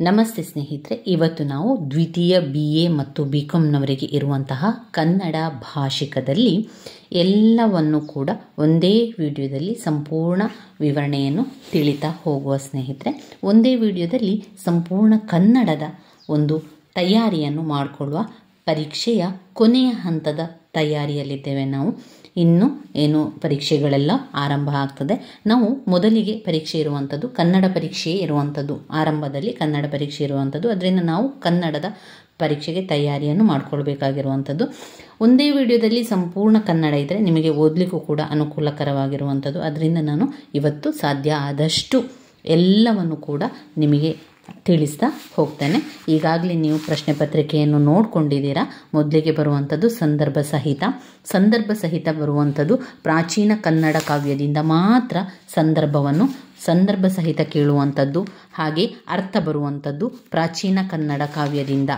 ನಮಸ್ತೆ ಸ್ನೇಹಿತರೆ, ಇವತ್ತು ನಾವು ದ್ವಿತೀಯ BA ಮತ್ತು BComನವರಿಗೆ ಇರುವಂತಹ ಕನ್ನಡ ಭಾಷಿಕದಲ್ಲಿ ಎಲ್ಲವನ್ನು ಕೂಡ ಒಂದೇ ವಿಡಿಯೋದಲ್ಲಿ ಸಂಪೂರ್ಣ ವಿವರಣೆಯನ್ನು ತಿಳಿತಾ ಹೋಗುವ ಸ್ನೇಹಿತರೆ. ಒಂದೇ ವಿಡಿಯೋದಲ್ಲಿ ಸಂಪೂರ್ಣ ಕನ್ನಡದ ಒಂದು ತಯಾರಿಯನ್ನು ಮಾಡಿಕೊಳ್ಳುವ ಪರೀಕ್ಷೆಯ ಕೊನೆಯ ಹಂತದ ತಯಾರಿಯಲ್ಲಿದ್ದೇವೆ ನಾವು. ಇನ್ನು ಏನು ಪರೀಕ್ಷೆಗಳೆಲ್ಲ ಆರಂಭ ಆಗ್ತದೆ. ನಾವು ಮೊದಲಿಗೆ ಪರೀಕ್ಷೆ ಇರುವಂಥದ್ದು ಕನ್ನಡ ಪರೀಕ್ಷೆ ಇರುವಂಥದ್ದು, ಆರಂಭದಲ್ಲಿ ಕನ್ನಡ ಪರೀಕ್ಷೆ ಇರುವಂಥದ್ದು. ಅದರಿಂದ ನಾವು ಕನ್ನಡದ ಪರೀಕ್ಷೆಗೆ ತಯಾರಿಯನ್ನು ಮಾಡಿಕೊಳ್ಬೇಕಾಗಿರುವಂಥದ್ದು. ಒಂದೇ ವಿಡಿಯೋದಲ್ಲಿ ಸಂಪೂರ್ಣ ಕನ್ನಡ ಇದ್ದರೆ ನಿಮಗೆ ಓದಲಿಕ್ಕೂ ಕೂಡ ಅನುಕೂಲಕರವಾಗಿರುವಂಥದ್ದು. ಅದರಿಂದ ನಾನು ಇವತ್ತು ಸಾಧ್ಯ ಆದಷ್ಟು ಎಲ್ಲವನ್ನು ಕೂಡ ನಿಮಗೆ ತಿಳಿಸ್ತಾ ಹೋಗ್ತೇನೆ. ಈಗಾಗಲೇ ನೀವು ಪ್ರಶ್ನೆ ಪತ್ರಿಕೆಯನ್ನು ನೋಡಿಕೊಂಡಿದ್ದೀರಾ. ಮೊದಲಿಗೆ ಬರುವಂಥದ್ದು ಸಂದರ್ಭ ಸಹಿತ ಬರುವಂಥದ್ದು. ಪ್ರಾಚೀನ ಕನ್ನಡ ಕಾವ್ಯದಿಂದ ಮಾತ್ರ ಸಂದರ್ಭ ಸಹಿತ ಕೇಳುವಂಥದ್ದು. ಹಾಗೆ ಅರ್ಥ ಬರುವಂಥದ್ದು ಪ್ರಾಚೀನ ಕನ್ನಡ ಕಾವ್ಯದಿಂದ.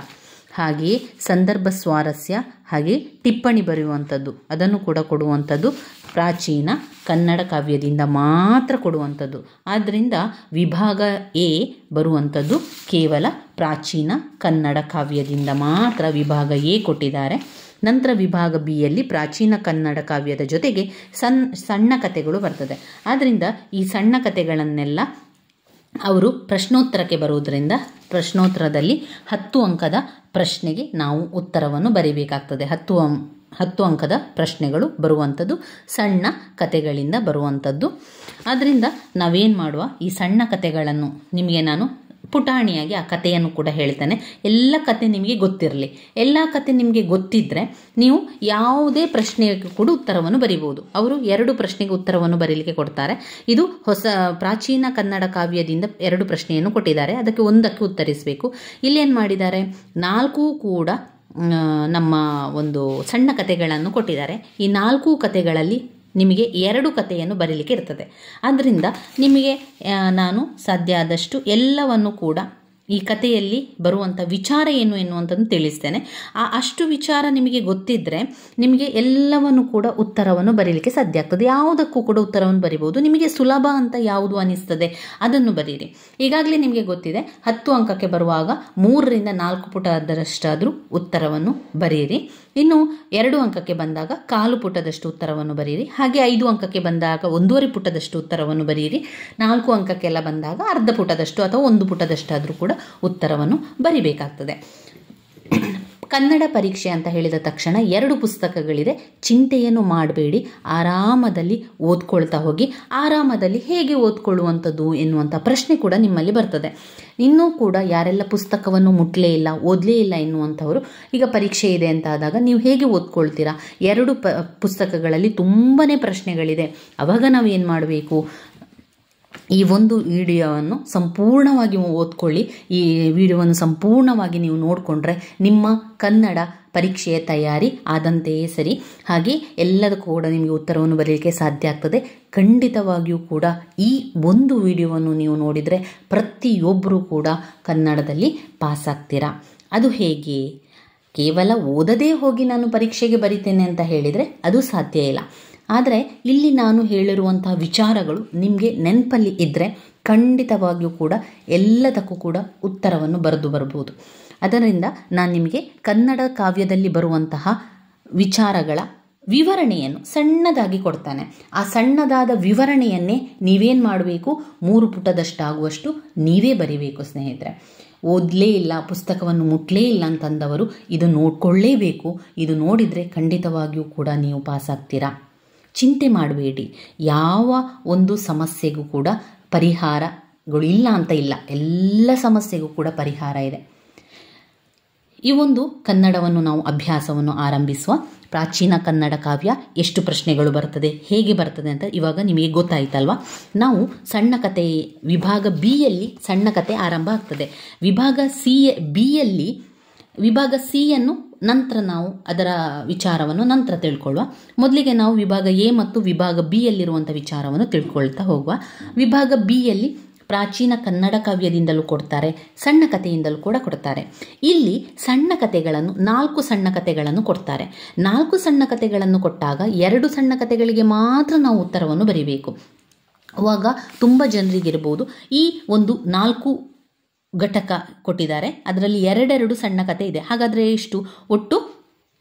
ಹಾಗೆಯೇ ಸಂದರ್ಭ ಸ್ವಾರಸ್ಯ ಹಾಗೆ ಟಿಪ್ಪಣಿ ಬರೆಯುವಂಥದ್ದು, ಅದನ್ನು ಕೂಡ ಕೊಡುವಂಥದ್ದು ಪ್ರಾಚೀನ ಕನ್ನಡ ಕಾವ್ಯದಿಂದ ಮಾತ್ರ ಕೊಡುವಂಥದ್ದು. ಆದ್ದರಿಂದ ವಿಭಾಗ A ಬರುವಂಥದ್ದು ಕೇವಲ ಪ್ರಾಚೀನ ಕನ್ನಡ ಕಾವ್ಯದಿಂದ ಮಾತ್ರ ವಿಭಾಗ A ಕೊಟ್ಟಿದ್ದಾರೆ. ನಂತರ ವಿಭಾಗ Bಯಲ್ಲಿ ಪ್ರಾಚೀನ ಕನ್ನಡ ಕಾವ್ಯದ ಜೊತೆಗೆ ಸಣ್ಣ ಕಥೆಗಳು ಬರ್ತದೆ. ಆದ್ದರಿಂದ ಈ ಸಣ್ಣ ಕಥೆಗಳನ್ನೆಲ್ಲ ಅವರು ಪ್ರಶ್ನೋತ್ತರಕ್ಕೆ ಬರುವುದರಿಂದ ಪ್ರಶ್ನೋತ್ತರದಲ್ಲಿ 10 ಅಂಕದ ಪ್ರಶ್ನೆಗೆ ನಾವು ಉತ್ತರವನ್ನು ಬರೀಬೇಕಾಗ್ತದೆ. 10 ಅಂಕದ ಪ್ರಶ್ನೆಗಳು ಬರುವಂಥದ್ದು ಸಣ್ಣ ಕಥೆಗಳಿಂದ ಬರುವಂಥದ್ದು. ಆದ್ದರಿಂದ ನಾವೇನು ಮಾಡುವ, ಈ ಸಣ್ಣ ಕಥೆಗಳನ್ನು ನಿಮಗೆ ನಾನು ಪುಟಾಣಿಯಾಗಿ ಆ ಕಥೆಯನ್ನು ಕೂಡ ಹೇಳ್ತೇನೆ. ಎಲ್ಲ ಕತೆ ನಿಮಗೆ ಗೊತ್ತಿರಲಿ. ಎಲ್ಲ ಕತೆ ನಿಮಗೆ ಗೊತ್ತಿದ್ದರೆ ನೀವು ಯಾವುದೇ ಪ್ರಶ್ನೆಗೆ ಕೂಡ ಉತ್ತರವನ್ನು ಬರಿಬೋದು. ಅವರು 2 ಪ್ರಶ್ನೆಗೆ ಉತ್ತರವನ್ನು ಬರೀಲಿಕ್ಕೆ ಕೊಡ್ತಾರೆ. ಇದು ಪ್ರಾಚೀನ ಕನ್ನಡ ಕಾವ್ಯದಿಂದ 2 ಪ್ರಶ್ನೆಯನ್ನು ಕೊಟ್ಟಿದ್ದಾರೆ, ಅದಕ್ಕೆ 1ಕ್ಕೆ ಉತ್ತರಿಸಬೇಕು. ಇಲ್ಲೇನು ಮಾಡಿದ್ದಾರೆ, 4 ಕೂಡ ನಮ್ಮ ಒಂದು ಸಣ್ಣ ಕಥೆಗಳನ್ನು ಕೊಟ್ಟಿದ್ದಾರೆ. ಈ 4 ಕಥೆಗಳಲ್ಲಿ ನಿಮಗೆ 2 ಕಥೆಯನ್ನು ಬರೀಲಿಕ್ಕೆ ಇರ್ತದೆ. ಆದ್ದರಿಂದ ನಿಮಗೆ ನಾನು ಸಾಧ್ಯ ಆದಷ್ಟು ಎಲ್ಲವನ್ನು ಕೂಡ ಈ ಕಥೆಯಲ್ಲಿ ಬರುವಂಥ ವಿಚಾರ ಏನು ಎನ್ನುವಂಥದ್ದು ತಿಳಿಸ್ತೇನೆ. ಅಷ್ಟು ವಿಚಾರ ನಿಮಗೆ ಗೊತ್ತಿದ್ದರೆ ನಿಮಗೆ ಎಲ್ಲವನ್ನು ಕೂಡ ಉತ್ತರವನ್ನು ಬರೀಲಿಕ್ಕೆ ಸಾಧ್ಯ ಆಗ್ತದೆ. ಯಾವುದಕ್ಕೂ ಕೂಡ ಉತ್ತರವನ್ನು ಬರಿಬೋದು. ನಿಮಗೆ ಸುಲಭ ಅಂತ ಯಾವುದು ಅನಿಸ್ತದೆ ಅದನ್ನು ಬರೀರಿ. ಈಗಾಗಲೇ ನಿಮಗೆ ಗೊತ್ತಿದೆ, 10 ಅಂಕಕ್ಕೆ ಬರುವಾಗ 3ರಿಂದ 4 ಪುಟದಷ್ಟಾದರೂ ಉತ್ತರವನ್ನು ಬರೀರಿ. ಇನ್ನು 2 ಅಂಕಕ್ಕೆ ಬಂದಾಗ 1/4 ಪುಟದಷ್ಟು ಉತ್ತರವನ್ನು ಬರೀರಿ. ಹಾಗೆ 5 ಅಂಕಕ್ಕೆ ಬಂದಾಗ 1.5 ಪುಟದಷ್ಟು ಉತ್ತರವನ್ನು ಬರೀರಿ. 4 ಅಂಕಕ್ಕೆಲ್ಲ ಬಂದಾಗ ಅರ್ಧ ಪುಟದಷ್ಟು ಅಥವಾ 1 ಪುಟದಷ್ಟಾದರೂ ಕೂಡ ಉತ್ತರವನ್ನು ಬರಿಬೇಕಾಗ್ತದೆ. ಕನ್ನಡ ಪರೀಕ್ಷೆ ಅಂತ ಹೇಳಿದ ತಕ್ಷಣ 2 ಪುಸ್ತಕಗಳಿದೆ. ಚಿಂತೆಯನ್ನು ಮಾಡಬೇಡಿ, ಆರಾಮದಲ್ಲಿ ಓದ್ಕೊಳ್ತಾ ಹೋಗಿ. ಆರಾಮದಲ್ಲಿ ಹೇಗೆ ಓದ್ಕೊಳ್ಳುವಂಥದ್ದು ಎನ್ನುವಂಥ ಪ್ರಶ್ನೆ ಕೂಡ ನಿಮ್ಮಲ್ಲಿ ಬರ್ತದೆ. ಇನ್ನೂ ಕೂಡ ಯಾರೆಲ್ಲ ಪುಸ್ತಕವನ್ನು ಮುಟ್ಲೇ ಇಲ್ಲ, ಓದಲೇ ಇಲ್ಲ ಎನ್ನುವಂಥವರು ಈಗ ಪರೀಕ್ಷೆ ಇದೆ ಅಂತ ಆದಾಗ ನೀವು ಹೇಗೆ ಓದ್ಕೊಳ್ತೀರಾ? 2 ಪುಸ್ತಕಗಳಲ್ಲಿ ತುಂಬಾ ಪ್ರಶ್ನೆಗಳಿದೆ. ಆವಾಗ ನಾವು ಏನು ಮಾಡಬೇಕು, ಈ ಒಂದು ವಿಡಿಯೋವನ್ನು ಸಂಪೂರ್ಣವಾಗಿ ಓದ್ಕೊಳ್ಳಿ. ಈ ವಿಡಿಯೋವನ್ನು ಸಂಪೂರ್ಣವಾಗಿ ನೀವು ನೋಡಿಕೊಂಡ್ರೆ ನಿಮ್ಮ ಕನ್ನಡ ಪರೀಕ್ಷೆಯ ತಯಾರಿ ಆದಂತೆಯೇ ಸರಿ. ಹಾಗೆ ಎಲ್ಲದಕ್ಕೂ ಕೂಡ ನಿಮಗೆ ಉತ್ತರವನ್ನು ಬರೆಯಲಿಕ್ಕೆ ಸಾಧ್ಯ ಆಗ್ತದೆ. ಖಂಡಿತವಾಗಿಯೂ ಕೂಡ ಈ ಒಂದು ವಿಡಿಯೋವನ್ನು ನೀವು ನೋಡಿದರೆ ಪ್ರತಿಯೊಬ್ಬರೂ ಕೂಡ ಕನ್ನಡದಲ್ಲಿ ಪಾಸ್ ಆಗ್ತೀರಾ. ಅದು ಹೇಗೆ? ಕೇವಲ ಓದದೇ ಹೋಗಿ ನಾನು ಪರೀಕ್ಷೆಗೆ ಬರಿತೇನೆ ಅಂತ ಹೇಳಿದರೆ ಅದು ಸಾಧ್ಯ ಇಲ್ಲ. ಆದರೆ ಇಲ್ಲಿ ನಾನು ಹೇಳಿರುವಂತಹ ವಿಚಾರಗಳು ನಿಮಗೆ ನೆನಪಲ್ಲಿ ಇದ್ದರೆ ಖಂಡಿತವಾಗಿಯೂ ಕೂಡ ಎಲ್ಲದಕ್ಕೂ ಕೂಡ ಉತ್ತರವನ್ನು ಬರೆದು ಬರ್ಬೋದು. ಅದರಿಂದ ನಾನು ನಿಮಗೆ ಕನ್ನಡ ಕಾವ್ಯದಲ್ಲಿ ಬರುವಂತಹ ವಿಚಾರಗಳ ವಿವರಣೆಯನ್ನು ಸಣ್ಣದಾಗಿ ಕೊಡ್ತಾನೆ. ಆ ಸಣ್ಣದಾದ ವಿವರಣೆಯನ್ನೇ ನೀವೇನು ಮಾಡಬೇಕು, 3 ಪುಟದಷ್ಟಾಗುವಷ್ಟು ನೀವೇ ಬರಿಬೇಕು ಸ್ನೇಹಿತರೆ. ಓದಲೇ ಇಲ್ಲ, ಪುಸ್ತಕವನ್ನು ಮುಟ್ಲೇ ಇಲ್ಲ ಅಂತಂದವರು ಇದು ನೋಡ್ಕೊಳ್ಳೇಬೇಕು. ಇದು ನೋಡಿದರೆ ಖಂಡಿತವಾಗಿಯೂ ಕೂಡ ನೀವು ಪಾಸ್ ಆಗ್ತೀರಾ. ಚಿಂತೆ ಮಾಡಬೇಡಿ. ಯಾವ ಒಂದು ಸಮಸ್ಯೆಗೂ ಕೂಡ ಪರಿಹಾರಗಳು ಇಲ್ಲ ಅಂತ ಇಲ್ಲ. ಎಲ್ಲ ಸಮಸ್ಯೆಗೂ ಕೂಡ ಪರಿಹಾರ ಇದೆ. ಈ ಒಂದು ಕನ್ನಡವನ್ನು ನಾವು ಅಭ್ಯಾಸವನ್ನು ಆರಂಭಿಸುವ. ಪ್ರಾಚೀನ ಕನ್ನಡ ಕಾವ್ಯ ಎಷ್ಟು ಪ್ರಶ್ನೆಗಳು ಬರ್ತದೆ, ಹೇಗೆ ಬರ್ತದೆ ಅಂತ ಇವಾಗ ನಿಮಗೆ ಗೊತ್ತಾಯ್ತಲ್ವಾ. ನಾವು ಸಣ್ಣ ಕತೆ ವಿಭಾಗ Bಯಲ್ಲಿ ಸಣ್ಣ ಕತೆ ಆರಂಭ ಆಗ್ತದೆ. ವಿಭಾಗ Cಯನ್ನು ನಂತರ ನಾವು ಅದರ ವಿಚಾರವನ್ನು ನಂತರ ತಿಳ್ಕೊಳ್ಳುವ. ಮೊದಲಿಗೆ ನಾವು ವಿಭಾಗ A ಮತ್ತು ವಿಭಾಗ Bಯಲ್ಲಿರುವಂಥ ವಿಚಾರವನ್ನು ತಿಳ್ಕೊಳ್ತಾ ಹೋಗುವ. ವಿಭಾಗ Bಯಲ್ಲಿ ಪ್ರಾಚೀನ ಕನ್ನಡ ಕಾವ್ಯದಿಂದಲೂ ಕೊಡ್ತಾರೆ, ಸಣ್ಣ ಕಥೆಯಿಂದಲೂ ಕೂಡ ಕೊಡ್ತಾರೆ. ಇಲ್ಲಿ ಸಣ್ಣ ಕಥೆಗಳನ್ನು 4 ಸಣ್ಣ ಕಥೆಗಳನ್ನು ಕೊಡ್ತಾರೆ. 4 ಸಣ್ಣ ಕಥೆಗಳನ್ನು ಕೊಟ್ಟಾಗ 2 ಸಣ್ಣ ಕಥೆಗಳಿಗೆ ಮಾತ್ರ ನಾವು ಉತ್ತರವನ್ನು ಬರೀಬೇಕು. ಆವಾಗ ತುಂಬ ಜನರಿಗಿರ್ಬೋದು ಈ ಒಂದು 4 ಘಟಕ ಕೊಟ್ಟಿದ್ದಾರೆ. ಅದರಲ್ಲಿ ಎರಡೆರಡು ಸಣ್ಣ ಕತೆ ಇದೆ. ಹಾಗಾದರೆ ಎಷ್ಟು? ಒಟ್ಟು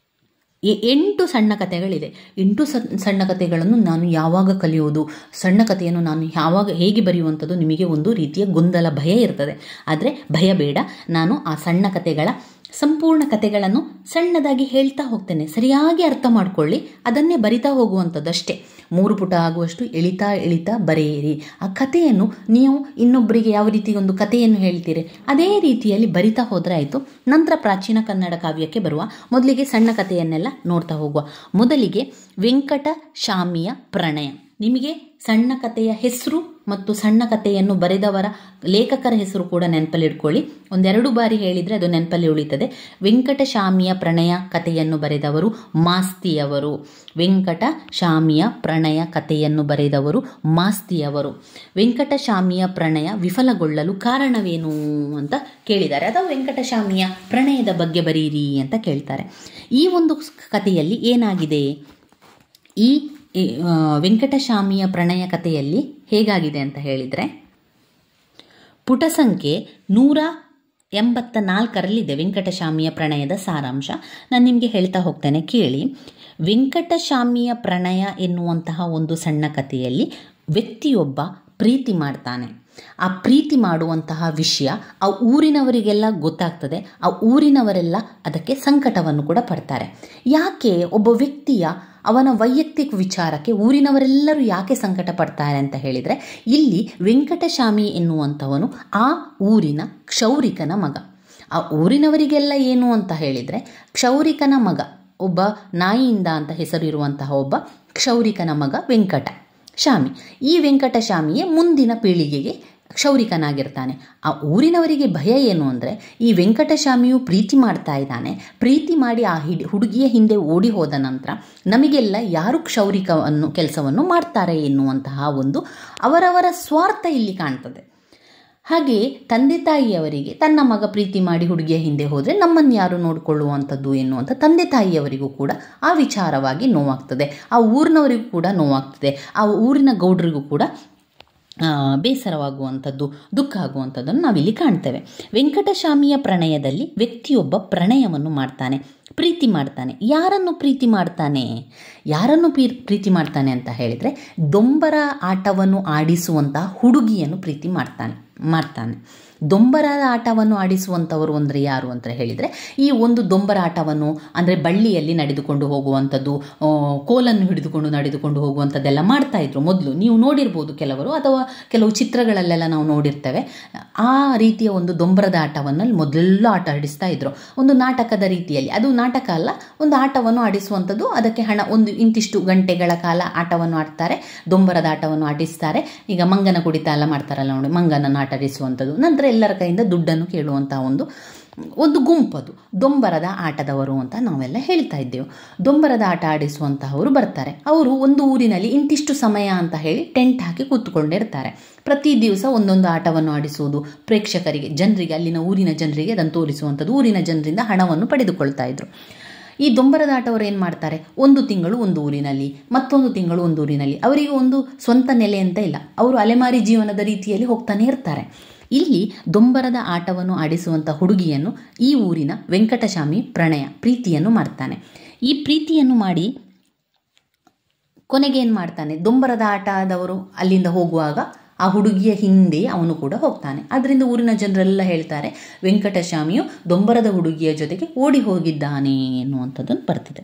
8 ಸಣ್ಣ ಕಥೆಗಳಿದೆ. 8 ಸಣ್ಣ ಕಥೆಗಳನ್ನು ನಾನು ಯಾವಾಗ ಕಲಿಯೋದು, ಸಣ್ಣ ಕಥೆಯನ್ನು ನಾನು ಯಾವಾಗ ಹೇಗೆ ಬರೆಯುವಂಥದ್ದು, ನಿಮಗೆ ಒಂದು ರೀತಿಯ ಗೊಂದಲ, ಭಯ ಇರ್ತದೆ. ಆದರೆ ಭಯ ಬೇಡ, ನಾನು ಆ ಸಣ್ಣ ಕಥೆಗಳ ಸಂಪೂರ್ಣ ಕಥೆಗಳನ್ನು ಸಣ್ಣದಾಗಿ ಹೇಳ್ತಾ ಹೋಗ್ತೇನೆ. ಸರಿಯಾಗಿ ಅರ್ಥ ಮಾಡ್ಕೊಳ್ಳಿ, ಅದನ್ನೇ ಬರಿತಾ ಹೋಗುವಂಥದ್ದಷ್ಟೇ. 3 ಪುಟ ಆಗುವಷ್ಟು ಎಳಿತಾ ಎಳಿತಾ ಬರೆಯಿರಿ. ಆ ಕಥೆಯನ್ನು ನೀವು ಇನ್ನೊಬ್ಬರಿಗೆ ಯಾವ ರೀತಿ ಒಂದು ಕಥೆಯನ್ನು ಹೇಳ್ತೀರಿ ಅದೇ ರೀತಿಯಲ್ಲಿ ಬರಿತಾ ಹೋದರೆ ಆಯಿತು. ನಂತರ ಪ್ರಾಚೀನ ಕನ್ನಡ ಕಾವ್ಯಕ್ಕೆ ಬರುವ. ಮೊದಲಿಗೆ ಸಣ್ಣ ಕಥೆಯನ್ನೆಲ್ಲ ನೋಡ್ತಾ ಹೋಗುವ. ಮೊದಲಿಗೆ ವೆಂಕಟ ಶಾಮಿಯ ಪ್ರಣಯ. ನಿಮಗೆ ಸಣ್ಣ ಕಥೆಯ ಹೆಸರು ಮತ್ತು ಸಣ್ಣ ಕಥೆಯನ್ನು ಬರೆದವರ ಲೇಖಕರ ಹೆಸರು ಕೂಡ ನೆನಪಲ್ಲಿ ಇಟ್ಕೊಳ್ಳಿ. 1-2 ಬಾರಿ ಹೇಳಿದರೆ ಅದು ನೆನಪಲ್ಲಿ ಉಳಿತದೆ. ವೆಂಕಟ ಶಾಮಿಯ ಪ್ರಣಯ ಕಥೆಯನ್ನು ಬರೆದವರು ಮಾಸ್ತಿಯವರು. ವೆಂಕಟ ಶಾಮಿಯ ಪ್ರಣಯ ಕಥೆಯನ್ನು ಬರೆದವರು ಮಾಸ್ತಿಯವರು. ವೆಂಕಟ ಶಾಮಿಯ ಪ್ರಣಯ ವಿಫಲಗೊಳ್ಳಲು ಕಾರಣವೇನು ಅಂತ ಕೇಳಿದ್ದಾರೆ. ಅಥವಾ ವೆಂಕಟ ಶಾಮಿಯ ಪ್ರಣಯದ ಬಗ್ಗೆ ಬರೀರಿ ಅಂತ ಕೇಳ್ತಾರೆ. ಈ ಒಂದು ಕಥೆಯಲ್ಲಿ ಏನಾಗಿದೆ, ಈ ವೆಂಕಟಶಾಮಿಯ ಪ್ರಣಯ ಕಥೆಯಲ್ಲಿ ಹೇಗಾಗಿದೆ ಅಂತ ಹೇಳಿದರೆ, ಪುಟ ಸಂಖ್ಯೆ 184ರಲ್ಲಿದೆ ವೆಂಕಟಶಾಮಿಯ ಪ್ರಣಯದ ಸಾರಾಂಶ. ನಾನು ನಿಮಗೆ ಹೇಳ್ತಾ ಹೋಗ್ತೇನೆ, ಕೇಳಿ. ವೆಂಕಟಶಾಮಿಯ ಪ್ರಣಯ ಎನ್ನುವಂತಹ ಒಂದು ಸಣ್ಣ ಕಥೆಯಲ್ಲಿ ವ್ಯಕ್ತಿಯೊಬ್ಬ ಪ್ರೀತಿ ಮಾಡ್ತಾನೆ. ಆ ಪ್ರೀತಿ ಮಾಡುವಂತಹ ವಿಷಯ ಆ ಊರಿನವರಿಗೆಲ್ಲ ಗೊತ್ತಾಗ್ತದೆ. ಆ ಊರಿನವರೆಲ್ಲ ಅದಕ್ಕೆ ಸಂಕಟವನ್ನು ಕೂಡ ಪಡ್ತಾರೆ. ಯಾಕೆ ಒಬ್ಬ ವ್ಯಕ್ತಿಯ ಅವನ ವೈಯಕ್ತಿಕ ವಿಚಾರಕ್ಕೆ ಊರಿನವರೆಲ್ಲರೂ ಯಾಕೆ ಸಂಕಟ ಪಡ್ತಾರೆ ಅಂತ ಹೇಳಿದರೆ, ಇಲ್ಲಿ ವೆಂಕಟಶಾಮಿ ಎನ್ನುವಂಥವನು ಆ ಊರಿನ ಕ್ಷೌರಿಕನ ಮಗ. ಆ ಊರಿನವರಿಗೆಲ್ಲ ಏನು ಅಂತ ಹೇಳಿದರೆ, ಕ್ಷೌರಿಕನ ಮಗ, ಒಬ್ಬ ನಾಯಿಯಿಂದ ಅಂತ ಹೆಸರಿರುವಂತಹ ಒಬ್ಬ ಕ್ಷೌರಿಕನ ಮಗ ವೆಂಕಟ ಶಾಮಿ. ಈ ವೆಂಕಟಶಾಮಿಯೇ ಮುಂದಿನ ಪೀಳಿಗೆಗೆ ಕ್ಷೌರಿಕನಾಗಿರ್ತಾನೆ. ಆ ಊರಿನವರಿಗೆ ಭಯ ಏನು ಅಂದರೆ, ಈ ವೆಂಕಟಶಾಮಿಯು ಪ್ರೀತಿ ಮಾಡ್ತಾ ಇದ್ದಾನೆ, ಪ್ರೀತಿ ಮಾಡಿ ಆ ಹುಡುಗಿಯ ಹಿಂದೆ ಓಡಿ ಹೋದ ನಂತರ ನಮಗೆಲ್ಲ ಯಾರು ಕ್ಷೌರಿಕವನ್ನು ಕೆಲಸವನ್ನು ಮಾಡ್ತಾರೆ ಎನ್ನುವಂತಹ ಒಂದು ಅವರವರ ಸ್ವಾರ್ಥ ಇಲ್ಲಿ ಕಾಣ್ತದೆ. ಹಾಗೆ ತಂದೆ ತಾಯಿಯವರಿಗೆ ತನ್ನ ಮಗ ಪ್ರೀತಿ ಮಾಡಿ ಹುಡುಗಿಯ ಹಿಂದೆ ಹೋದರೆ ನಮ್ಮನ್ನು ಯಾರು ನೋಡಿಕೊಳ್ಳುವಂಥದ್ದು ಎನ್ನುವಂಥ ತಂದೆ ತಾಯಿಯವರಿಗೂ ಕೂಡ ಆ ವಿಚಾರವಾಗಿ ನೋವಾಗ್ತದೆ. ಆ ಊರಿನವರಿಗೂ ಕೂಡ ನೋವಾಗ್ತದೆ. ಆ ಊರಿನ ಗೌಡರಿಗೂ ಕೂಡ ಬೇಸರವಾಗುವಂಥದ್ದು, ದುಃಖ ಆಗುವಂಥದ್ದನ್ನು ನಾವಿಲ್ಲಿ ಕಾಣ್ತೇವೆ. ವೆಂಕಟಶಾಮಿಯ ಪ್ರಣಯದಲ್ಲಿ ವ್ಯಕ್ತಿಯೊಬ್ಬ ಪ್ರಣಯವನ್ನು ಮಾಡ್ತಾನೆ, ಪ್ರೀತಿ ಮಾಡ್ತಾನೆ. ಯಾರನ್ನು ಪ್ರೀತಿ ಮಾಡ್ತಾನೆ? ಯಾರನ್ನು ಪ್ರೀತಿ ಮಾಡ್ತಾನೆ ಅಂತ ಹೇಳಿದರೆ, ದೊಂಬರ ಆಟವನ್ನು ಆಡಿಸುವಂತಹ ಹುಡುಗಿಯನ್ನು ಪ್ರೀತಿ ಮಾಡ್ತಾನೆ. ದೊಂಬರದ ಆಟವನ್ನು ಆಡಿಸುವಂಥವರು ಅಂದರೆ ಯಾರು ಅಂತ ಹೇಳಿದರೆ, ಈ ಒಂದು ದೊಂಬರ ಆಟವನ್ನು ಅಂದರೆ ಬಳ್ಳಿಯಲ್ಲಿ ನಡೆದುಕೊಂಡು ಹೋಗುವಂಥದ್ದು, ಕೋಲನ್ನು ಹಿಡಿದುಕೊಂಡು ನಡೆದುಕೊಂಡು ಹೋಗುವಂಥದ್ದೆಲ್ಲ ಮಾಡ್ತಾಯಿದ್ರು ಮೊದಲು. ನೀವು ನೋಡಿರ್ಬೋದು ಕೆಲವರು, ಅಥವಾ ಕೆಲವು ಚಿತ್ರಗಳಲ್ಲೆಲ್ಲ ನಾವು ನೋಡಿರ್ತೇವೆ. ಆ ರೀತಿಯ ಒಂದು ದೊಂಬರದ ಆಟವನ್ನು ಮೊದಲೆಲ್ಲ ಆಟ ಆಡಿಸ್ತಾ ಇದ್ರು, ಒಂದು ನಾಟಕದ ರೀತಿಯಲ್ಲಿ. ಅದು ನಾಟಕ ಅಲ್ಲ, ಒಂದು ಆಟವನ್ನು ಆಡಿಸುವಂಥದ್ದು. ಅದಕ್ಕೆ ಹಣ, ಒಂದು ಇಂತಿಷ್ಟು ಗಂಟೆಗಳ ಕಾಲ ಆಟವನ್ನು ಆಡ್ತಾರೆ, ದೊಂಬರದ ಆಟವನ್ನು ಆಡಿಸ್ತಾರೆ. ಈಗ ಮಂಗನ ಕುಡಿತ ಎಲ್ಲ ಮಾಡ್ತಾರಲ್ಲ ನೋಡಿ, ಮಂಗನನ್ನು ಆಟ ಆಡಿಸುವಂಥದ್ದು. ನಂತರ ಎಲ್ಲರ ಕೈಯಿಂದ ದುಡ್ಡನ್ನು ಕೇಳುವಂತಹ ಒಂದು ಗುಂಪದು ದೊಂಬರದ ಆಟದವರು ಅಂತ ನಾವೆಲ್ಲ ಹೇಳ್ತಾ ಇದ್ದೆವು. ದೊಂಬರದ ಆಟ ಆಡಿಸುವಂತಹವರು ಬರ್ತಾರೆ. ಅವರು ಒಂದು ಊರಿನಲ್ಲಿ ಇಂತಿಷ್ಟು ಸಮಯ ಅಂತ ಹೇಳಿ ಟೆಂಟ್ ಹಾಕಿ ಕೂತ್ಕೊಂಡಿರ್ತಾರೆ. ಪ್ರತಿ ದಿವಸ ಒಂದೊಂದು ಆಟವನ್ನು ಆಡಿಸುವುದು, ಪ್ರೇಕ್ಷಕರಿಗೆ, ಜನರಿಗೆ, ಅಲ್ಲಿನ ಊರಿನ ಜನರಿಗೆ ಅದನ್ನು ತೋರಿಸುವಂಥದ್ದು. ಊರಿನ ಜನರಿಂದ ಹಣವನ್ನು ಪಡೆದುಕೊಳ್ತಾ ಇದ್ರು. ಈ ದೊಂಬರದ ಆಟವರು ಏನು ಮಾಡ್ತಾರೆ, 1 ತಿಂಗಳು ಒಂದು ಊರಿನಲ್ಲಿ, ಮತ್ತೊಂದು ತಿಂಗಳು ಒಂದು ಊರಿನಲ್ಲಿ. ಅವರಿಗೆ ಒಂದು ಸ್ವಂತ ನೆಲೆ ಅಂತ ಇಲ್ಲ, ಅವರು ಅಲೆಮಾರಿ ಜೀವನದ ರೀತಿಯಲ್ಲಿ ಹೋಗ್ತಾನೆ ಇರ್ತಾರೆ. ಇಲ್ಲಿ ದೊಂಬರದ ಆಟವನ್ನು ಆಡಿಸುವಂಥ ಹುಡುಗಿಯನ್ನು ಈ ಊರಿನ ವೆಂಕಟಶಾಮಿ ಪ್ರೀತಿಯನ್ನು ಮಾಡ್ತಾನೆ. ಈ ಪ್ರೀತಿಯನ್ನು ಮಾಡಿ ಕೊನೆಗೆ ಏನು ಮಾಡ್ತಾನೆ, ದೊಂಬರದ ಆಟದವರು ಅಲ್ಲಿಂದ ಹೋಗುವಾಗ ಆ ಹುಡುಗಿಯ ಹಿಂದೆ ಅವನು ಕೂಡ ಹೋಗ್ತಾನೆ. ಅದರಿಂದ ಊರಿನ ಜನರೆಲ್ಲ ಹೇಳ್ತಾರೆ, ವೆಂಕಟಶಾಮಿಯು ದೊಂಬರದ ಹುಡುಗಿಯ ಜೊತೆಗೆ ಓಡಿ ಹೋಗಿದ್ದಾನೆ ಎನ್ನುವಂಥದ್ದನ್ನು ಬರ್ತಿದೆ.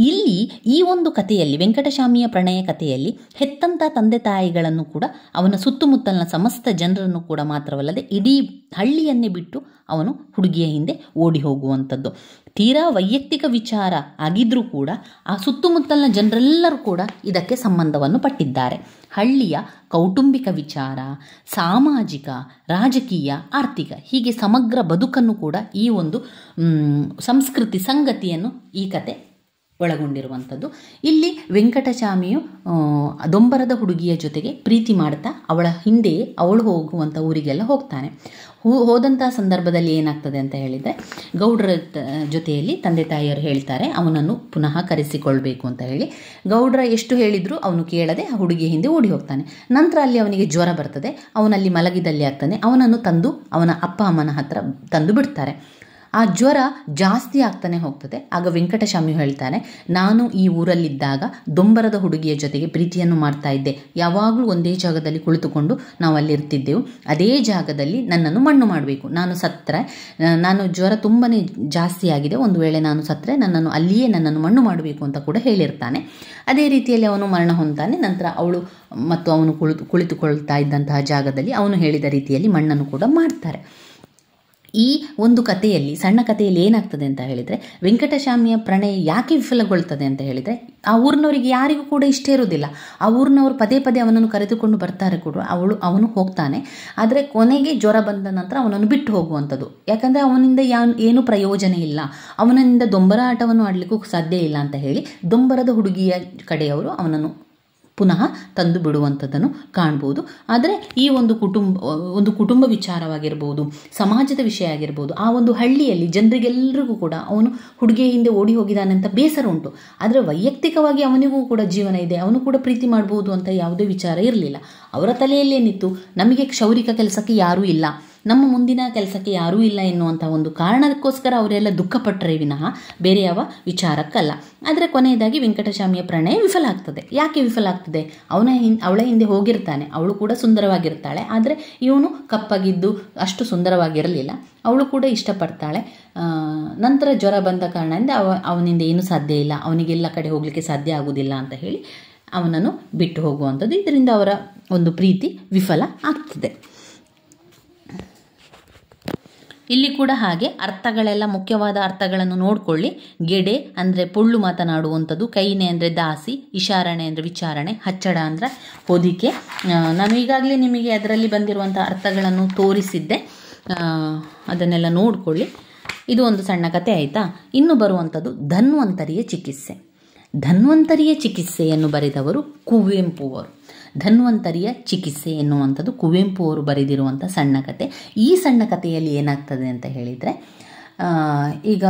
ಇಲ್ಲಿ ಈ ಒಂದು ಕಥೆಯಲ್ಲಿ, ವೆಂಕಟಶಾಮಿಯ ಪ್ರಣಯ ಕಥೆಯಲ್ಲಿ, ಹೆತ್ತಂಥ ತಂದೆ ತಾಯಿಗಳನ್ನು ಕೂಡ, ಅವನ ಸುತ್ತಮುತ್ತಲಿನ ಸಮಸ್ತ ಜನರನ್ನು ಕೂಡ ಮಾತ್ರವಲ್ಲದೆ ಇಡೀ ಹಳ್ಳಿಯನ್ನೇ ಬಿಟ್ಟು ಅವನು ಹುಡುಗಿಯ ಹಿಂದೆ ಓಡಿ ಹೋಗುವಂಥದ್ದು. ತೀರಾ ವೈಯಕ್ತಿಕ ವಿಚಾರ ಆಗಿದ್ರೂ ಕೂಡ ಆ ಸುತ್ತಮುತ್ತಲಿನ ಜನರೆಲ್ಲರೂ ಕೂಡ ಇದಕ್ಕೆ ಸಂಬಂಧವನ್ನು ಪಟ್ಟಿದ್ದಾರೆ. ಹಳ್ಳಿಯ ಕೌಟುಂಬಿಕ ವಿಚಾರ, ಸಾಮಾಜಿಕ, ರಾಜಕೀಯ, ಆರ್ಥಿಕ, ಹೀಗೆ ಸಮಗ್ರ ಬದುಕನ್ನು ಕೂಡ ಈ ಒಂದು ಸಂಸ್ಕೃತಿ, ಸಂಗತಿಯನ್ನು ಈ ಕತೆ ಒಳಗೊಂಡಿರುವಂಥದ್ದು. ಇಲ್ಲಿ ವೆಂಕಟಶಾಮಿಯು ದೊಂಬರದ ಹುಡುಗಿಯ ಜೊತೆಗೆ ಪ್ರೀತಿ ಮಾಡ್ತಾ ಅವಳ ಹಿಂದೆ ಅವಳು ಹೋಗುವಂಥ ಊರಿಗೆಲ್ಲ ಹೋಗ್ತಾನೆ. ಹೋದಂತಹ ಸಂದರ್ಭದಲ್ಲಿ ಏನಾಗ್ತದೆ ಅಂತ ಹೇಳಿದರೆ, ಗೌಡ್ರ ಜೊತೆಯಲ್ಲಿ ತಂದೆ ತಾಯಿಯರು ಹೇಳ್ತಾರೆ ಅವನನ್ನು ಪುನಃ ಕರೆಸಿಕೊಳ್ಬೇಕು ಅಂತ ಹೇಳಿ. ಗೌಡ್ರ ಎಷ್ಟು ಹೇಳಿದರೂ ಅವನು ಕೇಳದೆ ಆ ಹುಡುಗಿ ಹಿಂದೆ ಓಡಿ ಹೋಗ್ತಾನೆ. ನಂತರ ಅಲ್ಲಿ ಅವನಿಗೆ ಜ್ವರ ಬರ್ತದೆ, ಅವನಲ್ಲಿ ಮಲಗಿದಲ್ಲಿ ಆಗ್ತಾನೆ. ಅವನನ್ನು ತಂದು ಅವನ ಅಪ್ಪ ಅಮ್ಮನ ಹತ್ರ ತಂದು ಬಿಡ್ತಾರೆ. ಆ ಜ್ವರ ಜಾಸ್ತಿ ಆಗ್ತಾನೆ ಹೋಗ್ತದೆ. ಆಗ ವೆಂಕಟಸ್ವಾಮಿ ಹೇಳ್ತಾನೆ, ನಾನು ಈ ಊರಲ್ಲಿದ್ದಾಗ ದೊಂಬರದ ಹುಡುಗಿಯ ಜೊತೆಗೆ ಪ್ರೀತಿಯನ್ನು ಮಾಡ್ತಾ ಇದ್ದೆ. ಯಾವಾಗಲೂ ಒಂದೇ ಜಾಗದಲ್ಲಿ ಕುಳಿತುಕೊಂಡು ನಾವು ಅಲ್ಲಿರ್ತಿದ್ದೆವು. ಅದೇ ಜಾಗದಲ್ಲಿ ನನ್ನನ್ನು ಮಣ್ಣು ಮಾಡಬೇಕು. ನಾನು ಸತ್ತರೆ, ನಾನು ಜ್ವರ ತುಂಬಾ ಜಾಸ್ತಿ ಆಗಿದೆ, ಒಂದು ವೇಳೆ ನಾನು ಸತ್ತರೆ ಅಲ್ಲಿಯೇ ನನ್ನನ್ನು ಮಣ್ಣು ಮಾಡಬೇಕು ಅಂತ ಕೂಡ ಹೇಳಿರ್ತಾನೆ. ಅದೇ ರೀತಿಯಲ್ಲಿ ಅವನು ಮರಣ ಹೊಂದ್ತಾನೆ. ನಂತರ ಅವಳು ಮತ್ತು ಅವನು ಕುಳಿತುಕೊಳ್ತಾ ಇದ್ದಂತಹ ಜಾಗದಲ್ಲಿ ಅವನು ಹೇಳಿದ ರೀತಿಯಲ್ಲಿ ಮಣ್ಣನ್ನು ಕೂಡ ಮಾಡ್ತಾರೆ. ಈ ಒಂದು ಕಥೆಯಲ್ಲಿ, ಸಣ್ಣ ಕಥೆಯಲ್ಲಿ ಏನಾಗ್ತದೆ ಅಂತ ಹೇಳಿದರೆ, ವೆಂಕಟಸ್ವಾಮಿಯ ಪ್ರಣಯ ಯಾಕೆ ವಿಫಲಗೊಳ್ತದೆ ಅಂತ ಹೇಳಿದರೆ, ಆ ಊರಿನವರಿಗೆ ಯಾರಿಗೂ ಕೂಡ ಇಷ್ಟ ಇರೋದಿಲ್ಲ. ಆ ಊರಿನವರು ಪದೇ ಪದೇ ಅವನನ್ನು ಕರೆದುಕೊಂಡು ಬರ್ತಾರೆ ಕೂಡ, ಅವನು ಹೋಗ್ತಾನೆ. ಆದರೆ ಕೊನೆಗೆ ಜ್ವರ ಬಂದ ನಂತರ ಅವನನ್ನು ಬಿಟ್ಟು ಹೋಗುವಂಥದ್ದು. ಯಾಕಂದರೆ ಅವನಿಂದ ಏನೂ ಪ್ರಯೋಜನ ಇಲ್ಲ, ಅವನಿಂದ ದೊಂಬರ ಆಟವನ್ನು ಆಡಲಿಕ್ಕೂ ಸಾಧ್ಯ ಇಲ್ಲ ಅಂತ ಹೇಳಿ ದೊಂಬರದ ಹುಡುಗಿಯ ಕಡೆಯವರು ಅವನನ್ನು ಪುನಃ ತಂದು ಬಿಡುವಂಥದ್ದನ್ನು ಕಾಣ್ಬೋದು. ಆದರೆ ಈ ಒಂದು ಕುಟುಂಬ ವಿಚಾರವಾಗಿರ್ಬೋದು, ಸಮಾಜದ ವಿಷಯ ಆಗಿರ್ಬೋದು, ಆ ಒಂದು ಹಳ್ಳಿಯಲ್ಲಿ ಜನರಿಗೆಲ್ಲರಿಗೂ ಕೂಡ ಅವನು ಹುಡುಗಿಯ ಹಿಂದೆ ಓಡಿ ಹೋಗಿದ್ದಾನೆ ಅಂತ ಬೇಸರ ಉಂಟು. ಆದರೆ ವೈಯಕ್ತಿಕವಾಗಿ ಅವನಿಗೂ ಕೂಡ ಜೀವನ ಇದೆ, ಅವನು ಕೂಡ ಪ್ರೀತಿ ಮಾಡ್ಬೋದು ಅಂತ ಯಾವುದೇ ವಿಚಾರ ಇರಲಿಲ್ಲ. ಅವರ ತಲೆಯಲ್ಲೇನಿತ್ತು, ನಮಗೆ ಕ್ಷೌರಿಕ ಕೆಲಸಕ್ಕೆ ಯಾರೂ ಇಲ್ಲ, ನಮ್ಮ ಮುಂದಿನ ಕೆಲಸಕ್ಕೆ ಯಾರೂ ಇಲ್ಲ ಎನ್ನುವಂಥ ಒಂದು ಕಾರಣಕ್ಕೋಸ್ಕರ ಅವರೆಲ್ಲ ದುಃಖಪಟ್ಟರೆ ವಿನಃ ಬೇರೆ ಯಾವ ವಿಚಾರಕ್ಕಲ್ಲ. ಆದರೆ ಕೊನೆಯದಾಗಿ ವೆಂಕಟಸ್ವಾಮಿಯ ಪ್ರಣಯ ವಿಫಲ ಆಗ್ತದೆ. ಯಾಕೆ ವಿಫಲ ಆಗ್ತದೆ? ಅವಳ ಹಿಂದೆ ಹೋಗಿರ್ತಾನೆ, ಅವಳು ಕೂಡ ಸುಂದರವಾಗಿರ್ತಾಳೆ. ಆದರೆ ಇವನು ಕಪ್ಪಾಗಿದ್ದು ಅಷ್ಟು ಸುಂದರವಾಗಿರಲಿಲ್ಲ. ಅವಳು ಕೂಡ ಇಷ್ಟಪಡ್ತಾಳೆ. ನಂತರ ಜ್ವರ ಬಂದ ಕಾರಣದಿಂದ ಅವನಿಂದ ಏನೂ ಸಾಧ್ಯ ಇಲ್ಲ, ಅವನಿಗೆಲ್ಲ ಕಡೆ ಹೋಗಲಿಕ್ಕೆ ಸಾಧ್ಯ ಆಗುವುದಿಲ್ಲ ಅಂತ ಹೇಳಿ ಅವನನ್ನು ಬಿಟ್ಟು ಹೋಗುವಂಥದ್ದು. ಇದರಿಂದ ಅವರ ಒಂದು ಪ್ರೀತಿ ವಿಫಲ ಆಗ್ತದೆ. ಇಲ್ಲಿ ಕೂಡ ಹಾಗೆ ಅರ್ಥಗಳೆಲ್ಲ, ಮುಖ್ಯವಾದ ಅರ್ಥಗಳನ್ನು ನೋಡಿಕೊಳ್ಳಿ. ಗೆಡೆ ಅಂದರೆ ಪೊಳ್ಳು ಮಾತನಾಡುವಂಥದ್ದು, ಕೈನೆ ಅಂದರೆ ದಾಸಿ, ಇಶಾರಣೆ ಅಂದರೆ ವಿಚಾರಣೆ, ಹಚ್ಚಡ ಅಂದರೆ ಹೊದಿಕೆ. ನಾನು ಈಗಾಗಲೇ ನಿಮಗೆ ಅದರಲ್ಲಿ ಬಂದಿರುವಂಥ ಅರ್ಥಗಳನ್ನು ತೋರಿಸಿದ್ದೆ, ಅದನ್ನೆಲ್ಲ ನೋಡಿಕೊಳ್ಳಿ. ಇದು ಒಂದು ಸಣ್ಣ ಕಥೆ ಆಯಿತಾ. ಇನ್ನು ಬರುವಂಥದ್ದು ಧನ್ವಂತರಿಯ ಚಿಕಿತ್ಸೆ. ಧನ್ವಂತರಿಯ ಚಿಕಿತ್ಸೆಯನ್ನು ಬರೆದವರು ಕುವೆಂಪು ಅವರು. ಧನ್ವಂತರಿಯ ಚಿಕಿತ್ಸೆ ಎನ್ನುವಂಥದ್ದು ಕುವೆಂಪು ಅವರು ಬರೆದಿರುವಂಥ ಸಣ್ಣ ಕತೆ. ಈ ಸಣ್ಣ ಕಥೆಯಲ್ಲಿ ಏನಾಗ್ತದೆ ಅಂತ ಹೇಳಿದರೆ, ಈಗ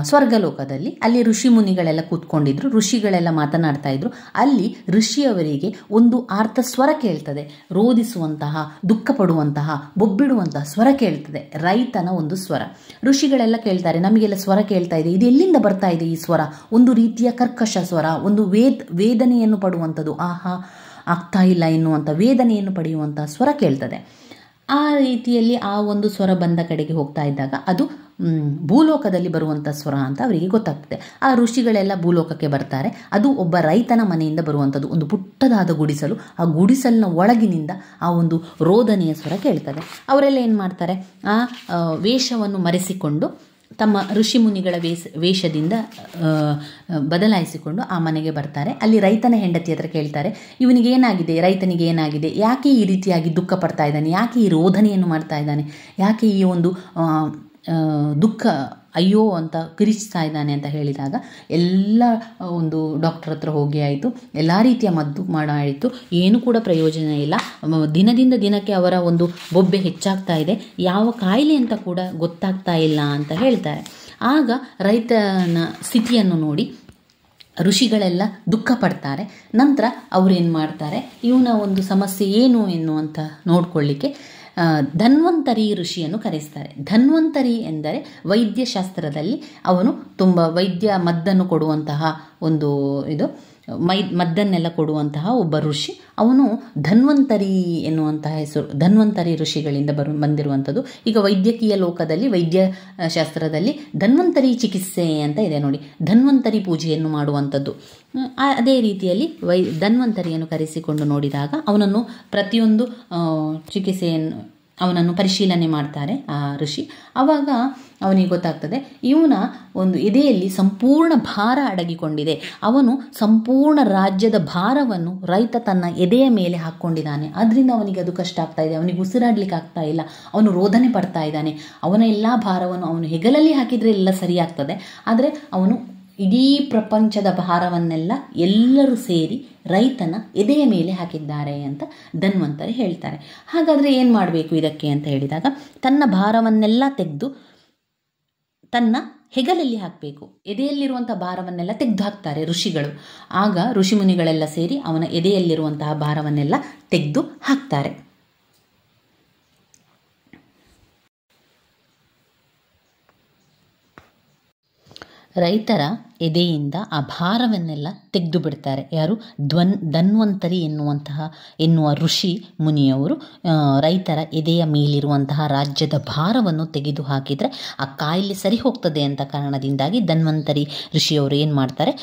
ಸ್ವರ್ಗಲೋಕದಲ್ಲಿ ಅಲ್ಲಿ ಋಷಿ ಮುನಿಗಳೆಲ್ಲ ಕೂತ್ಕೊಂಡಿದ್ರು, ಋಷಿಗಳೆಲ್ಲ ಮಾತನಾಡ್ತಾ ಇದ್ರು. ಅಲ್ಲಿ ಋಷಿಯವರಿಗೆ ಒಂದು ಆರ್ತ ಸ್ವರ ಕೇಳ್ತದೆ, ರೋಧಿಸುವಂತಹ, ದುಃಖ ಪಡುವಂತಹ, ಬೊಬ್ಬಿಡುವಂತಹ ಸ್ವರ ಕೇಳ್ತದೆ, ರೈತನ ಒಂದು ಸ್ವರ. ಋಷಿಗಳೆಲ್ಲ ಕೇಳ್ತಾರೆ, ನಮಗೆಲ್ಲ ಸ್ವರ ಕೇಳ್ತಾ ಇದೆ, ಇದು ಎಲ್ಲಿಂದ ಬರ್ತಾ ಇದೆ ಈ ಸ್ವರ? ಒಂದು ರೀತಿಯ ಕರ್ಕಶ ಸ್ವರ, ಒಂದು ವೇದನೆಯನ್ನು ಪಡುವಂಥದ್ದು, ಆಹಾ ಆಗ್ತಾ ಇಲ್ಲ ಎನ್ನುವಂಥ ವೇದನೆಯನ್ನು ಪಡೆಯುವಂಥ ಸ್ವರ ಕೇಳ್ತದೆ. ಆ ರೀತಿಯಲ್ಲಿ ಆ ಒಂದು ಸ್ವರ ಬಂದ ಕಡೆಗೆ ಹೋಗ್ತಾ ಇದ್ದಾಗ ಅದು ಭೂಲೋಕದಲ್ಲಿ ಬರುವಂಥ ಸ್ವರ ಅಂತ ಅವರಿಗೆ ಗೊತ್ತಾಗ್ತದೆ. ಆ ಋಷಿಗಳೆಲ್ಲ ಭೂಲೋಕಕ್ಕೆ ಬರ್ತಾರೆ. ಅದು ಒಬ್ಬ ರೈತನ ಮನೆಯಿಂದ ಬರುವಂಥದ್ದು, ಒಂದು ಪುಟ್ಟದಾದ ಗುಡಿಸಲು. ಆ ಗುಡಿಸಲಿನ ಒಳಗಿನಿಂದ ಆ ಒಂದು ರೋದನೆಯ ಸ್ವರ ಕೇಳ್ತದೆ. ಅವರೆಲ್ಲ ಏನು ಮಾಡ್ತಾರೆ, ಆ ವೇಷವನ್ನು ಮರೆಸಿಕೊಂಡು ತಮ್ಮ ಋಷಿ ಮುನಿಗಳ ವೇಷದಿಂದ ಬದಲಾಯಿಸಿಕೊಂಡು ಆ ಮನೆಗೆ ಬರ್ತಾರೆ. ಅಲ್ಲಿ ರೈತನ ಹೆಂಡತಿ ಹತ್ರ ಕೇಳ್ತಾರೆ, ಇವನಿಗೆ ಏನಾಗಿದೆ, ರೈತನಿಗೆ ಏನಾಗಿದೆ, ಯಾಕೆ ಈ ರೀತಿಯಾಗಿ ದುಃಖ ಪಡ್ತಾ ಇದ್ದಾನೆ, ಯಾಕೆ ಈ ರೋಧನೆಯನ್ನು ಮಾಡ್ತಾ ಇದ್ದಾನೆ, ಯಾಕೆ ಈ ಒಂದು ದುಃಖ ಅಯ್ಯೋ ಅಂತ ಕಿರಿಚ್ತಾ ಇದ್ದಾನೆ ಅಂತ ಹೇಳಿದಾಗ, ಎಲ್ಲ ಒಂದು ಡಾಕ್ಟರ್ ಹತ್ರ ಹೋಗಿ ಆಯಿತು, ಎಲ್ಲ ರೀತಿಯ ಮದ್ದು ಮಾಡಾಯಿತು, ಏನೂ ಕೂಡ ಪ್ರಯೋಜನ ಇಲ್ಲ. ದಿನದಿಂದ ದಿನಕ್ಕೆ ಅವರ ಒಂದು ಬೊಬ್ಬೆ ಹೆಚ್ಚಾಗ್ತಾ ಇದೆ, ಯಾವ ಕಾಯಿಲೆ ಅಂತ ಕೂಡ ಗೊತ್ತಾಗ್ತಾ ಇಲ್ಲ ಅಂತ ಹೇಳ್ತಾರೆ. ಆಗ ರೈತನ ಸ್ಥಿತಿಯನ್ನು ನೋಡಿ ಋಷಿಗಳೆಲ್ಲ ದುಃಖ ಪಡ್ತಾರೆ. ನಂತರ ಅವರೇನು ಮಾಡ್ತಾರೆ, ಇವನ ಒಂದು ಸಮಸ್ಯೆ ಏನು ಎನ್ನುವಂತ ನೋಡ್ಕೊಳ್ಳಿಕ್ಕೆ ಧನ್ವಂತರಿ ಋಷಿಯನ್ನು ಕರೆಸ್ತಾರೆ. ಧನ್ವಂತರಿ ಎಂದರೆ ವೈದ್ಯಶಾಸ್ತ್ರದಲ್ಲಿ ಅವನು ತುಂಬ ಮದ್ದನ್ನು ಕೊಡುವಂತಹ ಒಂದು ಮದ್ದನ್ನೆಲ್ಲ ಕೊಡುವಂತಹ ಒಬ್ಬ ಋಷಿ. ಅವನು ಧನ್ವಂತರಿ ಎನ್ನುವಂತಹ ಹೆಸರು, ಧನ್ವಂತರಿ ಋಷಿಗಳಿಂದ ಬಂದಿರುವಂಥದ್ದು. ಈಗ ವೈದ್ಯಕೀಯ ಲೋಕದಲ್ಲಿ, ವೈದ್ಯಶಾಸ್ತ್ರದಲ್ಲಿ ಧನ್ವಂತರಿ ಚಿಕಿತ್ಸೆ ಅಂತ ಇದೆ ನೋಡಿ, ಧನ್ವಂತರಿ ಪೂಜೆಯನ್ನು ಮಾಡುವಂಥದ್ದು. ಅದೇ ರೀತಿಯಲ್ಲಿ ಧನ್ವಂತರಿಯನ್ನು ಕರೆಸಿಕೊಂಡು ನೋಡಿದಾಗ ಅವನನ್ನು ಪ್ರತಿಯೊಂದು ಚಿಕಿತ್ಸೆಯನ್ನು ಅವನನ್ನು ಪರಿಶೀಲನೆ ಮಾಡ್ತಾರೆ ಆ ಋಷಿ. ಆವಾಗ ಅವನಿಗೆ ಗೊತ್ತಾಗ್ತದೆ, ಇವನ ಒಂದು ಎದೆಯಲ್ಲಿ ಸಂಪೂರ್ಣ ಭಾರ ಅಡಗಿಕೊಂಡಿದೆ. ಅವನು ಸಂಪೂರ್ಣ ರಾಜ್ಯದ ಭಾರವನ್ನು ರೈತ ತನ್ನ ಎದೆಯ ಮೇಲೆ ಹಾಕ್ಕೊಂಡಿದ್ದಾನೆ. ಅದರಿಂದ ಅವನಿಗೆ ಅದು ಕಷ್ಟ ಆಗ್ತಾ ಇದೆ, ಅವನಿಗೆ ಉಸಿರಾಡ್ಲಿಕ್ಕೆ ಆಗ್ತಾ ಇಲ್ಲ, ಅವನು ರೋಧನೆ ಪಡ್ತಾ ಇದ್ದಾನೆ. ಅವನ ಎಲ್ಲ ಭಾರವನ್ನು ಅವನು ಹೆಗಲಲ್ಲಿ ಹಾಕಿದರೆ ಎಲ್ಲ ಸರಿಯಾಗ್ತದೆ, ಆದರೆ ಅವನು ಇಡೀ ಪ್ರಪಂಚದ ಭಾರವನ್ನೆಲ್ಲ ಎಲ್ಲರೂ ಸೇರಿ ರೈತನ ಎದೆಯ ಮೇಲೆ ಹಾಕಿದ್ದಾರೆ ಅಂತ ಧನ್ವಂತರಿ ಹೇಳ್ತಾರೆ. ಹಾಗಾದರೆ ಏನು ಮಾಡಬೇಕು ಇದಕ್ಕೆ ಅಂತ ಹೇಳಿದಾಗ, ತನ್ನ ಭಾರವನ್ನೆಲ್ಲ ತೆಗೆದು ತನ್ನ ಹೆಗಲಲ್ಲಿ ಹಾಕಬೇಕು. ಎದೆಯಲ್ಲಿರುವಂಥ ಭಾರವನ್ನೆಲ್ಲ ತೆಗೆದು ಹಾಕ್ತಾರೆ ಋಷಿಗಳು. ಆಗ ಋಷಿಮುನಿಗಳೆಲ್ಲ ಸೇರಿ ಅವನ ಎದೆಯಲ್ಲಿರುವಂತಹ ಭಾರವನ್ನೆಲ್ಲ ತೆಗೆದು ಹಾಕ್ತಾರೆ. ರೈತರ ಎದೆಯಿಂದ ಆ ಭಾರವನ್ನೆಲ್ಲ ತೆಗೆದು ಬಿಡ್ತಾರೆ. ಯಾರು? ಧನ್ವಂತರಿ ಎನ್ನುವ ಋಷಿ ಮುನಿಯವರು ರೈತರ ಎದೆಯ ಮೇಲಿರುವಂತಹ ರಾಜ್ಯದ ಭಾರವನ್ನು ತೆಗೆದು ಹಾಕಿದರೆ ಆ ಕಾಯಿಲೆ ಸರಿ ಹೋಗ್ತದೆ ಅಂತ ಕಾರಣದಿಂದಾಗಿ ಧನ್ವಂತರಿ ಋಷಿಯವರು ಏನು ಮಾಡ್ತಾರೆ,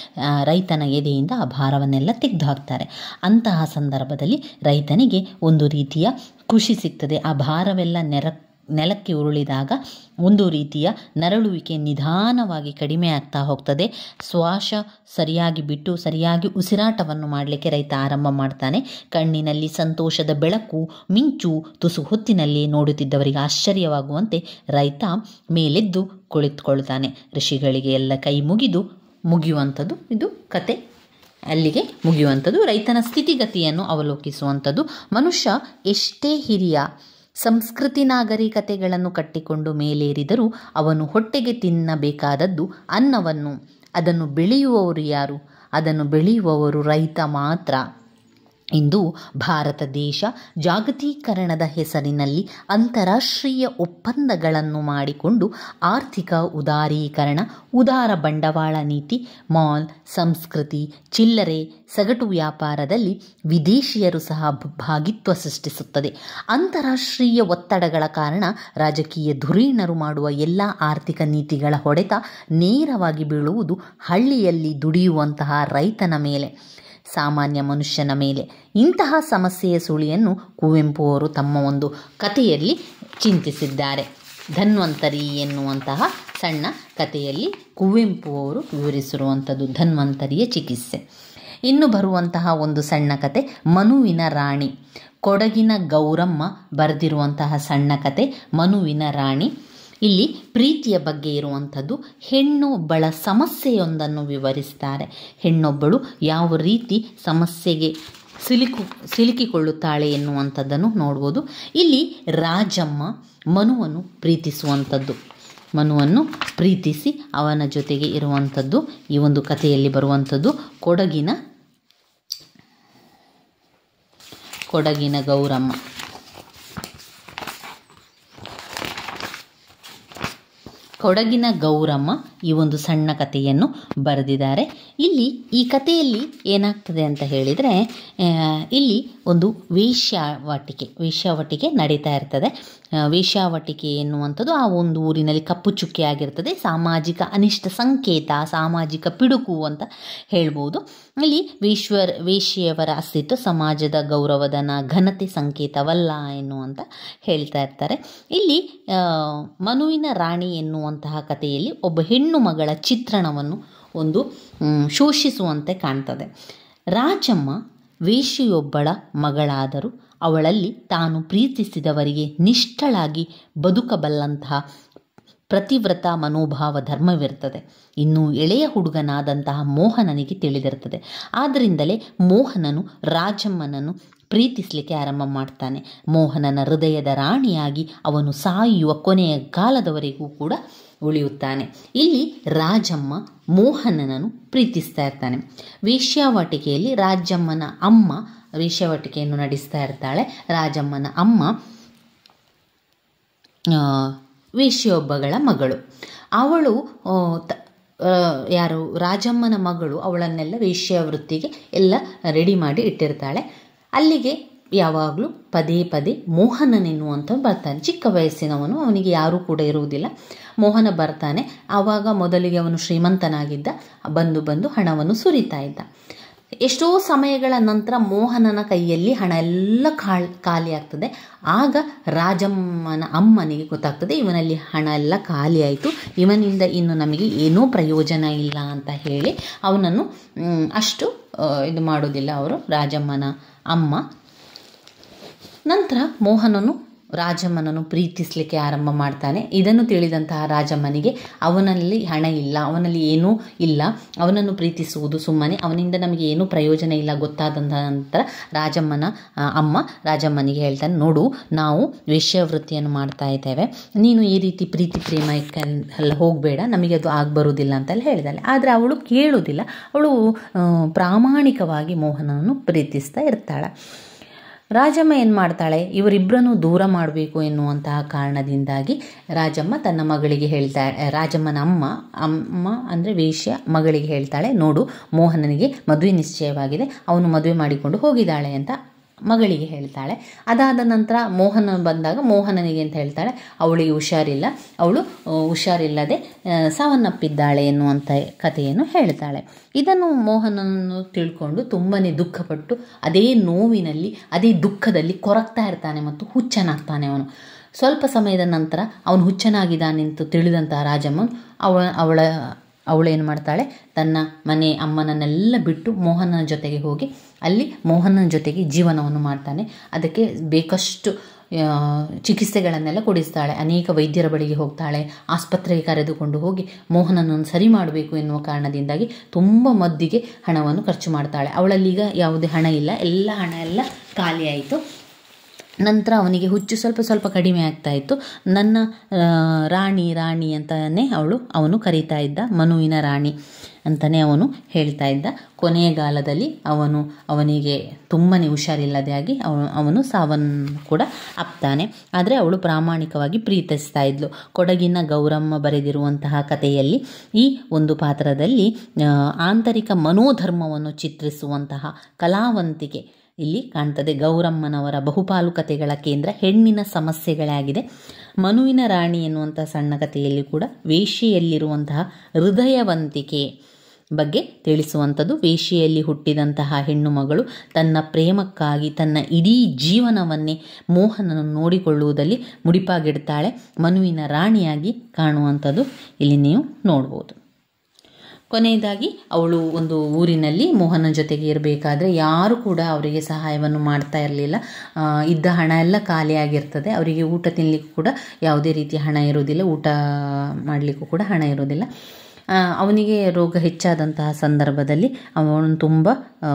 ರೈತನ ಎದೆಯಿಂದ ಆ ಭಾರವನ್ನೆಲ್ಲ ತೆಗೆದು ಹಾಕ್ತಾರೆ. ಅಂತಹ ಸಂದರ್ಭದಲ್ಲಿ ರೈತನಿಗೆ ಒಂದು ರೀತಿಯ ಖುಷಿ ಸಿಗ್ತದೆ. ಆ ಭಾರವೆಲ್ಲ ನೆಲಕ್ಕೆ ಉರುಳಿದಾಗ ಒಂದು ರೀತಿಯ ನರಳುವಿಕೆ ನಿಧಾನವಾಗಿ ಕಡಿಮೆ ಆಗ್ತಾ ಹೋಗ್ತದೆ. ಶ್ವಾಸ ಸರಿಯಾಗಿ ಬಿಟ್ಟು ಸರಿಯಾಗಿ ಉಸಿರಾಟವನ್ನು ಮಾಡಲಿಕ್ಕೆ ರೈತ ಆರಂಭ ಮಾಡ್ತಾನೆ. ಕಣ್ಣಿನಲ್ಲಿ ಸಂತೋಷದ ಬೆಳಕು ಮಿಂಚು ತುಸು ಹೊತ್ತಿನಲ್ಲಿ ನೋಡುತ್ತಿದ್ದವರಿಗೆ ಆಶ್ಚರ್ಯವಾಗುವಂತೆ ರೈತ ಮೇಲೆದ್ದು ಕುಳಿತುಕೊಳ್ತಾನೆ. ಋಷಿಗಳಿಗೆ ಎಲ್ಲ ಕೈ ಮುಗಿಯುವಂಥದ್ದು ಇದು ಕತೆ. ಅಲ್ಲಿಗೆ ಮುಗಿಯುವಂಥದ್ದು. ರೈತನ ಸ್ಥಿತಿಗತಿಯನ್ನು ಅವಲೋಕಿಸುವಂಥದ್ದು. ಮನುಷ್ಯ ಎಷ್ಟೇ ಹಿರಿಯ ಸಂಸ್ಕೃತಿ ನಾಗರಿಕತೆಗಳನ್ನು ಕಟ್ಟಿಕೊಂಡು ಮೇಲೇರಿದರೂ ಅವನು ಹೊಟ್ಟೆಗೆ ತಿನ್ನಬೇಕಾದದ್ದು ಅನ್ನವನ್ನು. ಅದನ್ನು ಬೆಳೆಯುವವರು ಯಾರು? ಅದನ್ನು ಬೆಳೆಯುವವರು ರೈತ ಮಾತ್ರ. ಇಂದು ಭಾರತ ದೇಶ ಜಾಗತೀಕರಣದ ಹೆಸರಿನಲ್ಲಿ ಅಂತಾರಾಷ್ಟ್ರೀಯ ಒಪ್ಪಂದಗಳನ್ನು ಮಾಡಿಕೊಂಡು ಆರ್ಥಿಕ ಉದಾರೀಕರಣ, ಉದಾರ ಬಂಡವಾಳ ನೀತಿ, ಮಾಲ್ ಸಂಸ್ಕೃತಿ, ಚಿಲ್ಲರೆ ಸಗಟು ವ್ಯಾಪಾರದಲ್ಲಿ ವಿದೇಶಿಯರು ಸಹ ಭಾಗಿತ್ವ ಸೃಷ್ಟಿಸುತ್ತದೆ. ಅಂತಾರಾಷ್ಟ್ರೀಯ ಒತ್ತಡಗಳ ಕಾರಣ ರಾಜಕೀಯ ಧುರೀಣರು ಮಾಡುವ ಎಲ್ಲ ಆರ್ಥಿಕ ನೀತಿಗಳ ಹೊಡೆತ ನೇರವಾಗಿ ಬೀಳುವುದು ಹಳ್ಳಿಯಲ್ಲಿ ದುಡಿಯುವಂತಹ ರೈತನ ಮೇಲೆ, ಸಾಮಾನ್ಯ ಮನುಷ್ಯನ ಮೇಲೆ. ಇಂತಹ ಸಮಸ್ಯೆಯ ಸುಳಿಯನ್ನು ಕುವೆಂಪು ಅವರು ತಮ್ಮ ಒಂದು ಕಥೆಯಲ್ಲಿ ಚಿಂತಿಸಿದ್ದಾರೆ. ಧನ್ವಂತರಿ ಎನ್ನುವಂತಹ ಸಣ್ಣ ಕಥೆಯಲ್ಲಿ ಕುವೆಂಪು ಅವರು ವಿವರಿಸಿರುವಂಥದ್ದು ಧನ್ವಂತರಿಯ ಚಿಕಿತ್ಸೆ. ಇನ್ನು ಬರುವಂತಹ ಒಂದು ಸಣ್ಣ ಕತೆ ಮನುವಿನ ರಾಣಿ. ಕೊಡಗಿನ ಗೌರಮ್ಮ ಬರೆದಿರುವಂತಹ ಸಣ್ಣ ಕತೆ ಮನುವಿನ ರಾಣಿ. ಇಲ್ಲಿ ಪ್ರೀತಿಯ ಬಗ್ಗೆ ಇರುವಂಥದ್ದು. ಹೆಣ್ಣೊಬ್ಬಳ ಸಮಸ್ಯೆಯೊಂದನ್ನು ವಿವರಿಸ್ತಾರೆ. ಹೆಣ್ಣೊಬ್ಬಳು ಯಾವ ರೀತಿ ಸಮಸ್ಯೆಗೆ ಸಿಲುಕಿಕೊಳ್ಳುತ್ತಾಳೆ ಎನ್ನುವಂಥದ್ದನ್ನು ನೋಡ್ಬೋದು. ಇಲ್ಲಿ ರಾಜಮ್ಮ ಮನುವನ್ನು ಪ್ರೀತಿಸುವಂಥದ್ದು, ಮನುವನ್ನು ಪ್ರೀತಿಸಿ ಅವನ ಜೊತೆಗೆ ಇರುವಂಥದ್ದು ಈ ಒಂದು ಕಥೆಯಲ್ಲಿ ಬರುವಂಥದ್ದು. ಕೊಡಗಿನ ಗೌರಮ್ಮ. ಕೊಡಗಿನ ಗೌರಮ್ಮ ಈ ಒಂದು ಸಣ್ಣ ಕಥೆಯನ್ನು ಬರೆದಿದ್ದಾರೆ. ಇಲ್ಲಿ ಈ ಕಥೆಯಲ್ಲಿ ಏನಾಗ್ತದೆ ಅಂತ ಹೇಳಿದರೆ, ಇಲ್ಲಿ ಒಂದು ವೇಶ್ಯಾವಟಿಕೆ ನಡೀತಾ ಇರ್ತದೆ. ವೇಶ್ಯಾವಟಿಕೆ ಎನ್ನುವಂಥದ್ದು ಆ ಒಂದು ಊರಿನಲ್ಲಿ ಕಪ್ಪು ಚುಕ್ಕೆ ಆಗಿರ್ತದೆ. ಸಾಮಾಜಿಕ ಅನಿಷ್ಟ ಸಂಕೇತ, ಸಾಮಾಜಿಕ ಪಿಡುಕು ಅಂತ ಹೇಳ್ಬೋದು. ಇಲ್ಲಿ ವೇಶ್ಯೆಯವರ ಅಸ್ತಿತ್ವ ಸಮಾಜದ ಗೌರವದ ಘನತೆ ಸಂಕೇತವಲ್ಲ ಎನ್ನುವಂತ ಹೇಳ್ತಾ ಇರ್ತಾರೆ. ಇಲ್ಲಿ ಮನುವಿನ ರಾಣಿ ಎನ್ನುವಂತಹ ಕಥೆಯಲ್ಲಿ ಒಬ್ಬ ಹೆಣ್ಣು ಮಗಳ ಚಿತ್ರಣವನ್ನು ಒಂದು ಶೋಷಿಸುವಂತೆ ಕಾಣ್ತದೆ. ರಾಜಮ್ಮ ವೇಶ್ಯೆಯೊಬ್ಬಳ ಮಗಳಾದರೂ ಅವಳಲ್ಲಿ ತಾನು ಪ್ರೀತಿಸಿದವರಿಗೆ ನಿಷ್ಠಳಾಗಿ ಬದುಕಬಲ್ಲಂತಹ ಪ್ರತಿವ್ರತ ಮನೋಭಾವ ಧರ್ಮವಿರ್ತದೆ. ಇನ್ನು ಎಳೆಯ ಹುಡುಗನಾದಂತಹ ಮೋಹನನಿಗೆ ತಿಳಿದಿರ್ತದೆ. ಆದ್ದರಿಂದಲೇ ಮೋಹನನು ರಾಜಮ್ಮನನ್ನು ಪ್ರೀತಿಸಲಿಕ್ಕೆ ಆರಂಭ ಮಾಡ್ತಾನೆ. ಮೋಹನನ ಹೃದಯದ ರಾಣಿಯಾಗಿ ಅವನು ಸಾಯುವ ಕೊನೆಯ ಕಾಲದವರೆಗೂ ಕೂಡ ಉಳಿಯುತ್ತಾನೆ. ಇಲ್ಲಿ ರಾಜಮ್ಮ ಮೋಹನನನ್ನು ಪ್ರೀತಿಸ್ತಾ ಇರ್ತಾನೆ. ವೇಶ್ಯಾವಟಿಕೆಯಲ್ಲಿ ರಾಜಮ್ಮನ ಅಮ್ಮ ವೇಶ್ಯಾವಟಿಕೆಯನ್ನು ನಡೆಸ್ತಾ ಇರ್ತಾಳೆ. ರಾಜಮ್ಮನ ಅಮ್ಮ ವೇಶ್ಯೊಬ್ಬಗಳ ಮಗಳು. ಅವಳು ಯಾರು ರಾಜಮ್ಮನ ಮಗಳು ಅವಳನ್ನೆಲ್ಲ ವೇಶ್ಯಾವೃತ್ತಿಗೆ ಎಲ್ಲ ರೆಡಿ ಮಾಡಿ ಇಟ್ಟಿರ್ತಾಳೆ. ಅಲ್ಲಿಗೆ ಯಾವಾಗಲೂ ಪದೇ ಪದೇ ಮೋಹನನೆನ್ನುವಂಥ ಬರ್ತಾನೆ. ಚಿಕ್ಕ ವಯಸ್ಸಿನವನು, ಅವನಿಗೆ ಯಾರೂ ಕೂಡ ಇರುವುದಿಲ್ಲ. ಮೋಹನ ಬರ್ತಾನೆ. ಆವಾಗ ಮೊದಲಿಗೆ ಅವನು ಶ್ರೀಮಂತನಾಗಿದ್ದ. ಬಂದು ಹಣವನ್ನು ಸುರಿತಾ ಇದ್ದ. ಎಷ್ಟೋ ಸಮಯಗಳ ನಂತರ ಮೋಹನನ ಕೈಯಲ್ಲಿ ಹಣ ಎಲ್ಲ ಖಾಲಿ ಆಗ್ತದೆ. ಆಗ ರಾಜಮ್ಮನ ಅಮ್ಮನಿಗೆ ಗೊತ್ತಾಗ್ತದೆ, ಇವನಲ್ಲಿ ಹಣ ಎಲ್ಲ ಖಾಲಿ ಆಯಿತು, ಇವನಿಂದ ಇನ್ನು ನಮಗೆ ಏನೂ ಪ್ರಯೋಜನ ಇಲ್ಲ ಅಂತ ಹೇಳಿ ಅವನನ್ನು ಅಷ್ಟು ಇದು ಮಾಡೋದಿಲ್ಲ ಅವರು ರಾಜಮ್ಮನ ಅಮ್ಮ. ನಂತರ ಮೋಹನನು ರಾಜಮ್ಮನನ್ನು ಪ್ರೀತಿಸಲಿಕ್ಕೆ ಆರಂಭ ಮಾಡ್ತಾನೆ. ಇದನ್ನು ತಿಳಿದಂತಹ ರಾಜಮ್ಮನಿಗೆ ಅವನಲ್ಲಿ ಹಣ ಇಲ್ಲ, ಅವನಲ್ಲಿ ಏನೂ ಇಲ್ಲ, ಅವನನ್ನು ಪ್ರೀತಿಸುವುದು ಸುಮ್ಮನೆ, ಅವನಿಂದ ನಮಗೆ ಏನೂ ಪ್ರಯೋಜನ ಇಲ್ಲ ಗೊತ್ತಾದ ನಂತರ ರಾಜಮ್ಮನ ಅಮ್ಮ ರಾಜಮ್ಮನಿಗೆ ಹೇಳ್ತಾನೆ, ನೋಡು ನಾವು ವೇಶ್ಯಾವೃತ್ತಿಯನ್ನು ಮಾಡ್ತಾ ಇದ್ದೇವೆ, ನೀನು ಈ ರೀತಿ ಪ್ರೀತಿ ಪ್ರೇಮ ಎಲ್ಲ ಹೋಗಬೇಡ, ನಮಗೆ ಅದು ಆಗಬರುವುದಿಲ್ಲ ಅಂತೆಲ್ಲ ಹೇಳಿದಾಳೆ. ಆದರೆ ಅವಳು ಕೇಳುವುದಿಲ್ಲ. ಅವಳು ಪ್ರಾಮಾಣಿಕವಾಗಿ ಮೋಹನನನ್ನು ಪ್ರೀತಿಸ್ತಾ ಇರ್ತಾಳೆ. ರಾಜಮ್ಮ ಏನು ಮಾಡ್ತಾಳೆ, ಇವರಿಬ್ಬರನ್ನು ದೂರ ಮಾಡಬೇಕು ಎನ್ನುವಂತಹ ಕಾರಣದಿಂದಾಗಿ ರಾಜಮ್ಮ ತನ್ನ ಮಗಳಿಗೆ ಹೇಳ್ತಾಳೆ, ರಾಜಮ್ಮನ ಅಮ್ಮ ಅಂದರೆ ವೇಶ್ಯ ಮಗಳಿಗೆ ಹೇಳ್ತಾಳೆ, ನೋಡು ಮೋಹನನಿಗೆ ಮದುವೆ ನಿಶ್ಚಯವಾಗಿದೆ, ಅವನು ಮದುವೆ ಮಾಡಿಕೊಂಡು ಹೋಗಿದ್ದಾಳೆ ಅಂತ ಮಗಳಿಗೆ ಹೇಳ್ತಾಳೆ. ಅದಾದ ನಂತರ ಮೋಹನ ಬಂದಾಗ ಮೋಹನನಿಗೆ ಅಂತ ಹೇಳ್ತಾಳೆ, ಅವಳಿಗೆ ಹುಷಾರಿಲ್ಲ, ಅವಳು ಹುಷಾರಿಲ್ಲದೆ ಸಾವನ್ನಪ್ಪಿದ್ದಾಳೆ ಎನ್ನುವಂಥ ಕಥೆಯನ್ನು ಹೇಳ್ತಾಳೆ. ಇದನ್ನು ಮೋಹನನ್ನು ತಿಳ್ಕೊಂಡು ತುಂಬಾ ದುಃಖಪಟ್ಟು ಅದೇ ನೋವಿನಲ್ಲಿ ಅದೇ ದುಃಖದಲ್ಲಿ ಕೊರಗ್ತಾ ಇರ್ತಾನೆ ಮತ್ತು ಹುಚ್ಚನಾಗ್ತಾನೆ ಅವನು. ಸ್ವಲ್ಪ ಸಮಯದ ನಂತರ ಅವನು ಹುಚ್ಚನಾಗಿದ್ದಾನೆಂದು ತಿಳಿದಂತಹ ರಾಜಮ್ಮನ್ ಅವಳೇನು ಮಾಡ್ತಾಳೆ, ತನ್ನ ಮನೆ ಅಮ್ಮನನ್ನೆಲ್ಲ ಬಿಟ್ಟು ಮೋಹನನ ಜೊತೆಗೆ ಹೋಗಿ ಅಲ್ಲಿ ಮೋಹನನ ಜೊತೆಗೆ ಜೀವನವನ್ನು ಮಾಡ್ತಾನೆ. ಅದಕ್ಕೆ ಬೇಕಷ್ಟು ಚಿಕಿತ್ಸೆಗಳನ್ನೆಲ್ಲ ಕೊಡಿಸ್ತಾಳೆ. ಅನೇಕ ವೈದ್ಯರ ಬಳಿಗೆ ಹೋಗ್ತಾಳೆ, ಆಸ್ಪತ್ರೆಗೆ ಕರೆದುಕೊಂಡು ಹೋಗಿ ಮೋಹನನನ್ನು ಸರಿ ಮಾಡಬೇಕು ಎನ್ನುವ ಕಾರಣದಿಂದಾಗಿ ತುಂಬ ಮದ್ದಿಗೆ ಹಣವನ್ನು ಖರ್ಚು ಮಾಡ್ತಾಳೆ. ಅವಳಲ್ಲೀಗ ಯಾವುದೇ ಹಣ ಇಲ್ಲ, ಎಲ್ಲ ಹಣ ಎಲ್ಲ ಖಾಲಿಯಾಯಿತು. ನಂತರ ಅವನಿಗೆ ಹುಚ್ಚು ಸ್ವಲ್ಪ ಕಡಿಮೆ ಆಗ್ತಾ ಇತ್ತು. ನನ್ನ ರಾಣಿ ಅಂತಲೇ ಅವನು ಕರೀತಾ ಇದ್ದ, ಮನುವಿನ ರಾಣಿ ಅಂತಲೇ ಅವನು ಹೇಳ್ತಾ ಇದ್ದ. ಕೊನೆಗಾಲದಲ್ಲಿ ಅವನಿಗೆ ತುಂಬಾ ಹುಷಾರಿಲ್ಲದೆ ಆಗಿ ಅವನು ಸಾವನ್ನು ಕೂಡ ಅಪ್ತಾನೆ. ಆದರೆ ಅವಳು ಪ್ರಾಮಾಣಿಕವಾಗಿ ಪ್ರೀತಿಸ್ತಾ ಇದ್ಲು. ಕೊಡಗಿನ ಗೌರಮ್ಮ ಬರೆದಿರುವಂತಹ ಕಥೆಯಲ್ಲಿ ಈ ಒಂದು ಪಾತ್ರದಲ್ಲಿ ಆಂತರಿಕ ಮನೋಧರ್ಮವನ್ನು ಚಿತ್ರಿಸುವಂತಹ ಕಲಾವಂತಿಕೆ ಇಲ್ಲಿ ಕಾಣ್ತದೆ. ಗೌರಮ್ಮನವರ ಬಹುಪಾಲು ಕಥೆಗಳ ಕೇಂದ್ರ ಹೆಣ್ಣಿನ ಸಮಸ್ಯೆಗಳಾಗಿದೆ. ಮನುವಿನ ರಾಣಿ ಎನ್ನುವಂಥ ಸಣ್ಣ ಕಥೆಯಲ್ಲಿ ಕೂಡ ವೇಶ್ಯೆಯಲ್ಲಿರುವಂತಹ ಹೃದಯವಂತಿಕೆ ಬಗ್ಗೆ ತಿಳಿಸುವಂಥದ್ದು. ವೇಶ್ಯೆಯಲ್ಲಿ ಹುಟ್ಟಿದಂತಹ ಹೆಣ್ಣು ಮಗಳು ತನ್ನ ಪ್ರೇಮಕ್ಕಾಗಿ ತನ್ನ ಇಡೀ ಜೀವನವನ್ನೇ ಮೋಹನನ್ನು ನೋಡಿಕೊಳ್ಳುವುದರಲ್ಲಿ ಮುಡಿಪಾಗಿಡ್ತಾಳೆ. ಮನುವಿನ ರಾಣಿಯಾಗಿ ಕಾಣುವಂಥದ್ದು ಇಲ್ಲಿ ನೀವು ನೋಡ್ಬೋದು. ಕೊನೆಯದಾಗಿ ಅವಳು ಒಂದು ಊರಿನಲ್ಲಿ ಮೋಹನ ಜೊತೆಗೆ ಇರಬೇಕಾದ್ರೆ ಯಾರು ಕೂಡ ಅವರಿಗೆ ಸಹಾಯವನ್ನು ಮಾಡ್ತಾ ಇರಲಿಲ್ಲ. ಇದ್ದ ಹಣ ಎಲ್ಲ ಖಾಲಿಯಾಗಿರ್ತದೆ. ಅವರಿಗೆ ಊಟ ತಿನ್ನಲಿಕ್ಕೂ ಕೂಡ ಯಾವುದೇ ರೀತಿಯ ಹಣ ಇರೋದಿಲ್ಲ, ಊಟ ಮಾಡಲಿಕ್ಕೂ ಕೂಡ ಹಣ ಇರೋದಿಲ್ಲ. ಅವನಿಗೆ ರೋಗ ಹೆಚ್ಚಾದಂತಹ ಸಂದರ್ಭದಲ್ಲಿ ಅವನು ತುಂಬ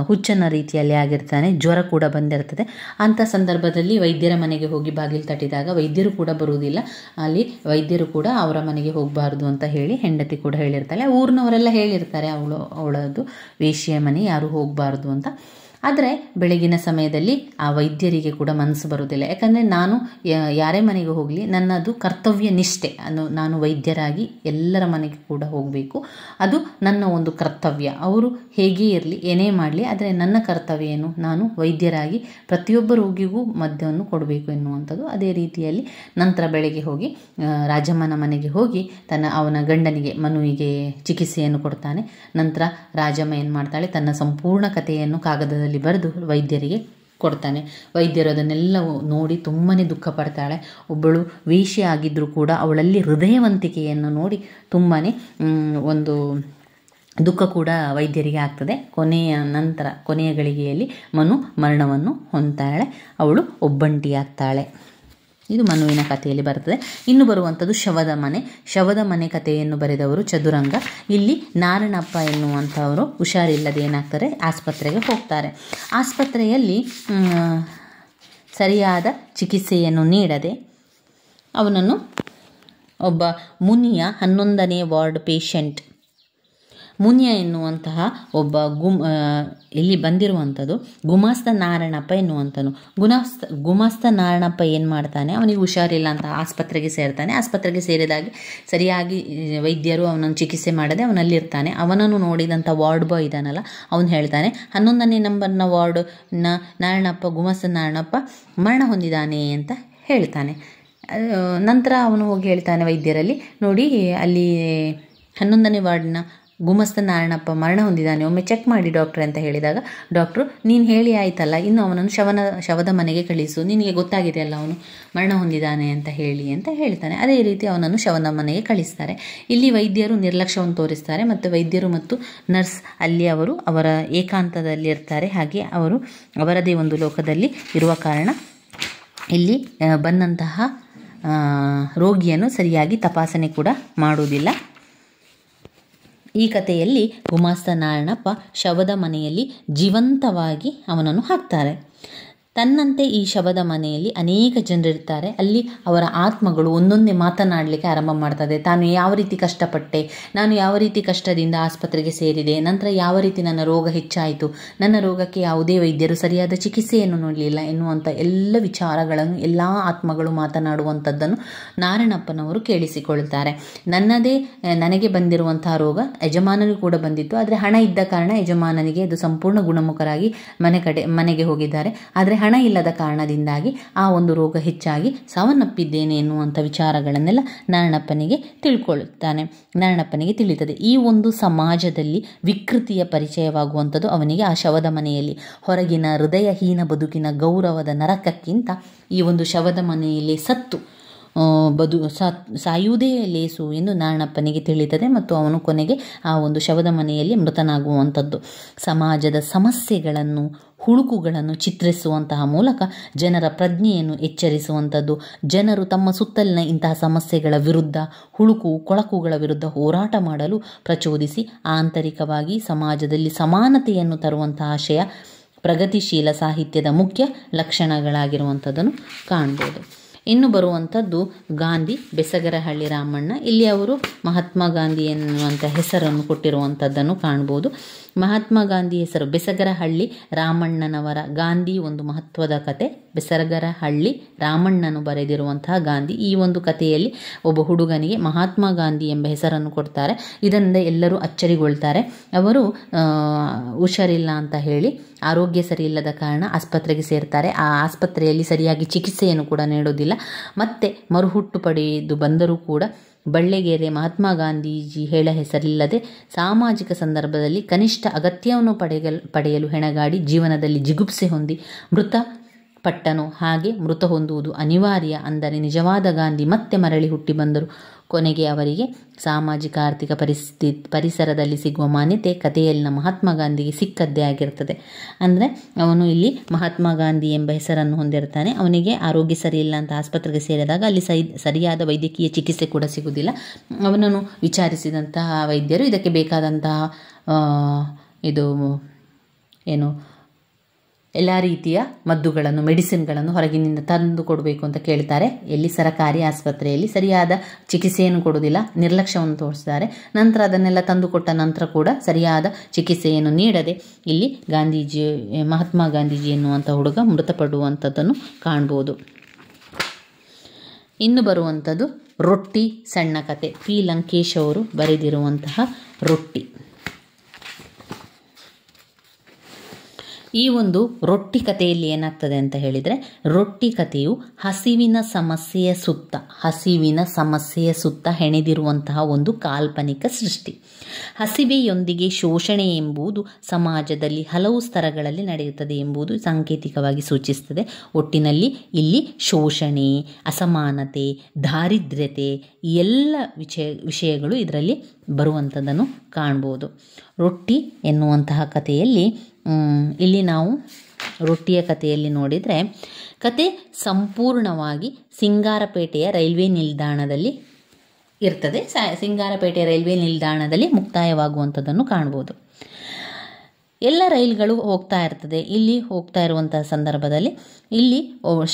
ಹುಚ್ಚನ ರೀತಿಯಲ್ಲಿ ಆಗಿರ್ತಾನೆ. ಜ್ವರ ಕೂಡ ಬಂದಿರ್ತದೆ. ಅಂಥ ಸಂದರ್ಭದಲ್ಲಿ ವೈದ್ಯರ ಮನೆಗೆ ಹೋಗಿ ಬಾಗಿಲು ತಟ್ಟಿದಾಗ ವೈದ್ಯರು ಕೂಡ ಬರುವುದಿಲ್ಲ. ಅಲ್ಲಿ ವೈದ್ಯರು ಕೂಡ ಅವರ ಮನೆಗೆ ಹೋಗಬಾರ್ದು ಅಂತ ಹೇಳಿ ಹೆಂಡತಿ ಕೂಡ ಹೇಳಿರ್ತಾಳೆ. ಊರಿನವರೆಲ್ಲ ಹೇಳಿರ್ತಾರೆ ಅವಳದು ವೇಶ್ಯೆಯ ಮನೆ, ಯಾರು ಹೋಗಬಾರ್ದು ಅಂತ. ಆದರೆ ಬೆಳಗಿನ ಸಮಯದಲ್ಲಿ ಆ ವೈದ್ಯರಿಗೆ ಕೂಡ ಮನಸ್ಸು ಬರುವುದಿಲ್ಲ. ಯಾಕಂದರೆ ನಾನು ಯಾರೇ ಮನೆಗೆ ಹೋಗಲಿ ನನ್ನದು ಕರ್ತವ್ಯ ನಿಷ್ಠೆ, ನಾನು ವೈದ್ಯರಾಗಿ ಎಲ್ಲರ ಮನೆಗೆ ಕೂಡ ಹೋಗಬೇಕು, ಅದು ನನ್ನ ಒಂದು ಕರ್ತವ್ಯ. ಅವರು ಹೇಗೇ ಇರಲಿ ಏನೇ ಮಾಡಲಿ, ಆದರೆ ನನ್ನ ಕರ್ತವ್ಯ ಏನು, ನಾನು ವೈದ್ಯರಾಗಿ ಪ್ರತಿಯೊಬ್ಬ ರೋಗಿಗೂ ಮದ್ಯವನ್ನು ಕೊಡಬೇಕು ಎನ್ನುವಂಥದ್ದು. ಅದೇ ರೀತಿಯಲ್ಲಿ ನಂತರ ಬೆಳಗ್ಗೆ ಹೋಗಿ ರಾಜಮ್ಮನ ಮನೆಗೆ ಹೋಗಿ ಅವನ ಗಂಡನಿಗೆ ಮನುವಿಗೆ ಚಿಕಿತ್ಸೆಯನ್ನು ಕೊಡ್ತಾನೆ. ನಂತರ ರಾಜಮ್ಮ ಏನು ಮಾಡ್ತಾಳೆ, ತನ್ನ ಸಂಪೂರ್ಣ ಕಥೆಯನ್ನು ಕಾಗದದಲ್ಲಿ ಬರೆದು ವೈದ್ಯರಿಗೆ ಕೊಡ್ತಾನೆ. ವೈದ್ಯರು ಅದನ್ನೆಲ್ಲ ನೋಡಿ ತುಂಬಾ ದುಃಖ ಪಡ್ತಾಳೆ. ಒಬ್ಬಳು ವೇಶ್ಯೆ ಆಗಿದ್ದರೂ ಕೂಡ ಅವಳಲ್ಲಿ ಹೃದಯವಂತಿಕೆಯನ್ನು ನೋಡಿ ತುಂಬಾ ಒಂದು ದುಃಖ ಕೂಡ ವೈದ್ಯರಿಗೆ ಆಗ್ತದೆ. ಕೊನೆಯ ಗಳಿಗೆಯಲ್ಲಿ ಮನು ಮರಣವನ್ನು ಹೊಂದ್ತಾಳೆ. ಅವಳು ಒಬ್ಬಂಟಿಯಾಗ್ತಾಳೆ. ಇದು ಮನುವಿನ ಕಥೆಯಲ್ಲಿ ಬರ್ತದೆ. ಇನ್ನು ಬರುವಂಥದ್ದು ಶವದ ಮನೆ ಕಥೆಯನ್ನು ಬರೆದವರು ಚದುರಂಗ. ಇಲ್ಲಿ ನಾರಣಪ್ಪ ಎನ್ನುವಂಥವರು ಹುಷಾರಿಲ್ಲದೆ ಏನಾಗ್ತಾರೆ, ಆಸ್ಪತ್ರೆಗೆ ಹೋಗ್ತಾರೆ. ಆಸ್ಪತ್ರೆಯಲ್ಲಿ ಸರಿಯಾದ ಚಿಕಿತ್ಸೆಯನ್ನು ನೀಡದೆ ಅವನನ್ನು ಒಬ್ಬ ಮುನಿಯ 11ನೇ ವಾರ್ಡ್ ಪೇಷಂಟ್ ಮುನಿಯ ಎನ್ನುವಂತಹ ಒಬ್ಬ ಇಲ್ಲಿ ಬಂದಿರುವಂಥದ್ದು ಗುಮಾಸ್ತ ನಾರಾಯಣಪ್ಪ ಎನ್ನುವಂಥನು. ಗುಮಾಸ್ತ ನಾರಾಯಣಪ್ಪ ಏನು ಮಾಡ್ತಾನೆ, ಅವನಿಗೆ ಹುಷಾರಿಲ್ಲ ಅಂತ ಆಸ್ಪತ್ರೆಗೆ ಸೇರ್ತಾನೆ. ಆಸ್ಪತ್ರೆಗೆ ಸೇರಿದಾಗಿ ಸರಿಯಾಗಿ ವೈದ್ಯರು ಅವನನ್ನು ಚಿಕಿತ್ಸೆ ಮಾಡದೆ ಅವನಲ್ಲಿರ್ತಾನೆ. ಅವನನ್ನು ನೋಡಿದಂಥ ವಾರ್ಡ್ ಬಾಯ್ ಇದ್ದಾನಲ್ಲ, ಅವನು ಹೇಳ್ತಾನೆ 11ನೇ ನಂಬರ್ನ ವಾರ್ಡ್ನ ಗುಮಾಸ್ತ ನಾರಾಯಣಪ್ಪ ಮರಣ ಹೊಂದಿದ್ದಾನೆ ಅಂತ ಹೇಳ್ತಾನೆ. ನಂತರ ಅವನು ಹೋಗಿ ಹೇಳ್ತಾನೆ ವೈದ್ಯರಲ್ಲಿ, ನೋಡಿ ಅಲ್ಲಿ 11ನೇ ವಾರ್ಡ್ನ ಗುಮಾಸ್ತ ನಾರಾಯಣಪ್ಪ ಮರಣ ಹೊಂದಿದ್ದಾನೆ, ಒಮ್ಮೆ ಚೆಕ್ ಮಾಡಿ ಡಾಕ್ಟ್ರೆ ಅಂತ ಹೇಳಿದಾಗ ಡಾಕ್ಟ್ರು, ನೀನು ಹೇಳಿ ಆಯ್ತಲ್ಲ, ಇನ್ನು ಅವನನ್ನು ಶವದ ಮನೆಗೆ ಕಳಿಸು, ನಿನಗೆ ಗೊತ್ತಾಗಿದೆ ಅಲ್ಲ ಅವನು ಮರಣ ಹೊಂದಿದ್ದಾನೆ ಅಂತ ಹೇಳಿ ಅಂತ ಹೇಳ್ತಾನೆ. ಅದೇ ರೀತಿ ಅವನನ್ನು ಶವದ ಮನೆಗೆ ಕಳಿಸ್ತಾರೆ. ಇಲ್ಲಿ ವೈದ್ಯರು ನಿರ್ಲಕ್ಷ್ಯವನ್ನು ತೋರಿಸ್ತಾರೆ ಮತ್ತು ವೈದ್ಯರು ಮತ್ತು ನರ್ಸ್ ಅಲ್ಲಿ ಅವರ ಏಕಾಂತದಲ್ಲಿ ಇರ್ತಾರೆ. ಹಾಗೆ ಅವರು ಅವರದೇ ಒಂದು ಲೋಕದಲ್ಲಿ ಇರುವ ಕಾರಣ ಇಲ್ಲಿ ಬಂದಂತಹ ರೋಗಿಯನ್ನು ಸರಿಯಾಗಿ ತಪಾಸಣೆ ಕೂಡ ಮಾಡುವುದಿಲ್ಲ. ಈ ಕಥೆಯಲ್ಲಿ ಗುಮಾಸ್ತ ನಾರಾಯಣಪ್ಪ ಶವದ ಮನೆಯಲ್ಲಿ ಜೀವಂತವಾಗಿ ಅವನನ್ನು ಹಾಕ್ತಾರೆ. ತನ್ನಂತೆ ಈ ಶವದ ಮನೆಯಲ್ಲಿ ಅನೇಕ ಜನರಿರ್ತಾರೆ. ಅಲ್ಲಿ ಅವರ ಆತ್ಮಗಳು ಒಂದೊಂದೇ ಮಾತನಾಡಲಿಕ್ಕೆ ಆರಂಭ ಮಾಡ್ತದೆ. ತಾನು ಯಾವ ರೀತಿ ಕಷ್ಟಪಟ್ಟೆ, ನಾನು ಯಾವ ರೀತಿ ಕಷ್ಟದಿಂದ ಆಸ್ಪತ್ರೆಗೆ ಸೇರಿದೆ, ನಂತರ ಯಾವ ರೀತಿ ನನ್ನ ರೋಗ ಹೆಚ್ಚಾಯಿತು, ನನ್ನ ರೋಗಕ್ಕೆ ಯಾವುದೇ ವೈದ್ಯರು ಸರಿಯಾದ ಚಿಕಿತ್ಸೆಯನ್ನು ನೋಡಲಿಲ್ಲ ಎನ್ನುವಂಥ ಎಲ್ಲ ವಿಚಾರಗಳನ್ನು ಎಲ್ಲ ಆತ್ಮಗಳು ಮಾತನಾಡುವಂಥದ್ದನ್ನು ನಾರಾಯಣಪ್ಪನವರು ಕೇಳಿಸಿಕೊಳ್ತಾರೆ. ನನಗೆ ಬಂದಿರುವಂತಹ ರೋಗ ಯಜಮಾನನಿಗೂ ಕೂಡ ಬಂದಿತ್ತು. ಆದರೆ ಹಣ ಇದ್ದ ಕಾರಣ ಯಜಮಾನನಿಗೆ ಅದು ಸಂಪೂರ್ಣ ಗುಣಮುಖರಾಗಿ ಮನೆಗೆ ಹೋಗಿದ್ದಾರೆ. ಆದರೆ ಹಣ ಇಲ್ಲದ ಕಾರಣದಿಂದಾಗಿ ಆ ಒಂದು ರೋಗ ಹೆಚ್ಚಾಗಿ ಸಾವನ್ನಪ್ಪಿದ್ದೇನೆ ಎನ್ನುವಂಥ ವಿಚಾರಗಳನ್ನೆಲ್ಲ ನಾರಾಯಣಪ್ಪನಿಗೆ ತಿಳಿಯುತ್ತದೆ. ಈ ಒಂದು ಸಮಾಜದಲ್ಲಿ ವಿಕೃತಿಯ ಪರಿಚಯವಾಗುವಂಥದ್ದು ಅವನಿಗೆ ಆ ಶವದ ಮನೆಯಲ್ಲಿ. ಹೊರಗಿನ ಹೃದಯಹೀನ ಬದುಕಿನ ಗೌರವದ ನರಕಕ್ಕಿಂತ ಈ ಒಂದು ಶವದ ಮನೆಯಲ್ಲಿ ಸಾಯುವುದೇ ಲೇಸು ಎಂದು ನಾರಾಯಣಪ್ಪನಿಗೆ ತಿಳಿಯುತ್ತದೆ ಮತ್ತು ಅವನು ಕೊನೆಗೆ ಆ ಒಂದು ಶವದ ಮನೆಯಲ್ಲಿ ಮೃತನಾಗುವಂಥದ್ದು. ಸಮಾಜದ ಸಮಸ್ಯೆಗಳನ್ನು, ಹುಳುಕುಗಳನ್ನು ಚಿತ್ರಿಸುವಂತಹ ಮೂಲಕ ಜನರ ಪ್ರಜ್ಞೆಯನ್ನು ಎಚ್ಚರಿಸುವಂಥದ್ದು. ಜನರು ತಮ್ಮ ಸುತ್ತಲಿನ ಇಂತಹ ಸಮಸ್ಯೆಗಳ ವಿರುದ್ಧ, ಕೊಳಕುಗಳ ವಿರುದ್ಧ ಹೋರಾಟ ಮಾಡಲು ಪ್ರಚೋದಿಸಿ ಆಂತರಿಕವಾಗಿ ಸಮಾಜದಲ್ಲಿ ಸಮಾನತೆಯನ್ನು ತರುವಂತಹ ಆಶಯ ಪ್ರಗತಿಶೀಲ ಸಾಹಿತ್ಯದ ಮುಖ್ಯ ಲಕ್ಷಣಗಳಾಗಿರುವಂಥದ್ದನ್ನು ಕಾಣ್ಬೋದು. ಇನ್ನು ಬರುವಂಥದ್ದು ಗಾಂಧಿ, ಬೆಸಗರಹಳ್ಳಿ ರಾಮಣ್ಣ. ಇಲ್ಲಿ ಅವರು ಮಹಾತ್ಮ ಗಾಂಧಿ ಎನ್ನುವಂಥ ಹೆಸರನ್ನು ಕೊಟ್ಟಿರುವಂಥದ್ದನ್ನು ಕಾಣ್ಬೋದು. ಮಹಾತ್ಮ ಗಾಂಧಿ ಹೆಸರು ಬೆಸಗರಹಳ್ಳಿ ರಾಮಣ್ಣನವರ ಗಾಂಧಿ ಒಂದು ಮಹತ್ವದ ಕತೆ. ಬೆಸಗರಹಳ್ಳಿ ರಾಮಣ್ಣನು ಬರೆದಿರುವಂತಹ ಗಾಂಧಿ. ಈ ಒಂದು ಕಥೆಯಲ್ಲಿ ಒಬ್ಬ ಹುಡುಗನಿಗೆ ಮಹಾತ್ಮ ಗಾಂಧಿ ಎಂಬ ಹೆಸರನ್ನು ಕೊಡ್ತಾರೆ. ಇದರಿಂದ ಎಲ್ಲರೂ ಅಚ್ಚರಿಗೊಳ್ತಾರೆ. ಅವರು ಹುಷಾರಿಲ್ಲ ಅಂತ ಹೇಳಿ, ಆರೋಗ್ಯ ಸರಿ ಇಲ್ಲದ ಕಾರಣ ಆಸ್ಪತ್ರೆಗೆ ಸೇರ್ತಾರೆ. ಆ ಆಸ್ಪತ್ರೆಯಲ್ಲಿ ಸರಿಯಾಗಿ ಚಿಕಿತ್ಸೆಯನ್ನು ಕೂಡ ನೀಡೋದಿಲ್ಲ. ಮತ್ತೆ ಮರುಹುಟ್ಟು ಪಡೆದು ಬಂದರೂ ಕೂಡ ಬಳ್ಳೆಗೆರೆ ಮಹಾತ್ಮ ಗಾಂಧೀಜಿ ಹೇಳ ಹೆಸರಿಲ್ಲದೆ ಸಾಮಾಜಿಕ ಸಂದರ್ಭದಲ್ಲಿ ಕನಿಷ್ಠ ಅಗತ್ಯವನ್ನು ಪಡೆಯಲು ಹೆಣಗಾಡಿ ಜೀವನದಲ್ಲಿ ಜಿಗುಪ್ಸೆ ಹೊಂದಿ ಮೃತಪಟ್ಟನು. ಹಾಗೆ ಮೃತ ಹೊಂದುವುದು ಅನಿವಾರ್ಯ ಅಂದರೆ ನಿಜವಾದ ಗಾಂಧಿ ಮತ್ತೆ ಮರಳಿ ಹುಟ್ಟಿ ಬಂದರು. ಕೊನೆಗೆ ಅವರಿಗೆ ಸಾಮಾಜಿಕ ಆರ್ಥಿಕ ಪರಿಸರದಲ್ಲಿ ಸಿಗುವ ಮಾನ್ಯತೆ ಕಥೆಯಲ್ಲಿನ ಮಹಾತ್ಮ ಗಾಂಧಿಗೆ ಸಿಕ್ಕದ್ದೇ ಆಗಿರ್ತದೆ. ಅಂದರೆ ಅವನು ಇಲ್ಲಿ ಮಹಾತ್ಮ ಗಾಂಧಿ ಎಂಬ ಹೆಸರನ್ನು ಹೊಂದಿರ್ತಾನೆ. ಅವನಿಗೆ ಆರೋಗ್ಯ ಸರಿಯಿಲ್ಲ ಅಂತ ಆಸ್ಪತ್ರೆಗೆ ಸೇರಿದಾಗ ಅಲ್ಲಿ ಸರಿಯಾದ ವೈದ್ಯಕೀಯ ಚಿಕಿತ್ಸೆ ಕೂಡ ಸಿಗುವುದಿಲ್ಲ. ಅವನನ್ನು ವಿಚಾರಿಸಿದಂತಹ ವೈದ್ಯರು ಇದಕ್ಕೆ ಬೇಕಾದಂತಹ ಎಲ್ಲ ರೀತಿಯ ಮದ್ದುಗಳನ್ನು, ಮೆಡಿಸಿನ್ಗಳನ್ನು ಹೊರಗಿನಿಂದ ತಂದು ಕೊಡಬೇಕು ಅಂತ ಕೇಳ್ತಾರೆ. ಎಲ್ಲಿ ಸರಕಾರಿ ಆಸ್ಪತ್ರೆಯಲ್ಲಿ ಸರಿಯಾದ ಚಿಕಿತ್ಸೆಯನ್ನು ಕೊಡುವುದಿಲ್ಲ, ನಿರ್ಲಕ್ಷ್ಯವನ್ನು ತೋರಿಸ್ತಾರೆ. ನಂತರ ಅದನ್ನೆಲ್ಲ ತಂದುಕೊಟ್ಟ ನಂತರ ಕೂಡ ಸರಿಯಾದ ಚಿಕಿತ್ಸೆಯನ್ನು ನೀಡದೆ ಇಲ್ಲಿ ಮಹಾತ್ಮ ಗಾಂಧೀಜಿ ಎನ್ನುವಂಥ ಹುಡುಗ ಮೃತಪಡುವಂಥದ್ದನ್ನು ಕಾಣ್ಬೋದು. ಇನ್ನು ಬರುವಂಥದ್ದು ರೊಟ್ಟಿ ಸಣ್ಣ ಕತೆ. ಪಿ ಲಂಕೇಶ್ ಅವರು ಬರೆದಿರುವಂತಹ ರೊಟ್ಟಿ. ಈ ಒಂದು ರೊಟ್ಟಿ ಕಥೆಯಲ್ಲಿ ಏನಾಗ್ತದೆ ಅಂತ ಹೇಳಿದರೆ, ರೊಟ್ಟಿ ಕಥೆಯು ಹಸಿವಿನ ಸಮಸ್ಯೆಯ ಸುತ್ತ ಹೆಣೆದಿರುವಂತಹ ಒಂದು ಕಾಲ್ಪನಿಕ ಸೃಷ್ಟಿ. ಹಸಿವೆಯೊಂದಿಗೆ ಶೋಷಣೆ ಎಂಬುದು ಸಮಾಜದಲ್ಲಿ ಹಲವು ಸ್ತರಗಳಲ್ಲಿ ನಡೆಯುತ್ತದೆ ಎಂಬುದು ಸಾಂಕೇತಿಕವಾಗಿ ಸೂಚಿಸುತ್ತದೆ. ಒಟ್ಟಿನಲ್ಲಿ ಇಲ್ಲಿ ಶೋಷಣೆ, ಅಸಮಾನತೆ, ದಾರಿದ್ರ್ಯತೆ ಎಲ್ಲ ವಿಷಯಗಳು ಇದರಲ್ಲಿ ಬರುವಂಥದ್ದನ್ನು ಕಾಣ್ಬೋದು. ರೊಟ್ಟಿ ಎನ್ನುವಂತಹ ಕಥೆಯಲ್ಲಿ ಇಲ್ಲಿ ನಾವು ರೊಟ್ಟಿಯ ಕಥೆಯಲ್ಲಿ ನೋಡಿದರೆ, ಕತೆ ಸಂಪೂರ್ಣವಾಗಿ ಸಿಂಗಾರಪೇಟೆಯ ರೈಲ್ವೆ ನಿಲ್ದಾಣದಲ್ಲಿ ಇರ್ತದೆ. ಸಿಂಗಾರಪೇಟೆಯ ರೈಲ್ವೆ ನಿಲ್ದಾಣದಲ್ಲಿ ಮುಕ್ತಾಯವಾಗುವಂಥದ್ದನ್ನು ಕಾಣ್ಬೋದು. ಎಲ್ಲ ರೈಲುಗಳು ಹೋಗ್ತಾ ಇರ್ತದೆ. ಇಲ್ಲಿ ಹೋಗ್ತಾ ಇರುವಂತಹ ಸಂದರ್ಭದಲ್ಲಿ ಇಲ್ಲಿ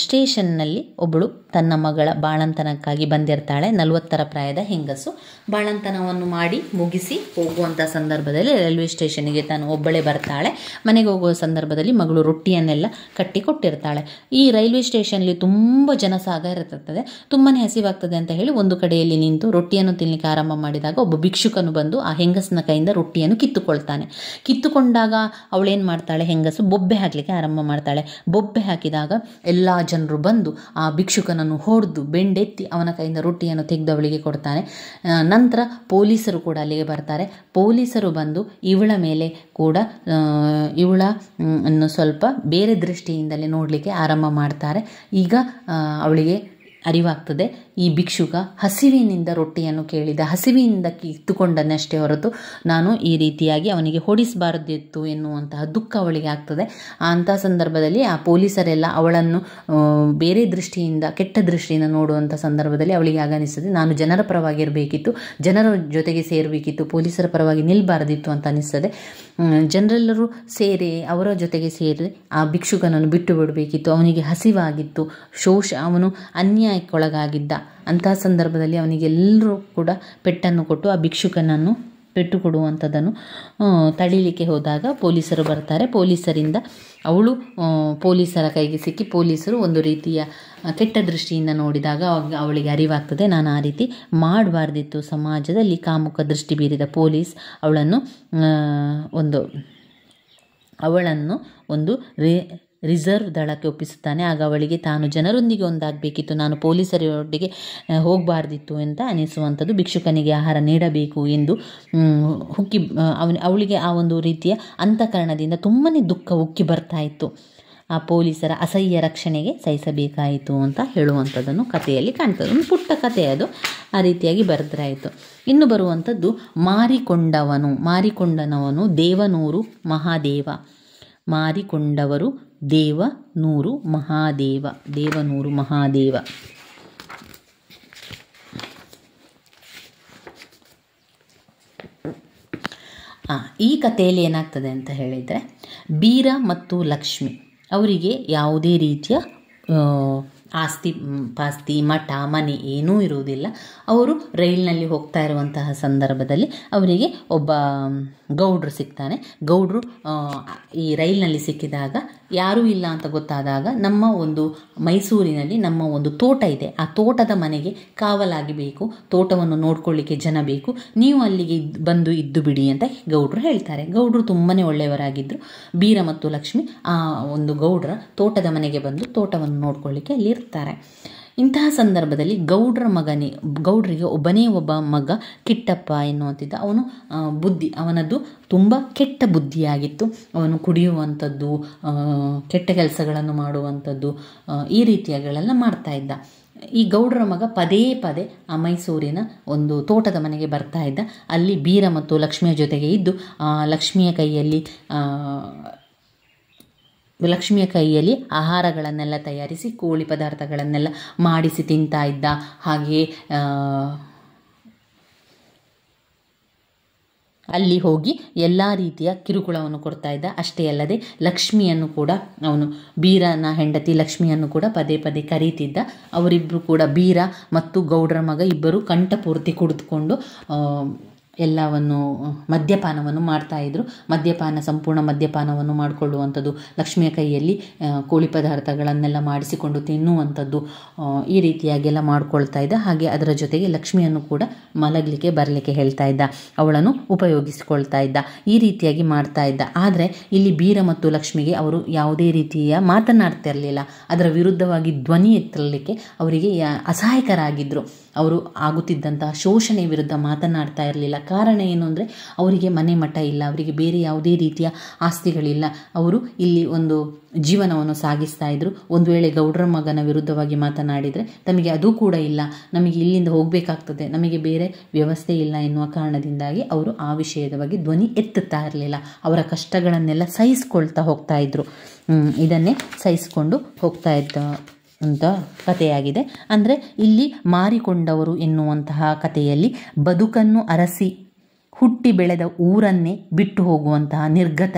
ಸ್ಟೇಷನ್ನಲ್ಲಿ ಒಬ್ಬಳು ತನ್ನ ಮಗಳ ಬಾಳಂತನಕ್ಕಾಗಿ ಬಂದಿರ್ತಾಳೆ. 40ರ ಪ್ರಾಯದ ಹೆಂಗಸು ಬಾಳಂತನವನ್ನು ಮಾಡಿ ಮುಗಿಸಿ ಹೋಗುವಂಥ ಸಂದರ್ಭದಲ್ಲಿ ರೈಲ್ವೆ ಸ್ಟೇಷನ್ಗೆ ತಾನು ಒಬ್ಬಳೇ ಬರ್ತಾಳೆ. ಮನೆಗೆ ಹೋಗುವ ಸಂದರ್ಭದಲ್ಲಿ ಮಗಳು ರೊಟ್ಟಿಯನ್ನೆಲ್ಲ ಕಟ್ಟಿ ಕೊಟ್ಟಿರ್ತಾಳೆ. ಈ ರೈಲ್ವೆ ಸ್ಟೇಷನ್ಲಿ ತುಂಬ ಜನಸಾಗರ ಇರ್ತದೆ. ತುಂಬಾ ಹಸಿವಾಗ್ತದೆ ಅಂತ ಹೇಳಿ ಒಂದು ಕಡೆಯಲ್ಲಿ ನಿಂತು ರೊಟ್ಟಿಯನ್ನು ತಿನ್ನಲಿಕ್ಕೆ ಆರಂಭ ಮಾಡಿದಾಗ ಒಬ್ಬ ಭಿಕ್ಷುಕನು ಬಂದು ಆ ಹೆಂಗಸನ ಕೈಯಿಂದ ರೊಟ್ಟಿಯನ್ನು ಕಿತ್ತುಕೊಳ್ತಾನೆ. ಕಿತ್ತುಕೊಂಡಾಗ ಅವಳೇನು ಮಾಡ್ತಾಳೆ, ಹೆಂಗಸು ಬೊಬ್ಬೆ ಹಾಕಲಿಕ್ಕೆ ಆರಂಭ ಮಾಡ್ತಾಳೆ. ಬೊಬ್ಬೆ ಹಾಕಿದಾಗ ಎಲ್ಲ ಜನರು ಬಂದು ಆ ಭಿಕ್ಷುಕನನ್ನು ಹೊಡೆದು ಬೆಂಡೆತ್ತಿ ಅವನ ಕೈಯಿಂದ ರೊಟ್ಟಿಯನ್ನು ತೆಗೆದು ಅವಳಿಗೆ ಕೊಡ್ತಾನೆ. ನಂತರ ಪೊಲೀಸರು ಕೂಡ ಅಲ್ಲಿಗೆ ಬರ್ತಾರೆ. ಪೊಲೀಸರು ಬಂದು ಇವಳ ಮೇಲೆ ಕೂಡ ಇವಳನ್ನು ಸ್ವಲ್ಪ ಬೇರೆ ದೃಷ್ಟಿಯಿಂದಲೇ ನೋಡಲಿಕ್ಕೆ ಆರಂಭ ಮಾಡ್ತಾರೆ. ಈಗ ಅವಳಿಗೆ ಅರಿವಾಗ್ತದೆ ಈ ಭಿಕ್ಷುಕ ಹಸಿವಿನಿಂದ ರೊಟ್ಟಿಯನ್ನು ಕೇಳಿದ, ಹಸಿವಿನಿಂದ ಕಿತ್ತುಕೊಂಡನಷ್ಟೇ ಹೊರತು ನಾನು ಈ ರೀತಿಯಾಗಿ ಅವನಿಗೆ ಹೊಡಿಸಬಾರದಿತ್ತು ಎನ್ನುವಂತಹ ದುಃಖ ಅವಳಿಗೆ ಆಗ್ತದೆ. ಅಂಥ ಸಂದರ್ಭದಲ್ಲಿ ಆ ಪೊಲೀಸರೆಲ್ಲ ಅವಳನ್ನು ಬೇರೆ ದೃಷ್ಟಿಯಿಂದ, ಕೆಟ್ಟ ದೃಷ್ಟಿಯಿಂದ ನೋಡುವಂಥ ಸಂದರ್ಭದಲ್ಲಿ ಅವಳಿಗೆ ಆಗನಿಸ್ತದೆ, ನಾನು ಜನರ ಪರವಾಗಿರಬೇಕಿತ್ತು, ಜನರ ಜೊತೆಗೆ ಸೇರಬೇಕಿತ್ತು, ಪೊಲೀಸರ ಪರವಾಗಿ ನಿಲ್ಲಬಾರದಿತ್ತು ಅಂತ ಅನಿಸ್ತದೆ. ಜನರೆಲ್ಲರೂ ಸೇರಿ ಅವರ ಜೊತೆಗೆ ಸೇರಿ ಆ ಭಿಕ್ಷುಕನನ್ನು ಬಿಟ್ಟು ಬಿಡಬೇಕಿತ್ತು. ಅವನಿಗೆ ಹಸಿವಾಗಿತ್ತು, ಅವನು ಅನ್ಯಾಯಕ್ಕೊಳಗಾಗಿದ್ದ. ಅಂತಹ ಸಂದರ್ಭದಲ್ಲಿ ಅವನಿಗೆಲ್ಲರೂ ಕೂಡ ಪೆಟ್ಟನ್ನು ಕೊಟ್ಟು ಆ ಭಿಕ್ಷುಕನನ್ನು ಪೆಟ್ಟು ಕೊಡುವಂಥದ್ದನ್ನು ತಡೀಲಿಕ್ಕೆ ಹೋದಾಗ ಪೊಲೀಸರು ಬರ್ತಾರೆ. ಪೊಲೀಸರಿಂದ ಅವಳು ಪೊಲೀಸರ ಕೈಗೆ ಸಿಕ್ಕಿ ಪೊಲೀಸರು ಒಂದು ರೀತಿಯ ಕೆಟ್ಟ ದೃಷ್ಟಿಯಿಂದ ನೋಡಿದಾಗ ಅವಳಿಗೆ ಅರಿವಾಗ್ತದೆ, ನಾನು ಆ ರೀತಿ ಮಾಡಬಾರ್ದಿತ್ತು. ಸಮಾಜದಲ್ಲಿ ಕಾಮುಕ ದೃಷ್ಟಿ ಬೀರಿದ ಪೊಲೀಸ್ ಅವಳನ್ನು ಒಂದು ರಿಸರ್ವ್ ದಳಕ್ಕೆ ಒಪ್ಪಿಸುತ್ತಾನೆ. ಆಗ ಅವಳಿಗೆ ತಾನು ಜನರೊಂದಿಗೆ ಒಂದಾಗಬೇಕಿತ್ತು, ನಾನು ಪೊಲೀಸರೊಟ್ಟಿಗೆ ಹೋಗಬಾರ್ದಿತ್ತು ಅಂತ ಅನಿಸುವಂಥದ್ದು. ಭಿಕ್ಷುಕನಿಗೆ ಆಹಾರ ನೀಡಬೇಕು ಎಂದು ಅವಳಿಗೆ ಆ ಒಂದು ರೀತಿಯ ಅಂತಃಕರಣದಿಂದ ತುಂಬಾ ದುಃಖ ಉಕ್ಕಿ ಬರ್ತಾ ಇತ್ತು. ಆ ಪೊಲೀಸರ ಅಸಹ್ಯ ರಕ್ಷಣೆಗೆ ಸಹಿಸಬೇಕಾಯಿತು ಅಂತ ಹೇಳುವಂಥದ್ದನ್ನು ಕಥೆಯಲ್ಲಿ ಕಾಣ್ತದೆ. ಒಂದು ಪುಟ್ಟ ಕಥೆ ಅದು, ಆ ರೀತಿಯಾಗಿ ಬರೆದ್ರಾಯಿತು. ಇನ್ನು ಬರುವಂಥದ್ದು ಮಾರಿಕೊಂಡನವನು ದೇವನೂರು ಮಹಾದೇವ. ಮಾರಿಕೊಂಡವರು ದೇವನೂರು ಮಹಾದೇವ. ಈ ಕಥೆಯಲ್ಲಿ ಏನಾಗ್ತದೆ ಅಂತ ಹೇಳಿದರೆ, ಬೀರ ಮತ್ತು ಲಕ್ಷ್ಮಿ ಅವರಿಗೆ ಯಾವುದೇ ರೀತಿಯ ಆಸ್ತಿ ಪಾಸ್ತಿ ಮಠ ಮನೆ ಏನೂ ಇರುವುದಿಲ್ಲ. ಅವರು ರೈಲಿನಲ್ಲಿ ಹೋಗ್ತಾ ಇರುವಂತಹ ಸಂದರ್ಭದಲ್ಲಿ ಅವರಿಗೆ ಒಬ್ಬ ಗೌಡ್ರು ಸಿಗ್ತಾನೆ. ಗೌಡ್ರು ಈ ರೈಲಿನಲ್ಲಿ ಸಿಕ್ಕಿದಾಗ ಯಾರೂ ಇಲ್ಲ ಅಂತ ಗೊತ್ತಾದಾಗ, ನಮ್ಮ ಒಂದು ಮೈಸೂರಿನಲ್ಲಿ ನಮ್ಮ ಒಂದು ತೋಟ ಇದೆ, ಆ ತೋಟದ ಮನೆಗೆ ಕಾವಲಾಗಿ ಬೇಕು, ತೋಟವನ್ನು ನೋಡ್ಕೊಳ್ಳಿಕ್ಕೆ ಜನ ಬೇಕು, ನೀವು ಅಲ್ಲಿಗೆ ಬಂದು ಇದ್ದು ಬಿಡಿ ಅಂತ ಗೌಡ್ರು ಹೇಳ್ತಾರೆ. ಗೌಡ್ರು ತುಂಬಾ ಒಳ್ಳೆಯವರಾಗಿದ್ದರು. ಬೀರ ಮತ್ತು ಲಕ್ಷ್ಮಿ ಆ ಒಂದು ಗೌಡ್ರ ತೋಟದ ಮನೆಗೆ ಬಂದು ತೋಟವನ್ನು ನೋಡ್ಕೊಳ್ಳಿಕ್ಕೆ ಅಲ್ಲಿ ಇರ್ತಾರೆ. ಇಂತಹ ಸಂದರ್ಭದಲ್ಲಿ ಗೌಡ್ರಿಗೆ ಒಬ್ಬನೇ ಒಬ್ಬ ಮಗ ಕಿಟ್ಟಪ್ಪ ಎನ್ನುವಂತಿದ್ದ. ಅವನದ್ದು ತುಂಬ ಕೆಟ್ಟ ಬುದ್ಧಿಯಾಗಿತ್ತು. ಅವನು ಕುಡಿಯುವಂಥದ್ದು, ಕೆಟ್ಟ ಕೆಲಸಗಳನ್ನು ಮಾಡುವಂಥದ್ದು, ಈ ರೀತಿಯಾಗಳೆಲ್ಲ ಮಾಡ್ತಾ ಇದ್ದ. ಈ ಗೌಡ್ರ ಮಗ ಪದೇ ಪದೇ ಆ ಮೈಸೂರಿನ ಒಂದು ತೋಟದ ಮನೆಗೆ ಬರ್ತಾ ಇದ್ದ. ಅಲ್ಲಿ ಬೀರ ಮತ್ತು ಲಕ್ಷ್ಮಿಯ ಜೊತೆಗೆ ಇದ್ದು ಲಕ್ಷ್ಮಿಯ ಕೈಯಲ್ಲಿ ಆಹಾರಗಳನ್ನೆಲ್ಲ ತಯಾರಿಸಿ, ಕೋಳಿ ಪದಾರ್ಥಗಳನ್ನೆಲ್ಲ ಮಾಡಿಸಿ ತಿಂತಾ ಇದ್ದ. ಹಾಗೆಯೇ ಅಲ್ಲಿ ಹೋಗಿ ಎಲ್ಲ ರೀತಿಯ ಕಿರುಕುಳವನ್ನು ಕೊಡ್ತಾ ಇದ್ದ. ಅಷ್ಟೇ ಅಲ್ಲದೆ ಲಕ್ಷ್ಮಿಯನ್ನು ಕೂಡ, ಅವನು ಬೀರನ ಹೆಂಡತಿ ಲಕ್ಷ್ಮಿಯನ್ನು ಕೂಡ ಪದೇ ಪದೇ ಕರೀತಿದ್ದ. ಅವರಿಬ್ಬರು ಕೂಡ, ಬೀರ ಮತ್ತು ಗೌಡ್ರ ಮಗ ಇಬ್ಬರು ಕಂಠಪೂರ್ತಿ ಕುಡಿದುಕೊಂಡು ಎಲ್ಲವನ್ನು ಮದ್ಯಪಾನವನ್ನು ಮಾಡ್ತಾಯಿದ್ರು. ಸಂಪೂರ್ಣ ಮದ್ಯಪಾನವನ್ನು ಮಾಡಿಕೊಳ್ಳುವಂಥದ್ದು, ಲಕ್ಷ್ಮಿಯ ಕೈಯಲ್ಲಿ ಕೋಳಿ ಪದಾರ್ಥಗಳನ್ನೆಲ್ಲ ಮಾಡಿಸಿಕೊಂಡು ತಿನ್ನುವಂಥದ್ದು, ಈ ರೀತಿಯಾಗೆಲ್ಲ ಮಾಡ್ಕೊಳ್ತಾ ಇದ್ದ. ಹಾಗೆ ಅದರ ಜೊತೆಗೆ ಲಕ್ಷ್ಮಿಯನ್ನು ಕೂಡ ಮಲಗಲಿಕ್ಕೆ ಬರಲಿಕ್ಕೆ ಹೇಳ್ತಾ ಇದ್ದ, ಅವಳನ್ನು ಉಪಯೋಗಿಸಿಕೊಳ್ತಾ ಇದ್ದ. ಈ ರೀತಿಯಾಗಿ ಮಾಡ್ತಾ ಇದ್ದ. ಆದರೆ ಇಲ್ಲಿ ಬೀರ ಮತ್ತು ಲಕ್ಷ್ಮಿಗೆ ಅವರು ಯಾವುದೇ ರೀತಿಯ ಮಾತನಾಡ್ತಿರಲಿಲ್ಲ. ಅದರ ವಿರುದ್ಧವಾಗಿ ಧ್ವನಿ ಎತ್ತಲಿಕ್ಕೆ ಅವರಿಗೆ ಅಸಹಾಯಕರಾಗಿದ್ದರು. ಅವರು ಆಗುತ್ತಿದ್ದಂತಹ ಶೋಷಣೆ ವಿರುದ್ಧ ಮಾತನಾಡ್ತಾ ಇರಲಿಲ್ಲ. ಕಾರಣ ಏನು ಅಂದರೆ, ಅವರಿಗೆ ಮನೆ ಮಠ ಇಲ್ಲ, ಅವರಿಗೆ ಬೇರೆ ಯಾವುದೇ ರೀತಿಯ ಆಸ್ತಿಗಳಿಲ್ಲ. ಅವರು ಇಲ್ಲಿ ಒಂದು ಜೀವನವನ್ನು ಸಾಗಿಸ್ತಾ ಇದ್ರು. ಒಂದು ವೇಳೆ ಗೌಡ್ರ ಮಗನ ವಿರುದ್ಧವಾಗಿ ಮಾತನಾಡಿದರೆ, ತಮಗೆ ಅದು ಕೂಡ ಇಲ್ಲ, ನಮಗೆ ಇಲ್ಲಿಂದ ಹೋಗಬೇಕಾಗ್ತದೆ, ನಮಗೆ ಬೇರೆ ವ್ಯವಸ್ಥೆ ಇಲ್ಲ ಎನ್ನುವ ಕಾರಣದಿಂದಾಗಿ ಅವರು ಆ ವಿಷಯದ ಬಗ್ಗೆ ಧ್ವನಿ ಎತ್ತುತ್ತಾ ಇರಲಿಲ್ಲ. ಅವರ ಕಷ್ಟಗಳನ್ನೆಲ್ಲ ಸಹಿಸ್ಕೊಳ್ತಾ ಹೋಗ್ತಾ ಇದ್ರು. ಇದನ್ನೇ ಸಹಿಸ್ಕೊಂಡು ಹೋಗ್ತಾ ಇದ್ದ ಅಂತ ಕಥೆಯಾಗಿದೆ. ಅಂದರೆ ಇಲ್ಲಿ ಮಾರಿಕೊಂಡವರು ಎನ್ನುವಂತಹ ಕಥೆಯಲ್ಲಿ ಬದುಕನ್ನು ಅರಸಿ ಹುಟ್ಟಿ ಬೆಳೆದ ಊರನ್ನೇ ಬಿಟ್ಟು ಹೋಗುವಂತಹ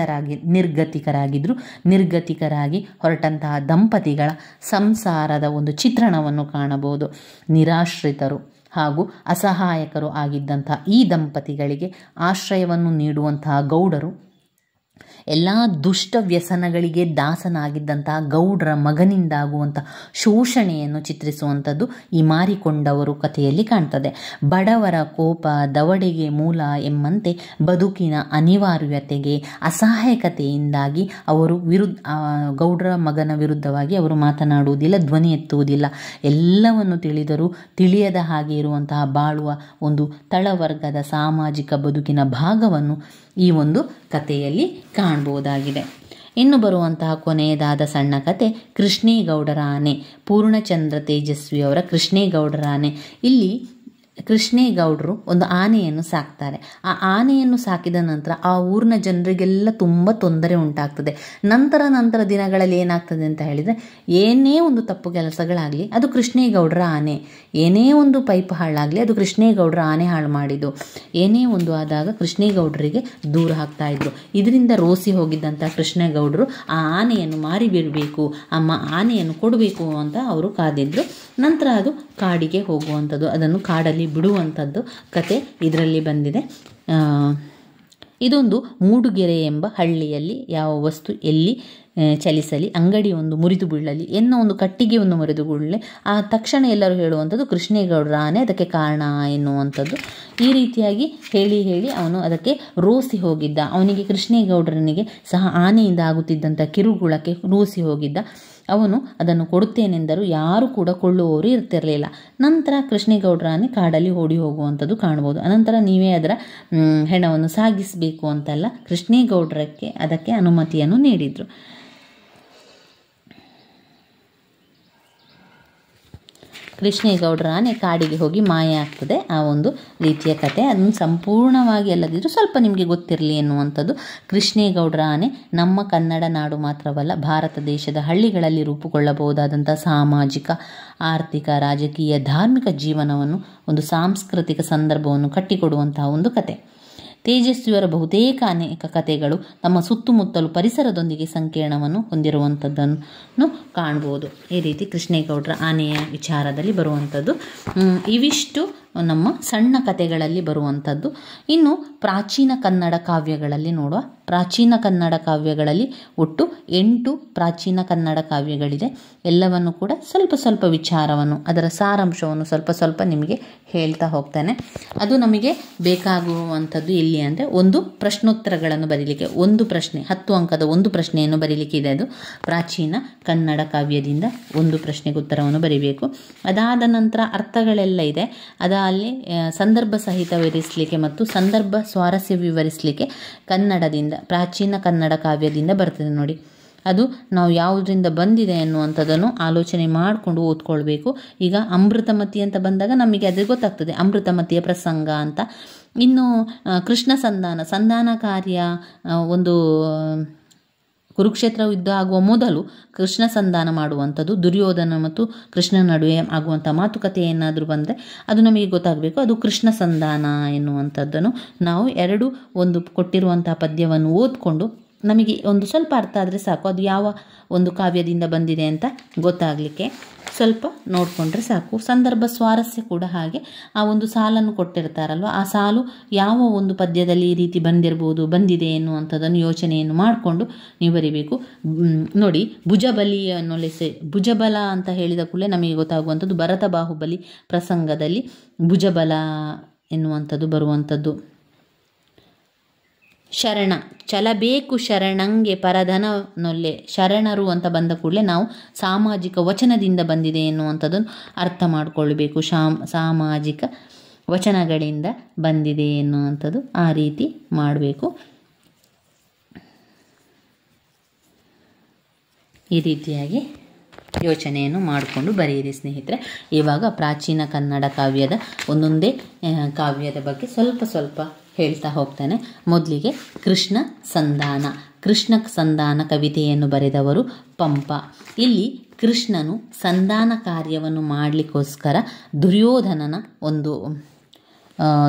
ನಿರ್ಗತಿಕರಾಗಿ ಹೊರಟಂತಹ ದಂಪತಿಗಳ ಸಂಸಾರದ ಒಂದು ಚಿತ್ರಣವನ್ನು ಕಾಣಬಹುದು. ನಿರಾಶ್ರಿತರು ಹಾಗೂ ಅಸಹಾಯಕರು ಆಗಿದ್ದಂತಹ ಈ ದಂಪತಿಗಳಿಗೆ ಆಶ್ರಯವನ್ನು ನೀಡುವಂತಹ ಗೌಡರು, ಎಲ್ಲ ದುಷ್ಟ ವ್ಯಸನಗಳಿಗೆ ದಾಸನಾಗಿದ್ದಂತಹ ಗೌಡ್ರ ಮಗನಿಂದಾಗುವಂಥ ಶೋಷಣೆಯನ್ನು ಚಿತ್ರಿಸುವಂಥದ್ದು ಈ ಮಾರಿಕೊಂಡವರು ಕಥೆಯಲ್ಲಿ ಕಾಣ್ತದೆ. ಬಡವರ ಕೋಪ ದವಡೆಗೆ ಮೂಲ ಎಂಬಂತೆ ಬದುಕಿನ ಅನಿವಾರ್ಯತೆಗೆ ಅಸಹಾಯಕತೆಯಿಂದಾಗಿ ಅವರು ಗೌಡ್ರ ಮಗನ ವಿರುದ್ಧವಾಗಿ ಅವರು ಮಾತನಾಡುವುದಿಲ್ಲ, ಧ್ವನಿ ಎತ್ತುವುದಿಲ್ಲ. ಎಲ್ಲವನ್ನು ತಿಳಿದರೂ ತಿಳಿಯದ ಹಾಗೆ ಇರುವಂತಹ ಬಾಳುವ ಒಂದು ತಳವರ್ಗದ ಸಾಮಾಜಿಕ ಬದುಕಿನ ಭಾಗವನ್ನು ಈ ಒಂದು ಕಥೆಯಲ್ಲಿ ಕಾಣಬಹುದಾಗಿದೆ. ಇನ್ನು ಬರುವಂತಹ ಕೊನೆಯದಾದ ಸಣ್ಣ ಕತೆ ಕೃಷ್ಣೇಗೌಡರ ಆನೆ. ಪೂರ್ಣಚಂದ್ರ ತೇಜಸ್ವಿಯವರ ಕೃಷ್ಣೇಗೌಡರ ಆನೆ. ಇಲ್ಲಿ ಕೃಷ್ಣೇಗೌಡರು ಒಂದು ಆನೆಯನ್ನು ಸಾಕ್ತಾರೆ. ಆ ಆನೆಯನ್ನು ಸಾಕಿದ ನಂತರ ಆ ಊರಿನ ಜನರಿಗೆಲ್ಲ ತುಂಬ ತೊಂದರೆ ಉಂಟಾಗ್ತದೆ. ನಂತರ ದಿನಗಳಲ್ಲಿ ಏನಾಗ್ತದೆ ಅಂತ ಹೇಳಿದರೆ, ಏನೇ ಒಂದು ತಪ್ಪು ಕೆಲಸಗಳಾಗಲಿ ಅದು ಕೃಷ್ಣೇಗೌಡರ ಆನೆ, ಏನೇ ಒಂದು ಪೈಪ್ ಹಾಳಾಗಲಿ ಅದು ಕೃಷ್ಣೇಗೌಡರ ಆನೆ ಹಾಳು ಮಾಡಿದ್ದು, ಏನೇ ಒಂದು ಆದಾಗ ಕೃಷ್ಣೇಗೌಡರಿಗೆ ದೂರ ಹಾಕ್ತಾಯಿದ್ರು. ಇದರಿಂದ ರೋಸಿ ಹೋಗಿದ್ದಂಥ ಕೃಷ್ಣೇಗೌಡರು ಆ ಆನೆಯನ್ನು ಮಾರಿ ಬಿಡಬೇಕು, ಆನೆಯನ್ನು ಕೊಡಬೇಕು ಅಂತ ಅವರು ಕಾದಿದ್ರು. ನಂತರ ಅದು ಕಾಡಿಗೆ ಹೋಗುವಂಥದ್ದು, ಅದನ್ನು ಕಾಡಲ್ಲಿ ಬಿಡುವಂಥದ್ದು ಕತೆ ಇದರಲ್ಲಿ ಬಂದಿದೆ. ಇದೊಂದು ಮೂಡುಗೆರೆ ಎಂಬ ಹಳ್ಳಿಯಲ್ಲಿ ಯಾವ ವಸ್ತು ಎಲ್ಲಿ ಚಲಿಸಲಿ, ಅಂಗಡಿ ಒಂದು ಮುರಿದು ಬೀಳಲಿ, ಎನ್ನೋ ಒಂದು ಕಟ್ಟಿಗೆ ಒಂದು ಮುರಿದು ಬೀಳಲಿ, ಆ ತಕ್ಷಣ ಎಲ್ಲರೂ ಹೇಳುವಂಥದ್ದು ಕೃಷ್ಣೇಗೌಡರ ಆನೆ ಅದಕ್ಕೆ ಕಾರಣ ಎನ್ನುವಂಥದ್ದು. ಈ ರೀತಿಯಾಗಿ ಹೇಳಿ ಅವನು ಅದಕ್ಕೆ ರೋಸಿ ಹೋಗಿದ್ದ. ಅವನಿಗೆ ಕೃಷ್ಣೇಗೌಡರನಿಗೆ ಸಹ ಆನೆಯಿಂದ ಆಗುತ್ತಿದ್ದಂಥ ಕಿರುಕುಳಕ್ಕೆ ರೋಸಿ ಹೋಗಿದ್ದ. ಅವನು ಅದನ್ನು ಕೊಡುತ್ತೇನೆಂದರೂ ಯಾರು ಕೂಡ ಕೊಳ್ಳುವವರು ಇರ್ತಿರಲಿಲ್ಲ. ನಂತರ ಕೃಷ್ಣೇಗೌಡರ ಆನೆ ಕಾಡಲ್ಲಿ ಓಡಿ ಹೋಗುವಂಥದ್ದು ಕಾಣ್ಬೋದು. ಅನಂತರ ನೀವೇ ಅದರ ಹೆಣವನ್ನು ಸಾಗಿಸಬೇಕು ಅಂತಲ್ಲ, ಕೃಷ್ಣೇಗೌಡರಕ್ಕೆ ಅದಕ್ಕೆ ಅನುಮತಿಯನ್ನು ನೀಡಿದರು. ಕೃಷ್ಣೇಗೌಡರ ಆನೆ ಕಾಡಿಗೆ ಹೋಗಿ ಮಾಯ ಆಗ್ತದೆ. ಆ ಒಂದು ರೀತಿಯ ಕತೆ, ಅದನ್ನು ಸಂಪೂರ್ಣವಾಗಿ ಅಲ್ಲದಿದ್ದರೂ ಸ್ವಲ್ಪ ನಿಮಗೆ ಗೊತ್ತಿರಲಿ ಎನ್ನುವಂಥದ್ದು. ಕೃಷ್ಣೇಗೌಡರ ಆನೆ ನಮ್ಮ ಕನ್ನಡ ನಾಡು ಮಾತ್ರವಲ್ಲ, ಭಾರತ ದೇಶದ ಹಳ್ಳಿಗಳಲ್ಲಿ ರೂಪುಗೊಳ್ಳಬಹುದಾದಂಥ ಸಾಮಾಜಿಕ, ಆರ್ಥಿಕ, ರಾಜಕೀಯ, ಧಾರ್ಮಿಕ ಜೀವನವನ್ನು, ಒಂದು ಸಾಂಸ್ಕೃತಿಕ ಸಂದರ್ಭವನ್ನು ಕಟ್ಟಿಕೊಡುವಂತಹ ಒಂದು ಕತೆ. ತೇಜಸ್ವಿಯವರ ಬಹುತೇಕ ಅನೇಕ ಕಥೆಗಳು ತಮ್ಮ ಸುತ್ತಮುತ್ತಲು ಪರಿಸರದೊಂದಿಗೆ ಸಂಕೀರ್ಣವನ್ನು ಹೊಂದಿರುವಂಥದ್ದನ್ನು ಕಾಣ್ಬೋದು. ಈ ರೀತಿ ಕೃಷ್ಣೇಗೌಡರ ಆನೆಯ ವಿಚಾರದಲ್ಲಿ ಬರುವಂಥದ್ದು ಇವಿಷ್ಟು ನಮ್ಮ ಸಣ್ಣ ಕಥೆಗಳಲ್ಲಿ ಬರುವಂಥದ್ದು. ಇನ್ನು ಪ್ರಾಚೀನ ಕನ್ನಡ ಕಾವ್ಯಗಳಲ್ಲಿ ನೋಡುವ. ಪ್ರಾಚೀನ ಕನ್ನಡ ಕಾವ್ಯಗಳಲ್ಲಿ ಒಟ್ಟು 8 ಪ್ರಾಚೀನ ಕನ್ನಡ ಕಾವ್ಯಗಳಿದೆ. ಎಲ್ಲವನ್ನು ಕೂಡ ಸ್ವಲ್ಪ ವಿಚಾರವನ್ನು, ಅದರ ಸಾರಾಂಶವನ್ನು ಸ್ವಲ್ಪ ನಿಮಗೆ ಹೇಳ್ತಾ ಹೋಗ್ತಾನೆ. ಅದು ನಮಗೆ ಬೇಕಾಗುವಂಥದ್ದು ಎಲ್ಲಿ ಅಂದರೆ, ಒಂದು ಪ್ರಶ್ನೋತ್ತರಗಳನ್ನು ಬರೀಲಿಕ್ಕೆ, ಒಂದು ಪ್ರಶ್ನೆ 10 ಅಂಕದ ಒಂದು ಪ್ರಶ್ನೆಯನ್ನು ಬರೀಲಿಕ್ಕೆ ಇದೆ. ಅದು ಪ್ರಾಚೀನ ಕನ್ನಡ ಕಾವ್ಯದಿಂದ ಒಂದು ಪ್ರಶ್ನೆಗೆ ಉತ್ತರವನ್ನು ಬರೀಬೇಕು. ಅದಾದ ನಂತರ ಅರ್ಥಗಳೆಲ್ಲ ಇದೆ. ಅಲ್ಲಿ ಸಂದರ್ಭ ಸಹಿತ ವಿವರಿಸಲಿಕ್ಕೆ ಮತ್ತು ಸಂದರ್ಭ ಸ್ವಾರಸ್ಯ ವಿವರಿಸಲಿಕ್ಕೆ ಕನ್ನಡದಿಂದ, ಪ್ರಾಚೀನ ಕನ್ನಡ ಕಾವ್ಯದಿಂದ ಬರ್ತದೆ ನೋಡಿ. ಅದು ನಾವು ಯಾವುದರಿಂದ ಬಂದಿದೆ ಅನ್ನುವಂಥದ್ದನ್ನು ಆಲೋಚನೆ ಮಾಡಿಕೊಂಡು ಓದ್ಕೊಳ್ಬೇಕು. ಈಗ ಅಮೃತಮತಿ ಅಂತ ಬಂದಾಗ ನಮಗೆ ಅದು ಗೊತ್ತಾಗ್ತದೆ, ಅಮೃತಮತಿಯ ಪ್ರಸಂಗ ಅಂತ. ಇನ್ನು ಕೃಷ್ಣ ಸಂಧಾನ ಕಾರ್ಯ, ಒಂದು ಕುರುಕ್ಷೇತ್ರ ಯುದ್ಧ ಆಗುವ ಮೊದಲು ಕೃಷ್ಣ ಸಂಧಾನ ಮಾಡುವಂಥದ್ದು, ದುರ್ಯೋಧನ ಮತ್ತು ಕೃಷ್ಣ ನಡುವೆ ಆಗುವಂಥ ಮಾತುಕತೆ ಏನಾದರೂ ಬಂದರೆ ಅದು ನಮಗೆ ಗೊತ್ತಾಗಬೇಕು. ಅದು ಕೃಷ್ಣ ಸಂಧಾನ ಎನ್ನುವಂಥದ್ದನ್ನು ನಾವು ಒಂದು ಕೊಟ್ಟಿರುವಂಥ ಪದ್ಯವನ್ನು ಓದ್ಕೊಂಡು ನಮಗೆ ಒಂದು ಸ್ವಲ್ಪ ಅರ್ಥ ಆದರೆ ಸಾಕು, ಅದು ಯಾವ ಒಂದು ಕಾವ್ಯದಿಂದ ಬಂದಿದೆ ಅಂತ ಗೊತ್ತಾಗಲಿಕ್ಕೆ ಸ್ವಲ್ಪ ನೋಡಿಕೊಂಡ್ರೆ ಸಾಕು. ಸಂದರ್ಭ ಸ್ವಾರಸ್ಯ ಕೂಡ ಹಾಗೆ. ಆ ಒಂದು ಸಾಲನ್ನು ಕೊಟ್ಟಿರ್ತಾರಲ್ವ, ಆ ಸಾಲು ಯಾವ ಒಂದು ಪದ್ಯದಲ್ಲಿ ಈ ರೀತಿ ಬಂದಿದೆ ಎನ್ನುವಂಥದ್ದನ್ನು ಯೋಚನೆಯನ್ನು ಮಾಡಿಕೊಂಡು ನೀವು ಬರೀಬೇಕು. ನೋಡಿ, ಭುಜಬಲ ಅಂತ ಹೇಳಿದ ಕೂಡಲೇ ನಮಗೆ ಗೊತ್ತಾಗುವಂಥದ್ದು ಭರತ ಬಾಹುಬಲಿ ಪ್ರಸಂಗದಲ್ಲಿ ಭುಜಬಲ ಎನ್ನುವಂಥದ್ದು ಬರುವಂಥದ್ದು. ಶರಣ ಚಲಬೇಕು ಶರಣಂಗೆ ಪರಧನ ನೊಲ್ಲೆ, ಶರಣರು ಅಂತ ಬಂದ ಕೂಡಲೇ ನಾವು ಸಾಮಾಜಿಕ ವಚನದಿಂದ ಬಂದಿದೆ ಎನ್ನುವಂಥದ್ದನ್ನು ಅರ್ಥ ಮಾಡಿಕೊಳ್ಬೇಕು. ಸಾಮಾಜಿಕ ವಚನಗಳಿಂದ ಬಂದಿದೆ ಎನ್ನುವಂಥದ್ದು ಆ ರೀತಿ ಮಾಡಬೇಕು. ಈ ರೀತಿಯಾಗಿ ಯೋಚನೆಯನ್ನು ಮಾಡಿಕೊಂಡು ಬರೆಯಿರಿ ಸ್ನೇಹಿತರೆ. ಇವಾಗ ಪ್ರಾಚೀನ ಕನ್ನಡ ಕಾವ್ಯದ ಒಂದೊಂದೇ ಕಾವ್ಯದ ಬಗ್ಗೆ ಸ್ವಲ್ಪ ಹೇಳ್ತಾ ಹೋಗ್ತಾನೆ. ಮೊದಲಿಗೆ ಕೃಷ್ಣ ಸಂಧಾನ ಕವಿತೆಯನ್ನು ಬರೆದವರು ಪಂಪ. ಇಲ್ಲಿ ಕೃಷ್ಣನು ಸಂಧಾನ ಕಾರ್ಯವನ್ನು ಮಾಡಲಿಕ್ಕೋಸ್ಕರ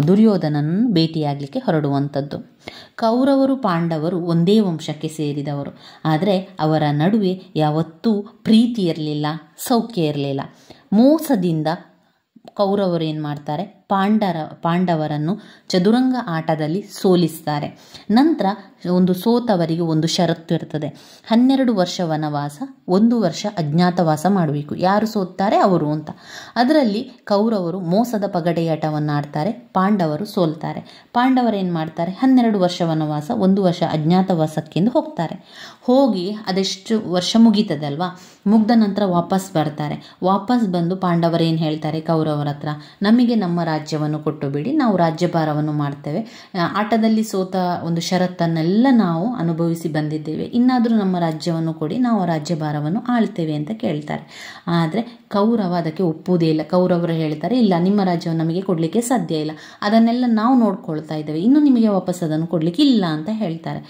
ದುರ್ಯೋಧನನನ್ನು ಭೇಟಿಯಾಗಲಿಕ್ಕೆ ಹೊರಡುವಂಥದ್ದು. ಕೌರವರು ಪಾಂಡವರು ಒಂದೇ ವಂಶಕ್ಕೆ ಸೇರಿದವರು, ಆದರೆ ಅವರ ನಡುವೆ ಯಾವತ್ತೂ ಪ್ರೀತಿ ಇರಲಿಲ್ಲ, ಸೌಖ್ಯ ಇರಲಿಲ್ಲ. ಮೋಸದಿಂದ ಕೌರವರು ಏನು ಮಾಡ್ತಾರೆ, ಪಾಂಡವರನ್ನು ಚದುರಂಗ ಆಟದಲ್ಲಿ ಸೋಲಿಸ್ತಾರೆ. ನಂತರ ಒಂದು ಸೋತವರಿಗೆ ಒಂದು ಷರತ್ತು ಇರ್ತದೆ, 12 ವರ್ಷ ವನವಾಸ, 1 ವರ್ಷ ಅಜ್ಞಾತವಾಸ ಮಾಡಬೇಕು. ಯಾರು ಸೋತ್ತಾರೆ ಅವರು ಅಂತ. ಅದರಲ್ಲಿ ಕೌರವರು ಮೋಸದ ಪಗಡೆಯಾಟವನ್ನು ಆಡ್ತಾರೆ, ಪಾಂಡವರು ಸೋಲ್ತಾರೆ. ಪಾಂಡವರು ಏನು ಮಾಡ್ತಾರೆ, 12 ವರ್ಷ ವನವಾಸ, 1 ವರ್ಷ ಅಜ್ಞಾತವಾಸಕ್ಕೆಂದು ಹೋಗ್ತಾರೆ. ಹೋಗಿ ಅದೆಷ್ಟು ವರ್ಷ ಮುಗೀತದಲ್ವಾ, ಮುಗ್ದ ನಂತರ ವಾಪಸ್ ಬರ್ತಾರೆ. ವಾಪಸ್ ಬಂದು ಪಾಂಡವರೇನು ಹೇಳ್ತಾರೆ ಕೌರವರ ಹತ್ರ, ನಮಗೆ ನಮ್ಮ ರಾಜ್ಯವನ್ನು ಕೊಟ್ಟು ಬಿಡಿ, ನಾವು ರಾಜ್ಯಭಾರವನ್ನು ಮಾಡ್ತೇವೆ. ಆಟದಲ್ಲಿ ಸೋತ ಒಂದು ಷರತ್ತನ್ನೆಲ್ಲ ನಾವು ಅನುಭವಿಸಿ ಬಂದಿದ್ದೇವೆ, ಇನ್ನಾದರೂ ನಮ್ಮ ರಾಜ್ಯವನ್ನು ಕೊಡಿ, ನಾವು ರಾಜ್ಯಭಾರವನ್ನು ಆಳ್ತೇವೆ ಅಂತ ಕೇಳ್ತಾರೆ. ಆದರೆ ಕೌರವ ಅದಕ್ಕೆ ಒಪ್ಪುವುದೇ ಇಲ್ಲ. ಕೌರವರು ಹೇಳ್ತಾರೆ, ಇಲ್ಲ, ನಿಮ್ಮ ರಾಜ್ಯವನ್ನು ನಮಗೆ ಕೊಡಲಿಕ್ಕೆ ಸಾಧ್ಯ ಇಲ್ಲ, ಅದನ್ನೆಲ್ಲ ನಾವು ನೋಡ್ಕೊಳ್ತಾ ಇದ್ದೇವೆ, ಇನ್ನು ನಿಮಗೆ ವಾಪಸ್ ಅದನ್ನು ಕೊಡಲಿಕ್ಕೆ ಇಲ್ಲ ಅಂತ ಹೇಳ್ತಾರೆ.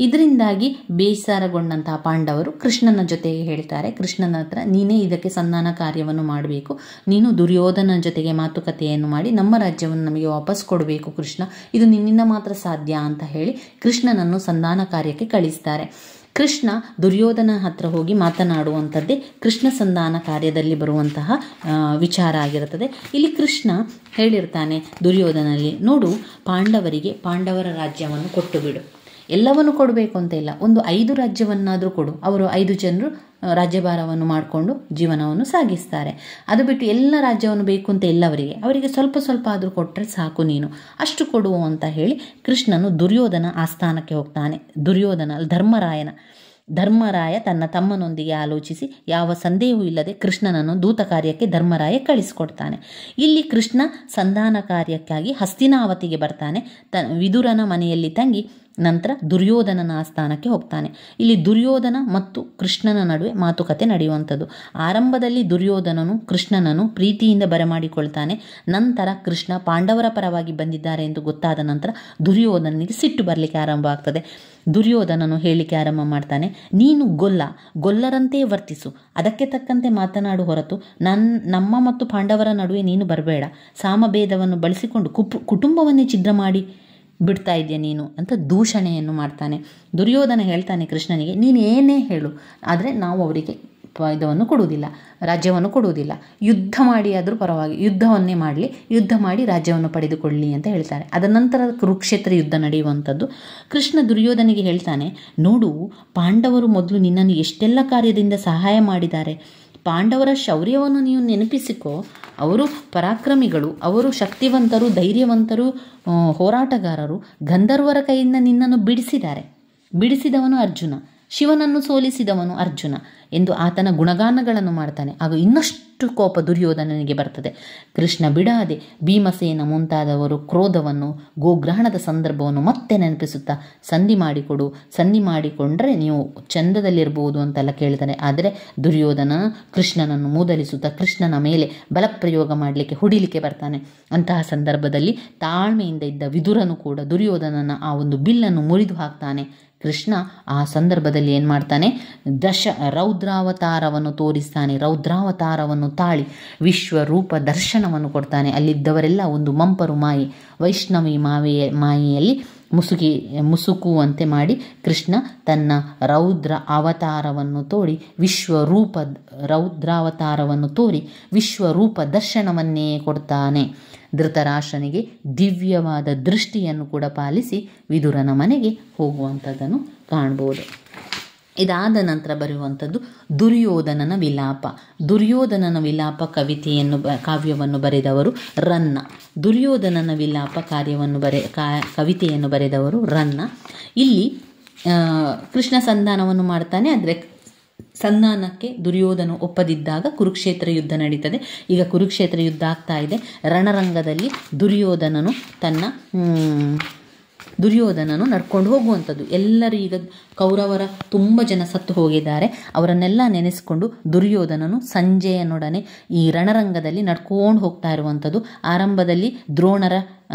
ಇದರಿಂದಾಗಿ ಬೇಸರಗೊಂಡಂತಹ ಪಾಂಡವರು ಕೃಷ್ಣನ ಜೊತೆಗೆ ಹೇಳ್ತಾರೆ, ಕೃಷ್ಣನ ಹತ್ರ ನೀನೇ ಇದಕ್ಕೆ ಸಂಧಾನ ಕಾರ್ಯವನ್ನು ಮಾಡಬೇಕು, ನೀನು ದುರ್ಯೋಧನ ಜೊತೆಗೆ ಮಾತುಕತೆಯನ್ನು ಮಾಡಿ ನಮ್ಮ ರಾಜ್ಯವನ್ನು ನಮಗೆ ವಾಪಸ್ ಕೊಡಬೇಕು ಕೃಷ್ಣ, ಇದು ನಿನ್ನಿಂದ ಮಾತ್ರ ಸಾಧ್ಯ ಅಂತ ಹೇಳಿ ಕೃಷ್ಣನನ್ನು ಸಂಧಾನ ಕಾರ್ಯಕ್ಕೆ ಕಳಿಸ್ತಾರೆ. ಕೃಷ್ಣ ದುರ್ಯೋಧನ ಹತ್ರ ಹೋಗಿ ಮಾತನಾಡುವಂಥದ್ದೇ ಕೃಷ್ಣ ಸಂಧಾನ ಕಾರ್ಯದಲ್ಲಿ ಬರುವಂತಹ ವಿಚಾರ ಆಗಿರುತ್ತದೆ. ಇಲ್ಲಿ ಕೃಷ್ಣ ಹೇಳಿರ್ತಾನೆ ದುರ್ಯೋಧನಲ್ಲಿ, ನೋಡು, ಪಾಂಡವರ ರಾಜ್ಯವನ್ನು ಕೊಟ್ಟು ಬಿಡು, ಎಲ್ಲವನ್ನು ಕೊಡಬೇಕು ಅಂತ ಇಲ್ಲ, ಒಂದು 5 ರಾಜ್ಯವನ್ನಾದರೂ ಕೊಡು, ಅವರು 5 ಜನರು ರಾಜ್ಯಭಾರವನ್ನು ಮಾಡಿಕೊಂಡು ಜೀವನವನ್ನು ಸಾಗಿಸ್ತಾರೆ. ಅದು ಬಿಟ್ಟು ಎಲ್ಲ ರಾಜ್ಯವನ್ನು ಬೇಕು ಅಂತ ಇಲ್ಲ, ಅವರಿಗೆ ಸ್ವಲ್ಪ ಸ್ವಲ್ಪ ಆದರೂ ಕೊಟ್ಟರೆ ಸಾಕು, ನೀನು ಅಷ್ಟು ಕೊಡು ಅಂತ ಹೇಳಿ ಕೃಷ್ಣನು ದುರ್ಯೋಧನ ಆಸ್ಥಾನಕ್ಕೆ ಹೋಗ್ತಾನೆ. ಧರ್ಮರಾಯ ತನ್ನ ತಮ್ಮನೊಂದಿಗೆ ಆಲೋಚಿಸಿ ಯಾವ ಸಂದೇಹವೂ ಇಲ್ಲದೆ ಕೃಷ್ಣನನ್ನು ದೂತ ಕಾರ್ಯಕ್ಕೆ ಧರ್ಮರಾಯ ಕಳಿಸಿಕೊಡ್ತಾನೆ. ಇಲ್ಲಿ ಕೃಷ್ಣ ಸಂಧಾನ ಕಾರ್ಯಕ್ಕಾಗಿ ಹಸ್ತಿನಾವತಿಗೆ ಬರ್ತಾನೆ. ವಿದುರನ ಮನೆಯಲ್ಲಿ ತಂಗಿ ನಂತರ ದುರ್ಯೋಧನನ ಆಸ್ಥಾನಕ್ಕೆ ಹೋಗ್ತಾನೆ. ಇಲ್ಲಿ ದುರ್ಯೋಧನ ಮತ್ತು ಕೃಷ್ಣನ ನಡುವೆ ಮಾತುಕತೆ ನಡೆಯುವಂಥದ್ದು. ಆರಂಭದಲ್ಲಿ ದುರ್ಯೋಧನನು ಕೃಷ್ಣನನ್ನು ಪ್ರೀತಿಯಿಂದ ಬರಮಾಡಿಕೊಳ್ತಾನೆ. ನಂತರ ಕೃಷ್ಣ ಪಾಂಡವರ ಪರವಾಗಿ ಬಂದಿದ್ದಾರೆ ಎಂದು ಗೊತ್ತಾದ ನಂತರ ದುರ್ಯೋಧನನಿಗೆ ಸಿಟ್ಟು ಬರಲಿಕ್ಕೆ ಆರಂಭ ಆಗ್ತದೆ. ದುರ್ಯೋಧನನು ಹೇಳಿಕೆ ಆರಂಭ ಮಾಡ್ತಾನೆ, ನೀನು ಗೊಲ್ಲರಂತೆ ವರ್ತಿಸು, ಅದಕ್ಕೆ ತಕ್ಕಂತೆ ಮಾತನಾಡು ಹೊರತು ನಮ್ಮ ಮತ್ತು ಪಾಂಡವರ ನಡುವೆ ನೀನು ಬರಬೇಡ, ಸಾಮಭೇದವನ್ನು ಬಳಸಿಕೊಂಡು ಕುಟುಂಬವನ್ನೇ ಛಿದ್ರ ಮಾಡಿ ಬಿಡ್ತಾ ಇದೆಯಾ ನೀನು ಅಂತ ದೂಷಣೆಯನ್ನು ಮಾಡ್ತಾನೆ. ದುರ್ಯೋಧನ ಹೇಳ್ತಾನೆ ಕೃಷ್ಣನಿಗೆ, ನೀನು ಏನೇ ಹೇಳು, ಆದರೆ ನಾವು ಅವರಿಗೆ ಇದನ್ನು ಕೊಡುವುದಿಲ್ಲ, ರಾಜ್ಯವನ್ನು ಕೊಡುವುದಿಲ್ಲ, ಯುದ್ಧ ಮಾಡಿ ಆದರೂ ಪರವಾಗಿ ಯುದ್ಧವನ್ನೇ ಮಾಡಲಿ, ಯುದ್ಧ ಮಾಡಿ ರಾಜ್ಯವನ್ನು ಪಡೆದುಕೊಳ್ಳಿ ಅಂತ ಹೇಳ್ತಾರೆ. ಅದ ನಂತರ ಕುರುಕ್ಷೇತ್ರ ಯುದ್ಧ ನಡೆಯುವಂಥದ್ದು. ಕೃಷ್ಣ ದುರ್ಯೋಧನಿಗೆ ಹೇಳ್ತಾನೆ, ನೋಡು, ಪಾಂಡವರು ಮೊದಲು ನಿನ್ನನ್ನು ಎಷ್ಟೆಲ್ಲ ಕಾರ್ಯದಿಂದ ಸಹಾಯ ಮಾಡಿದ್ದಾರೆ, ಪಾಂಡವರ ಶೌರ್ಯವನ್ನು ನೀವು ನೆನಪಿಸಿಕೋ, ಅವರು ಪರಾಕ್ರಮಿಗಳು, ಅವರು ಶಕ್ತಿವಂತರು, ಧೈರ್ಯವಂತರು, ಹೋರಾಟಗಾರರು, ಗಂಧರ್ವರ ಕೈಯಿಂದ ನಿನ್ನನ್ನು ಬಿಡಿಸಿದವನು ಅರ್ಜುನ, ಶಿವನನ್ನು ಸೋಲಿಸಿದವನು ಅರ್ಜುನ ಎಂದು ಆತನ ಗುಣಗಾನಗಳನ್ನು ಮಾಡ್ತಾನೆ. ಆಗ ಇನ್ನಷ್ಟು ಕೋಪ ದುರ್ಯೋಧನನಿಗೆ ಬರ್ತದೆ. ಕೃಷ್ಣ ಬಿಡಾದೆ ಭೀಮಸೇನ ಮುಂತಾದವರು ಕ್ರೋಧವನ್ನು, ಗೋಗ್ರಹಣದ ಸಂದರ್ಭವನ್ನು ಮತ್ತೆ ನೆನಪಿಸುತ್ತಾ ಸಂಧಿ ಮಾಡಿಕೊಂಡ್ರೆ ನೀವು ಚಂದದಲ್ಲಿರ್ಬೋದು ಅಂತೆಲ್ಲ ಕೇಳ್ತಾನೆ. ಆದರೆ ದುರ್ಯೋಧನ ಕೃಷ್ಣನನ್ನು ಮೂದಲಿಸುತ್ತಾ ಕೃಷ್ಣನ ಮೇಲೆ ಬಲಪ್ರಯೋಗ ಮಾಡಲಿಕ್ಕೆ ಹೊಡಿಲಿಕ್ಕೆ ಬರ್ತಾನೆ. ಅಂತಹ ಸಂದರ್ಭದಲ್ಲಿ ತಾಳ್ಮೆಯಿಂದ ಇದ್ದ ವಿದುರನು ಕೂಡ ದುರ್ಯೋಧನನ ಆ ಒಂದು ಬಿಲ್ಲನ್ನು ಮುರಿದು ಹಾಕ್ತಾನೆ. ಕೃಷ್ಣ ಆ ಸಂದರ್ಭದಲ್ಲಿ ಏನು ಮಾಡ್ತಾನೆ, ರೌದ್ರಾವತಾರವನ್ನು ತೋರಿಸ್ತಾನೆ. ರೌದ್ರಾವತಾರವನ್ನು ತಾಳಿ ವಿಶ್ವರೂಪ ದರ್ಶನವನ್ನು ಕೊಡ್ತಾನೆ. ಅಲ್ಲಿದ್ದವರೆಲ್ಲ ಒಂದು ಮಂಪರು ಮಾಯಿ, ವೈಷ್ಣವಿ ಮಾಯೆಯಲ್ಲಿ ಮುಸುಕುವಂತೆ ಮಾಡಿ ಕೃಷ್ಣ ತನ್ನ ರೌದ್ರಾವತಾರವನ್ನು ತೋರಿ ವಿಶ್ವರೂಪ ದರ್ಶನವನ್ನೇ ಕೊಡ್ತಾನೆ. ಧೃತರಾಷ್ಟ್ರನಿಗೆ ದಿವ್ಯವಾದ ದೃಷ್ಟಿಯನ್ನು ಕೂಡ ಪಾಲಿಸಿ ವಿದುರನ ಮನೆಗೆ ಹೋಗುವಂಥದ್ದನ್ನು ಕಾಣ್ಬೋದು. ಇದಾದ ನಂತರ ಬರುವಂಥದ್ದು ದುರ್ಯೋಧನನ ವಿಲಾಪ ಕಾವ್ಯವನ್ನು ಬರೆದವರು ರನ್ನ. ದುರ್ಯೋಧನನ ವಿಲಾಪ ಕವಿತೆಯನ್ನು ಬರೆದವರು ರನ್ನ. ಇಲ್ಲಿ ಕೃಷ್ಣ ಸಂಧಾನವನ್ನು ಮಾಡ್ತಾನೆ. ಆದರೆ ಸಂಧಾನಕ್ಕೆ ದುರ್ಯೋಧನ ಒಪ್ಪದಿದ್ದಾಗ ಕುರುಕ್ಷೇತ್ರ ಯುದ್ಧ ನಡೀತದೆ. ಈಗ ಕುರುಕ್ಷೇತ್ರ ಯುದ್ಧ ಆಗ್ತಾ ಇದೆ. ರಣರಂಗದಲ್ಲಿ ದುರ್ಯೋಧನನು ನಡ್ಕೊಂಡು ಹೋಗುವಂಥದ್ದು. ಎಲ್ಲರೂ ಈಗ ಕೌರವರ ತುಂಬ ಜನ ಸತ್ತು ಹೋಗಿದ್ದಾರೆ. ಅವರನ್ನೆಲ್ಲ ನೆನೆಸಿಕೊಂಡು ದುರ್ಯೋಧನನು ಸಂಜಯನೊಡನೆ ಈ ರಣರಂಗದಲ್ಲಿ ನಡ್ಕೊಂಡು ಹೋಗ್ತಾ ಇರುವಂಥದ್ದು. ಆರಂಭದಲ್ಲಿ ದ್ರೋಣರ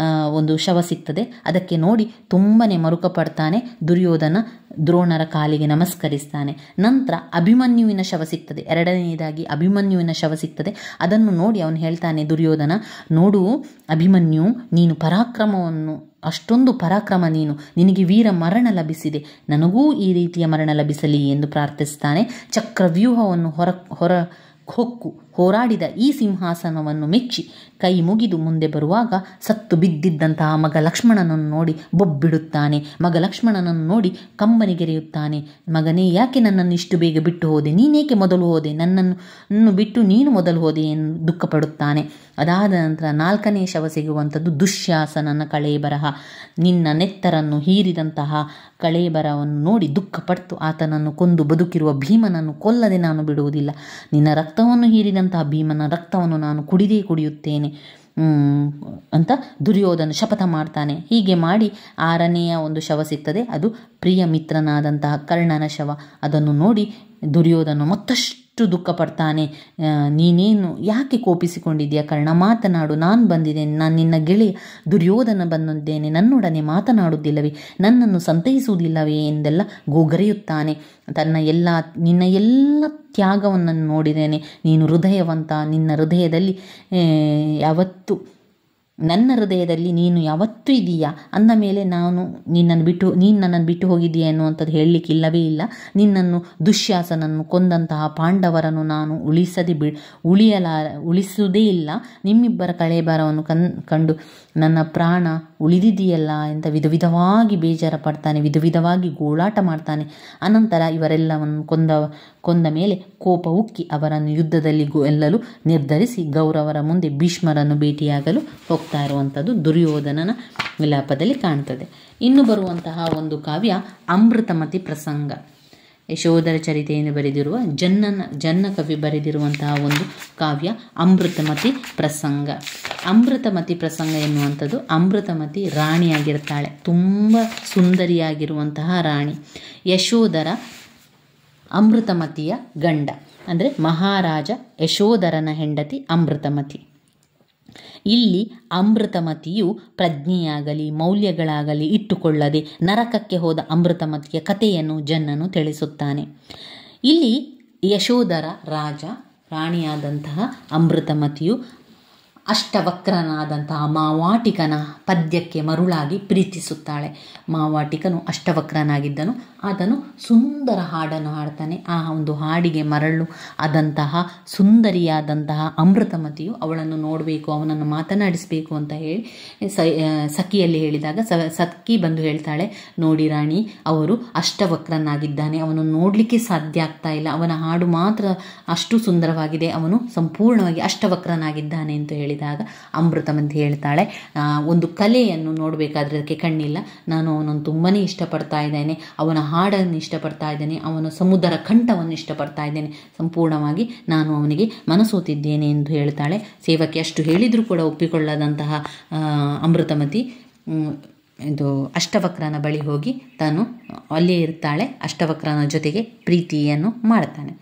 ಒಂದು ಶವ ಸಿಗ್ತದೆ. ಅದಕ್ಕೆ ನೋಡಿ ತುಂಬನೇ ಮರುಕ ಪಡ್ತಾನೆ. ದುರ್ಯೋಧನ ದ್ರೋಣರ ಕಾಲಿಗೆ ನಮಸ್ಕರಿಸ್ತಾನೆ. ನಂತರ ಅಭಿಮನ್ಯುವಿನ ಶವ ಸಿಗ್ತದೆ. ಎರಡನೆಯದಾಗಿ ಅಭಿಮನ್ಯುವಿನ ಶವ ಸಿಗ್ತದೆ. ಅದನ್ನು ನೋಡಿ ಅವನು ಹೇಳ್ತಾನೆ, ದುರ್ಯೋಧನ, ನೋಡು ಅಭಿಮನ್ಯು, ನೀನು ಅಷ್ಟೊಂದು ಪರಾಕ್ರಮ, ನಿನಗೆ ವೀರ ಮರಣ ಲಭಿಸಿದೆ, ನನಗೂ ಈ ರೀತಿಯ ಮರಣ ಲಭಿಸಲಿ ಎಂದು ಪ್ರಾರ್ಥಿಸ್ತಾನೆ. ಚಕ್ರವ್ಯೂಹವನ್ನು ಹೊಕ್ಕು ಹೋರಾಡಿದ ಈ ಸಿಂಹಾಸನವನ್ನು ಮೆಚ್ಚಿ ಕೈ ಮುಗಿದು ಮುಂದೆ ಬರುವಾಗ ಸತ್ತು ಬಿದ್ದಿದ್ದಂತಹ ಮಗ ಲಕ್ಷ್ಮಣನನ್ನು ನೋಡಿ ಬೊಬ್ಬಿಡುತ್ತಾನೆ. ಮಗ ಲಕ್ಷ್ಮಣನನ್ನು ನೋಡಿ ಕಂಬನಿಗೆರೆಯುತ್ತಾನೆ. ಮಗನೇ, ಯಾಕೆ ನನ್ನನ್ನು ಇಷ್ಟು ಬೇಗ ಬಿಟ್ಟು ಹೋದೆ? ನೀನೇಕೆ ಮೊದಲು ಹೋದೆ? ನನ್ನನ್ನು ಬಿಟ್ಟು ನೀನು ಮೊದಲು ಹೋದೆ ಎಂದು ದುಃಖಪಡುತ್ತಾನೆ. ಅದಾದ ನಂತರ 4ನೇ ಶವ ಸಿಗುವಂಥದ್ದು ದುಶ್ಯಾಸನನ ಕಳೇಬರಹ. ನಿನ್ನ ನೆತ್ತರನ್ನು ಹೀರಿದಂತಹ ಕಳೇಬರವನ್ನು ನೋಡಿ ದುಃಖಪಟ್ಟು ಆತನನ್ನು ಕೊಂದು ಬದುಕಿರುವ ಭೀಮನನ್ನು ಕೊಲ್ಲದೆ ನಾನು ಬಿಡುವುದಿಲ್ಲ. ನಿನ್ನ ರಕ್ತವನ್ನು ಹೀರಿದಂತಹ ಭೀಮನ ರಕ್ತವನ್ನು ನಾನು ಕುಡಿಯುತ್ತೇನೆ. ಅಂತ ದುರ್ಯೋಧನ ಶಪಥ ಮಾಡ್ತಾನೆ. ಹೀಗೆ ಮಾಡಿ 6ನೆಯ ಒಂದು ಶವ ಸಿಗ್ತದೆ. ಅದು ಪ್ರಿಯ ಮಿತ್ರನಾದಂತಹ ಕರ್ಣನ ಶವ. ಅದನ್ನು ನೋಡಿ ದುರ್ಯೋಧನ ಮತ್ತಷ್ಟು ದುಃಖ ಪಡ್ತಾನೆ. ನೀನೇನು ಯಾಕೆ ಕೋಪಿಸಿಕೊಂಡಿದ್ದೀಯ ಕರ್ಣ, ಮಾತನಾಡು, ನಾನು ಬಂದಿದ್ದೇನೆ, ನಾನು ನಿನ್ನ ಗೆಳೆಯ ದುರ್ಯೋಧನ ಬಂದಿದ್ದೇನೆ, ನನ್ನೊಡನೆ ಮಾತನಾಡುವುದಿಲ್ಲವೇ, ನನ್ನನ್ನು ಸಂತೈಸುವುದಿಲ್ಲವೇ ಎಂದೆಲ್ಲ ಗೋಗರೆಯುತ್ತಾನೆ. ನಿನ್ನ ಎಲ್ಲ ತ್ಯಾಗವನ್ನು ನೋಡಿದ್ದೇನೆ, ನೀನು ಹೃದಯವಂತ, ನಿನ್ನ ಹೃದಯದಲ್ಲಿ ಯಾವತ್ತು ನನ್ನ ಹೃದಯದಲ್ಲಿ ನೀನು ಯಾವತ್ತೂ ಇದೀಯಾ ಅಂದ ಮೇಲೆ ನೀನು ನನ್ನನ್ನು ಬಿಟ್ಟು ಹೋಗಿದ್ದೀಯಾ ಎನ್ನುವಂಥದ್ದು ಹೇಳಲಿಕ್ಕಿಲ್ಲವೇ ಇಲ್ಲ. ನಿನ್ನನ್ನು ದುಶ್ಯಾಸನನ್ನು ಕೊಂದಂತಹ ಪಾಂಡವರನ್ನು ನಾನು ಉಳಿಸುವುದೇ ಇಲ್ಲ. ನಿಮ್ಮಿಬ್ಬರ ಕಳೇಬರವನ್ನು ಕಂಡು ನನ್ನ ಪ್ರಾಣ ಉಳಿದಿದೆಯಲ್ಲ ಅಂತ ವಿಧವಾಗಿ ಬೇಜಾರ ಪಡ್ತಾನೆ, ವಿಧವಾಗಿ ಗೋಳಾಟ ಮಾಡ್ತಾನೆ. ಅನಂತರ ಇವರೆಲ್ಲವನ್ನು ಕೊಂದ ಮೇಲೆ ಕೋಪ ಉಕ್ಕಿ ಅವರನ್ನು ಯುದ್ಧದಲ್ಲಿ ಗೆಲ್ಲಲು ನಿರ್ಧರಿಸಿ ಗೌರವರ ಮುಂದೆ ಭೀಷ್ಮರನ್ನು ಭೇಟಿಯಾಗಲು ಹೋಗ್ತಾ ಇರುವಂಥದ್ದು ದುರ್ಯೋಧನನ ವಿಲಾಪದಲ್ಲಿ ಕಾಣ್ತದೆ. ಇನ್ನು ಬರುವಂತಹ ಒಂದು ಕಾವ್ಯ ಅಮೃತಮತಿ ಪ್ರಸಂಗ. ಯಶೋಧರ ಚರಿತೆಯನ್ನು ಬರೆದಿರುವ ಜನ್ನ ಕವಿ ಬರೆದಿರುವಂತಹ ಒಂದು ಕಾವ್ಯ ಅಮೃತಮತಿ ಪ್ರಸಂಗ. ಅಮೃತಮತಿ ಪ್ರಸಂಗ ಎನ್ನುವಂಥದ್ದು, ಅಮೃತಮತಿ ರಾಣಿಯಾಗಿರ್ತಾಳೆ, ತುಂಬ ಸುಂದರಿಯಾಗಿರುವಂತಹ ರಾಣಿ. ಯಶೋಧರ ಅಮೃತಮತಿಯ ಗಂಡ ಅಂದರೆ ಮಹಾರಾಜ ಯಶೋಧರನ ಹೆಂಡತಿ ಅಮೃತಮತಿ. ಇಲ್ಲಿ ಅಮೃತಮತಿಯು ಪ್ರಜ್ಞೆಯಾಗಲಿ ಮೌಲ್ಯಗಳಾಗಲಿ ಇಟ್ಟುಕೊಳ್ಳದೆ ನರಕಕ್ಕೆ ಹೋದ ಅಮೃತಮತಿಯ ಕಥೆಯನ್ನು ಜನ್ನನು ತಿಳಿಸುತ್ತಾನೆ. ಇಲ್ಲಿ ಯಶೋಧರ ರಾಣಿಯಾದಂತಹ ಅಮೃತಮತಿಯು ಅಷ್ಟವಕ್ರನಾದಂತಹ ಮಾವಾಟಿಕನ ಪದ್ಯಕ್ಕೆ ಮರುಳಾಗಿ ಪ್ರೀತಿಸುತ್ತಾಳೆ. ಮಾವಾಟಿಕನು ಅಷ್ಟವಕ್ರನಾಗಿದ್ದನು. ಆತನು ಸುಂದರ ಹಾಡನ್ನು ಹಾಡ್ತಾನೆ. ಆ ಒಂದು ಹಾಡಿಗೆ ಮರಳು ಆದಂತಹ ಸುಂದರಿಯಾದಂತಹ ಅಮೃತಮತಿಯು ಅವಳನ್ನು ನೋಡಬೇಕು, ಅವನನ್ನು ಮಾತನಾಡಿಸಬೇಕು ಅಂತ ಹೇಳಿ ಸಖಿಯಲ್ಲಿ ಹೇಳಿದಾಗ ಸಖಿ ಬಂದು ಹೇಳ್ತಾಳೆ, ನೋಡಿ ರಾಣಿ, ಅವರು ಅಷ್ಟವಕ್ರನಾಗಿದ್ದಾನೆ, ಅವನು ನೋಡಲಿಕ್ಕೆ ಸಾಧ್ಯ ಆಗ್ತಾ ಇಲ್ಲ, ಅವನ ಹಾಡು ಮಾತ್ರ ಅಷ್ಟು ಸುಂದರವಾಗಿದೆ, ಅವನು ಸಂಪೂರ್ಣವಾಗಿ ಅಷ್ಟವಕ್ರನಾಗಿದ್ದಾನೆ ಅಂತ ಹೇಳಿದಾಗ ಅಮೃತಮತಿ ಹೇಳ್ತಾಳೆ, ಒಂದು ಕಲೆಯನ್ನು ನೋಡಬೇಕಾದ್ರೆ ಅದಕ್ಕೆ ಕಣ್ಣಿಲ್ಲ, ನಾನು ಅವನನ್ನು ತುಂಬಾ ಇಷ್ಟಪಡ್ತಾ ಇದ್ದೇನೆ, ಅವನ ಹಾಡನ್ನು ಇಷ್ಟಪಡ್ತಾ ಇದ್ದೇನೆ, ಅವನ ಸಮುದ್ರ ಕಂಠವನ್ನು ಇಷ್ಟಪಡ್ತಾ ಇದ್ದೇನೆ, ಸಂಪೂರ್ಣವಾಗಿ ನಾನು ಅವನಿಗೆ ಮನಸೋತಿದ್ದೇನೆ ಎಂದು ಹೇಳ್ತಾಳೆ. ಸೇವಕಿ ಅಷ್ಟು ಹೇಳಿದರೂ ಕೂಡ ಒಪ್ಪಿಕೊಳ್ಳದಂತಹ ಅಮೃತಮತಿ ಅಷ್ಟವಕ್ರನ ಬಳಿ ಹೋಗಿ ತಾನು ಅಲ್ಲೇ ಇರ್ತಾಳೆ. ಅಷ್ಟವಕ್ರನ ಜೊತೆಗೆ ಪ್ರೀತಿಯನ್ನು ಮಾಡ್ತಾನೆ.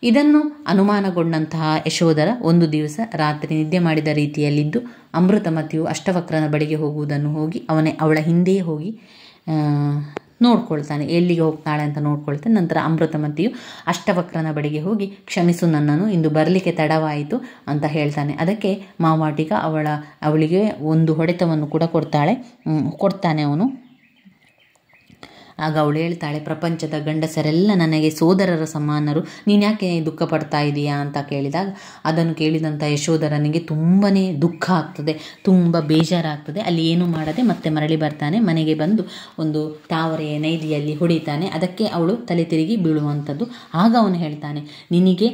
ಇದನ್ನು ಅನುಮಾನಗೊಂಡಂತಹ ಯಶೋಧರ ಒಂದು ದಿವಸ ರಾತ್ರಿ ನಿದ್ದೆ ಮಾಡಿದ ರೀತಿಯಲ್ಲಿದ್ದು ಅಮೃತಮತಿಯು ಅಷ್ಟವಕ್ರನ ಬಳಿಗೆ ಹೋಗುವುದನ್ನು ಅವಳ ಹಿಂದೆಯೇ ಹೋಗಿ ನೋಡ್ಕೊಳ್ತಾನೆ, ಎಲ್ಲಿಗೆ ಹೋಗ್ತಾಳೆ ಅಂತ ನೋಡ್ಕೊಳ್ತಾನೆ. ನಂತರ ಅಮೃತಮತಿಯು ಅಷ್ಟವಕ್ರನ ಬಳಿಗೆ ಹೋಗಿ, ಕ್ಷಮಿಸು, ನನ್ನನ್ನು ಇಂದು ಬರಲಿಕ್ಕೆ ತಡವಾಯಿತು ಅಂತ ಹೇಳ್ತಾನೆ. ಅದಕ್ಕೆ ಮಾವಾಟಿಕ ಅವಳಿಗೆ ಒಂದು ಹೊಡೆತವನ್ನು ಕೂಡ ಕೊಡ್ತಾನೆ ಅವನು. ಆಗ ಅವಳು ಹೇಳ್ತಾಳೆ, ಪ್ರಪಂಚದ ಗಂಡಸರೆಲ್ಲ ನನಗೆ ಸೋದರರ ಸಮಾನರು, ನೀನು ಯಾಕೆ ದುಃಖ ಪಡ್ತಾ ಇದೀಯಾ ಅಂತ ಕೇಳಿದಾಗ ಅದನ್ನು ಕೇಳಿದಂಥ ಯಶೋಧರನಿಗೆ ತುಂಬಾ ದುಃಖ ಆಗ್ತದೆ, ತುಂಬ ಬೇಜಾರಾಗ್ತದೆ. ಅಲ್ಲಿ ಏನು ಮಾಡದೆ ಮತ್ತೆ ಮರಳಿ ಬರ್ತಾನೆ. ಮನೆಗೆ ಬಂದು ಒಂದು ತಾವರೆಯ ನೈದಿಯಲ್ಲಿ ಹೊಡಿತಾನೆ. ಅದಕ್ಕೆ ಅವಳು ತಲೆ ತಿರುಗಿ ಬೀಳುವಂಥದ್ದು. ಆಗ ಅವನು ಹೇಳ್ತಾನೆ, ನಿನಗೆ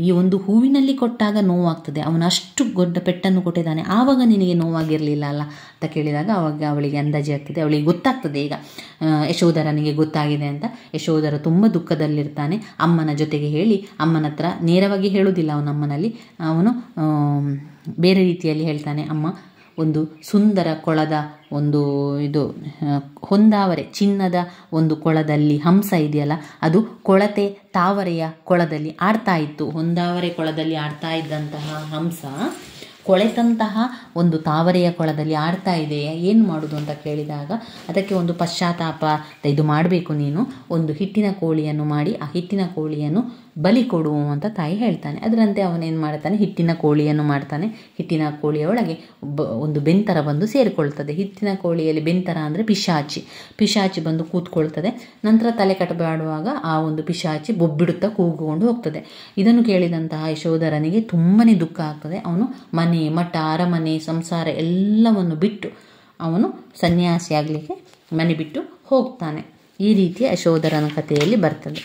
ಈ ಒಂದು ಹೂವಿನಲ್ಲಿ ಕೊಟ್ಟಾಗ ನೋವಾಗ್ತದೆ, ಅವನು ಅಷ್ಟು ದೊಡ್ಡ ಪೆಟ್ಟನ್ನು ಕೊಟ್ಟಿದ್ದಾನೆ, ಆವಾಗ ನಿನಗೆ ನೋವಾಗಿರಲಿಲ್ಲ ಅಲ್ಲ ಅಂತ ಕೇಳಿದಾಗ ಅವಾಗ ಅವಳಿಗೆ ಅಂದಾಜು ಆಗ್ತದೆ, ಅವಳಿಗೆ ಗೊತ್ತಾಗ್ತದೆ ಈಗ ಯಶೋಧರನಿಗೆ ಗೊತ್ತಾಗಿದೆ ಅಂತ. ಯಶೋಧರ ತುಂಬ ದುಃಖದಲ್ಲಿರ್ತಾನೆ. ಅಮ್ಮನ ಜೊತೆಗೆ ಹೇಳಿ, ಅಮ್ಮನ ಹತ್ರ ನೇರವಾಗಿ ಹೇಳುವುದಿಲ್ಲ ಅವನಮ್ಮನಲ್ಲಿ, ಅವನು ಬೇರೆ ರೀತಿಯಲ್ಲಿ ಹೇಳ್ತಾನೆ, ಅಮ್ಮ, ಒಂದು ಸುಂದರ ಕೊಳದ ಒಂದು ಹೊಂದಾವರೆ ಚಿನ್ನದ ಒಂದು ಕೊಳದಲ್ಲಿ ಹಂಸ ಇದೆಯಲ್ಲ, ಅದು ಕೊಳತೆ ತಾವರೆಯ ಕೊಳದಲ್ಲಿ ಆಡ್ತಾ ಇತ್ತು. ಹೊಂದಾವರೆ ಕೊಳದಲ್ಲಿ ಆಡ್ತಾ ಇದ್ದಂತಹ ಹಂಸ ಕೊಳೆತಂತಹ ಒಂದು ತಾವರೆಯ ಕೊಳದಲ್ಲಿ ಆಡ್ತಾ ಇದೆಯಾ, ಏನು ಮಾಡೋದು ಅಂತ ಕೇಳಿದಾಗ ಅದಕ್ಕೆ ಒಂದು ಪಶ್ಚಾತ್ತಾಪ ಇದು ಮಾಡಬೇಕು, ನೀನು ಒಂದು ಹಿಟ್ಟಿನ ಕೋಳಿಯನ್ನು ಮಾಡಿ ಆ ಹಿಟ್ಟಿನ ಕೋಳಿಯನ್ನು ಬಲಿ ಕೊಡು ಅಂತ ತಾಯಿ ಹೇಳ್ತಾನೆ. ಅದರಂತೆ ಅವನೇನು ಮಾಡ್ತಾನೆ, ಹಿಟ್ಟಿನ ಕೋಳಿಯನ್ನು ಮಾಡ್ತಾನೆ. ಹಿಟ್ಟಿನ ಕೋಳಿಯ ಒಳಗೆ ಒಂದು ಬೆಂತರ ಬಂದು ಸೇರಿಕೊಳ್ತದೆ. ಹಿಟ್ಟಿನ ಕೋಳಿಯಲ್ಲಿ ಬೆಂತರ ಅಂದರೆ ಪಿಶಾಚಿ ಬಂದು ಕೂತ್ಕೊಳ್ತದೆ. ನಂತರ ತಲೆ ಕಟ್ಟಬಾಡುವಾಗ ಆ ಒಂದು ಪಿಶಾಚಿ ಬೊಬ್ಬಿಡುತ್ತಾ ಕೂಗುಕೊಂಡು ಹೋಗ್ತದೆ. ಇದನ್ನು ಕೇಳಿದಂತಹ ಯಶೋಧರನಿಗೆ ತುಂಬಾ ದುಃಖ ಆಗ್ತದೆ. ಅವನು ಮನೆ ಮಠ ಅರಮನೆ ಸಂಸಾರ ಎಲ್ಲವನ್ನು ಬಿಟ್ಟು ಅವನು ಸನ್ಯಾಸಿಯಾಗಲಿಕ್ಕೆ ಮನೆ ಬಿಟ್ಟು ಹೋಗ್ತಾನೆ. ಈ ರೀತಿಯ ಯಶೋಧರನ ಕಥೆಯಲ್ಲಿ ಬರ್ತದೆ.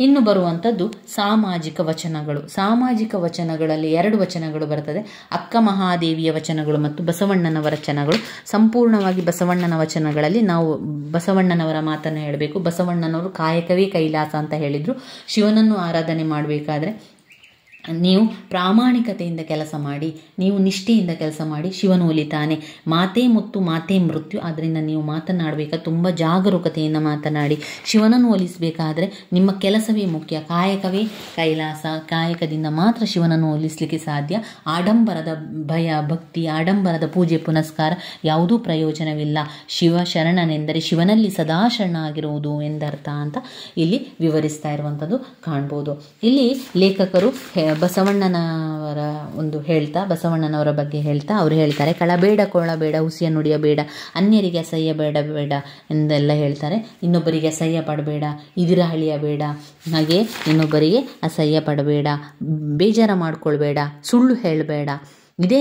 ಇನ್ನು ಬರುವಂಥದ್ದು ಸಾಮಾಜಿಕ ವಚನಗಳು. ಸಾಮಾಜಿಕ ವಚನಗಳಲ್ಲಿ 2 ವಚನಗಳು ಬರ್ತದೆ, ಅಕ್ಕ ಮಹಾದೇವಿಯ ವಚನಗಳು ಮತ್ತು ಬಸವಣ್ಣನವರ ವಚನಗಳು. ಸಂಪೂರ್ಣವಾಗಿ ಬಸವಣ್ಣನ ವಚನಗಳಲ್ಲಿ ನಾವು ಬಸವಣ್ಣನವರ ಮಾತನ್ನು ಹೇಳಬೇಕು. ಬಸವಣ್ಣನವರು ಕಾಯಕವೇ ಕೈಲಾಸ ಅಂತ ಹೇಳಿದರು. ಶಿವನನ್ನು ಆರಾಧನೆ ಮಾಡಬೇಕಾದ್ರೆ ನೀವು ಪ್ರಾಮಾಣಿಕತೆಯಿಂದ ಕೆಲಸ ಮಾಡಿ, ನೀವು ನಿಷ್ಠೆಯಿಂದ ಕೆಲಸ ಮಾಡಿ, ಶಿವನು ಒಲಿತಾನೆ. ಮಾತೇ ಮುತ್ತು ಮಾತೇ ಮೃತ್ಯು. ಆದ್ದರಿಂದ ನೀವು ಮಾತನಾಡಬೇಕಾದ್ರೆ ತುಂಬ ಜಾಗರೂಕತೆಯಿಂದ ಮಾತನಾಡಿ. ಶಿವನನ್ನು ಒಲಿಸಬೇಕಾದ್ರೆ ನಿಮ್ಮ ಕೆಲಸವೇ ಮುಖ್ಯ, ಕಾಯಕವೇ ಕೈಲಾಸ. ಕಾಯಕದಿಂದ ಮಾತ್ರ ಶಿವನನ್ನು ಒಲಿಸಲಿಕ್ಕೆ ಸಾಧ್ಯ. ಆಡಂಬರದ ಭಯ ಭಕ್ತಿ, ಆಡಂಬರದ ಪೂಜೆ ಪುನಸ್ಕಾರ ಯಾವುದೂ ಪ್ರಯೋಜನವಿಲ್ಲ. ಶಿವ ಶರಣನೆಂದರೆ ಶಿವನಲ್ಲಿ ಸದಾ ಶರಣಾಗಿರುವುದು ಎಂದರ್ಥ ಅಂತ ಇಲ್ಲಿ ವಿವರಿಸ್ತಾ ಇರುವಂಥದ್ದು ಕಾಣ್ಬೋದು. ಇಲ್ಲಿ ಲೇಖಕರು ಬಸವಣ್ಣನವರ ಬಸವಣ್ಣನವರ ಬಗ್ಗೆ ಹೇಳ್ತಾ ಅವರು ಹೇಳ್ತಾರೆ, ಕಳಬೇಡ ಕೊಳ್ಳಬೇಡ ಹುಸಿಯ ನುಡಿಯಬೇಡ, ಅನ್ಯರಿಗೆ ಅಸಹ್ಯ ಬೇಡ ಎಂದೆಲ್ಲ ಹೇಳ್ತಾರೆ. ಇನ್ನೊಬ್ಬರಿಗೆ ಅಸಹ್ಯ ಪಡಬೇಡ, ಇದಿರ ಹಳಿಯಬೇಡ, ಹಾಗೆ ಇನ್ನೊಬ್ಬರಿಗೆ ಅಸಹ್ಯ ಪಡಬೇಡ, ಬೇಜಾರ ಮಾಡ್ಕೊಳ್ಬೇಡ, ಸುಳ್ಳು ಹೇಳಬೇಡ. ಇದೇ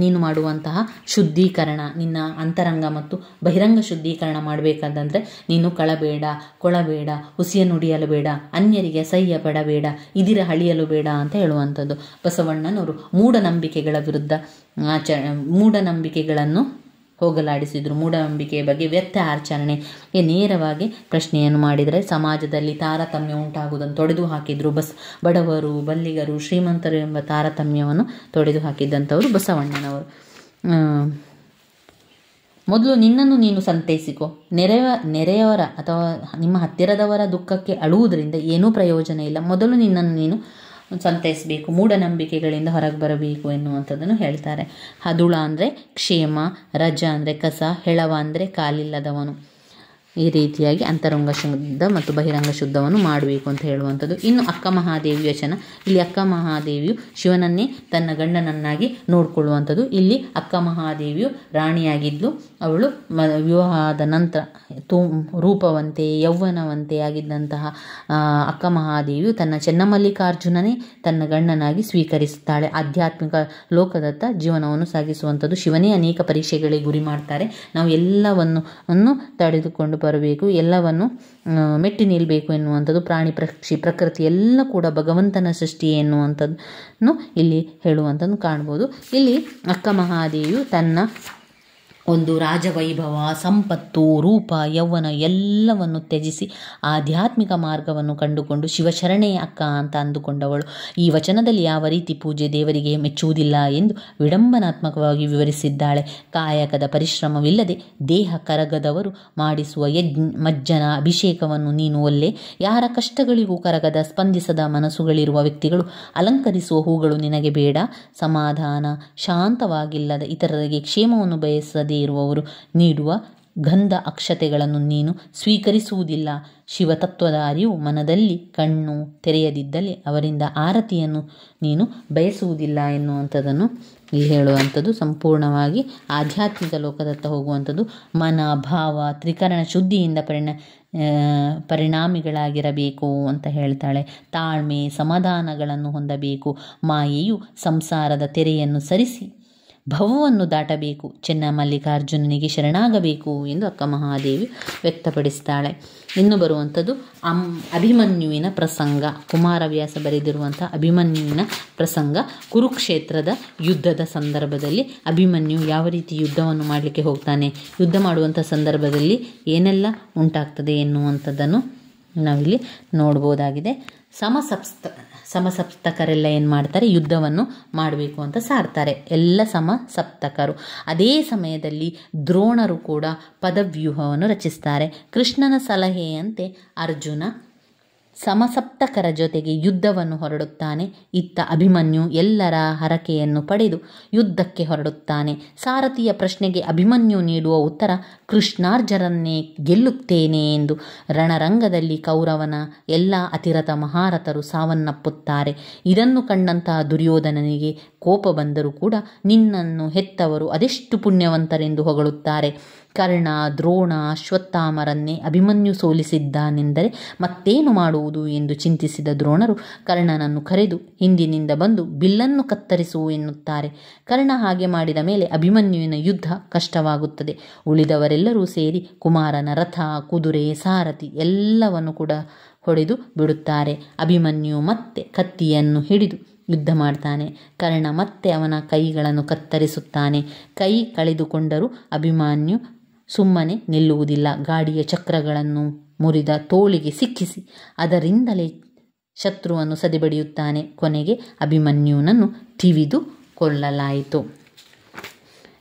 ನೀನು ಮಾಡುವಂತಹ ಶುದ್ಧೀಕರಣ. ನಿನ್ನ ಅಂತರಂಗ ಮತ್ತು ಬಹಿರಂಗ ಶುದ್ಧೀಕರಣ ಮಾಡಬೇಕಾದಂದರೆ ನೀನು ಕಳಬೇಡ, ಕೊಳಬೇಡ, ಹುಸಿಯ ನುಡಿಯಲು ಬೇಡ, ಅನ್ಯರಿಗೆ ಅಸಹ್ಯ ಪಡಬೇಡ, ಇದಿರ ಹಳಿಯಲು ಬೇಡ ಅಂತ ಹೇಳುವಂಥದ್ದು. ಬಸವಣ್ಣನವರು ಮೂಢನಂಬಿಕೆಗಳ ವಿರುದ್ಧ ಮೂಢನಂಬಿಕೆಗಳನ್ನು ಹೋಗಲಾಡಿಸಿದರು. ಮೂಢನಂಬಿಕೆಯ ಬಗ್ಗೆ ವ್ಯರ್ಥ ಆಚರಣೆಗೆ ನೇರವಾಗಿ ಪ್ರಶ್ನೆಯನ್ನು ಮಾಡಿದರೆ ಸಮಾಜದಲ್ಲಿ ತಾರತಮ್ಯ ಉಂಟಾಗುವುದನ್ನು ತೊಡೆದು ಹಾಕಿದರು. ಬಡವರು, ಬಲ್ಲಿಗರು, ಶ್ರೀಮಂತರು ಎಂಬ ತಾರತಮ್ಯವನ್ನು ತೊಡೆದು ಹಾಕಿದ್ದಂಥವರು ಬಸವಣ್ಣನವರು. ಮೊದಲು ನಿನ್ನನ್ನು ನೀನು ಸಂತೈಸಿಕೊ. ನೆರೆಯವರ ಅಥವಾ ನಿಮ್ಮ ಹತ್ತಿರದವರ ದುಃಖಕ್ಕೆ ಅಳುವುದರಿಂದ ಏನೂ ಪ್ರಯೋಜನ ಇಲ್ಲ. ಮೊದಲು ನಿನ್ನನ್ನು ನೀನು ಸಂತೈಸಬೇಕು, ಮೂಢನಂಬಿಕೆಗಳಿಂದ ಹೊರಗೆ ಬರಬೇಕು ಎನ್ನುವಂಥದ್ದನ್ನು ಹೇಳ್ತಾರೆ. ಹದುಳ ಅಂದರೆ ಕ್ಷೇಮ, ರಜ ಅಂದರೆ ಕಸ, ಹೆಳವ ಅಂದರೆ ಕಾಲಿಲ್ಲದವನು. ಈ ರೀತಿಯಾಗಿ ಅಂತರಂಗ ಶುದ್ಧ ಮತ್ತು ಬಹಿರಂಗ ಶುದ್ಧವನ್ನು ಮಾಡಬೇಕು ಅಂತ ಹೇಳುವಂಥದ್ದು. ಇನ್ನು ಅಕ್ಕ ಮಹಾದೇವಿ ವಚನ. ಇಲ್ಲಿ ಅಕ್ಕ ಮಹಾದೇವಿಯು ಶಿವನನ್ನೇ ತನ್ನ ಗಂಡನನ್ನಾಗಿ ನೋಡಿಕೊಳ್ಳುವಂಥದ್ದು. ಇಲ್ಲಿ ಅಕ್ಕ ಮಹಾದೇವಿಯು ರಾಣಿಯಾಗಿದ್ದು, ಅವಳು ವಿವಾಹದ ನಂತರ ರೂಪವಂತೆ ಯೌವನವಂತೆ ಆಗಿದ್ದಂತಹ ಅಕ್ಕ ಮಹಾದೇವಿಯು ತನ್ನ ಚೆನ್ನಮಲ್ಲಿಕಾರ್ಜುನನೇ ತನ್ನ ಗಂಡನಾಗಿ ಸ್ವೀಕರಿಸುತ್ತಾಳೆ. ಆಧ್ಯಾತ್ಮಿಕ ಲೋಕದತ್ತ ಜೀವನವನ್ನು ಸಾಗಿಸುವಂಥದ್ದು. ಶಿವನೇ ಅನೇಕ ಪರೀಕ್ಷೆಗಳಿಗೆ ಗುರಿ ಮಾಡ್ತಾರೆ. ನಾವು ಎಲ್ಲವನ್ನು ತಡೆದುಕೊಂಡು ಬರಬೇಕು, ಎಲ್ಲವನ್ನು ಮೆಟ್ಟಿ ನಿಲ್ಲಬೇಕು ಎನ್ನುವಂಥದ್ದು. ಪ್ರಾಣಿ ಪಕ್ಷಿ ಪ್ರಕೃತಿ ಎಲ್ಲ ಕೂಡ ಭಗವಂತನ ಸೃಷ್ಟಿ ಎನ್ನುವಂಥದ್ದನ್ನು ಇಲ್ಲಿ ಹೇಳುವಂಥದ್ದು ಕಾಣ್ಬೋದು. ಇಲ್ಲಿ ಅಕ್ಕ ಮಹಾದೇವಿಯು ತನ್ನ ಒಂದು ರಾಜವೈಭವ, ಸಂಪತ್ತು, ರೂಪ, ಯೌವನ ಎಲ್ಲವನ್ನು ತ್ಯಜಿಸಿ ಆಧ್ಯಾತ್ಮಿಕ ಮಾರ್ಗವನ್ನು ಕಂಡುಕೊಂಡು ಶಿವಶರಣೆಯ ಅಕ್ಕ ಅಂತ ಅಂದುಕೊಂಡವಳು. ಈ ವಚನದಲ್ಲಿ ಯಾವ ರೀತಿ ಪೂಜೆ ದೇವರಿಗೆ ಮೆಚ್ಚುವುದಿಲ್ಲ ಎಂದು ವಿಡಂಬನಾತ್ಮಕವಾಗಿ ವಿವರಿಸಿದ್ದಾಳೆ. ಕಾಯಕದ ಪರಿಶ್ರಮವಿಲ್ಲದೆ ದೇಹ ಕರಗದವರು ಮಾಡಿಸುವ ಮಜ್ಜನ ಅಭಿಷೇಕವನ್ನು ನೀನು ಒಲ್ಲೆ. ಯಾರ ಕಷ್ಟಗಳಿಗೂ ಕರಗದ ಸ್ಪಂದಿಸದ ಮನಸ್ಸುಗಳಿರುವ ವ್ಯಕ್ತಿಗಳು ಅಲಂಕರಿಸುವ ಹೂಗಳು ನಿನಗೆ ಬೇಡ. ಸಮಾಧಾನ ಶಾಂತವಾಗಿಲ್ಲದ ಇತರರಿಗೆ ಕ್ಷೇಮವನ್ನು ಬಯಸದೆ ಇರುವವರು ನೀಡುವ ಗಂಧ ಅಕ್ಷತೆಗಳನ್ನು ನೀನು ಸ್ವೀಕರಿಸುವುದಿಲ್ಲ. ಶಿವತತ್ವದ ಅರಿವು ಮನದಲ್ಲಿ ಕಣ್ಣು ತೆರೆಯದಿದ್ದಲ್ಲಿ ಅವರಿಂದ ಆರತಿಯನ್ನು ನೀನು ಬಯಸುವುದಿಲ್ಲ ಎನ್ನುವಂಥದ್ದನ್ನು ಇಲ್ಲಿ ಹೇಳುವಂಥದ್ದು. ಸಂಪೂರ್ಣವಾಗಿ ಆಧ್ಯಾತ್ಮಿಕ ಲೋಕದತ್ತ ಹೋಗುವಂಥದ್ದು. ಮನ ಭಾವ ತ್ರಿಕರಣ ಶುದ್ಧಿಯಿಂದ ಪರಿಣಾಮಿಗಳಾಗಿರಬೇಕು ಅಂತ ಹೇಳ್ತಾಳೆ. ತಾಳ್ಮೆ ಸಮಾಧಾನಗಳನ್ನು ಹೊಂದಬೇಕು. ಮಾಯೆಯು ಸಂಸಾರದ ತೆರೆಯನ್ನು ಸರಿಸಿ ಭವವನ್ನು ದಾಟಬೇಕು. ಚೆನ್ನಮಲ್ಲಿಕಾರ್ಜುನನಿಗೆ ಶರಣಾಗಬೇಕು ಎಂದು ಅಕ್ಕ ಮಹಾದೇವಿ ವ್ಯಕ್ತಪಡಿಸ್ತಾಳೆ. ಇನ್ನು ಬರುವಂಥದ್ದು ಅಭಿಮನ್ಯುವಿನ ಪ್ರಸಂಗ. ಕುಮಾರವ್ಯಾಸ ಬರೆದಿರುವಂಥ ಅಭಿಮನ್ಯುವಿನ ಪ್ರಸಂಗ. ಕುರುಕ್ಷೇತ್ರದ ಯುದ್ಧದ ಸಂದರ್ಭದಲ್ಲಿ ಅಭಿಮನ್ಯು ಯಾವ ರೀತಿ ಯುದ್ಧವನ್ನು ಮಾಡಲಿಕ್ಕೆ ಹೋಗ್ತಾನೆ, ಯುದ್ಧ ಮಾಡುವಂಥ ಸಂದರ್ಭದಲ್ಲಿ ಏನೆಲ್ಲ ಉಂಟಾಗ್ತದೆ ಎನ್ನುವಂಥದ್ದನ್ನು ನಾವಿಲ್ಲಿ ನೋಡ್ಬೋದಾಗಿದೆ. ಸಮಸಪ್ತಕರೆಲ್ಲ ಏನು ಮಾಡ್ತಾರೆ, ಯುದ್ಧವನ್ನು ಮಾಡಬೇಕು ಅಂತ ಸಾರ್ತಾರೆ. ಎಲ್ಲ ಸಮಸಪ್ತಕರು. ಅದೇ ಸಮಯದಲ್ಲಿ ದ್ರೋಣರು ಕೂಡ ಪದವ್ಯೂಹವನ್ನು ರಚಿಸ್ತಾರೆ. ಕೃಷ್ಣನ ಸಲಹೆಯಂತೆ ಅರ್ಜುನ ಸಮಸಪ್ತಕರ ಜೊತೆಗೆ ಯುದ್ಧವನ್ನು ಹೊರಡುತ್ತಾನೆ. ಇತ್ತ ಅಭಿಮನ್ಯು ಎಲ್ಲರ ಹರಕೆಯನ್ನು ಪಡೆದು ಯುದ್ಧಕ್ಕೆ ಹೊರಡುತ್ತಾನೆ. ಸಾರಥಿಯ ಪ್ರಶ್ನೆಗೆ ಅಭಿಮನ್ಯು ನೀಡುವ ಉತ್ತರ ಕೃಷ್ಣಾರ್ಜುನನ್ನೇ ಗೆಲ್ಲುತ್ತೇನೆ ಎಂದು. ರಣರಂಗದಲ್ಲಿ ಕೌರವನ ಎಲ್ಲ ಅತಿರಥ ಮಹಾರಥರು ಸಾವನ್ನಪ್ಪುತ್ತಾರೆ. ಇದನ್ನು ಕಂಡಂತಹ ದುರ್ಯೋಧನನಿಗೆ ಕೋಪ ಬಂದರೂ ಕೂಡ ನಿನ್ನನ್ನು ಹೆತ್ತವರು ಅದೆಷ್ಟು ಪುಣ್ಯವಂತರೆಂದು ಹೊಗಳುತ್ತಾರೆ. ಕರ್ಣ, ದ್ರೋಣ, ಅಶ್ವತ್ಥಾಮರನ್ನೇ ಅಭಿಮನ್ಯು ಸೋಲಿಸಿದ್ದಾನೆಂದರೆ ಮತ್ತೇನು ಮಾಡುವುದು ಎಂದು ಚಿಂತಿಸಿದ ದ್ರೋಣರು ಕರ್ಣನನ್ನು ಕರೆದು ಹಿಂದಿನಿಂದ ಬಂದು ಬಿಲ್ಲನ್ನು ಕತ್ತರಿಸು ಎನ್ನುತ್ತಾರೆ. ಕರ್ಣ ಹಾಗೆ ಮಾಡಿದ ಮೇಲೆ ಅಭಿಮನ್ಯುವಿನ ಯುದ್ಧ ಕಷ್ಟವಾಗುತ್ತದೆ. ಉಳಿದವರೆಲ್ಲರೂ ಸೇರಿ ಕುಮಾರನ ರಥ, ಕುದುರೆ, ಸಾರಥಿ ಎಲ್ಲವನ್ನು ಕೂಡ ಹೊಡೆದು ಬಿಡುತ್ತಾರೆ. ಅಭಿಮನ್ಯು ಮತ್ತೆ ಕತ್ತಿಯನ್ನು ಹಿಡಿದು ಯುದ್ಧ ಮಾಡ್ತಾನೆ. ಕರ್ಣ ಮತ್ತೆ ಅವನ ಕೈಗಳನ್ನು ಕತ್ತರಿಸುತ್ತಾನೆ. ಕೈ ಕಳೆದುಕೊಂಡರೂ ಅಭಿಮನ್ಯು ಸುಮ್ಮನೆ ನಿಲ್ಲುವುದಿಲ್ಲ. ಗಾಡಿಯ ಚಕ್ರಗಳನ್ನು ಮುರಿದ ತೋಳಿಗೆ ಸಿಕ್ಕಿಸಿ ಅದರಿಂದಲೇ ಶತ್ರುವನ್ನು ಸದೆಬಡಿಯುತ್ತಾನೆ. ಕೊನೆಗೆ ಅಭಿಮನ್ಯುನನ್ನು ತಿವಿದು ಕೊಲ್ಲಲಾಯಿತು.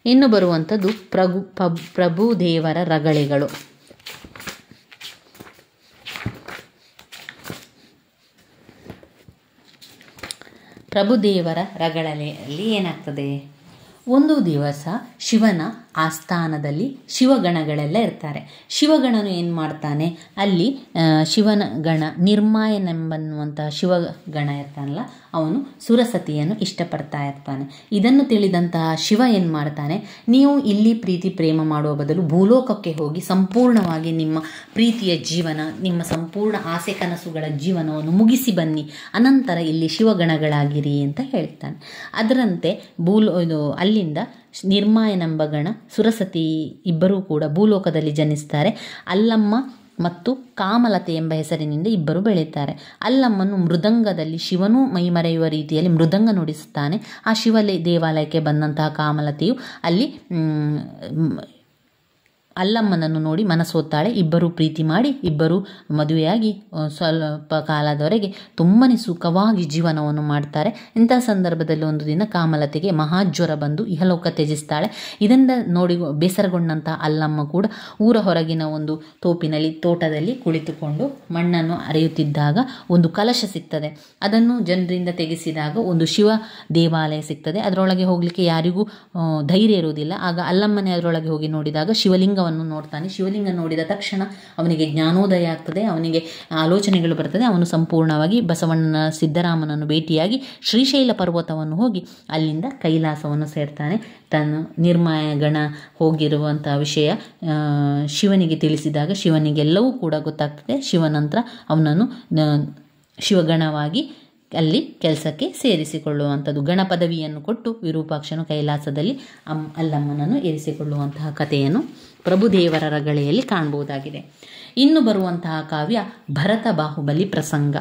ಇನ್ನು ಬರುವಂಥದ್ದು ಪ್ರಭುದೇವರ ರಗಳೆಗಳು. ಪ್ರಭುದೇವರ ರಗಳೆಯಲ್ಲಿ ಏನಾಗ್ತದೆ, ಒಂದು ದಿವಸ ಶಿವನ ಆಸ್ಥಾನದಲ್ಲಿ ಶಿವಗಣಗಳೆಲ್ಲ ಇರ್ತಾರೆ. ಶಿವಗಣನು ಏನು ಮಾಡ್ತಾನೆ, ಅಲ್ಲಿ ಶಿವನ ಗಣ ನಿರ್ಮಾಯನೆಂಬನ್ನುವಂಥ ಶಿವಗಣ ಇರ್ತಾನಲ್ಲ, ಅವನು ಸುರಸತಿಯನ್ನು ಇಷ್ಟಪಡ್ತಾ ಇರ್ತಾನೆ. ಇದನ್ನು ತಿಳಿದಂತಹ ಶಿವ ಏನು ಮಾಡ್ತಾನೆ, ನೀವು ಇಲ್ಲಿ ಪ್ರೀತಿ ಪ್ರೇಮ ಮಾಡುವ ಬದಲು ಭೂಲೋಕಕ್ಕೆ ಹೋಗಿ ಸಂಪೂರ್ಣವಾಗಿ ನಿಮ್ಮ ಪ್ರೀತಿಯ ಜೀವನ, ನಿಮ್ಮ ಸಂಪೂರ್ಣ ಆಸೆ ಕನಸುಗಳ ಜೀವನವನ್ನು ಮುಗಿಸಿ ಬನ್ನಿ, ಅನಂತರ ಇಲ್ಲಿ ಶಿವಗಣಗಳಾಗಿರಿ ಅಂತ ಹೇಳ್ತಾನೆ. ಅದರಂತೆ ಅಲ್ಲಿಂದ ನಿರ್ಮಾಯನೆಂಬ ಗಣ ಸುರಸತಿ ಇಬ್ಬರೂ ಕೂಡ ಭೂಲೋಕದಲ್ಲಿ ಜನಿಸ್ತಾರೆ. ಅಲ್ಲಮ್ಮ ಮತ್ತು ಕಾಮಲತೆ ಎಂಬ ಹೆಸರಿನಿಂದ ಇಬ್ಬರು ಬೆಳೆಯುತ್ತಾರೆ. ಅಲ್ಲಮ್ಮನು ಮೃದಂಗದಲ್ಲಿ ಶಿವನೂ ಮೈಮರೆಯುವ ರೀತಿಯಲ್ಲಿ ಮೃದಂಗ ನುಡಿಸುತ್ತಾನೆ. ಆ ಶಿವ ದೇವಾಲಯಕ್ಕೆ ಬಂದಂತಹ ಕಾಮಲತೆಯು ಅಲ್ಲಿ ಅಲ್ಲಮ್ಮನನ್ನು ನೋಡಿ ಮನಸೋತ್ತಾಳೆ. ಇಬ್ಬರು ಪ್ರೀತಿ ಮಾಡಿ ಇಬ್ಬರು ಮದುವೆಯಾಗಿ ಸ್ವಲ್ಪ ಕಾಲದವರೆಗೆ ತುಂಬಾ ಸುಖವಾಗಿ ಜೀವನವನ್ನು ಮಾಡ್ತಾರೆ. ಇಂಥ ಸಂದರ್ಭದಲ್ಲಿ ಒಂದು ದಿನ ಕಾಮಲತೆಗೆ ಮಹಾಜ್ವರ ಬಂದು ಇಹಲೋಕ ತ್ಯಜಿಸ್ತಾಳೆ. ಇದರಿಂದ ನೋಡಿ ಬೇಸರಗೊಂಡಂಥ ಅಲ್ಲಮ್ಮ ಕೂಡ ಊರ ಹೊರಗಿನ ಒಂದು ತೋಟದಲ್ಲಿ ಕುಳಿತುಕೊಂಡು ಮಣ್ಣನ್ನು ಅರೆಯುತ್ತಿದ್ದಾಗ ಒಂದು ಕಲಶ ಸಿಗ್ತದೆ. ಅದನ್ನು ಜನರಿಂದ ತೆಗೆಸಿದಾಗ ಒಂದು ಶಿವ ದೇವಾಲಯ ಸಿಗ್ತದೆ. ಅದರೊಳಗೆ ಹೋಗಲಿಕ್ಕೆ ಯಾರಿಗೂ ಧೈರ್ಯ ಇರುವುದಿಲ್ಲ. ಆಗ ಅಲ್ಲಮ್ಮನೇ ಅದರೊಳಗೆ ಹೋಗಿ ನೋಡಿದಾಗ ಶಿವಲಿಂಗ ನೋಡ್ತಾನೆ. ಶಿವಲಿಂಗ ನೋಡಿದ ತಕ್ಷಣ ಅವನಿಗೆ ಜ್ಞಾನೋದಯ ಆಗ್ತದೆ, ಅವನಿಗೆ ಆಲೋಚನೆಗಳು ಬರ್ತದೆ. ಅವನು ಸಂಪೂರ್ಣವಾಗಿ ಬಸವಣ್ಣನ ಸಿದ್ದರಾಮನನ್ನು ಭೇಟಿಯಾಗಿ ಶ್ರೀಶೈಲ ಪರ್ವತವನ್ನು ಹೋಗಿ ಅಲ್ಲಿಂದ ಕೈಲಾಸವನ್ನು ಸೇರ್ತಾನೆ. ತಾನು ನಿರ್ಮಾಯ ಗಣ ಹೋಗಿರುವಂಥ ವಿಷಯ ಶಿವನಿಗೆ ತಿಳಿಸಿದಾಗ ಶಿವನಿಗೆಲ್ಲವೂ ಕೂಡ ಗೊತ್ತಾಗ್ತದೆ. ಶಿವನಂತರ ಅವನನ್ನು ಶಿವಗಣವಾಗಿ ಅಲ್ಲಿ ಕೆಲಸಕ್ಕೆ ಸೇರಿಸಿಕೊಳ್ಳುವಂಥದ್ದು, ಗಣ ಪದವಿಯನ್ನು ಕೊಟ್ಟು ವಿರೂಪಾಕ್ಷನು ಕೈಲಾಸದಲ್ಲಿ ಅಲ್ಲಮ್ಮನನ್ನು ಇರಿಸಿಕೊಳ್ಳುವಂತಹ ಕಥೆಯನ್ನು ಪ್ರಭುದೇವರ ರಗಳೆಯಲ್ಲಿ ಕಾಣಬಹುದಾಗಿದೆ. ಇನ್ನು ಬರುವಂತಹ ಕಾವ್ಯ ಭರತ ಬಾಹುಬಲಿ ಪ್ರಸಂಗ.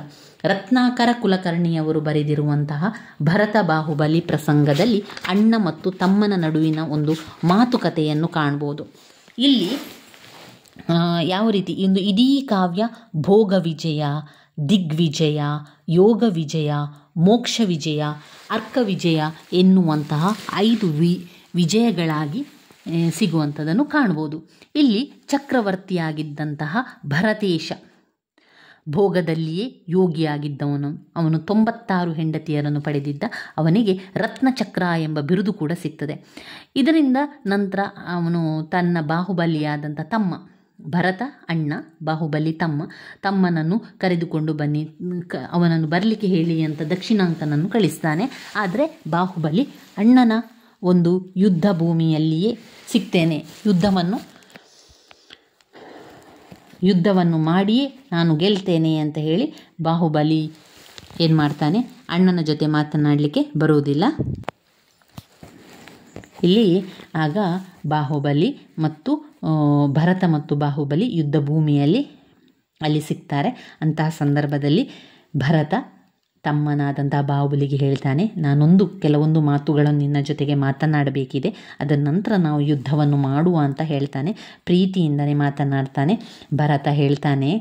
ರತ್ನಾಕರ ಕುಲಕರ್ಣಿಯವರು ಬರೆದಿರುವಂತಹ ಭರತ ಬಾಹುಬಲಿ ಪ್ರಸಂಗದಲ್ಲಿ ಅಣ್ಣ ಮತ್ತು ತಮ್ಮನ ನಡುವಿನ ಒಂದು ಮಾತುಕತೆಯನ್ನು ಕಾಣ್ಬೋದು. ಇಲ್ಲಿ ಯಾವ ರೀತಿ ಒಂದು ಇಡೀ ಕಾವ್ಯ ಭೋಗ ವಿಜಯ, ದಿಗ್ವಿಜಯ, ಯೋಗ ವಿಜಯ, ಮೋಕ್ಷ ವಿಜಯ, ಅರ್ಕ ವಿಜಯ ಎನ್ನುವಂತಹ 5 ವಿಜಯಗಳಾಗಿ ಸಿಗುವಂಥದ್ದನ್ನು ಕಾಣ್ಬೋದು. ಇಲ್ಲಿ ಚಕ್ರವರ್ತಿಯಾಗಿದ್ದಂತಹ ಭರತೇಶ ಭೋಗದಲ್ಲಿಯೇ ಯೋಗಿಯಾಗಿದ್ದವನು. ಅವನು 96 ಹೆಂಡತಿಯರನ್ನು ಪಡೆದಿದ್ದ. ಅವನಿಗೆ ರತ್ನಚಕ್ರ ಎಂಬ ಬಿರುದು ಕೂಡ ಸಿಗ್ತದೆ. ಇದರಿಂದ ನಂತರ ಅವನು ತನ್ನ ಬಾಹುಬಲಿಯಾದಂಥ ತಮ್ಮ ಭರತ ಅಣ್ಣ, ಬಾಹುಬಲಿ ತಮ್ಮನನ್ನು ಕರೆದುಕೊಂಡು ಬನ್ನಿ, ಅವನನ್ನು ಬರಲಿಕ್ಕೆ ಹೇಳಿ ಅಂತ ದಕ್ಷಿಣಾಂಕನನ್ನು ಕಳಿಸ್ತಾನೆ. ಆದರೆ ಬಾಹುಬಲಿ ಅಣ್ಣನ ಒಂದು ಯುದ್ಧ ಭೂಮಿಯಲ್ಲಿಯೇ ಸಿಗ್ತೇನೆ, ಯುದ್ಧವನ್ನು ಮಾಡಿಯೇ ನಾನು ಗೆಲ್ತೇನೆ ಅಂತ ಹೇಳಿ ಬಾಹುಬಲಿ ಏನು ಮಾಡ್ತಾನೆ, ಅಣ್ಣನ ಜೊತೆ ಮಾತನಾಡಲಿಕ್ಕೆ ಬರುವುದಿಲ್ಲ. ಇಲ್ಲಿ ಆಗ ಬಾಹುಬಲಿ ಮತ್ತು ಭರತ ಮತ್ತು ಬಾಹುಬಲಿ ಯುದ್ಧ ಭೂಮಿಯಲ್ಲಿ ಅಲ್ಲಿ ಸಿಗ್ತಾರೆ. ಅಂತಹ ಸಂದರ್ಭದಲ್ಲಿ ಭರತ ತಮ್ಮನಾದಂಥ ಬಾಹುಬಲಿಗೆ ಹೇಳ್ತಾನೆ, ಕೆಲವೊಂದು ಮಾತುಗಳನ್ನು ನಿನ್ನ ಜೊತೆಗೆ ಮಾತನಾಡಬೇಕಿದೆ, ಅದರ ನಂತರ ನಾವು ಯುದ್ಧವನ್ನು ಮಾಡುವ ಅಂತ ಹೇಳ್ತಾನೆ. ಪ್ರೀತಿಯಿಂದಲೇ ಮಾತನಾಡ್ತಾನೆ. ಭರತ ಹೇಳ್ತಾನೆ,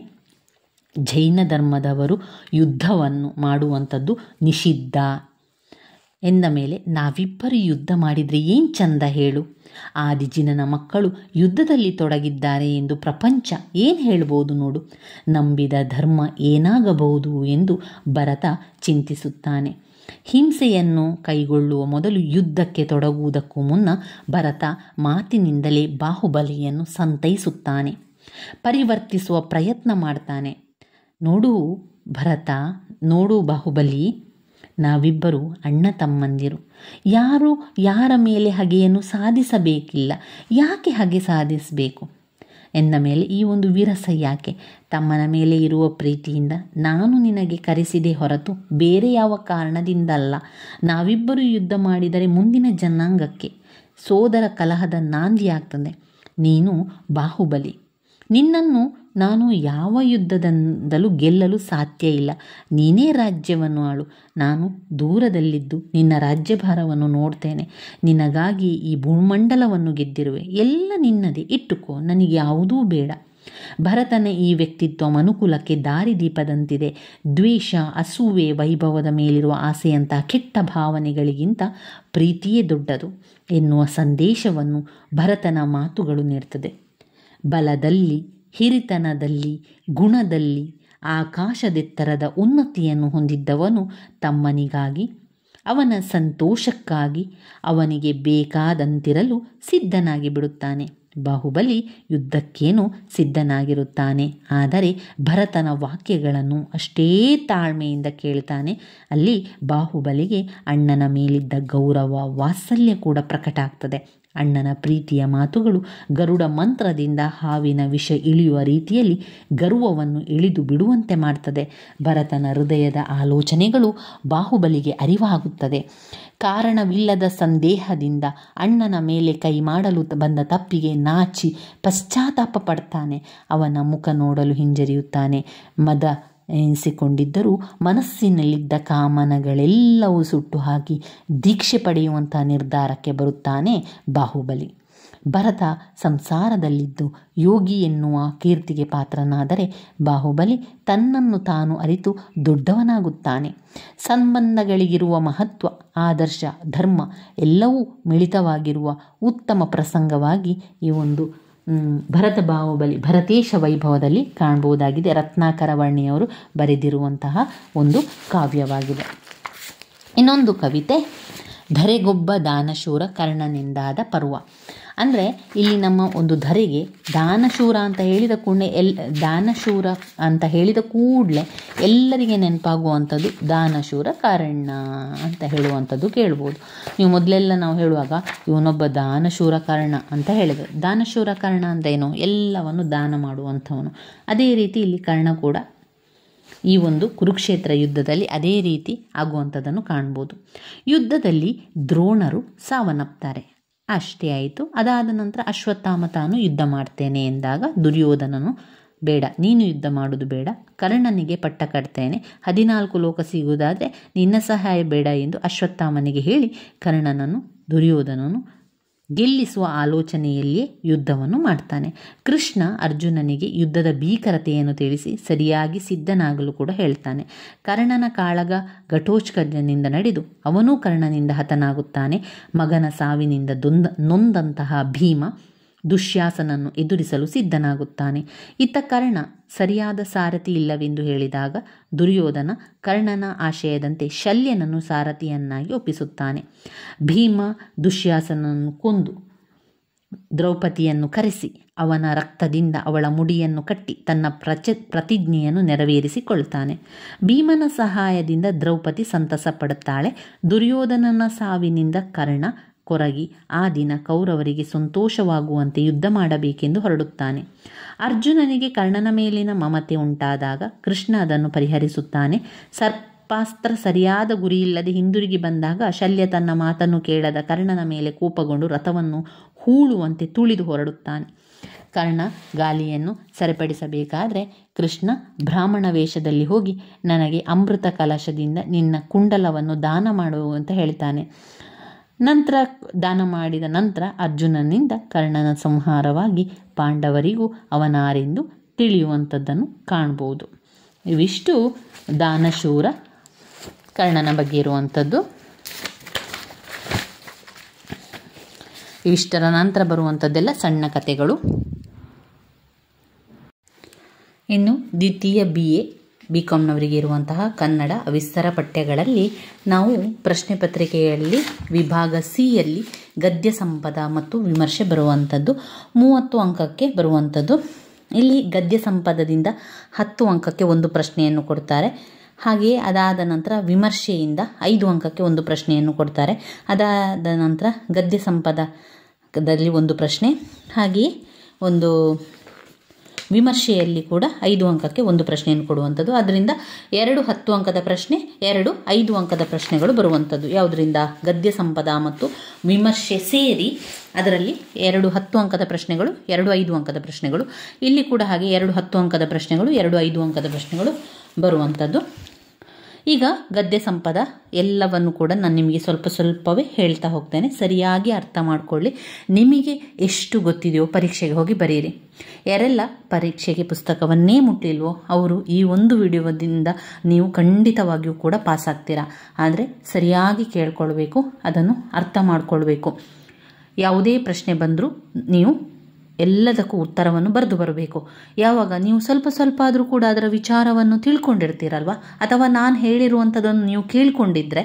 ಜೈನ ಧರ್ಮದವರು ಯುದ್ಧವನ್ನು ಮಾಡುವಂಥದ್ದು ನಿಷಿದ್ಧ ಎಂದ ಮೇಲೆ ನಾವಿಬ್ಬರು ಯುದ್ಧ ಮಾಡಿದರೆ ಏನು ಚಂದ ಹೇಳು. ಆದಿಜಿನನ ಮಕ್ಕಳು ಯುದ್ಧದಲ್ಲಿ ತೊಡಗಿದ್ದಾರೆ ಎಂದು ಪ್ರಪಂಚ ಏನು ಹೇಳ್ಬೋದು ನೋಡು. ನಂಬಿದ ಧರ್ಮ ಏನಾಗಬಹುದು ಎಂದು ಭರತ ಚಿಂತಿಸುತ್ತಾನೆ. ಹಿಂಸೆಯನ್ನು ಕೈಗೊಳ್ಳುವ ಮೊದಲು ಯುದ್ಧಕ್ಕೆ ತೊಡಗುವುದಕ್ಕೂ ಮುನ್ನ ಭರತ ಮಾತಿನಿಂದಲೇ ಬಾಹುಬಲಿಯನ್ನು ಸಂತೈಸುತ್ತಾನೆ, ಪರಿವರ್ತಿಸುವ ಪ್ರಯತ್ನ ಮಾಡ್ತಾನೆ. ನೋಡು ಭರತ, ನೋಡು ಬಾಹುಬಲಿ, ನಾವಿಬ್ಬರು ಅಣ್ಣ ತಮ್ಮಂದಿರು, ಯಾರು ಯಾರ ಮೇಲೆ ಹಗೆಯನ್ನು ಸಾಧಿಸಬೇಕಿಲ್ಲ, ಯಾಕೆ ಹಗೆ ಸಾಧಿಸಬೇಕು ಎಂದ ಮೇಲೆ ಈ ಒಂದು ವಿರಸ ಯಾಕೆ? ತಮ್ಮನ ಮೇಲೆ ಇರುವ ಪ್ರೀತಿಯಿಂದ ನಾನು ನಿನಗೆ ಕರೆಸಿದೆ ಹೊರತು ಬೇರೆ ಯಾವ ಕಾರಣದಿಂದಲ್ಲ. ನಾವಿಬ್ಬರು ಯುದ್ಧ ಮಾಡಿದರೆ ಮುಂದಿನ ಜನಾಂಗಕ್ಕೆ ಸೋದರ ಕಲಹದ ನಾಂದಿಯಾಗ್ತದೆ. ನೀನು ಬಾಹುಬಲಿ, ನಿನ್ನನ್ನು ನಾನು ಯಾವ ಯುದ್ಧದಿಂದಲೂ ಗೆಲ್ಲಲು ಸಾಧ್ಯ ಇಲ್ಲ. ನೀನೇ ರಾಜ್ಯವನ್ನು ಆಳು, ನಾನು ದೂರದಲ್ಲಿದ್ದು ನಿನ್ನ ರಾಜ್ಯಭಾರವನ್ನು ನೋಡ್ತೇನೆ. ನಿನಗಾಗಿ ಈ ಭೂಮಂಡಲವನ್ನು ಗೆದ್ದಿರುವೆ, ಎಲ್ಲ ನಿನ್ನದೇ, ಇಟ್ಟುಕೋ, ನನಗೆ ಯಾವುದೂ ಬೇಡ. ಭರತನ ಈ ವ್ಯಕ್ತಿತ್ವ ಮನುಕುಲಕ್ಕೆ ದಾರಿದೀಪದಂತಿದೆ. ದ್ವೇಷ, ಅಸೂಯೆ, ವೈಭವದ ಮೇಲಿರುವ ಆಸೆಯಂತಹ ಕೆಟ್ಟ ಭಾವನೆಗಳಿಗಿಂತ ಪ್ರೀತಿಯೇ ದೊಡ್ಡದು ಎನ್ನುವ ಸಂದೇಶವನ್ನು ಭರತನ ಮಾತುಗಳು ನೀಡ್ತದೆ. ಬಲದಲ್ಲಿ, ಹಿರಿತನದಲ್ಲಿ, ಗುಣದಲ್ಲಿ ಆಕಾಶದೆತ್ತರದ ಉನ್ನತಿಯನ್ನು ಹೊಂದಿದ್ದವನು ತಮ್ಮನಿಗಾಗಿ, ಅವನ ಸಂತೋಷಕ್ಕಾಗಿ ಅವನಿಗೆ ಬೇಕಾದಂತಿರಲು ಸಿದ್ಧನಾಗಿ ಬಿಡುತ್ತಾನೆ. ಬಾಹುಬಲಿ ಯುದ್ಧಕ್ಕೇನು ಸಿದ್ಧನಾಗಿರುತ್ತಾನೆ, ಆದರೆ ಭರತನ ವಾಕ್ಯಗಳನ್ನು ಅಷ್ಟೇ ತಾಳ್ಮೆಯಿಂದ ಕೇಳ್ತಾನೆ. ಅಲ್ಲಿ ಬಾಹುಬಲಿಗೆ ಅಣ್ಣನ ಮೇಲಿದ್ದ ಗೌರವ, ವಾತ್ಸಲ್ಯ ಕೂಡ ಪ್ರಕಟ ಆಗ್ತದೆ. ಅಣ್ಣನ ಪ್ರೀತಿಯ ಮಾತುಗಳು ಗರುಡ ಮಂತ್ರದಿಂದ ಹಾವಿನ ವಿಷ ಇಳಿಯುವ ರೀತಿಯಲ್ಲಿ ಗರ್ವವನ್ನು ಇಳಿದು ಬಿಡುವಂತೆ ಮಾಡ್ತದೆ. ಭರತನ ಹೃದಯದ ಆಲೋಚನೆಗಳು ಬಾಹುಬಲಿಗೆ ಅರಿವಾಗುತ್ತದೆ. ಕಾರಣವಿಲ್ಲದ ಸಂದೇಹದಿಂದ ಅಣ್ಣನ ಮೇಲೆ ಕೈ ಮಾಡಲು ಬಂದ ತಪ್ಪಿಗೆ ನಾಚಿ ಪಶ್ಚಾತ್ತಾಪ ಪಡ್ತಾನೆ. ಅವನ ಮುಖ ನೋಡಲು ಹಿಂಜರಿಯುತ್ತಾನೆ. ಮದ ಎನಿಸಿಕೊಂಡಿದ್ದರೂ ಮನಸ್ಸಿನಲ್ಲಿದ್ದ ಕಾಮನಗಳೆಲ್ಲವೂ ಸುಟ್ಟು ಹಾಕಿ ದೀಕ್ಷೆ ಪಡೆಯುವಂಥ ನಿರ್ಧಾರಕ್ಕೆ ಬರುತ್ತಾನೆ ಬಾಹುಬಲಿ. ಭರತ ಸಂಸಾರದಲ್ಲಿದ್ದು ಯೋಗಿ ಎನ್ನುವ ಕೀರ್ತಿಗೆ ಪಾತ್ರನಾದರೆ ಬಾಹುಬಲಿ ತನ್ನನ್ನು ತಾನು ಅರಿತು ದೊಡ್ಡವನಾಗುತ್ತಾನೆ. ಸಂಬಂಧಗಳಿಗಿರುವ ಮಹತ್ವ, ಆದರ್ಶ, ಧರ್ಮ ಎಲ್ಲವೂ ಮಿಳಿತವಾಗಿರುವ ಉತ್ತಮ ಪ್ರಸಂಗವಾಗಿ ಈ ಒಂದು ಭರತ ಬಾಹುಬಲಿ ಭರತೇಶ ವೈಭವದಲ್ಲಿ ಕಾಣಬಹುದಾಗಿದೆ. ರತ್ನಾಕರ ವರ್ಣಿಯವರು ಬರೆದಿರುವಂತಹ ಒಂದು ಕಾವ್ಯವಾಗಿದೆ. ಇನ್ನೊಂದು ಕವಿತೆ ಧರೆಗೊಬ್ಬ ದಾನಶೂರ ಕರ್ಣನೆಂದಾದ ಪರ್ವ. ಅಂದರೆ ಇಲ್ಲಿ ನಮ್ಮ ಒಂದು ಧರೆಗೆ ದಾನಶೂರ ಅಂತ ಹೇಳಿದ ಕೂಡಲೇ ಎಲ್ಲರಿಗೆ ನೆನಪಾಗುವಂಥದ್ದು ದಾನಶೂರ ಕರ್ಣ ಅಂತ ಹೇಳುವಂಥದ್ದು ಕೇಳ್ಬೋದು. ನೀವು ಮೊದಲೆಲ್ಲ ನಾವು ಹೇಳುವಾಗ ಇವನೊಬ್ಬ ದಾನಶೂರ ಕರ್ಣ ಅಂತ ಹೇಳಿದರು. ದಾನಶೂರ ಕರ್ಣ ಅಂದೇನು? ಎಲ್ಲವನ್ನು ದಾನ ಮಾಡುವಂಥವನು. ಅದೇ ರೀತಿ ಇಲ್ಲಿ ಕರ್ಣ ಕೂಡ ಈ ಒಂದು ಕುರುಕ್ಷೇತ್ರ ಯುದ್ಧದಲ್ಲಿ ಅದೇ ರೀತಿ ಆಗುವಂಥದ್ದನ್ನು ಕಾಣ್ಬೋದು. ಯುದ್ಧದಲ್ಲಿ ದ್ರೋಣರು ಸಾವನ್ನಪ್ತಾರೆ. ಅಷ್ಟೇ ಆಯಿತು. ಅದಾದ ನಂತರ ಅಶ್ವತ್ಥಾಮ ತಾನು ಯುದ್ಧ ಮಾಡ್ತೇನೆ ಎಂದಾಗ ದುರ್ಯೋಧನನು ಬೇಡ, ನೀನು ಯುದ್ಧ ಮಾಡೋದು ಬೇಡ, ಕರ್ಣನಿಗೆ ಪಟ್ಟ ಕಟ್ತೇನೆ, 14 ಲೋಕ ಸಿಗುವುದಾದರೆ ನಿನ್ನ ಸಹಾಯ ಬೇಡ ಎಂದು ಅಶ್ವತ್ಥಾಮನಿಗೆ ಹೇಳಿ ಕರ್ಣನನ್ನು ದುರ್ಯೋಧನನು ಗೆಲ್ಲಿಸುವ ಆಲೋಚನೆಯಲ್ಲಿಯೇ ಯುದ್ಧವನ್ನು ಮಾಡ್ತಾನೆ. ಕೃಷ್ಣ ಅರ್ಜುನನಿಗೆ ಯುದ್ಧದ ಭೀಕರತೆಯನ್ನು ತಿಳಿಸಿ ಸರಿಯಾಗಿ ಸಿದ್ಧನಾಗಲು ಕೂಡ ಹೇಳ್ತಾನೆ. ಕರ್ಣನ ಕಾಳಗ ಘಟೋತ್ಕಚನಿಂದ ನಡೆದು ಅವನೂ ಕರ್ಣನಿಂದ ಹತನಾಗುತ್ತಾನೆ. ಮಗನ ಸಾವಿನಿಂದ ನೊಂದಂತಹ ಭೀಮ ದುಶ್ಯಾಸನನ್ನು ಎದುರಿಸಲು ಸಿದ್ಧನಾಗುತ್ತಾನೆ. ಇತ್ತ ಕರ್ಣ ಸರಿಯಾದ ಸಾರಥಿ ಇಲ್ಲವೆಂದು ಹೇಳಿದಾಗ ದುರ್ಯೋಧನ ಕರ್ಣನ ಆಶಯದಂತೆ ಶಲ್ಯನನ್ನು ಸಾರಥಿಯನ್ನಾಗಿ ಒಪ್ಪಿಸುತ್ತಾನೆ. ಭೀಮ ದುಶ್ಯಾಸನನ್ನು ಕೊಂದು ದ್ರೌಪದಿಯನ್ನು ಕರೆಸಿ ಅವನ ರಕ್ತದಿಂದ ಅವಳ ಮುಡಿಯನ್ನು ಕಟ್ಟಿ ತನ್ನ ಪ್ರತಿಜ್ಞೆಯನ್ನು ನೆರವೇರಿಸಿಕೊಳ್ತಾನೆ. ಭೀಮನ ಸಹಾಯದಿಂದ ದ್ರೌಪದಿ ಸಂತಸ ಪಡುತ್ತಾಳೆ. ದುರ್ಯೋಧನನ ಸಾವಿನಿಂದ ಕರ್ಣ ಕೊರಗಿ ಆ ದಿನ ಕೌರವರಿಗೆ ಸಂತೋಷವಾಗುವಂತೆ ಯುದ್ಧ ಮಾಡಬೇಕೆಂದು ಹೊರಡುತ್ತಾನೆ. ಅರ್ಜುನನಿಗೆ ಕರ್ಣನ ಮೇಲಿನ ಮಮತೆ ಉಂಟಾದಾಗ ಕೃಷ್ಣ ಅದನ್ನು ಪರಿಹರಿಸುತ್ತಾನೆ. ಸರ್ಪಾಸ್ತ್ರ ಸರಿಯಾದ ಗುರಿಯಿಲ್ಲದೆ ಹಿಂದಿರುಗಿ ಬಂದಾಗ ಶಲ್ಯ ತನ್ನ ಮಾತನ್ನು ಕೇಳದ ಕರ್ಣನ ಮೇಲೆ ಕೋಪಗೊಂಡು ರಥವನ್ನು ಹೂಳುವಂತೆ ತುಳಿದು ಹೊರಡುತ್ತಾನೆ. ಕರ್ಣ ಗಾಲಿಯನ್ನು ಸರಿಪಡಿಸಬೇಕಾದರೆ ಕೃಷ್ಣ ಬ್ರಾಹ್ಮಣ ವೇಷದಲ್ಲಿ ಹೋಗಿ ನನಗೆ ಅಮೃತ ಕಲಶದಿಂದ ನಿನ್ನ ಕುಂಡಲವನ್ನು ದಾನ ಮಾಡುವಂತ ಹೇಳ್ತಾನೆ. ನಂತರ ದಾನ ಮಾಡಿದ ನಂತರ ಅರ್ಜುನನಿಂದ ಕರ್ಣನ ಸಂಹಾರವಾಗಿ ಪಾಂಡವರಿಗೂ ಅವನಾರೆಂದು ತಿಳಿಯುವಂಥದ್ದನ್ನು ಕಾಣ್ಬೋದು. ಇವಿಷ್ಟು ದಾನಶೂರ ಕರ್ಣನ ಬಗ್ಗೆ ಇರುವಂಥದ್ದು. ಇವಿಷ್ಟರ ನಂತರ ಬರುವಂಥದ್ದೆಲ್ಲ ಸಣ್ಣ ಕಥೆಗಳು. ಇನ್ನು ದ್ವಿತೀಯ BComನವರಿಗೆ ಇರುವಂತಹ ಕನ್ನಡ ಅವಿಸ್ತಾರ ಪಠ್ಯಗಳಲ್ಲಿ ನಾವು ಪ್ರಶ್ನೆ ಪತ್ರಿಕೆಯಲ್ಲಿ ವಿಭಾಗ ಸಿಯಲ್ಲಿ ಗದ್ಯ ಸಂಪದ ಮತ್ತು ವಿಮರ್ಶೆ ಬರುವಂಥದ್ದು 30 ಅಂಕಕ್ಕೆ ಬರುವಂಥದ್ದು. ಇಲ್ಲಿ ಗದ್ಯ ಸಂಪದದಿಂದ 10 ಅಂಕಕ್ಕೆ ಒಂದು ಪ್ರಶ್ನೆಯನ್ನು ಕೊಡ್ತಾರೆ. ಹಾಗೆಯೇ ಅದಾದ ನಂತರ ವಿಮರ್ಶೆಯಿಂದ 5 ಅಂಕಕ್ಕೆ ಒಂದು ಪ್ರಶ್ನೆಯನ್ನು ಕೊಡ್ತಾರೆ. ಅದಾದ ನಂತರ ಗದ್ಯ ಸಂಪದದಲ್ಲಿ ಒಂದು ಪ್ರಶ್ನೆ, ಹಾಗೆಯೇ ಒಂದು ವಿಮರ್ಶೆಯಲ್ಲಿ ಕೂಡ 5 ಅಂಕಕ್ಕೆ ಒಂದು ಪ್ರಶ್ನೆಯನ್ನು ಕೊಡುವಂಥದ್ದು. ಅದರಿಂದ 2 10 ಅಂಕದ ಪ್ರಶ್ನೆ, 2 5 ಅಂಕದ ಪ್ರಶ್ನೆಗಳು ಬರುವಂಥದ್ದು. ಯಾವುದರಿಂದ? ಗದ್ಯ ಸಂಪದ ಮತ್ತು ವಿಮರ್ಶೆ ಸೇರಿ ಅದರಲ್ಲಿ 2 10 ಅಂಕದ ಪ್ರಶ್ನೆಗಳು, 2 5 ಅಂಕದ ಪ್ರಶ್ನೆಗಳು. ಇಲ್ಲಿ ಕೂಡ ಹಾಗೆ 2 10 ಅಂಕದ ಪ್ರಶ್ನೆಗಳು, 2 5 ಅಂಕದ ಪ್ರಶ್ನೆಗಳು ಬರುವಂಥದ್ದು. ಈಗ ಗದ್ಯ ಸಂಪದ ಎಲ್ಲವನ್ನು ಕೂಡ ನಾನು ನಿಮಗೆ ಸ್ವಲ್ಪವೇ ಹೇಳ್ತಾ ಹೋಗ್ತೇನೆ, ಸರಿಯಾಗಿ ಅರ್ಥ ಮಾಡಿಕೊಳ್ಳಿ. ನಿಮಗೆ ಎಷ್ಟು ಗೊತ್ತಿದೆಯೋ ಪರೀಕ್ಷೆಗೆ ಹೋಗಿ ಬರೀರಿ. ಯಾರೆಲ್ಲ ಪರೀಕ್ಷೆಗೆ ಪುಸ್ತಕವನ್ನೇ ಮುಟ್ಟಿಲ್ವೋ ಅವರು ಈ ಒಂದು ವಿಡಿಯೋದಿಂದ ನೀವು ಖಂಡಿತವಾಗಿಯೂ ಕೂಡ ಪಾಸ್ ಆಗ್ತೀರಾ. ಆದರೆ ಸರಿಯಾಗಿ ಕೇಳ್ಕೊಳ್ಬೇಕು, ಅದನ್ನು ಅರ್ಥ ಮಾಡಿಕೊಳ್ಬೇಕು. ಯಾವುದೇ ಪ್ರಶ್ನೆ ಬಂದರೂ ನೀವು ಎಲ್ಲದಕ್ಕೂ ಉತ್ತರವನ್ನು ಬರೆದು ಬರಬೇಕು. ಯಾವಾಗ ನೀವು ಸ್ವಲ್ಪ ಆದರೂ ಕೂಡ ಅದರ ವಿಚಾರವನ್ನು ತಿಳ್ಕೊಂಡಿರ್ತೀರಲ್ವ, ಅಥವಾ ನಾನು ಹೇಳಿರುವಂಥದ್ದನ್ನು ನೀವು ಕೇಳಿಕೊಂಡಿದ್ದರೆ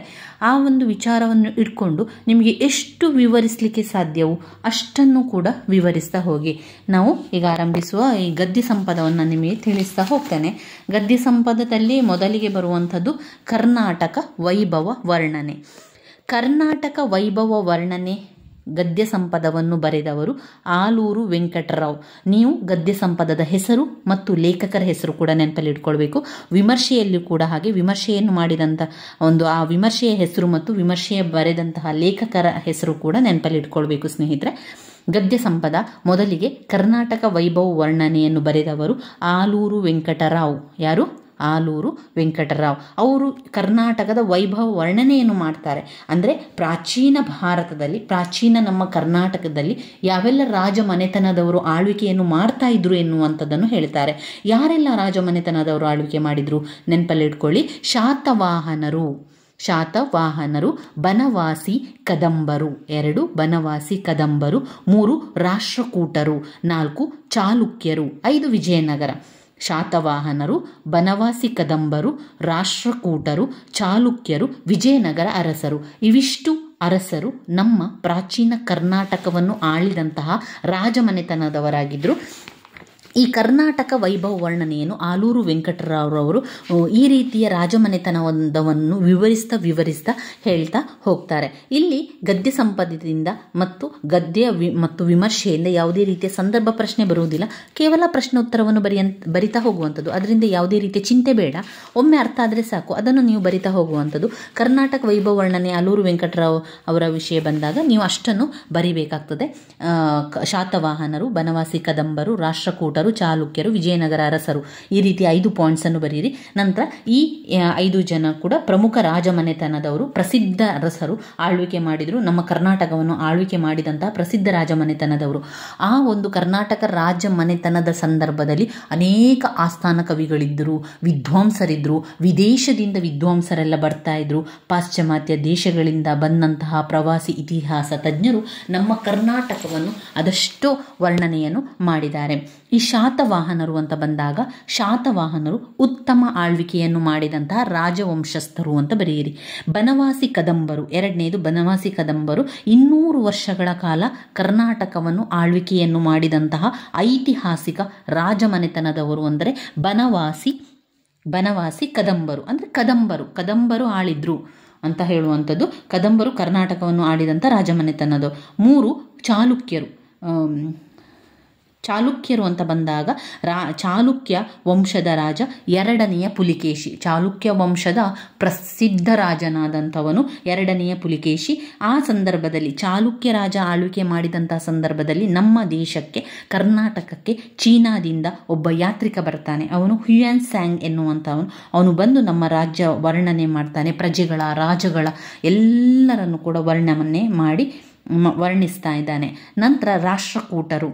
ಆ ಒಂದು ವಿಚಾರವನ್ನು ಇಟ್ಕೊಂಡು ನಿಮಗೆ ಎಷ್ಟು ವಿವರಿಸಲಿಕ್ಕೆ ಸಾಧ್ಯವೋ ಅಷ್ಟನ್ನು ಕೂಡ ವಿವರಿಸ್ತಾ ಹೋಗಿ. ನಾವು ಈಗ ಆರಂಭಿಸುವ ಈ ಗದ್ಯ ಸಂಪದವನ್ನು ನಿಮಗೆ ತಿಳಿಸ್ತಾ ಹೋಗ್ತೇನೆ. ಗದ್ಯ ಸಂಪದದಲ್ಲಿ ಮೊದಲಿಗೆ ಬರುವಂಥದ್ದು ಕರ್ನಾಟಕ ವೈಭವ ವರ್ಣನೆ. ಕರ್ನಾಟಕ ವೈಭವ ವರ್ಣನೆ ಗದ್ಯ ಸಂಪದವನ್ನು ಬರೆದವರು ಆಲೂರು ವೆಂಕಟರಾವ್. ನೀವು ಗದ್ಯ ಸಂಪದದ ಹೆಸರು ಮತ್ತು ಲೇಖಕರ ಹೆಸರು ಕೂಡ ನೆನಪಲ್ಲಿ ಇಟ್ಕೊಳ್ಬೇಕು. ವಿಮರ್ಶೆಯಲ್ಲೂ ಕೂಡ ಹಾಗೆ ವಿಮರ್ಶೆಯನ್ನು ಮಾಡಿದಂಥ ಆ ವಿಮರ್ಶೆಯ ಹೆಸರು ಮತ್ತು ವಿಮರ್ಶೆಯ ಬರೆದಂತಹ ಲೇಖಕರ ಹೆಸರು ಕೂಡ ನೆನಪಲ್ಲಿ ಇಟ್ಕೊಳ್ಬೇಕು ಸ್ನೇಹಿತರೆ. ಗದ್ಯ ಸಂಪದ ಮೊದಲಿಗೆ ಕರ್ನಾಟಕ ವೈಭವ ವರ್ಣನೆಯನ್ನು ಬರೆದವರು ಆಲೂರು ವೆಂಕಟರಾವ್. ಯಾರು? ಆಲೂರು ವೆಂಕಟರಾವ್. ಅವರು ಕರ್ನಾಟಕದ ವೈಭವ ವರ್ಣನೆಯನ್ನು ಮಾಡ್ತಾರೆ. ಅಂದರೆ ಪ್ರಾಚೀನ ಭಾರತದಲ್ಲಿ, ಪ್ರಾಚೀನ ನಮ್ಮ ಕರ್ನಾಟಕದಲ್ಲಿ ಯಾವೆಲ್ಲ ರಾಜಮನೆತನದವರು ಆಳ್ವಿಕೆಯನ್ನು ಮಾಡ್ತಾ ಇದ್ರು ಎನ್ನುವಂಥದ್ದನ್ನು ಹೇಳ್ತಾರೆ. ಯಾರೆಲ್ಲ ರಾಜಮನೆತನದವರು ಆಳ್ವಿಕೆ ಮಾಡಿದ್ರು ನೆನಪಲ್ಲಿಟ್ಕೊಳ್ಳಿ. ಶಾತವಾಹನರು, ಬನವಾಸಿ ಕದಂಬರು, 2 ಬನವಾಸಿ ಕದಂಬರು, 3 ರಾಷ್ಟ್ರಕೂಟರು, 4 ಚಾಲುಕ್ಯರು, 5 ವಿಜಯನಗರ. ಶಾತವಾಹನರು, ಬನವಾಸಿ ಕದಂಬರು, ರಾಷ್ಟ್ರಕೂಟರು, ಚಾಲುಕ್ಯರು, ವಿಜಯನಗರ ಅರಸರು. ಇವಿಷ್ಟು ಅರಸರು ನಮ್ಮ ಪ್ರಾಚೀನ ಕರ್ನಾಟಕವನ್ನು ಆಳಿದಂತಹ ರಾಜಮನೆತನದವರಾಗಿದ್ದರು. ಈ ಕರ್ನಾಟಕ ವೈಭವ ವರ್ಣನೆಯನ್ನು ಆಲೂರು ವೆಂಕಟರಾವ್ರವರು ಈ ರೀತಿಯ ರಾಜಮನೆತನವನ್ನು ವಿವರಿಸ್ತಾ ಹೇಳ್ತಾ ಹೋಗ್ತಾರೆ. ಇಲ್ಲಿ ಗದ್ಯ ಸಂಪದದಿಂದ ಮತ್ತು ಗದ್ಯ ಮತ್ತು ವಿಮರ್ಶೆಯಿಂದ ಯಾವುದೇ ರೀತಿಯ ಸಂದರ್ಭ ಪ್ರಶ್ನೆ ಬರುವುದಿಲ್ಲ. ಕೇವಲ ಪ್ರಶ್ನೆ ಉತ್ತರವನ್ನು ಬರಿತಾ ಹೋಗುವಂಥದ್ದು. ಅದರಿಂದ ಯಾವುದೇ ರೀತಿಯ ಚಿಂತೆ ಬೇಡ. ಒಮ್ಮೆ ಅರ್ಥ ಆದರೆ ಸಾಕು, ಅದನ್ನು ನೀವು ಬರಿತಾ ಹೋಗುವಂಥದ್ದು. ಕರ್ನಾಟಕ ವೈಭವ ವರ್ಣನೆ ಆಲೂರು ವೆಂಕಟರಾವ್ ಅವರ ವಿಷಯ ಬಂದಾಗ ನೀವು ಅಷ್ಟನ್ನು ಬರಿಬೇಕಾಗ್ತದೆ. ಶಾತವಾಹನರು, ಬನವಾಸಿ ಕದಂಬರು, ರಾಷ್ಟ್ರಕೂಟರು, ಚಾಲುಕ್ಯರು, ವಿಜಯನಗರ ಅರಸರು, ಈ ರೀತಿ 5 ಪಾಯಿಂಟ್ಸ್ ಅನ್ನು ಬರೀರಿ. ನಂತರ ಈ 5 ಜನ ಕೂಡ ಪ್ರಮುಖ ರಾಜಮನೆತನದವರು, ಪ್ರಸಿದ್ಧ ಅರಸರು ಆಳ್ವಿಕೆ ಮಾಡಿದ್ರು. ನಮ್ಮ ಕರ್ನಾಟಕವನ್ನು ಆಳ್ವಿಕೆ ಮಾಡಿದಂತಹ ಪ್ರಸಿದ್ಧ ರಾಜಮನೆತನದವರು. ಆ ಒಂದು ಕರ್ನಾಟಕ ರಾಜಮನೆತನದ ಸಂದರ್ಭದಲ್ಲಿ ಅನೇಕ ಆಸ್ಥಾನ ಕವಿಗಳಿದ್ದರು, ವಿದ್ವಾಂಸರಿದ್ದರು. ವಿದೇಶದಿಂದ ವಿದ್ವಾಂಸರೆಲ್ಲ ಬರ್ತಾ ಇದ್ರು. ಪಾಶ್ಚಿಮಾತ್ಯ ದೇಶಗಳಿಂದ ಬಂದಂತಹ ಪ್ರವಾಸಿ ಇತಿಹಾಸ ತಜ್ಞರು ನಮ್ಮ ಕರ್ನಾಟಕವನ್ನು ಅದಷ್ಟು ವರ್ಣನೆಯನ್ನು ಮಾಡಿದ್ದಾರೆ. ಈ ಶಾತವಾಹನರು ಅಂತ ಬಂದಾಗ ಶಾತವಾಹನರು ಉತ್ತಮ ಆಳ್ವಿಕೆಯನ್ನು ಮಾಡಿದಂತಹ ರಾಜವಂಶಸ್ಥರು ಅಂತ ಬರೆಯಿರಿ. ಬನವಾಸಿ ಕದಂಬರು, 2ನೇದು ಬನವಾಸಿ ಕದಂಬರು 200 ವರ್ಷಗಳ ಕಾಲ ಕರ್ನಾಟಕವನ್ನು ಆಳ್ವಿಕೆಯನ್ನು ಮಾಡಿದಂತಹ ಐತಿಹಾಸಿಕ ರಾಜಮನೆತನದವರು. ಅಂದರೆ ಬನವಾಸಿ ಕದಂಬರು ಅಂದರೆ ಕದಂಬರು ಆಳಿದ್ರು ಅಂತ ಹೇಳುವಂಥದ್ದು. ಕದಂಬರು ಕರ್ನಾಟಕವನ್ನು ಆಳಿದಂಥ ರಾಜಮನೆತನದವರು. 3 ಚಾಲುಕ್ಯರು ಅಂತ ಬಂದಾಗ ಚಾಲುಕ್ಯ ವಂಶದ ರಾಜ 2ನೆಯ ಪುಲಿಕೇಶಿ. ಚಾಲುಕ್ಯ ವಂಶದ ಪ್ರಸಿದ್ಧ ರಾಜನಾದಂಥವನು 2ನೆಯ ಪುಲಿಕೇಶಿ. ಆ ಸಂದರ್ಭದಲ್ಲಿ ಚಾಲುಕ್ಯ ರಾಜ ಆಳ್ವಿಕೆ ಮಾಡಿದಂಥ ಸಂದರ್ಭದಲ್ಲಿ ನಮ್ಮ ದೇಶಕ್ಕೆ, ಕರ್ನಾಟಕಕ್ಕೆ ಚೀನಾದಿಂದ ಒಬ್ಬ ಯಾತ್ರಿಕ ಬರ್ತಾನೆ. ಅವನು ಹ್ಯುಯನ್ ಸ್ಯಾಂಗ್ ಎನ್ನುವಂಥವನು. ಅವನು ಬಂದು ನಮ್ಮ ರಾಜ್ಯ ವರ್ಣನೆ ಮಾಡ್ತಾನೆ. ಪ್ರಜೆಗಳ, ರಾಜಗಳ ಎಲ್ಲರನ್ನು ಕೂಡ ವರ್ಣಿಸ್ತಾ ಇದ್ದಾನೆ. ನಂತರ ರಾಷ್ಟ್ರಕೂಟರು,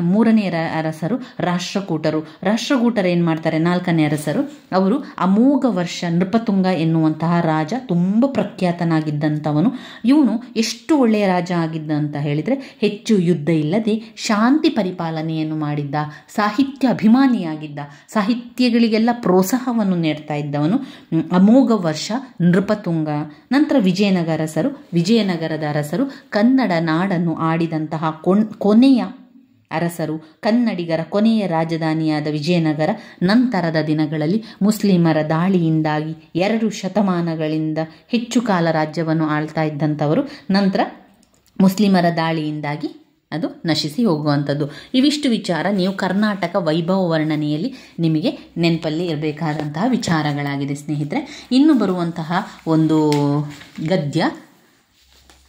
3ನೇ ಅರಸರು ರಾಷ್ಟ್ರಕೂಟರು ಏನು ಮಾಡ್ತಾರೆ? 4ನೇ ಅರಸರು. ಅವರು ಅಮೋಘ ವರ್ಷ ನೃಪತುಂಗ ಎನ್ನುವಂತಹ ರಾಜ, ತುಂಬ ಪ್ರಖ್ಯಾತನಾಗಿದ್ದಂಥವನು. ಇವನು ಎಷ್ಟು ಒಳ್ಳೆಯ ರಾಜ ಆಗಿದ್ದ ಅಂತ ಹೇಳಿದರೆ, ಹೆಚ್ಚು ಯುದ್ಧ ಇಲ್ಲದೆ ಶಾಂತಿ ಪರಿಪಾಲನೆಯನ್ನು ಮಾಡಿದ್ದ, ಸಾಹಿತ್ಯ ಅಭಿಮಾನಿಯಾಗಿದ್ದ, ಸಾಹಿತ್ಯಗಳಿಗೆಲ್ಲ ಪ್ರೋತ್ಸಾಹವನ್ನು ನೀಡ್ತಾ ಇದ್ದವನು. ಅಮೋಘ ವರ್ಷ ನೃಪತುಂಗ. ನಂತರ ವಿಜಯನಗರದ ಅರಸರು ಕನ್ನಡ ನಾಡನ್ನು ಆಡಿದಂತಹ ಕೊನೆಯ ಅರಸರು, ಕನ್ನಡಿಗರ ಕೊನೆಯ ರಾಜಧಾನಿಯಾದ ವಿಜಯನಗರ. ನಂತರದ ದಿನಗಳಲ್ಲಿ ಮುಸ್ಲಿಮರ ದಾಳಿಯಿಂದಾಗಿ 2 ಶತಮಾನಗಳಿಂದ ಹೆಚ್ಚು ಕಾಲ ರಾಜ್ಯವನ್ನು ಆಳ್ತಾ ಇದ್ದಂಥವರು. ನಂತರ ಮುಸ್ಲಿಮರ ದಾಳಿಯಿಂದಾಗಿ ಅದು ನಶಿಸಿ ಹೋಗುವಂಥದ್ದು. ಇವಿಷ್ಟು ವಿಚಾರ ನೀವು ಕರ್ನಾಟಕ ವೈಭವ ವರ್ಣನೆಯಲ್ಲಿ ನಿಮಗೆ ನೆನಪಲ್ಲಿ ಇರಬೇಕಾದಂತಹ ವಿಚಾರಗಳಾಗಿದೆ ಸ್ನೇಹಿತರೆ. ಇನ್ನು ಬರುವಂತಹ ಒಂದು ಗದ್ಯ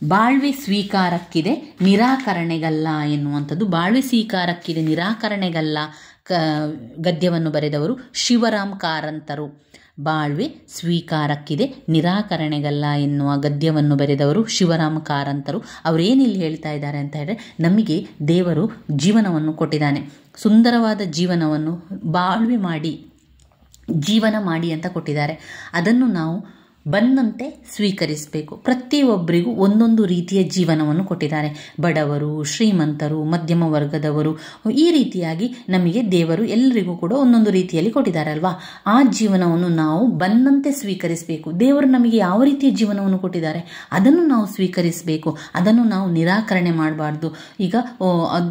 ಬಾಳ್ವೆ ಸ್ವೀಕಾರಕ್ಕಿದೆ ನಿರಾಕರಣೆಗಲ್ಲ ಎನ್ನುವಂಥದ್ದು. ಬಾಳ್ವೆ ಸ್ವೀಕಾರಕ್ಕಿದೆ ನಿರಾಕರಣೆಗಲ್ಲ ಗದ್ಯವನ್ನು ಬರೆದವರು ಶಿವರಾಮ್ ಕಾರಂತರು. ಬಾಳ್ವೆ ಸ್ವೀಕಾರಕ್ಕಿದೆ ನಿರಾಕರಣೆಗಲ್ಲ ಎನ್ನುವ ಗದ್ಯವನ್ನು ಬರೆದವರು ಶಿವರಾಮ ಕಾರಂತರು. ಅವರೇನಿಲ್ಲಿ ಹೇಳ್ತಾ ಇದ್ದಾರೆ ಅಂತ ಹೇಳಿದ್ರೆ, ನಮಗೆ ದೇವರು ಜೀವನವನ್ನು ಕೊಟ್ಟಿದ್ದಾನೆ, ಸುಂದರವಾದ ಜೀವನವನ್ನು ಬಾಳ್ವೆ ಮಾಡಿ ಜೀವನ ಮಾಡಿ ಅಂತ ಕೊಟ್ಟಿದ್ದಾರೆ. ಅದನ್ನು ನಾವು ಬಂದಂತೆ ಸ್ವೀಕರಿಸಬೇಕು. ಪ್ರತಿಯೊಬ್ಬರಿಗೂ ಒಂದೊಂದು ರೀತಿಯ ಜೀವನವನ್ನು ಕೊಟ್ಟಿದ್ದಾರೆ. ಬಡವರು, ಶ್ರೀಮಂತರು, ಮಧ್ಯಮ ವರ್ಗದವರು, ಈ ರೀತಿಯಾಗಿ ನಮಗೆ ದೇವರು ಎಲ್ಲರಿಗೂ ಕೂಡ ಒಂದೊಂದು ರೀತಿಯಲ್ಲಿ ಕೊಟ್ಟಿದ್ದಾರೆ ಅಲ್ವಾ. ಆ ಜೀವನವನ್ನು ನಾವು ಬಂದಂತೆ ಸ್ವೀಕರಿಸಬೇಕು. ದೇವರು ನಮಗೆ ಯಾವ ರೀತಿಯ ಜೀವನವನ್ನು ಕೊಟ್ಟಿದ್ದಾರೆ ಅದನ್ನು ನಾವು ಸ್ವೀಕರಿಸಬೇಕು. ಅದನ್ನು ನಾವು ನಿರಾಕರಣೆ ಮಾಡಬಾರ್ದು. ಈಗ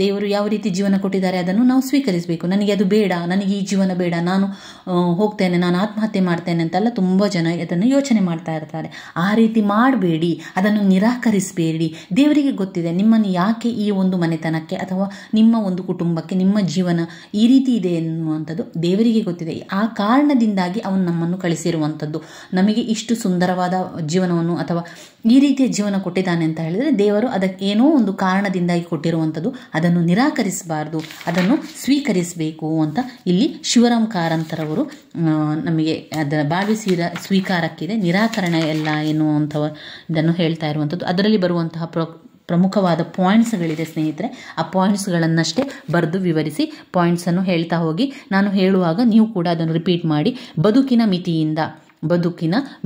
ದೇವರು ಯಾವ ರೀತಿ ಜೀವನ ಕೊಟ್ಟಿದ್ದಾರೆ ಅದನ್ನು ನಾವು ಸ್ವೀಕರಿಸಬೇಕು. ನನಗೆ ಅದು ಬೇಡ, ನನಗೆ ಈ ಜೀವನ ಬೇಡ, ನಾನು ಹೋಗ್ತೇನೆ, ನಾನು ಆತ್ಮಹತ್ಯೆ ಮಾಡ್ತೇನೆ ಅಂತೆಲ್ಲ ತುಂಬ ಜನ ಅದನ್ನು ಯೋಚನೆ ಮಾಡ್ತಾ ಇರ್ತಾರೆ. ಆ ರೀತಿ ಮಾಡಬೇಡಿ, ಅದನ್ನು ನಿರಾಕರಿಸಬೇಡಿ. ದೇವರಿಗೆ ಗೊತ್ತಿದೆ ನಿಮ್ಮನ್ನು ಯಾಕೆ ಈ ಒಂದು ಮನೆತನಕ್ಕೆ ಅಥವಾ ನಿಮ್ಮ ಒಂದು ಕುಟುಂಬಕ್ಕೆ ನಿಮ್ಮ ಜೀವನ ಈ ರೀತಿ ಇದೆ ಎನ್ನುವಂಥದ್ದು ದೇವರಿಗೆ ಗೊತ್ತಿದೆ. ಆ ಕಾರಣದಿಂದಾಗಿ ಅವನು ನಮ್ಮನ್ನು ಕಳಿಸಿರುವಂಥದ್ದು. ನಮಗೆ ಇಷ್ಟು ಸುಂದರವಾದ ಜೀವನವನ್ನು ಅಥವಾ ಈ ರೀತಿಯ ಜೀವನ ಕೊಟ್ಟಿದ್ದಾನೆ ಅಂತ ಹೇಳಿದರೆ ದೇವರು ಅದಕ್ಕೆ ಏನೋ ಒಂದು ಕಾರಣದಿಂದಾಗಿ ಕೊಟ್ಟಿರುವಂಥದ್ದು. ಅದನ್ನು ನಿರಾಕರಿಸಬಾರ್ದು, ಅದನ್ನು ಸ್ವೀಕರಿಸಬೇಕು ಅಂತ ಇಲ್ಲಿ ಶಿವರಾಮ್ ಕಾರಂತರವರು ನಮಗೆ ಅದರ ಬಾಳ್ವೆ ಸ್ವೀಕಾರಕ್ಕಿದೆ ನಿರಾಕರಣೆ ಎಲ್ಲ ಎನ್ನುವಂಥ ಇದನ್ನು ಹೇಳ್ತಾ ಇರುವಂಥದ್ದು. ಅದರಲ್ಲಿ ಬರುವಂತಹ ಪ್ರಮುಖವಾದ ಪಾಯಿಂಟ್ಸ್ಗಳಿದೆ ಸ್ನೇಹಿತರೆ. ಆ ಪಾಯಿಂಟ್ಸ್ಗಳನ್ನಷ್ಟೇ ಬರೆದು ವಿವರಿಸಿ ಪಾಯಿಂಟ್ಸನ್ನು ಹೇಳ್ತಾ ಹೋಗಿ. ನಾನು ಹೇಳುವಾಗ ನೀವು ಕೂಡ ಅದನ್ನು ರಿಪೀಟ್ ಮಾಡಿ. ಬದುಕಿನ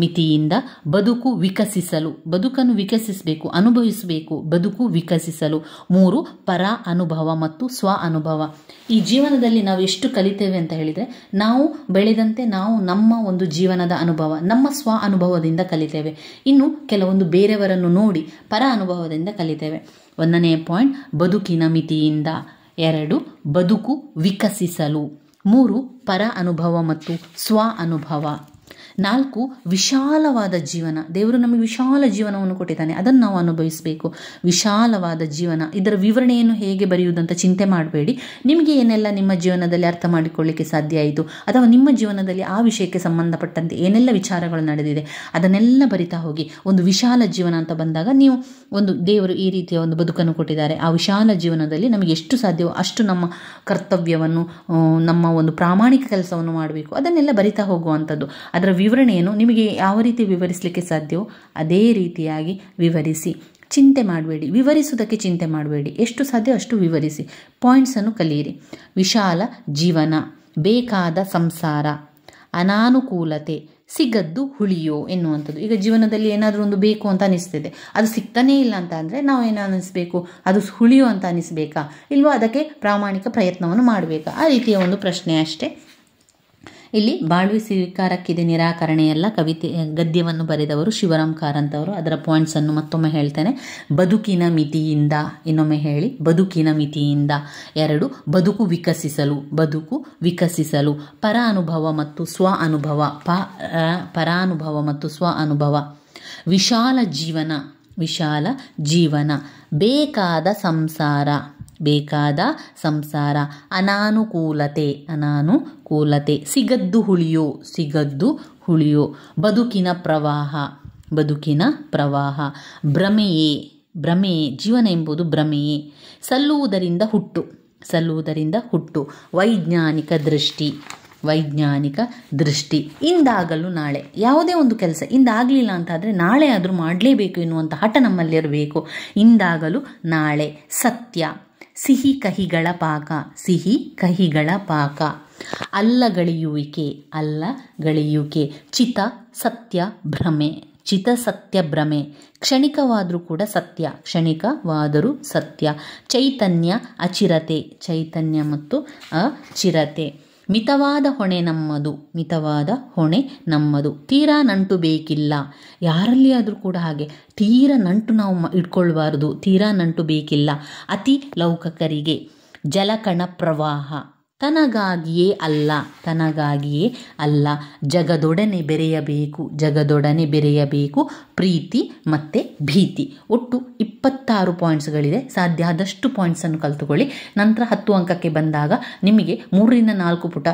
ಮಿತಿಯಿಂದ ಬದುಕು ವಿಕಸಿಸಲು, ಬದುಕನ್ನು ವಿಕಸಿಸಬೇಕು, ಅನುಭವಿಸಬೇಕು, ಬದುಕು ವಿಕಸಿಸಲು. 3 ಪರ ಅನುಭವ ಮತ್ತು ಸ್ವ ಅನುಭವ. ಈ ಜೀವನದಲ್ಲಿ ನಾವು ಎಷ್ಟು ಕಲಿತೇವೆ ಅಂತ ಹೇಳಿದರೆ, ನಾವು ಬೆಳೆದಂತೆ ನಾವು ನಮ್ಮ ಒಂದು ಜೀವನದ ಅನುಭವ, ನಮ್ಮ ಸ್ವ ಅನುಭವದಿಂದ ಕಲಿತೇವೆ. ಇನ್ನು ಕೆಲವೊಂದು ಬೇರೆಯವರನ್ನು ನೋಡಿ ಪರ ಅನುಭವದಿಂದ ಕಲಿತೇವೆ. 1ನೇ ಪಾಯಿಂಟ್ ಬದುಕಿನ ಮಿತಿಯಿಂದ, 2 ಬದುಕು ವಿಕಸಿಸಲು, 3 ಪರ ಅನುಭವ ಮತ್ತು ಸ್ವ ಅನುಭವ, 4 ವಿಶಾಲವಾದ ಜೀವನ. ದೇವರು ನಮಗೆ ವಿಶಾಲ ಜೀವನವನ್ನು ಕೊಟ್ಟಿದ್ದಾನೆ, ಅದನ್ನು ನಾವು ಅನುಭವಿಸಬೇಕು. ವಿಶಾಲವಾದ ಜೀವನ, ಇದರ ವಿವರಣೆಯನ್ನು ಹೇಗೆ ಬರೆಯುವುದಂತ ಚಿಂತೆ ಮಾಡಬೇಡಿ. ನಿಮಗೆ ಏನೆಲ್ಲ ನಿಮ್ಮ ಜೀವನದಲ್ಲಿ ಅರ್ಥ ಮಾಡಿಕೊಳ್ಳಿಕ್ಕೆ ಸಾಧ್ಯ ಆಯಿತು ಅಥವಾ ನಿಮ್ಮ ಜೀವನದಲ್ಲಿ ಆ ವಿಷಯಕ್ಕೆ ಸಂಬಂಧಪಟ್ಟಂತೆ ಏನೆಲ್ಲ ವಿಚಾರಗಳು ನಡೆದಿದೆ ಅದನ್ನೆಲ್ಲ ಬರಿತಾ ಹೋಗಿ. ಒಂದು ವಿಶಾಲ ಜೀವನ ಅಂತ ಬಂದಾಗ ನೀವು ಒಂದು ದೇವರು ಈ ರೀತಿಯ ಒಂದು ಬದುಕನ್ನು ಕೊಟ್ಟಿದ್ದಾರೆ, ಆ ವಿಶಾಲ ಜೀವನದಲ್ಲಿ ನಮಗೆ ಎಷ್ಟು ಸಾಧ್ಯವೋ ಅಷ್ಟು ನಮ್ಮ ಕರ್ತವ್ಯವನ್ನು, ನಮ್ಮ ಒಂದು ಪ್ರಾಮಾಣಿಕ ಕೆಲಸವನ್ನು ಮಾಡಬೇಕು, ಅದನ್ನೆಲ್ಲ ಬರಿತಾ ಹೋಗುವಂಥದ್ದು. ಅದರ ವಿವರಣೆಯನ್ನು ನಿಮಗೆ ಯಾವ ರೀತಿ ವಿವರಿಸಲಿಕ್ಕೆ ಸಾಧ್ಯವೋ ಅದೇ ರೀತಿಯಾಗಿ ವಿವರಿಸಿ. ಚಿಂತೆ ಮಾಡಬೇಡಿ, ವಿವರಿಸುವುದಕ್ಕೆ ಚಿಂತೆ ಮಾಡಬೇಡಿ. ಎಷ್ಟು ಸಾಧ್ಯ ಅಷ್ಟು ವಿವರಿಸಿ. ಪಾಯಿಂಟ್ಸನ್ನು ಕಲಿಯಿರಿ. ವಿಶಾಲ ಜೀವನ, ಬೇಕಾದ ಸಂಸಾರ, ಅನಾನುಕೂಲತೆ, ಸಿಗದ್ದು ಹುಳಿಯೋ ಎನ್ನುವಂಥದ್ದು. ಈಗ ಜೀವನದಲ್ಲಿ ಏನಾದರೂ ಒಂದು ಬೇಕು ಅಂತ ಅನಿಸ್ತಿದೆ, ಅದು ಸಿಗ್ತಾನೇ ಇಲ್ಲ ಅಂತ ಅಂದರೆ ನಾವು ಏನು ಅನ್ನಿಸ್ಬೇಕು, ಅದು ಹುಳಿಯೋ ಅಂತ ಅನಿಸ್ಬೇಕಾ ಇಲ್ವೋ, ಅದಕ್ಕೆ ಪ್ರಾಮಾಣಿಕ ಪ್ರಯತ್ನವನ್ನು ಮಾಡಬೇಕಾ, ಆ ರೀತಿಯ ಒಂದು ಪ್ರಶ್ನೆ ಅಷ್ಟೇ. ಇಲ್ಲಿ ಬಾಳ್ವೆ ಸ್ವೀಕಾರಕ್ಕಿದೆ ನಿರಾಕರಣೆಯಲ್ಲ ಗದ್ಯವನ್ನು ಬರೆದವರು ಶಿವರಾಮ್ ಕಾರಂತವರು. ಅದರ ಪಾಯಿಂಟ್ಸನ್ನು ಮತ್ತೊಮ್ಮೆ ಹೇಳ್ತೇನೆ. ಬದುಕಿನ ಮಿತಿಯಿಂದ, ಇನ್ನೊಮ್ಮೆ ಹೇಳಿ, ಬದುಕಿನ ಮಿತಿಯಿಂದ. 2 ಬದುಕು ವಿಕಸಿಸಲು, ಪರ ಅನುಭವ ಮತ್ತು ಸ್ವ ಅನುಭವ, ಪರಾನುಭವ ಮತ್ತು ಸ್ವ ಅನುಭವ. ವಿಶಾಲ ಜೀವನ, ಬೇಕಾದ ಸಂಸಾರ, ಅನಾನುಕೂಲತೆ, ಸಿಗದ್ದು ಹುಳಿಯೋ, ಬದುಕಿನ ಪ್ರವಾಹ, ಭ್ರಮೆಯೇ, ಜೀವನ ಎಂಬುದು ಭ್ರಮೆಯೇ, ಸಲ್ಲುವುದರಿಂದ ಹುಟ್ಟು, ವೈಜ್ಞಾನಿಕ ದೃಷ್ಟಿ, ಇಂದಾಗಲು ನಾಳೆ. ಯಾವುದೇ ಒಂದು ಕೆಲಸ ಇಂದಾಗಲಿಲ್ಲ ಅಂತಾದರೆ ನಾಳೆ ಆದರೂ ಮಾಡಲೇಬೇಕು ಎನ್ನುವಂಥ ಹಠ ನಮ್ಮಲ್ಲಿರಬೇಕು. ಇಂದಾಗಲು ನಾಳೆ. ಸತ್ಯ, ಸಿಹಿ ಕಹಿಗಳ ಪಾಕ, ಅಲ್ಲಗಳೆಯುವಿಕೆ, ಚಿತ ಸತ್ಯ ಭ್ರಮೆ, ಕ್ಷಣಿಕವಾದರೂ ಕೂಡ ಸತ್ಯ, ಚೈತನ್ಯ ಅಚಿರತೆ, ಚೈತನ್ಯ ಮತ್ತು ಅಚಿರತೆ, ಮಿತವಾದ ಹೊಣೆ ನಮ್ಮದು, ತೀರಾ ನಂಟು ಬೇಕಿಲ್ಲ. ಯಾರಲ್ಲಿ ಆದರೂ ಕೂಡ ಹಾಗೆ ತೀರಾ ನಂಟು ನಾವು ಇಟ್ಕೊಳ್ಬಾರ್ದು, ತೀರಾ ನಂಟು ಬೇಕಿಲ್ಲ. ಅತಿ ಲೌಕಕರಿಗೆ ಜಲಕಣ ಪ್ರವಾಹ, ತನಗಾಗಿಯೇ ಅಲ್ಲ, ಜಗದೊಡನೆ ಬೆರೆಯಬೇಕು ಪ್ರೀತಿ ಮತ್ತು ಭೀತಿ. ಒಟ್ಟು 26 ಪಾಯಿಂಟ್ಸ್ಗಳಿದೆ. ಸಾಧ್ಯ ಆದಷ್ಟು ಪಾಯಿಂಟ್ಸನ್ನು ಕಲ್ತುಕೊಳ್ಳಿ. ನಂತರ 10 ಅಂಕಕ್ಕೆ ಬಂದಾಗ ನಿಮಗೆ 3ರಿಂದ 4 ಪುಟ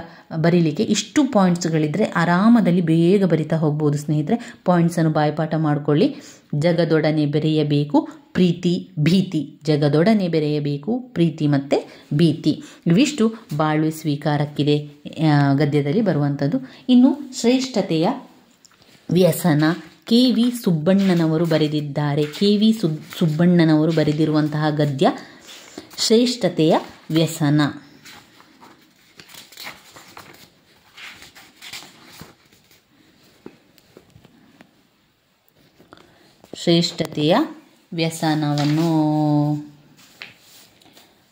ಬರೀಲಿಕ್ಕೆ ಇಷ್ಟು ಪಾಯಿಂಟ್ಸ್ಗಳಿದ್ದರೆ ಆರಾಮದಲ್ಲಿ ಬೇಗ ಬರಿತಾ ಹೋಗ್ಬೋದು ಸ್ನೇಹಿತರೆ. ಪಾಯಿಂಟ್ಸನ್ನು ಬಾಯ್ಪಾಠ ಮಾಡಿಕೊಳ್ಳಿ. ಜಗದೊಡನೆ ಬೆರೆಯಬೇಕು ಪ್ರೀತಿ ಭೀತಿ, ಜಗದೊಡನೆ ಬೆರೆಯಬೇಕು ಪ್ರೀತಿ ಮತ್ತು ಭೀತಿ. ಇವಿಷ್ಟು ಬಾಳ್ವೆ ಸ್ವೀಕಾರಕ್ಕಿದೆ ಗದ್ಯದಲ್ಲಿ ಬರುವಂಥದ್ದು. ಇನ್ನು ಶ್ರೇಷ್ಠತೆಯ ವ್ಯಸನ KV ಸುಬ್ಬಣ್ಣನವರು ಬರೆದಿದ್ದಾರೆ. KV ಸುಬ್ಬಣ್ಣನವರು ಬರೆದಿರುವಂತಹ ಗದ್ಯ ಶ್ರೇಷ್ಠತೆಯ ವ್ಯಸನ. ಶ್ರೇಷ್ಠತೆಯ ವ್ಯಸನವನ್ನು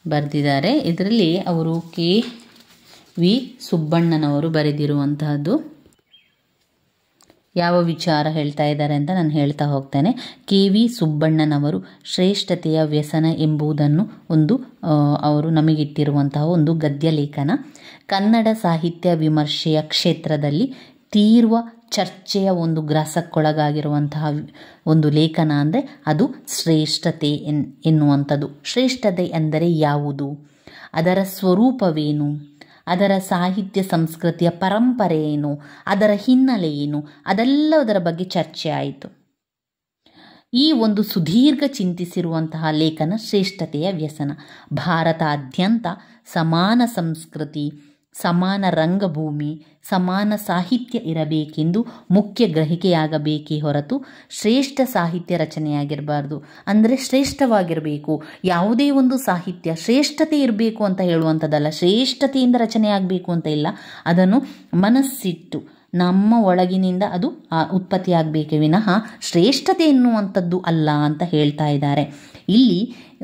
ಬರೆದಿದ್ದಾರೆ. ಇದರಲ್ಲಿ ಅವರು KV ಸುಬ್ಬಣ್ಣನವರು ಬರೆದಿರುವಂತಹದ್ದು ಯಾವ ವಿಚಾರ ಹೇಳ್ತಾ ಇದ್ದಾರೆ ಅಂತ ನಾನು ಹೇಳ್ತಾ ಹೋಗ್ತೇನೆ. KV ಸುಬ್ಬಣ್ಣನವರು ಶ್ರೇಷ್ಠತೆಯ ವ್ಯಸನ ಎಂಬುದನ್ನು ಅವರು ನಮಗಿಟ್ಟಿರುವಂತಹ ಒಂದು ಗದ್ಯ ಲೇಖನ. ಕನ್ನಡ ಸಾಹಿತ್ಯ ವಿಮರ್ಶೆಯ ಕ್ಷೇತ್ರದಲ್ಲಿ ತೀವ್ರ ಚರ್ಚೆಯ ಒಂದು ಗ್ರಾಸಕ್ಕೊಳಗಾಗಿರುವಂತಹ ಒಂದು ಲೇಖನ ಅಂದರೆ ಅದು ಶ್ರೇಷ್ಠತೆ ಎನ್ನುವಂಥದ್ದು. ಶ್ರೇಷ್ಠತೆ ಎಂದರೆ ಯಾವುದು, ಅದರ ಸ್ವರೂಪವೇನು, ಅದರ ಸಾಹಿತ್ಯ ಸಂಸ್ಕೃತಿಯ ಪರಂಪರೆ ಏನು, ಅದರ ಹಿನ್ನೆಲೆ ಏನು, ಅದೆಲ್ಲದರ ಬಗ್ಗೆ ಚರ್ಚೆ ಆಯಿತು. ಈ ಒಂದು ಸುದೀರ್ಘ ಚಿಂತಿಸಿರುವಂತಹ ಲೇಖನ ಶ್ರೇಷ್ಠತೆಯ ವ್ಯಸನ. ಭಾರತಾದ್ಯಂತ ಸಮಾನ ಸಂಸ್ಕೃತಿ, ಸಮಾನ ರಂಗಭೂಮಿ, ಸಮಾನ ಸಾಹಿತ್ಯ ಇರಬೇಕೆಂದು ಮುಖ್ಯ ಗ್ರಹಿಕೆಯಾಗಬೇಕೇ ಹೊರತು ಶ್ರೇಷ್ಠ ಸಾಹಿತ್ಯ ರಚನೆಯಾಗಿರಬಾರ್ದು. ಅಂದರೆ ಶ್ರೇಷ್ಠವಾಗಿರಬೇಕು, ಯಾವುದೇ ಒಂದು ಸಾಹಿತ್ಯ ಶ್ರೇಷ್ಠತೆ ಇರಬೇಕು ಅಂತ ಹೇಳುವಂಥದ್ದಲ್ಲ, ಶ್ರೇಷ್ಠತೆಯಿಂದ ರಚನೆಯಾಗಬೇಕು ಅಂತ ಇಲ್ಲ. ಅದನ್ನು ಮನಸ್ಸಿಟ್ಟು ನಮ್ಮ ಒಳಗಿನಿಂದ ಅದು ಉತ್ಪತ್ತಿಯಾಗಬೇಕೇ ವಿನಃ ಶ್ರೇಷ್ಠತೆ ಎನ್ನುವಂಥದ್ದು ಅಲ್ಲ ಅಂತ ಹೇಳ್ತಾ ಇದ್ದಾರೆ. ಇಲ್ಲಿ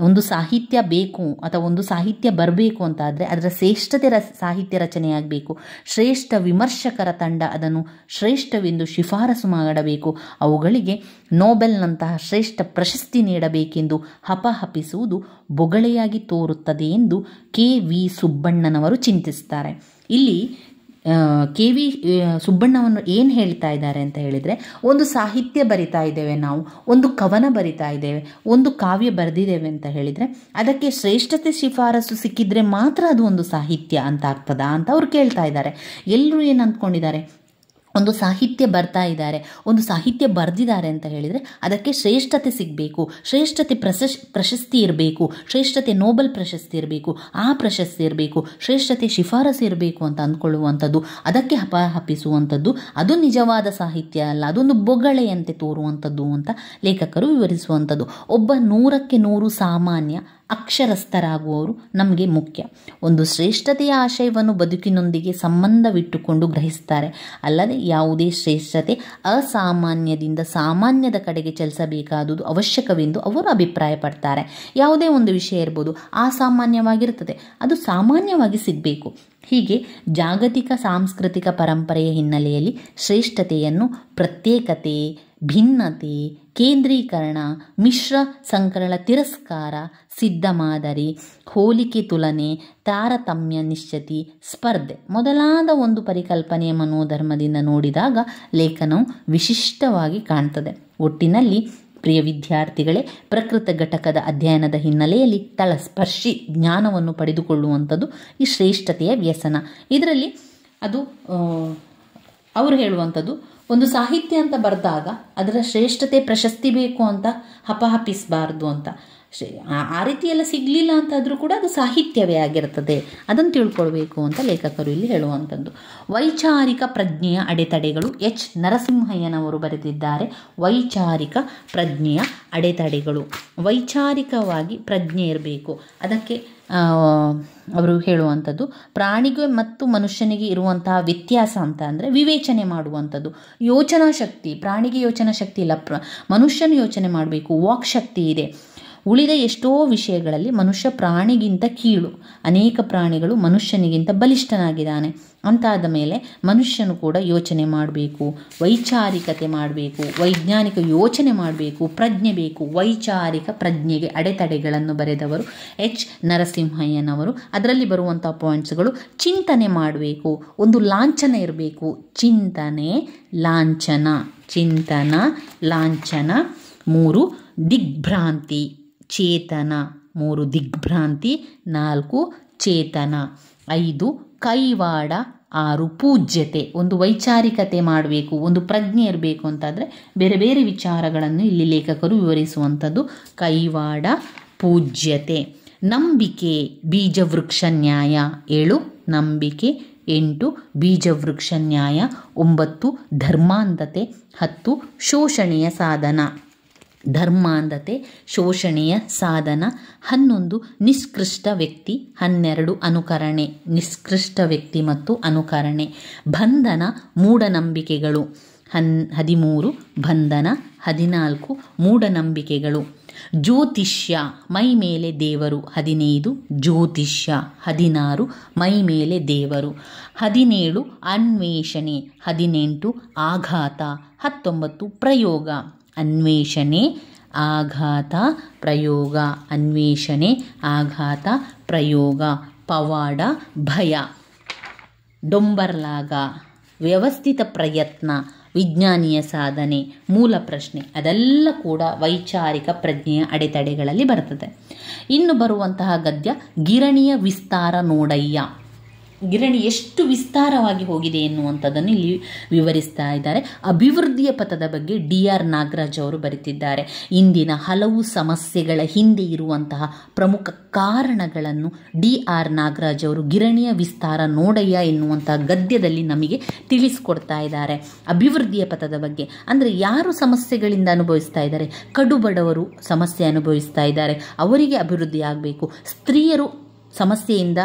ಒಂದು ಸಾಹಿತ್ಯ ಬೇಕು ಅಥವಾ ಒಂದು ಸಾಹಿತ್ಯ ಬರಬೇಕು ಅಂತಾದರೆ ಅದರ ಶ್ರೇಷ್ಠತೆ ಸಾಹಿತ್ಯ ರಚನೆಯಾಗಬೇಕು. ಶ್ರೇಷ್ಠ ವಿಮರ್ಶಕರ ತಂಡ ಅದನ್ನು ಶ್ರೇಷ್ಠವೆಂದು ಶಿಫಾರಸು ಮಾಡಬೇಕು. ಅವುಗಳಿಗೆ ನೋಬೆಲ್ನಂತಹ ಶ್ರೇಷ್ಠ ಪ್ರಶಸ್ತಿ ನೀಡಬೇಕೆಂದು ಹಪಹಪಿಸುವುದು ಬೊಗಳೆಯಾಗಿ ತೋರುತ್ತದೆ ಎಂದು KV ಸುಬ್ಬಣ್ಣನವರು ಚಿಂತಿಸ್ತಾರೆ. ಇಲ್ಲಿ KV ಸುಬ್ಬಣ್ಣವನ್ನು ಏನು ಹೇಳ್ತಾ ಇದ್ದಾರೆ ಅಂತ ಹೇಳಿದರೆ, ಒಂದು ಸಾಹಿತ್ಯ ಬರಿತಾ ಇದ್ದೇವೆ ನಾವು, ಒಂದು ಕವನ ಬರಿತಾ ಇದ್ದೇವೆ, ಒಂದು ಕಾವ್ಯ ಬರೆದಿದ್ದೇವೆ ಅಂತ ಹೇಳಿದರೆ ಅದಕ್ಕೆ ಶ್ರೇಷ್ಠತೆ ಶಿಫಾರಸು ಸಿಕ್ಕಿದ್ರೆ ಮಾತ್ರ ಅದು ಒಂದು ಸಾಹಿತ್ಯ ಅಂತ ಆಗ್ತದಾ ಅಂತ ಅವ್ರು ಕೇಳ್ತಾ ಇದ್ದಾರೆ. ಎಲ್ಲರೂ ಏನು ಅಂದ್ಕೊಂಡಿದ್ದಾರೆ, ಒಂದು ಸಾಹಿತ್ಯ ಬರ್ತಾ ಇದ್ದಾರೆ, ಒಂದು ಸಾಹಿತ್ಯ ಬರೆದಿದ್ದಾರೆ ಅಂತ ಹೇಳಿದರೆ ಅದಕ್ಕೆ ಶ್ರೇಷ್ಠತೆ ಸಿಗಬೇಕು, ಶ್ರೇಷ್ಠತೆ ಪ್ರಶಸ್ತಿ ಇರಬೇಕು, ಶ್ರೇಷ್ಠತೆ ನೋಬೆಲ್ ಪ್ರಶಸ್ತಿ ಇರಬೇಕು, ಆ ಪ್ರಶಸ್ತಿ ಇರಬೇಕು, ಶ್ರೇಷ್ಠತೆ ಶಿಫಾರಸು ಇರಬೇಕು ಅಂತ ಅಂದ್ಕೊಳ್ಳುವಂಥದ್ದು, ಅದಕ್ಕೆ ಹಪಿಸುವಂಥದ್ದು ಅದು ನಿಜವಾದ ಸಾಹಿತ್ಯ ಅಲ್ಲ, ಅದೊಂದು ಬೊಗಳೆಯಂತೆ ತೋರುವಂಥದ್ದು ಅಂತ ಲೇಖಕರು ವಿವರಿಸುವಂಥದ್ದು. ಒಬ್ಬ 100ಕ್ಕೆ 100 ಸಾಮಾನ್ಯ ಅಕ್ಷರಸ್ಥರಾಗುವವರು ನಮಗೆ ಮುಖ್ಯ. ಒಂದು ಶ್ರೇಷ್ಠತೆಯ ಆಶಯವನ್ನು ಬದುಕಿನೊಂದಿಗೆ ಸಂಬಂಧವಿಟ್ಟುಕೊಂಡು ಗ್ರಹಿಸ್ತಾರೆ. ಅಲ್ಲದೆ ಯಾವುದೇ ಶ್ರೇಷ್ಠತೆ ಅಸಾಮಾನ್ಯದಿಂದ ಸಾಮಾನ್ಯದ ಕಡೆಗೆ ಚಲಿಸಬೇಕಾದುದು ಅವಶ್ಯಕವೆಂದು ಅವರು ಅಭಿಪ್ರಾಯಪಡ್ತಾರೆ. ಯಾವುದೇ ಒಂದು ವಿಷಯ ಇರ್ಬೋದು, ಅಸಾಮಾನ್ಯವಾಗಿರುತ್ತದೆ, ಅದು ಸಾಮಾನ್ಯವಾಗಿ ಸಿಗಬೇಕು. ಹೀಗೆ ಜಾಗತಿಕ ಸಾಂಸ್ಕೃತಿಕ ಪರಂಪರೆಯ ಹಿನ್ನೆಲೆಯಲ್ಲಿ ಶ್ರೇಷ್ಠತೆಯನ್ನು ಪ್ರತ್ಯೇಕತೆ, ಭಿನ್ನತೆ, ಕೇಂದ್ರೀಕರಣ, ಮಿಶ್ರ ಸಂಕರಣ ತಿರಸ್ಕಾರ, ಸಿದ್ಧ ಮಾದರಿ, ಹೋಲಿಕೆ ತುಲನೆ, ತಾರತಮ್ಯ ನಿಶ್ಚಿತಿ, ಸ್ಪರ್ಧೆ ಮೊದಲಾದ ಒಂದು ಪರಿಕಲ್ಪನೆಯ ಮನೋಧರ್ಮದಿಂದ ನೋಡಿದಾಗ ಲೇಖನವು ವಿಶಿಷ್ಟವಾಗಿ ಕಾಣ್ತದೆ. ಒಟ್ಟಿನಲ್ಲಿ ಪ್ರಿಯ ವಿದ್ಯಾರ್ಥಿಗಳೇ, ಪ್ರಕೃತ ಘಟಕದ ಅಧ್ಯಯನದ ಹಿನ್ನೆಲೆಯಲ್ಲಿ ತಳಸ್ಪರ್ಶಿ ಜ್ಞಾನವನ್ನು ಪಡೆದುಕೊಳ್ಳುವಂಥದ್ದು ಈ ಶ್ರೇಷ್ಠತೆಯ ವ್ಯಸನ. ಇದರಲ್ಲಿ ಅದು ಅವರು ಹೇಳುವಂಥದ್ದು, ಒಂದು ಸಾಹಿತ್ಯ ಅಂತ ಬರೆದಾಗ ಅದರ ಶ್ರೇಷ್ಠತೆ ಪ್ರಶಸ್ತಿ ಬೇಕು ಅಂತ ಹಪಹಪಿಸಬಾರ್ದು ಅಂತ. ಆ ರೀತಿಯೆಲ್ಲ ಸಿಗಲಿಲ್ಲ ಅಂತಾದರೂ ಕೂಡ ಅದು ಸಾಹಿತ್ಯವೇ ಆಗಿರ್ತದೆ, ಅದನ್ನು ತಿಳ್ಕೊಳ್ಬೇಕು ಅಂತ ಲೇಖಕರು ಇಲ್ಲಿ ಹೇಳುವಂಥದ್ದು. ವೈಚಾರಿಕ ಪ್ರಜ್ಞೆಯ ಅಡೆತಡೆಗಳು H ನರಸಿಂಹಯ್ಯನವರು ಬರೆದಿದ್ದಾರೆ. ವೈಚಾರಿಕ ಪ್ರಜ್ಞೆಯ ಅಡೆತಡೆಗಳು, ವೈಚಾರಿಕವಾಗಿ ಪ್ರಜ್ಞೆ ಇರಬೇಕು. ಅದಕ್ಕೆ ಅವರು ಹೇಳುವಂಥದ್ದು, ಪ್ರಾಣಿಗೆ ಮತ್ತು ಮನುಷ್ಯನಿಗೆ ಇರುವಂತಹ ವ್ಯತ್ಯಾಸ ಅಂತ ಅಂದರೆ ವಿವೇಚನೆ ಮಾಡುವಂಥದ್ದು. ಯೋಚನಾ ಶಕ್ತಿ, ಪ್ರಾಣಿಗೆ ಯೋಚನಾ ಶಕ್ತಿ ಇಲ್ಲ, ಮನುಷ್ಯನು ಯೋಚನೆ ಮಾಡಬೇಕು, ವಾಕ್ ಶಕ್ತಿ ಇದೆ. ಉಳಿದ ಎಷ್ಟೋ ವಿಷಯಗಳಲ್ಲಿ ಮನುಷ್ಯ ಪ್ರಾಣಿಗಿಂತ ಕೀಳು. ಅನೇಕ ಪ್ರಾಣಿಗಳು ಮನುಷ್ಯನಿಗಿಂತ ಬಲಿಷ್ಠನಾಗಿದ್ದಾನೆ. ಅಂತಾದ ಮೇಲೆ ಮನುಷ್ಯನು ಕೂಡ ಯೋಚನೆ ಮಾಡಬೇಕು, ವೈಚಾರಿಕತೆ ಮಾಡಬೇಕು, ವೈಜ್ಞಾನಿಕ ಯೋಚನೆ ಮಾಡಬೇಕು, ಪ್ರಜ್ಞೆ ಬೇಕು. ವೈಚಾರಿಕ ಪ್ರಜ್ಞೆಗೆ ಅಡೆತಡೆಗಳನ್ನು ಬರೆದವರು ಎಚ್ ನರಸಿಂಹಯ್ಯನವರು. ಅದರಲ್ಲಿ ಬರುವಂಥ ಪಾಯಿಂಟ್ಸ್ಗಳು: ಚಿಂತನೆ ಮಾಡಬೇಕು, ಒಂದು ಲಾಂಛನ ಇರಬೇಕು. ಚಿಂತನೆ, ಲಾಂಛನ, ಚಿಂತನ, ಲಾಂಛನ. 3 ದಿಗ್ಭ್ರಾಂತಿ, ಚೇತನ. 3 ದಿಗ್ಭ್ರಾಂತಿ, 4 ಚೇತನ. 5 ಕೈವಾಡ, 6 ಪೂಜ್ಯತೆ. ಒಂದು ವೈಚಾರಿಕತೆ ಮಾಡಬೇಕು, ಒಂದು ಪ್ರಜ್ಞೆ ಇರಬೇಕು ಅಂತಾದರೆ ಬೇರೆ ಬೇರೆ ವಿಚಾರಗಳನ್ನು ಇಲ್ಲಿ ಲೇಖಕರು ವಿವರಿಸುವಂಥದ್ದು. ಕೈವಾಡ, ಪೂಜ್ಯತೆ. ನಂಬಿಕೆ, ಬೀಜವೃಕ್ಷ ನ್ಯಾಯ. 7 ನಂಬಿಕೆ. 8 ಬೀಜವೃಕ್ಷ ನ್ಯಾಯ. 9 ಧರ್ಮಾಂಧತೆ. 10 ಶೋಷಣೆಯ ಸಾಧನ. ಧರ್ಮಾಂಧತೆ, ಶೋಷಣೆಯ ಸಾಧನ. 11 ನಿಷ್ಕೃಷ್ಟ ವ್ಯಕ್ತಿ. 12 ಅನುಕರಣೆ. ನಿಷ್ಕೃಷ್ಟ ವ್ಯಕ್ತಿ ಮತ್ತು ಅನುಕರಣೆ. ಬಂಧನ, ಮೂಢನಂಬಿಕೆಗಳು. 13 ಬಂಧನ. 14 ಮೂಢನಂಬಿಕೆಗಳು. ಜ್ಯೋತಿಷ್ಯ, ಮೈ ಮೇಲೆ ದೇವರು. 15 ಜ್ಯೋತಿಷ್ಯ. 16 ಮೈ ಮೇಲೆ ದೇವರು. 17 ಅನ್ವೇಷಣೆ. 18 ಆಘಾತ. 19 ಪ್ರಯೋಗ. ಅನ್ವೇಷಣೆ, ಆಘಾತ, ಪ್ರಯೋಗ. ಅನ್ವೇಷಣೆ, ಆಘಾತ, ಪ್ರಯೋಗ. ಪವಾಡ, ಭಯ. ಡೊಂಬರ್ಲಾಗ, ವ್ಯವಸ್ಥಿತ ಪ್ರಯತ್ನ, ವಿಜ್ಞಾನಿಯ ಸಾಧನೆ, ಮೂಲ ಪ್ರಶ್ನೆ. ಅದೆಲ್ಲ ಕೂಡ ವೈಚಾರಿಕ ಪ್ರಜ್ಞೆಯ ಅಡೆತಡೆಗಳಲ್ಲಿ ಬರ್ತದೆ. ಇನ್ನು ಬರುವಂತಹ ಗದ್ಯ ಗಿರಣಿಯ ವಿಸ್ತಾರ ನೋಡಯ್ಯ. ಗಿರಣಿ ಎಷ್ಟು ವಿಸ್ತಾರವಾಗಿ ಹೋಗಿದೆ ಎನ್ನುವಂಥದ್ದನ್ನು ಇಲ್ಲಿ ವಿವರಿಸ್ತಾ ಇದ್ದಾರೆ. ಅಭಿವೃದ್ಧಿಯ ಪಥದ ಬಗ್ಗೆ DR ನಾಗರಾಜ್ ಅವರು ಬರೆದಿದ್ದಾರೆ. ಇಂದಿನ ಹಲವು ಸಮಸ್ಯೆಗಳ ಹಿಂದೆ ಇರುವಂತಹ ಪ್ರಮುಖ ಕಾರಣಗಳನ್ನು DR ನಾಗರಾಜ್ ಅವರು ಗಿರಣಿಯ ವಿಸ್ತಾರ ನೋಡಯ್ಯ ಎನ್ನುವಂತಹ ಗದ್ಯದಲ್ಲಿ ನಮಗೆ ತಿಳಿಸ್ಕೊಡ್ತಾ ಇದ್ದಾರೆ. ಅಭಿವೃದ್ಧಿಯ ಪಥದ ಬಗ್ಗೆ ಅಂದರೆ ಯಾರು ಸಮಸ್ಯೆಗಳಿಂದ ಅನುಭವಿಸ್ತಾ ಇದ್ದಾರೆ? ಕಡುಬಡವರು ಸಮಸ್ಯೆ ಅನುಭವಿಸ್ತಾ ಇದ್ದಾರೆ, ಅವರಿಗೆ ಅಭಿವೃದ್ಧಿ ಆಗಬೇಕು. ಸ್ತ್ರೀಯರು ಸಮಸ್ಯೆಯಿಂದ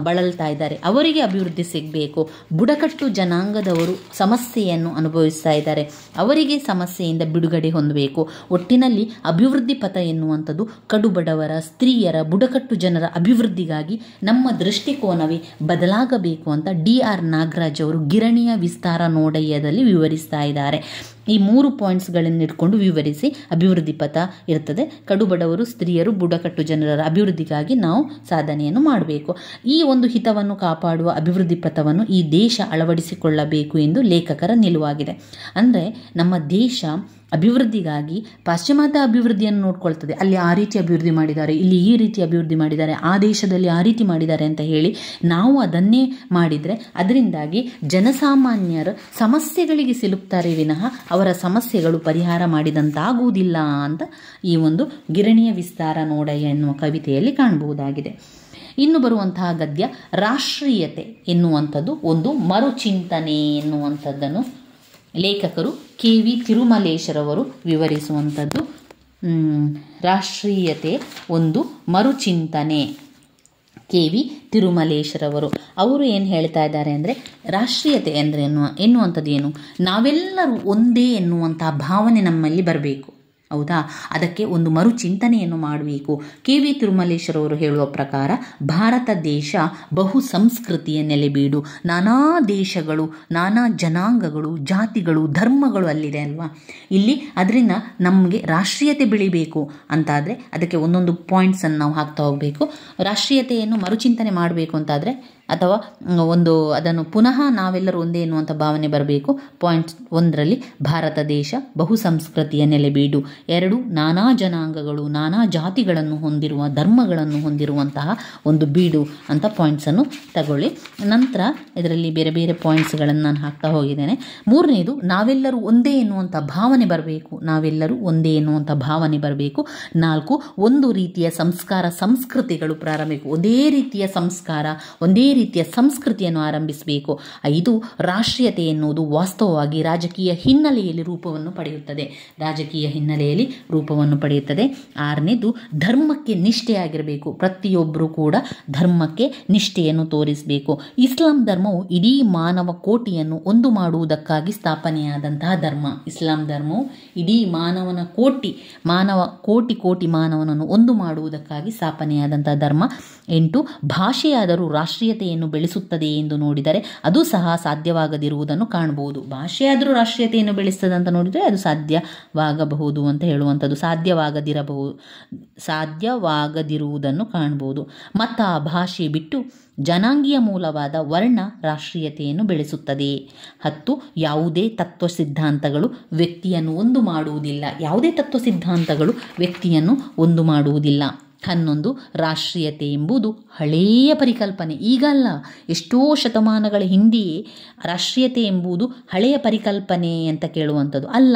ಬಳಲ್ತಾ ಇದ್ದಾರೆ, ಅವರಿಗೆ ಅಭಿವೃದ್ಧಿ ಸಿಗಬೇಕು. ಬುಡಕಟ್ಟು ಜನಾಂಗದವರು ಸಮಸ್ಯೆಯನ್ನು ಅನುಭವಿಸ್ತಾ ಇದ್ದಾರೆ, ಅವರಿಗೆ ಸಮಸ್ಯೆಯಿಂದ ಬಿಡುಗಡೆ ಹೊಂದಬೇಕು. ಒಟ್ಟಿನಲ್ಲಿ ಅಭಿವೃದ್ಧಿ ಪಥ ಎನ್ನುವಂಥದ್ದು ಕಡುಬಡವರ, ಸ್ತ್ರೀಯರ, ಬುಡಕಟ್ಟು ಜನರ ಅಭಿವೃದ್ಧಿಗಾಗಿ ನಮ್ಮ ದೃಷ್ಟಿಕೋನವೇ ಬದಲಾಗಬೇಕು ಅಂತ DR ನಾಗರಾಜ್ ಅವರು ಗಿರಣಿಯ ವಿಸ್ತಾರ ನೋಡಯ್ಯದಲ್ಲಿ ವಿವರಿಸ್ತಾ ಇದ್ದಾರೆ. ಈ 3 ಪಾಯಿಂಟ್ಸ್ಗಳನ್ನು ಇಟ್ಕೊಂಡು ವಿವರಿಸಿ ಅಭಿವೃದ್ಧಿ ಪಥ ಇರ್ತದೆ. ಕಡುಬಡವರು, ಸ್ತ್ರೀಯರು, ಬುಡಕಟ್ಟು ಜನರ ಅಭಿವೃದ್ಧಿಗಾಗಿ ನಾವು ಸಾಧನೆಯನ್ನು ಮಾಡಬೇಕು. ಈ ಒಂದು ಹಿತವನ್ನು ಕಾಪಾಡುವ ಅಭಿವೃದ್ಧಿ ಪಥವನ್ನು ಈ ದೇಶ ಅಳವಡಿಸಿಕೊಳ್ಳಬೇಕು ಎಂದು ಲೇಖಕರ ನಿಲುವಾಗಿದೆ. ಅಂದರೆ ನಮ್ಮ ದೇಶ ಅಭಿವೃದ್ಧಿಗಾಗಿ ಪಾಶ್ಚಿಮಾತ್ಯ ಅಭಿವೃದ್ಧಿಯನ್ನು ನೋಡ್ಕೊಳ್ತದೆ. ಅಲ್ಲಿ ಆ ರೀತಿ ಅಭಿವೃದ್ಧಿ ಮಾಡಿದ್ದಾರೆ, ಇಲ್ಲಿ ಈ ರೀತಿ ಅಭಿವೃದ್ಧಿ ಮಾಡಿದ್ದಾರೆ, ಆ ದೇಶದಲ್ಲಿ ಆ ರೀತಿ ಮಾಡಿದ್ದಾರೆ ಅಂತ ಹೇಳಿ ನಾವು ಅದನ್ನೇ ಮಾಡಿದರೆ ಅದರಿಂದಾಗಿ ಜನಸಾಮಾನ್ಯರ ಸಮಸ್ಯೆಗಳಿಗೆ ಸಿಲುಕ್ತಾರೆ ವಿನಃ ಅವರ ಸಮಸ್ಯೆಗಳು ಪರಿಹಾರ ಮಾಡಿದಂತಾಗುವುದಿಲ್ಲ ಅಂತ ಈ ಒಂದು ಗಿರಣಿಯ ವಿಸ್ತಾರ ನೋಡಯ್ಯ ಎನ್ನುವ ಕವಿತೆಯಲ್ಲಿ ಕಾಣಬಹುದಾಗಿದೆ. ಇನ್ನು ಬರುವಂತಹ ಗದ್ಯ ರಾಷ್ಟ್ರೀಯತೆ ಎನ್ನುವಂಥದ್ದು ಒಂದು ಮರುಚಿಂತನೆ ಎನ್ನುವಂಥದ್ದನ್ನು ಲೇಖಕರು KV ತಿರುಮಲೇಶರವರು ವಿವರಿಸುವಂಥದ್ದು. ರಾಷ್ಟ್ರೀಯತೆ ಒಂದು ಮರುಚಿಂತನೆ. KV ತಿರುಮಲೇಶರವರು ಅವರು ಏನು ಹೇಳ್ತಾ ಇದ್ದಾರೆ ಅಂದರೆ ರಾಷ್ಟ್ರೀಯತೆ ಅಂದರೆ ಎನ್ನುವಂಥದ್ದು ಏನು? ನಾವೆಲ್ಲರೂ ಒಂದೇ ಎನ್ನುವಂಥ ಭಾವನೆ ನಮ್ಮಲ್ಲಿ ಬರಬೇಕು. ಹೌದಾ? ಅದಕ್ಕೆ ಒಂದು ಮರುಚಿಂತನೆಯನ್ನು ಮಾಡಬೇಕು. KV ತಿರುಮಲೇಶ್ವರವರು ಹೇಳುವ ಪ್ರಕಾರ ಭಾರತ ದೇಶ ಬಹು ಸಂಸ್ಕೃತಿಯ ನೆಲೆಬೀಡು. ನಾನಾ ದೇಶಗಳು, ನಾನಾ ಜನಾಂಗಗಳು, ಜಾತಿಗಳು, ಧರ್ಮಗಳು ಅಲ್ಲಿದೆ ಅಲ್ವಾ ಇಲ್ಲಿ. ಅದರಿಂದ ನಮಗೆ ರಾಷ್ಟ್ರೀಯತೆ ಬೆಳಿಬೇಕು ಅಂತಾದರೆ ಅದಕ್ಕೆ ಒಂದೊಂದು ಪಾಯಿಂಟ್ಸನ್ನು ನಾವು ಹಾಕ್ತಾ ಹೋಗಬೇಕು. ರಾಷ್ಟ್ರೀಯತೆಯನ್ನು ಮರುಚಿಂತನೆ ಮಾಡಬೇಕು ಅಂತಾದರೆ ಅಥವಾ ಅದನ್ನು ಪುನಃ ನಾವೆಲ್ಲರೂ ಒಂದೇ ಎನ್ನುವಂಥ ಭಾವನೆ ಬರಬೇಕು. ಪಾಯಿಂಟ್ 1ರಲ್ಲಿ ಭಾರತ ದೇಶ ಬಹು ಸಂಸ್ಕೃತಿಯ ನೆಲೆಬೀಡು. 2 ನಾನಾ ಜನಾಂಗಗಳು, ನಾನಾ ಜಾತಿಗಳನ್ನು ಹೊಂದಿರುವ, ಧರ್ಮಗಳನ್ನು ಹೊಂದಿರುವಂತಹ ಒಂದು ಬೀಡು ಅಂತ ಪಾಯಿಂಟ್ಸನ್ನು ತಗೊಳ್ಳಿ. ನಂತರ ಇದರಲ್ಲಿ ಬೇರೆ ಬೇರೆ ಪಾಯಿಂಟ್ಸ್ಗಳನ್ನು ನಾನು ಹಾಕ್ತಾ ಹೋಗಿದ್ದೇನೆ. 3ನೇದು ನಾವೆಲ್ಲರೂ ಒಂದೇ ಎನ್ನುವಂಥ ಭಾವನೆ ಬರಬೇಕು. ನಾವೆಲ್ಲರೂ ಒಂದೇ ಎನ್ನುವಂಥ ಭಾವನೆ ಬರಬೇಕು. 4 ಒಂದು ರೀತಿಯ ಸಂಸ್ಕಾರ, ಸಂಸ್ಕೃತಿಗಳು ಪ್ರಾರಂಭಿಕ, ಒಂದೇ ರೀತಿಯ ಸಂಸ್ಕಾರ, ಒಂದೇ ರೀತಿಯ ಸಂಸ್ಕೃತಿಯನ್ನು ಆರಂಭಿಸಬೇಕು. 5 ರಾಷ್ಟ್ರೀಯತೆ ಎನ್ನುವುದು ವಾಸ್ತವವಾಗಿ ರಾಜಕೀಯ ಹಿನ್ನೆಲೆಯಲ್ಲಿ ರೂಪವನ್ನು ಪಡೆಯುತ್ತದೆ. ರಾಜಕೀಯ ಹಿನ್ನೆಲೆ ಕನ್ನಡೆಯಲ್ಲಿ ರೂಪವನ್ನು ಪಡೆಯುತ್ತದೆ. 6ನೇದು ಧರ್ಮಕ್ಕೆ ನಿಷ್ಠೆಯಾಗಿರಬೇಕು. ಪ್ರತಿಯೊಬ್ಬರೂ ಕೂಡ ಧರ್ಮಕ್ಕೆ ನಿಷ್ಠೆಯನ್ನು ತೋರಿಸಬೇಕು. ಇಸ್ಲಾಂ ಧರ್ಮವು ಇಡೀ ಮಾನವ ಕೋಟಿಯನ್ನು ಒಂದು ಮಾಡುವುದಕ್ಕಾಗಿ ಸ್ಥಾಪನೆಯಾದಂತಹ ಧರ್ಮ. ಇಸ್ಲಾಂ ಧರ್ಮವು ಇಡೀ ಕೋಟಿ ಮಾನವನನ್ನು ಒಂದು ಮಾಡುವುದಕ್ಕಾಗಿ ಸ್ಥಾಪನೆಯಾದಂತಹ ಧರ್ಮ. 8 ಭಾಷೆಯಾದರೂ ರಾಷ್ಟ್ರೀಯತೆಯನ್ನು ಬೆಳೆಸುತ್ತದೆ ಎಂದು ನೋಡಿದರೆ ಅದು ಸಹ ಸಾಧ್ಯವಾಗದಿರುವುದನ್ನು ಕಾಣಬಹುದು. ಭಾಷೆಯಾದರೂ ರಾಷ್ಟ್ರೀಯತೆಯನ್ನು ಬೆಳೆಸ್ತದೆ ಅಂತ ನೋಡಿದರೆ ಅದು ಸಾಧ್ಯವಾಗಬಹುದು ಅಂತ ಹೇಳುವಂಥದ್ದು. ಸಾಧ್ಯವಾಗದಿರುವುದನ್ನು ಕಾಣಬಹುದು. ಮತ ಭಾಷೆ ಬಿಟ್ಟು ಜನಾಂಗೀಯ ಮೂಲವಾದ ವರ್ಣ ರಾಷ್ಟ್ರೀಯತೆಯನ್ನು ಬೆಳೆಸುತ್ತದೆ. 10 ಯಾವುದೇ ತತ್ವ ಸಿದ್ಧಾಂತಗಳು ವ್ಯಕ್ತಿಯನ್ನು ಒಂದು ಮಾಡುವುದಿಲ್ಲ. 11 ರಾಷ್ಟ್ರೀಯತೆ ಎಂಬುದು ಹಳೆಯ ಪರಿಕಲ್ಪನೆ. ಈಗಲ್ಲ, ಎಷ್ಟೋ ಶತಮಾನಗಳ ಹಿಂದೆಯೇ ರಾಷ್ಟ್ರೀಯತೆ ಎಂಬುದು ಹಳೆಯ ಪರಿಕಲ್ಪನೆ ಅಂತ ಕೇಳುವಂಥದ್ದು ಅಲ್ಲ.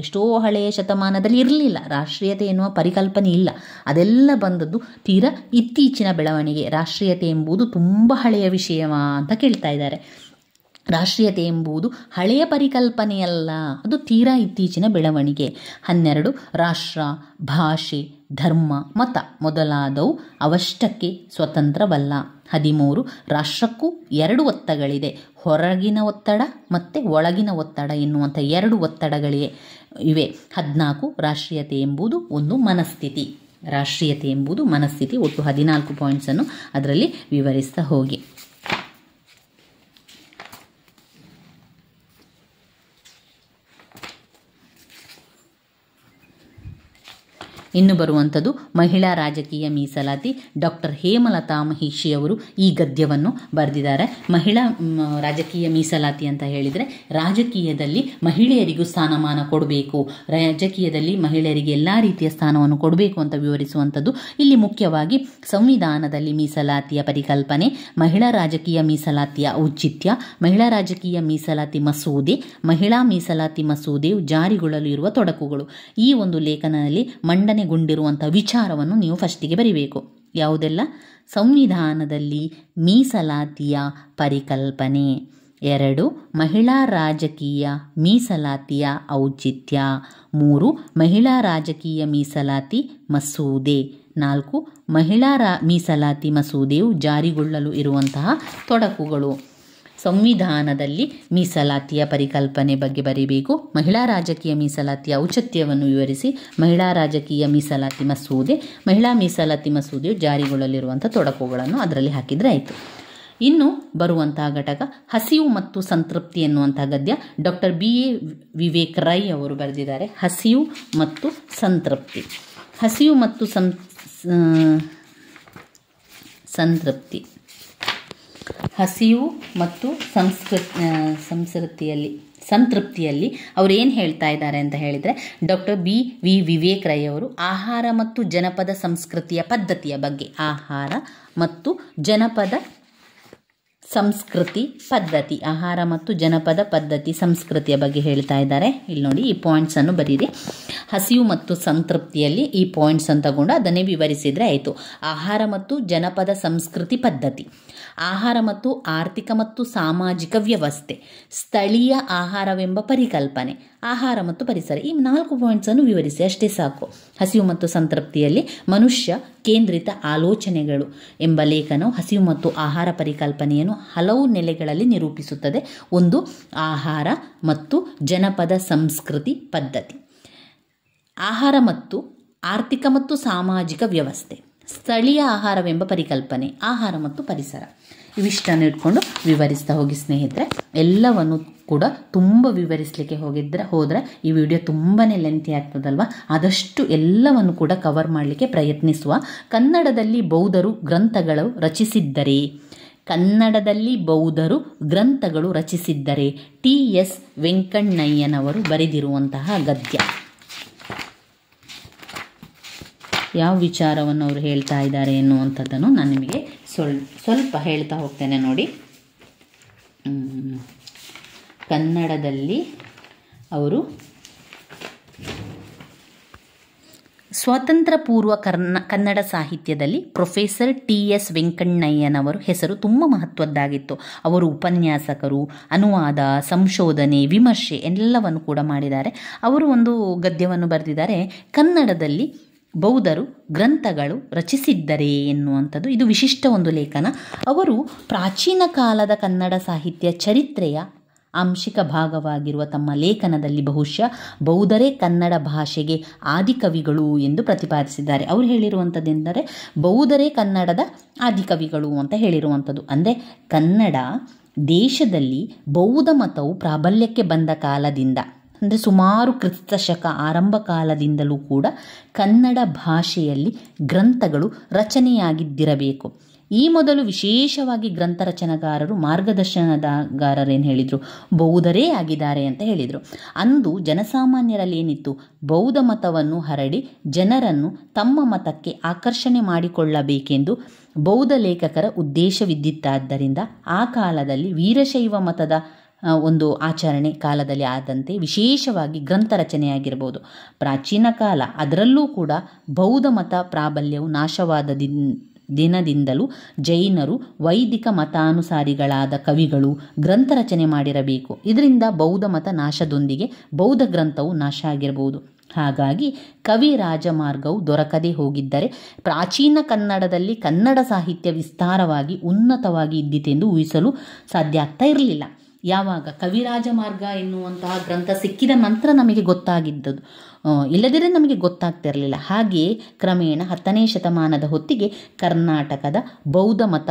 ಎಷ್ಟೋ ಹಳೆಯ ಶತಮಾನದಲ್ಲಿ ಇರಲಿಲ್ಲ, ರಾಷ್ಟ್ರೀಯತೆ ಎನ್ನುವ ಪರಿಕಲ್ಪನೆ ಇಲ್ಲ. ಅದೆಲ್ಲ ಬಂದದ್ದು ತೀರಾ ಇತ್ತೀಚಿನ ಬೆಳವಣಿಗೆ. ರಾಷ್ಟ್ರೀಯತೆ ಎಂಬುದು ತುಂಬ ಹಳೆಯ ವಿಷಯ ಅಂತ ಕೇಳ್ತಾ ಇದ್ದಾರೆ. ರಾಷ್ಟ್ರೀಯತೆ ಎಂಬುದು ಹಳೆಯ ಪರಿಕಲ್ಪನೆಯಲ್ಲ, ಅದು ತೀರಾ ಇತ್ತೀಚಿನ ಬೆಳವಣಿಗೆ. 12 ರಾಷ್ಟ್ರ, ಭಾಷೆ, ಧರ್ಮ, ಮತ ಮೊದಲಾದವು ಅವಷ್ಟಕ್ಕೆ ಸ್ವತಂತ್ರವಲ್ಲ. 13 ರಾಷ್ಟ್ರಕ್ಕೂ 2 ಒತ್ತಡಗಳಿದೆ. ಹೊರಗಿನ ಒತ್ತಡ ಮತ್ತು ಒಳಗಿನ ಒತ್ತಡ ಎನ್ನುವಂಥ 2 ಒತ್ತಡಗಳಿವೆ. 14 ರಾಷ್ಟ್ರೀಯತೆ ಎಂಬುದು ಒಂದು ಮನಸ್ಥಿತಿ. ಒಟ್ಟು 14 ಪಾಯಿಂಟ್ಸನ್ನು ಅದರಲ್ಲಿ ವಿವರಿಸ್ತಾ ಹೋಗಿ. ಇನ್ನು ಬರುವಂಥದ್ದು ಮಹಿಳಾ ರಾಜಕೀಯ ಮೀಸಲಾತಿ. ಡಾಕ್ಟರ್ ಹೇಮಲತಾ ಮಹಿಷಿಯವರು ಈ ಗದ್ಯವನ್ನು ಬರೆದಿದ್ದಾರೆ. ಮಹಿಳಾ ರಾಜಕೀಯ ಮೀಸಲಾತಿ ಅಂತ ಹೇಳಿದರೆ ರಾಜಕೀಯದಲ್ಲಿ ಮಹಿಳೆಯರಿಗೂ ಸ್ಥಾನಮಾನ ಕೊಡಬೇಕು, ರಾಜಕೀಯದಲ್ಲಿ ಮಹಿಳೆಯರಿಗೆ ಎಲ್ಲ ರೀತಿಯ ಸ್ಥಾನವನ್ನು ಕೊಡಬೇಕು ಅಂತ ವಿವರಿಸುವಂಥದ್ದು. ಇಲ್ಲಿ ಮುಖ್ಯವಾಗಿ ಸಂವಿಧಾನದಲ್ಲಿ ಮೀಸಲಾತಿಯ ಪರಿಕಲ್ಪನೆ, ಮಹಿಳಾ ರಾಜಕೀಯ ಮೀಸಲಾತಿಯ ಔಚಿತ್ಯ, ಮಹಿಳಾ ರಾಜಕೀಯ ಮೀಸಲಾತಿ ಮಸೂದೆ, ಮಹಿಳಾ ಮೀಸಲಾತಿ ಮಸೂದೆಯು ಜಾರಿಗೊಳ್ಳಲು ಇರುವ ತೊಡಕುಗಳು. ಈ ಒಂದು ಲೇಖನದಲ್ಲಿ ಮಂಡನೆಗೊಂಡಿರುವಂಥ ವಿಚಾರವನ್ನು ನೀವು ಫಸ್ಟಿಗೆ ಬರಿಬೇಕು. ಯಾವುದೆಲ್ಲ? ಸಂವಿಧಾನದಲ್ಲಿ ಮೀಸಲಾತಿಯ ಪರಿಕಲ್ಪನೆ. 2 ಮಹಿಳಾ ರಾಜಕೀಯ ಮೀಸಲಾತಿಯ ಔಚಿತ್ಯ. 3 ಮಹಿಳಾ ರಾಜಕೀಯ ಮೀಸಲಾತಿ ಮಸೂದೆ. 4 ಮಹಿಳಾ ಮೀಸಲಾತಿ ಮಸೂದೆಯು ಜಾರಿಗೊಳ್ಳಲು ಇರುವಂತಹ ತೊಡಕುಗಳು. ಸಂವಿಧಾನದಲ್ಲಿ ಮೀಸಲಾತಿಯ ಪರಿಕಲ್ಪನೆ ಬಗ್ಗೆ ಬರೀಬೇಕು. ಮಹಿಳಾ ರಾಜಕೀಯ ಮೀಸಲಾತಿಯ ಔಚಿತ್ಯವನ್ನು ವಿವರಿಸಿ, ಮಹಿಳಾ ರಾಜಕೀಯ ಮೀಸಲಾತಿ ಮಸೂದೆ, ಮಹಿಳಾ ಮೀಸಲಾತಿ ಮಸೂದೆಯು ಜಾರಿಗೊಳ್ಳಲಿರುವಂಥ ತೊಡಕುಗಳನ್ನು ಅದರಲ್ಲಿ ಹಾಕಿದರೆ ಆಯಿತು. ಇನ್ನು ಬರುವಂತಹ ಘಟಕ ಹಸಿವು ಮತ್ತು ಸಂತೃಪ್ತಿ ಎನ್ನುವಂಥ ಗದ್ಯ. ಡಾಕ್ಟರ್ BA ವಿವೇಕ್ ರೈ ಅವರು ಬರೆದಿದ್ದಾರೆ. ಹಸಿವು ಮತ್ತು ಸಂತೃಪ್ತಿ. ಹಸಿವು ಮತ್ತು ಸಂತೃಪ್ತಿ. ಹಸಿವು ಮತ್ತು ಸಂತೃಪ್ತಿಯಲ್ಲಿ ಅವರು ಏನು ಹೇಳ್ತಾ ಇದ್ದಾರೆ ಅಂತ ಹೇಳಿದರೆ, ಡಾಕ್ಟರ್ BV ವಿವೇಕ್ ರೈ ಅವರು ಆಹಾರ ಮತ್ತು ಜನಪದ ಸಂಸ್ಕೃತಿಯ ಪದ್ಧತಿಯ ಬಗ್ಗೆ, ಆಹಾರ ಮತ್ತು ಜನಪದ ಪದ್ಧತಿ ಸಂಸ್ಕೃತಿಯ ಬಗ್ಗೆ ಹೇಳ್ತಾ ಇದ್ದಾರೆ. ಇಲ್ಲಿ ನೋಡಿ, ಈ ಪಾಯಿಂಟ್ಸನ್ನು ಬರೀರಿ. ಹಸಿವು ಮತ್ತು ಸಂತೃಪ್ತಿಯಲ್ಲಿ ಈ ಪಾಯಿಂಟ್ಸನ್ನು ತಗೊಂಡು ಅದನ್ನೇ ವಿವರಿಸಿದರೆ ಆಯಿತು. ಆಹಾರ ಮತ್ತು ಜನಪದ ಸಂಸ್ಕೃತಿ ಪದ್ಧತಿ, ಆಹಾರ ಮತ್ತು ಆರ್ಥಿಕ ಮತ್ತು ಸಾಮಾಜಿಕ ವ್ಯವಸ್ಥೆ, ಸ್ಥಳೀಯ ಆಹಾರವೆಂಬ ಪರಿಕಲ್ಪನೆ, ಆಹಾರ ಮತ್ತು ಪರಿಸರ. ಈ 4 ಪಾಯಿಂಟ್ಸನ್ನು ವಿವರಿಸಿ, ಅಷ್ಟೇ ಸಾಕು. ಹಸಿವು ಮತ್ತು ಸಂತೃಪ್ತಿಯಲ್ಲಿ ಮನುಷ್ಯ ಕೇಂದ್ರಿತ ಆಲೋಚನೆಗಳು ಎಂಬ ಲೇಖನವು ಹಸಿವು ಮತ್ತು ಆಹಾರ ಪರಿಕಲ್ಪನೆಯನ್ನು ಹಲವು ನೆಲೆಗಳಲ್ಲಿ ನಿರೂಪಿಸುತ್ತದೆ. 1 ಆಹಾರ ಮತ್ತು ಜನಪದ ಸಂಸ್ಕೃತಿ ಪದ್ಧತಿ, ಆಹಾರ ಮತ್ತು ಆರ್ಥಿಕ ಮತ್ತು ಸಾಮಾಜಿಕ ವ್ಯವಸ್ಥೆ, ಸ್ಥಳೀಯ ಆಹಾರವೆಂಬ ಪರಿಕಲ್ಪನೆ, ಆಹಾರ ಮತ್ತು ಪರಿಸರ. ಇವಿಷ್ಟನ್ನು ಇಟ್ಕೊಂಡು ವಿವರಿಸ್ತಾ ಹೋಗಿ ಸ್ನೇಹಿತರೆ. ಎಲ್ಲವನ್ನು ಕೂಡ ತುಂಬ ವಿವರಿಸಲಿಕ್ಕೆ ಹೋದರೆ ಈ ವಿಡಿಯೋ ತುಂಬಾ ಲೆಂತಿ ಆಗ್ತದಲ್ವ. ಆದಷ್ಟು ಎಲ್ಲವನ್ನು ಕೂಡ ಕವರ್ ಮಾಡಲಿಕ್ಕೆ ಪ್ರಯತ್ನಿಸುವ. ಕನ್ನಡದಲ್ಲಿ ಬೌದ್ಧರು ಗ್ರಂಥಗಳು ರಚಿಸಿದ್ದರೆ TS ವೆಂಕಣ್ಣಯ್ಯನವರು ಬರೆದಿರುವಂತಹ ಗದ್ಯ. ಯಾವ ವಿಚಾರವನ್ನು ಅವರು ಹೇಳ್ತಾ ಇದ್ದಾರೆ ಎನ್ನುವಂಥದ್ದನ್ನು ನಾನು ನಿಮಗೆ ಸ್ವಲ್ಪ ಹೇಳ್ತಾ ಹೋಗ್ತೇನೆ ನೋಡಿ. ಕನ್ನಡದಲ್ಲಿ ಅವರು ಸ್ವಾತಂತ್ರ್ಯ ಪೂರ್ವ ಕನ್ನಡ ಸಾಹಿತ್ಯದಲ್ಲಿ ಪ್ರೊಫೆಸರ್ TS ವೆಂಕಣ್ಣಯ್ಯನವರು ಹೆಸರು ತುಂಬ ಮಹತ್ವದ್ದಾಗಿತ್ತು. ಅವರು ಉಪನ್ಯಾಸಕರು, ಅನುವಾದ, ಸಂಶೋಧನೆ, ವಿಮರ್ಶೆ ಎಲ್ಲವನ್ನು ಕೂಡ ಮಾಡಿದ್ದಾರೆ. ಅವರು ಒಂದು ಗದ್ಯವನ್ನು ಬರೆದಿದ್ದಾರೆ, ಕನ್ನಡದಲ್ಲಿ ಬೌದ್ಧರು ಗ್ರಂಥಗಳು ರಚಿಸಿದ್ದರೇ ಎನ್ನುವಂಥದ್ದು. ಇದು ವಿಶಿಷ್ಟ ಒಂದು ಲೇಖನ. ಅವರು ಪ್ರಾಚೀನ ಕಾಲದ ಕನ್ನಡ ಸಾಹಿತ್ಯ ಚರಿತ್ರೆಯ ಆಂಶಿಕ ಭಾಗವಾಗಿರುವ ತಮ್ಮ ಲೇಖನದಲ್ಲಿ ಬಹುಶಃ ಬೌದ್ಧರೇ ಕನ್ನಡ ಭಾಷೆಗೆ ಆದಿಕವಿಗಳು ಎಂದು ಪ್ರತಿಪಾದಿಸಿದ್ದಾರೆ. ಅವರು ಹೇಳಿರುವಂಥದ್ದೆಂದರೆ ಬೌದ್ಧರೇ ಕನ್ನಡದ ಆದಿಕವಿಗಳು ಅಂತ ಹೇಳಿರುವಂಥದ್ದು. ಅಂದರೆ ಕನ್ನಡ ದೇಶದಲ್ಲಿ ಬೌದ್ಧ ಮತವು ಪ್ರಾಬಲ್ಯಕ್ಕೆ ಬಂದ ಕಾಲದಿಂದ, ಅಂದರೆ ಸುಮಾರು ಕ್ರಿಸ್ತ ಶಕ ಆರಂಭ ಕಾಲದಿಂದಲೂ ಕೂಡ ಕನ್ನಡ ಭಾಷೆಯಲ್ಲಿ ಗ್ರಂಥಗಳು ರಚನೆಯಾಗಿದ್ದಿರಬೇಕು. ಈ ಮೊದಲು ವಿಶೇಷವಾಗಿ ಗ್ರಂಥ ರಚನೆಗಾರರು, ಮಾರ್ಗದರ್ಶನಗಾರರೇನು ಹೇಳಿದರು, ಬೌದ್ಧರೇ ಆಗಿದ್ದಾರೆ ಅಂತ ಹೇಳಿದರು. ಅಂದು ಜನಸಾಮಾನ್ಯರಲ್ಲಿ ಏನಿತ್ತು, ಬೌದ್ಧ ಮತವನ್ನು ಹರಡಿ ಜನರನ್ನು ತಮ್ಮ ಮತಕ್ಕೆ ಆಕರ್ಷಣೆ ಮಾಡಿಕೊಳ್ಳಬೇಕೆಂದು ಬೌದ್ಧ ಲೇಖಕರ ಉದ್ದೇಶವಿದ್ದಿತ್ತಾದ್ದರಿಂದ ಆ ಕಾಲದಲ್ಲಿ ವೀರಶೈವ ಮತದ ಒಂದು ಆಚರಣೆ ಕಾಲದಲ್ಲಿ ಆದಂತೆ ವಿಶೇಷವಾಗಿ ಗ್ರಂಥ ರಚನೆಯಾಗಿರ್ಬೋದು. ಪ್ರಾಚೀನ ಕಾಲ ಅದರಲ್ಲೂ ಕೂಡ ಬೌದ್ಧ ಮತ ಪ್ರಾಬಲ್ಯವು ನಾಶವಾದ ದಿನದಿಂದಲೂ ಜೈನರು ವೈದಿಕ ಮತಾನುಸಾರಿಗಳಾದ ಕವಿಗಳು ಗ್ರಂಥ ರಚನೆ ಮಾಡಿರಬೇಕು. ಇದರಿಂದ ಬೌದ್ಧ ಮತ ನಾಶದೊಂದಿಗೆ ಬೌದ್ಧ ಗ್ರಂಥವು ನಾಶ ಆಗಿರಬಹುದು. ಹಾಗಾಗಿ ಕವಿ ರಾಜಮಾರ್ಗವು ದೊರಕದೇ ಹೋಗಿದ್ದರೆ ಪ್ರಾಚೀನ ಕನ್ನಡದಲ್ಲಿ ಕನ್ನಡ ಸಾಹಿತ್ಯ ವಿಸ್ತಾರವಾಗಿ ಉನ್ನತವಾಗಿ ಇದ್ದಿತೆಂದು ಊಹಿಸಲು ಸಾಧ್ಯ ಆಗ್ತಾ ಇರಲಿಲ್ಲ. ಯಾವಾಗ ಕವಿರಾಜ ಮಾರ್ಗ ಎನ್ನುವಂತಹ ಗ್ರಂಥ ಸಿಕ್ಕಿದ ನಂತರ ನಮಗೆ ಗೊತ್ತಾಗಿದ್ದದು, ಇಲ್ಲದಿದ್ದರೆ ನಮಗೆ ಗೊತ್ತಾಗ್ತಿರಲಿಲ್ಲ. ಹಾಗೆಯೇ ಕ್ರಮೇಣ 10ನೇ ಶತಮಾನದ ಹೊತ್ತಿಗೆ ಕರ್ನಾಟಕದ ಬೌದ್ಧ ಮತ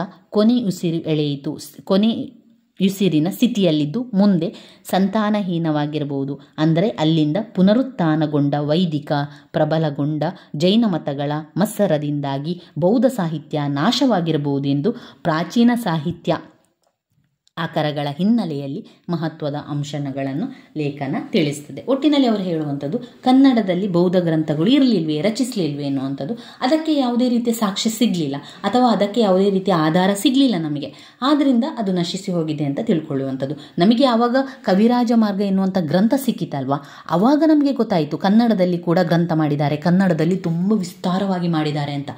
ಕೊನೆಯುಸಿರಿನ ಸ್ಥಿತಿಯಲ್ಲಿದ್ದು ಮುಂದೆ ಸಂತಾನಹೀನವಾಗಿರಬಹುದು. ಅಂದರೆ ಅಲ್ಲಿಂದ ಪುನರುತ್ಥಾನಗೊಂಡ ವೈದಿಕ ಪ್ರಬಲಗೊಂಡ ಜೈನ ಮತಗಳ ಮತ್ಸರದಿಂದಾಗಿ ಬೌದ್ಧ ಸಾಹಿತ್ಯ ನಾಶವಾಗಿರಬಹುದು ಎಂದು ಪ್ರಾಚೀನ ಸಾಹಿತ್ಯ ಆಕರಗಳ ಹಿನ್ನೆಲೆಯಲ್ಲಿ ಮಹತ್ವದ ಅಂಶಗಳನ್ನು ಲೇಖನ ತಿಳಿಸ್ತದೆ. ಒಟ್ಟಿನಲ್ಲಿ ಅವರು ಹೇಳುವಂಥದ್ದು ಕನ್ನಡದಲ್ಲಿ ಬೌದ್ಧ ಗ್ರಂಥಗಳು ಇರಲಿಲ್ವೇ, ರಚಿಸಲಿಲ್ವೇ ಎನ್ನುವಂಥದ್ದು. ಅದಕ್ಕೆ ಯಾವುದೇ ರೀತಿಯ ಸಾಕ್ಷ್ಯ ಸಿಗಲಿಲ್ಲ ಅಥವಾ ಅದಕ್ಕೆ ಯಾವುದೇ ರೀತಿಯ ಆಧಾರ ಸಿಗಲಿಲ್ಲ ನಮಗೆ. ಆದ್ದರಿಂದ ಅದು ನಶಿಸಿ ಹೋಗಿದೆ ಅಂತ ತಿಳ್ಕೊಳ್ಳುವಂಥದ್ದು. ನಮಗೆ ಆವಾಗ ಕವಿರಾಜ ಮಾರ್ಗ ಎನ್ನುವಂಥ ಗ್ರಂಥ ಸಿಕ್ಕಿತಲ್ವಾ, ಆವಾಗ ನಮಗೆ ಗೊತ್ತಾಯಿತು ಕನ್ನಡದಲ್ಲಿ ಕೂಡ ಗ್ರಂಥ ಮಾಡಿದ್ದಾರೆ, ಕನ್ನಡದಲ್ಲಿ ತುಂಬ ವಿಸ್ತಾರವಾಗಿ ಮಾಡಿದ್ದಾರೆ ಅಂತ.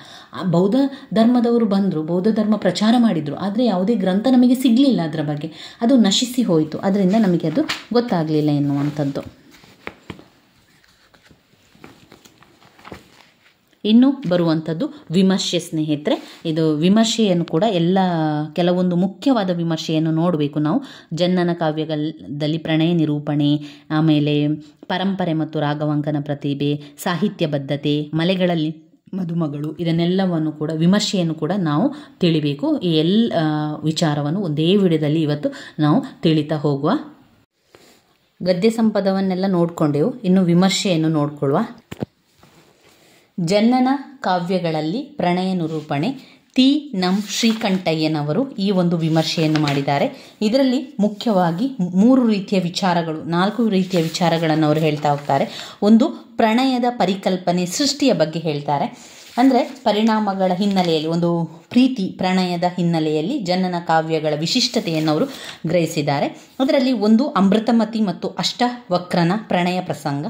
ಬೌದ್ಧ ಧರ್ಮದವರು ಬಂದರು, ಬೌದ್ಧ ಧರ್ಮ ಪ್ರಚಾರ ಮಾಡಿದರು, ಆದರೆ ಯಾವುದೇ ಗ್ರಂಥ ನಮಗೆ ಸಿಗಲಿಲ್ಲ, ಅದರ ಬಗ್ಗೆ ಅದು ನಶಿಸಿ ಹೋಯಿತು. ಅದರಿಂದ ನಮಗೆ ಅದು ಗೊತ್ತಾಗಲಿಲ್ಲ ಎನ್ನುವಂಥದ್ದು. ಇನ್ನು ಬರುವಂಥದ್ದು ವಿಮರ್ಶೆ ಸ್ನೇಹಿತರೆ. ಇದು ವಿಮರ್ಶೆಯನ್ನು ಕೂಡ ಕೆಲವೊಂದು ಮುಖ್ಯವಾದ ವಿಮರ್ಶೆಯನ್ನು ನೋಡಬೇಕು ನಾವು. ಜನ್ನನ ಕಾವ್ಯದಲ್ಲಿ ಪ್ರಣಯ ನಿರೂಪಣೆ, ಆಮೇಲೆ ಪರಂಪರೆ ಮತ್ತು ರಾಘವಾಂಕನ ಪ್ರತಿಭೆ, ಸಾಹಿತ್ಯ ಬದ್ಧತೆ, ಮಲೆಗಳಲ್ಲಿ ಮದುಮಗಳು, ಇದನ್ನೆಲ್ಲವನ್ನು ಕೂಡ ವಿಮರ್ಶೆಯನ್ನು ಕೂಡ ನಾವು ತಿಳಿಬೇಕು. ಈ ಎಲ್ಲ ವಿಚಾರವನ್ನು ಒಂದೇ ವಿಡಿಯೋದಲ್ಲಿ ಇವತ್ತು ನಾವು ತಿಳಿತಾ ಹೋಗುವ. ಗದ್ಯ ಸಂಪದವನ್ನೆಲ್ಲ ನೋಡಿಕೊಂಡೆವು, ಇನ್ನು ವಿಮರ್ಶೆಯನ್ನು ನೋಡ್ಕೊಳ್ಳುವ. ಜನ್ನನ ಕಾವ್ಯಗಳಲ್ಲಿ ಪ್ರಣಯ ನಿರೂಪಣೆ ತಿ.ನಂ. ಶ್ರೀಕಂಠಯ್ಯನವರು ಈ ಒಂದು ವಿಮರ್ಶೆಯನ್ನು ಮಾಡಿದ್ದಾರೆ. ಇದರಲ್ಲಿ ಮುಖ್ಯವಾಗಿ 4 ರೀತಿಯ ವಿಚಾರಗಳನ್ನು ಅವರು ಹೇಳ್ತಾ ಹೋಗ್ತಾರೆ. ಒಂದು, ಪ್ರಣಯದ ಪರಿಕಲ್ಪನೆ, ಸೃಷ್ಟಿಯ ಬಗ್ಗೆ ಹೇಳ್ತಾರೆ. ಅಂದರೆ ಪರಿಣಾಮಗಳ ಹಿನ್ನೆಲೆಯಲ್ಲಿ, ಒಂದು ಪ್ರೀತಿ ಪ್ರಣಯದ ಹಿನ್ನೆಲೆಯಲ್ಲಿ ಜನ್ನನ ಕಾವ್ಯಗಳ ವಿಶಿಷ್ಟತೆಯನ್ನು ಅವರು ಗ್ರಹಿಸಿದ್ದಾರೆ. ಅದರಲ್ಲಿ ಒಂದು ಅಮೃತಮತಿ ಮತ್ತು ಅಷ್ಟವಕ್ರನ ಪ್ರಣಯ ಪ್ರಸಂಗ,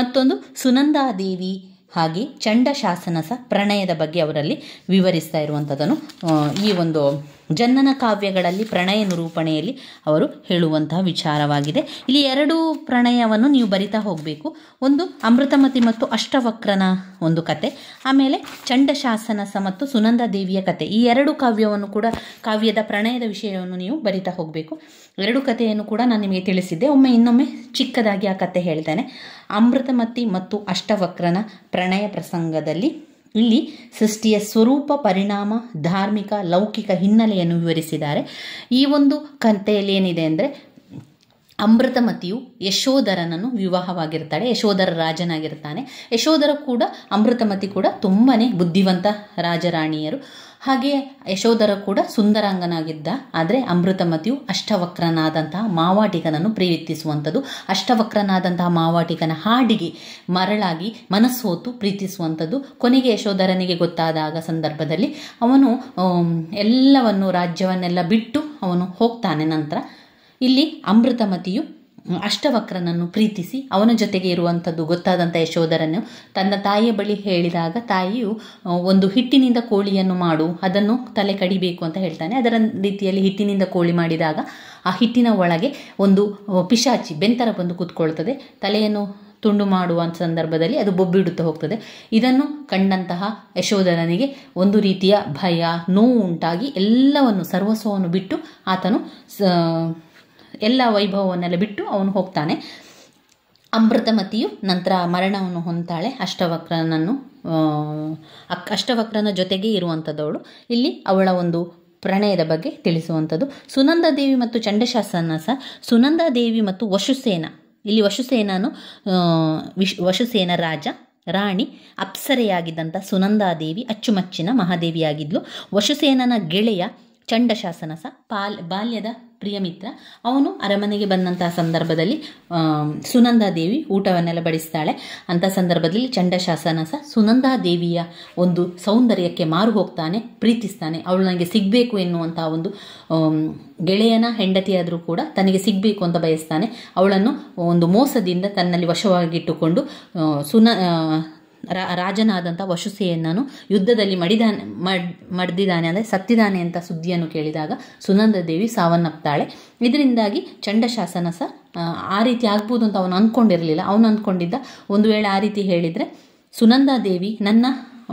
ಮತ್ತೊಂದು ಸುನಂದಾದೇವಿ ಹಾಗೆ ಚಂಡಶಾಸನಸ ಪ್ರಣಯದ ಬಗ್ಗೆ ಅವರಲ್ಲಿ ವಿವರಿಸ್ತಾ ಇರುವಂಥದ್ದನ್ನು ಈ ಒಂದು ಜನ್ನನ ಕಾವ್ಯಗಳಲ್ಲಿ ಪ್ರಣಯ ನಿರೂಪಣೆಯಲ್ಲಿ ಅವರು ಹೇಳುವಂತಹ ವಿಚಾರವಾಗಿದೆ. ಇಲ್ಲಿ 2 ಪ್ರಣಯವನ್ನು ನೀವು ಬರಿತಾ ಹೋಗಬೇಕು. ಒಂದು ಅಮೃತಮತಿ ಮತ್ತು ಅಷ್ಟವಕ್ರನ ಒಂದು ಕತೆ, ಆಮೇಲೆ ಚಂಡಶಾಸನಸ ಮತ್ತು ಸುನಂದಾದೇವಿಯ ಕತೆ. ಈ 2 ಕಾವ್ಯದ ಪ್ರಣಯದ ವಿಷಯವನ್ನು ನೀವು ಬರಿತಾ ಹೋಗಬೇಕು. 2 ಕಥೆಯನ್ನು ಕೂಡ ನಾನು ನಿಮಗೆ ತಿಳಿಸಿದ್ದೆ. ಇನ್ನೊಮ್ಮೆ ಚಿಕ್ಕದಾಗಿ ಆ ಕತೆ ಹೇಳ್ತೇನೆ. ಅಮೃತಮತಿ ಮತ್ತು ಅಷ್ಟವಕ್ರನ ಪ್ರಣಯ ಪ್ರಸಂಗದಲ್ಲಿ ಇಲ್ಲಿ ಸೃಷ್ಟಿಯ ಸ್ವರೂಪ, ಪರಿಣಾಮ, ಧಾರ್ಮಿಕ, ಲೌಕಿಕ ಹಿನ್ನೆಲೆಯನ್ನು ವಿವರಿಸಿದ್ದಾರೆ. ಈ ಒಂದು ಕಥೆಯಲ್ಲಿ ಏನಿದೆ ಅಂದರೆ, ಅಮೃತಮತಿಯು ಯಶೋಧರನನ್ನು ವಿವಾಹವಾಗಿರ್ತಾಳೆ. ಯಶೋಧರ ರಾಜನಾಗಿರ್ತಾನೆ. ಯಶೋಧರ ಕೂಡ ಅಮೃತಮತಿ ಕೂಡ ತುಂಬಾ ಬುದ್ಧಿವಂತ ರಾಜರಾಣಿಯರು. ಹಾಗೆ ಯಶೋಧರ ಕೂಡ ಸುಂದರಾಂಗನಾಗಿದ್ದ. ಆದರೆ ಅಮೃತಮತಿಯು ಅಷ್ಟವಕ್ರನಾದಂತಹ ಮಾವಾಟಿಕನನ್ನು ಪ್ರೀತಿಸುವಂಥದ್ದು, ಅಷ್ಟವಕ್ರನಾದಂತಹ ಮಾವಾಟಿಕನ ಹಾಡಿಗೆ ಮರಳಾಗಿ ಮನಸ್ಸೋತು ಪ್ರೀತಿಸುವಂಥದ್ದು. ಕೊನೆಗೆ ಯಶೋಧರನಿಗೆ ಗೊತ್ತಾದಾಗ ಸಂದರ್ಭದಲ್ಲಿ ಅವನು ಎಲ್ಲವನ್ನು ರಾಜ್ಯವನ್ನೆಲ್ಲ ಬಿಟ್ಟು ಅವನು ಹೋಗ್ತಾನೆ. ನಂತರ ಇಲ್ಲಿ ಅಮೃತಮತಿಯು ಅಷ್ಟವಕ್ರನನ್ನು ಪ್ರೀತಿಸಿ ಅವನ ಜೊತೆಗೆ ಇರುವಂಥದ್ದು ಗೊತ್ತಾದಂಥ ಯಶೋಧರನು ತನ್ನ ತಾಯಿಯ ಬಳಿ ಹೇಳಿದಾಗ ತಾಯಿಯು ಒಂದು ಹಿಟ್ಟಿನಿಂದ ಕೋಳಿಯನ್ನು ಮಾಡು, ಅದನ್ನು ತಲೆ ಕಡಿಬೇಕು ಅಂತ ಹೇಳ್ತಾನೆ. ಅದರ ರೀತಿಯಲ್ಲಿ ಹಿಟ್ಟಿನಿಂದ ಕೋಳಿ ಮಾಡಿದಾಗ ಆ ಹಿಟ್ಟಿನ ಒಳಗೆ ಒಂದು ಪಿಶಾಚಿ ಬೆಂತರ ಬಂದು ಕೂತ್ಕೊಳ್ತದೆ. ತಲೆಯನ್ನು ತುಂಡು ಮಾಡುವ ಸಂದರ್ಭದಲ್ಲಿ ಅದು ಬೊಬ್ಬಿಡುತ್ತಾ ಹೋಗ್ತದೆ. ಇದನ್ನು ಕಂಡಂತಹ ಯಶೋಧರನಿಗೆ ಒಂದು ರೀತಿಯ ಭಯ, ನೋವು ಉಂಟಾಗಿ ಎಲ್ಲವನ್ನು ಸರ್ವಸ್ವವನ್ನು ಬಿಟ್ಟು ಆತನು ಎಲ್ಲ ವೈಭವವನ್ನೆಲ್ಲ ಬಿಟ್ಟು ಅವನು ಹೋಗ್ತಾನೆ. ಅಮೃತಮತಿಯು ನಂತರ ಮರಣವನ್ನು ಹೊಂದ್ತಾಳೆ. ಅಷ್ಟವಕ್ರನ ಜೊತೆಗೆ ಇರುವಂಥದ್ದವಳು. ಇಲ್ಲಿ ಅವಳ ಒಂದು ಪ್ರಣಯದ ಬಗ್ಗೆ ತಿಳಿಸುವಂಥದ್ದು. ಸುನಂದಾದೇವಿ ಮತ್ತು ಚಂಡಶಾಸನ ಸುನಂದಾದೇವಿ ಮತ್ತು ವಶುಸೇನ. ಇಲ್ಲಿ ವಶುಸೇನ ರಾಜ, ರಾಣಿ, ಅಪ್ಸರೆಯಾಗಿದ್ದಂಥ ಸುನಂದಾದೇವಿ ಅಚ್ಚುಮಚ್ಚಿನ ಮಹಾದೇವಿಯಾಗಿದ್ಲು. ವಶುಸೇನನ ಗೆಳೆಯ ಚಂಡಶಾಸನ ಬಾಲ್ಯದ ಪ್ರಿಯಮಿತ್ರ. ಅವನು ಅರಮನೆಗೆ ಬಂದಂತಹ ಸಂದರ್ಭದಲ್ಲಿ ಸುನಂದಾದೇವಿ ಊಟವನ್ನೆಲ್ಲ ಬಡಿಸ್ತಾಳೆ. ಅಂಥ ಸಂದರ್ಭದಲ್ಲಿ ಚಂಡಶಾಸನ ಸುನಂದಾದೇವಿಯ ಒಂದು ಸೌಂದರ್ಯಕ್ಕೆ ಮಾರು ಹೋಗ್ತಾನೆ, ಪ್ರೀತಿಸ್ತಾನೆ. ಅವಳು ನನಗೆ ಸಿಗಬೇಕು ಎನ್ನುವಂಥ ಒಂದು ಗೆಳೆಯನ ಹೆಂಡತಿಯಾದರೂ ಕೂಡ ತನಗೆ ಸಿಗಬೇಕು ಅಂತ ಬಯಸ್ತಾನೆ. ಅವಳನ್ನು ಒಂದು ಮೋಸದಿಂದ ತನ್ನಲ್ಲಿ ವಶವಾಗಿಟ್ಟುಕೊಂಡು ರಾಜನಾದಂಥ ವಶುಸೇನನು ಯುದ್ಧದಲ್ಲಿ ಮಡಿದಿದ್ದಾನೆ, ಅಂದರೆ ಸತ್ತಿದ್ದಾನೆ ಅಂತ ಸುದ್ದಿಯನ್ನು ಕೇಳಿದಾಗ ಸುನಂದಾದೇವಿ ಸಾವನ್ನಪ್ತಾಳೆ. ಇದರಿಂದಾಗಿ ಚಂಡಶಾಸನ ಆ ರೀತಿ ಆಗ್ಬೋದು ಅಂತ ಅವನು ಅಂದ್ಕೊಂಡಿರಲಿಲ್ಲ. ಅವನು ಅಂದ್ಕೊಂಡಿದ್ದ ಒಂದು ವೇಳೆ ಆ ರೀತಿ ಹೇಳಿದರೆ ಸುನಂದಾದೇವಿ ನನ್ನ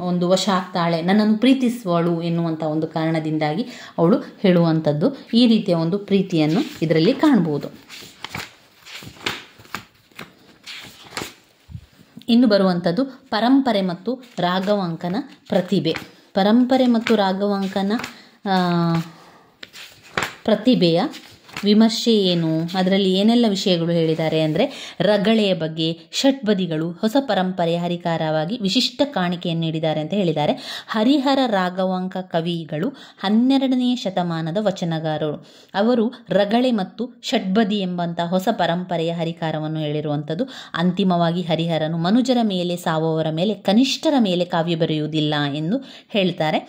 ಒಂದು ವಶ ಆಗ್ತಾಳೆ, ನನ್ನನ್ನು ಪ್ರೀತಿಸುವಳು ಎನ್ನುವಂಥ ಒಂದು ಕಾರಣದಿಂದಾಗಿ ಅವಳು ಹೇಳುವಂಥದ್ದು. ಈ ರೀತಿಯ ಒಂದು ಪ್ರೀತಿಯನ್ನು ಇದರಲ್ಲಿ ಕಾಣ್ಬೋದು. ಇನ್ನು ಬರುವಂಥದ್ದು ಪರಂಪರೆ ಮತ್ತು ರಾಘವಾಂಕನ ಪ್ರತಿಭೆ. ಪರಂಪರೆ ಮತ್ತು ರಾಘವಾಂಕನ ಪ್ರತಿಭೆಯ ವಿಮರ್ಶೆ ಏನು, ಅದರಲ್ಲಿ ಏನೆಲ್ಲ ವಿಷಯಗಳು ಹೇಳಿದ್ದಾರೆ ಅಂದರೆ ರಗಳೆಯ ಬಗ್ಗೆ, ಷಟ್ಪದಿಗಳು, ಹೊಸ ಪರಂಪರೆಯ ಹರಿಕಾರವಾಗಿ ವಿಶಿಷ್ಟ ಕಾಣಿಕೆಯನ್ನು ನೀಡಿದ್ದಾರೆ ಅಂತ ಹೇಳಿದ್ದಾರೆ. ಹರಿಹರ ರಾಘವಾಂಕ ಕವಿಗಳು 12ನೇ ಶತಮಾನದ ವಚನಗಾರರು. ಅವರು ರಗಳೆ ಮತ್ತು ಷಟ್ಪದಿ ಎಂಬಂಥ ಹೊಸ ಪರಂಪರೆಯ ಹರಿಕಾರವನ್ನು ಹೇಳಿರುವಂಥದ್ದು. ಅಂತಿಮವಾಗಿ ಹರಿಹರನು ಮನುಜರ ಮೇಲೆ, ಸಾವವರ ಮೇಲೆ, ಕನಿಷ್ಠರ ಮೇಲೆ ಕಾವ್ಯ ಬರೆಯುವುದಿಲ್ಲ ಎಂದು ಹೇಳ್ತಾರೆ.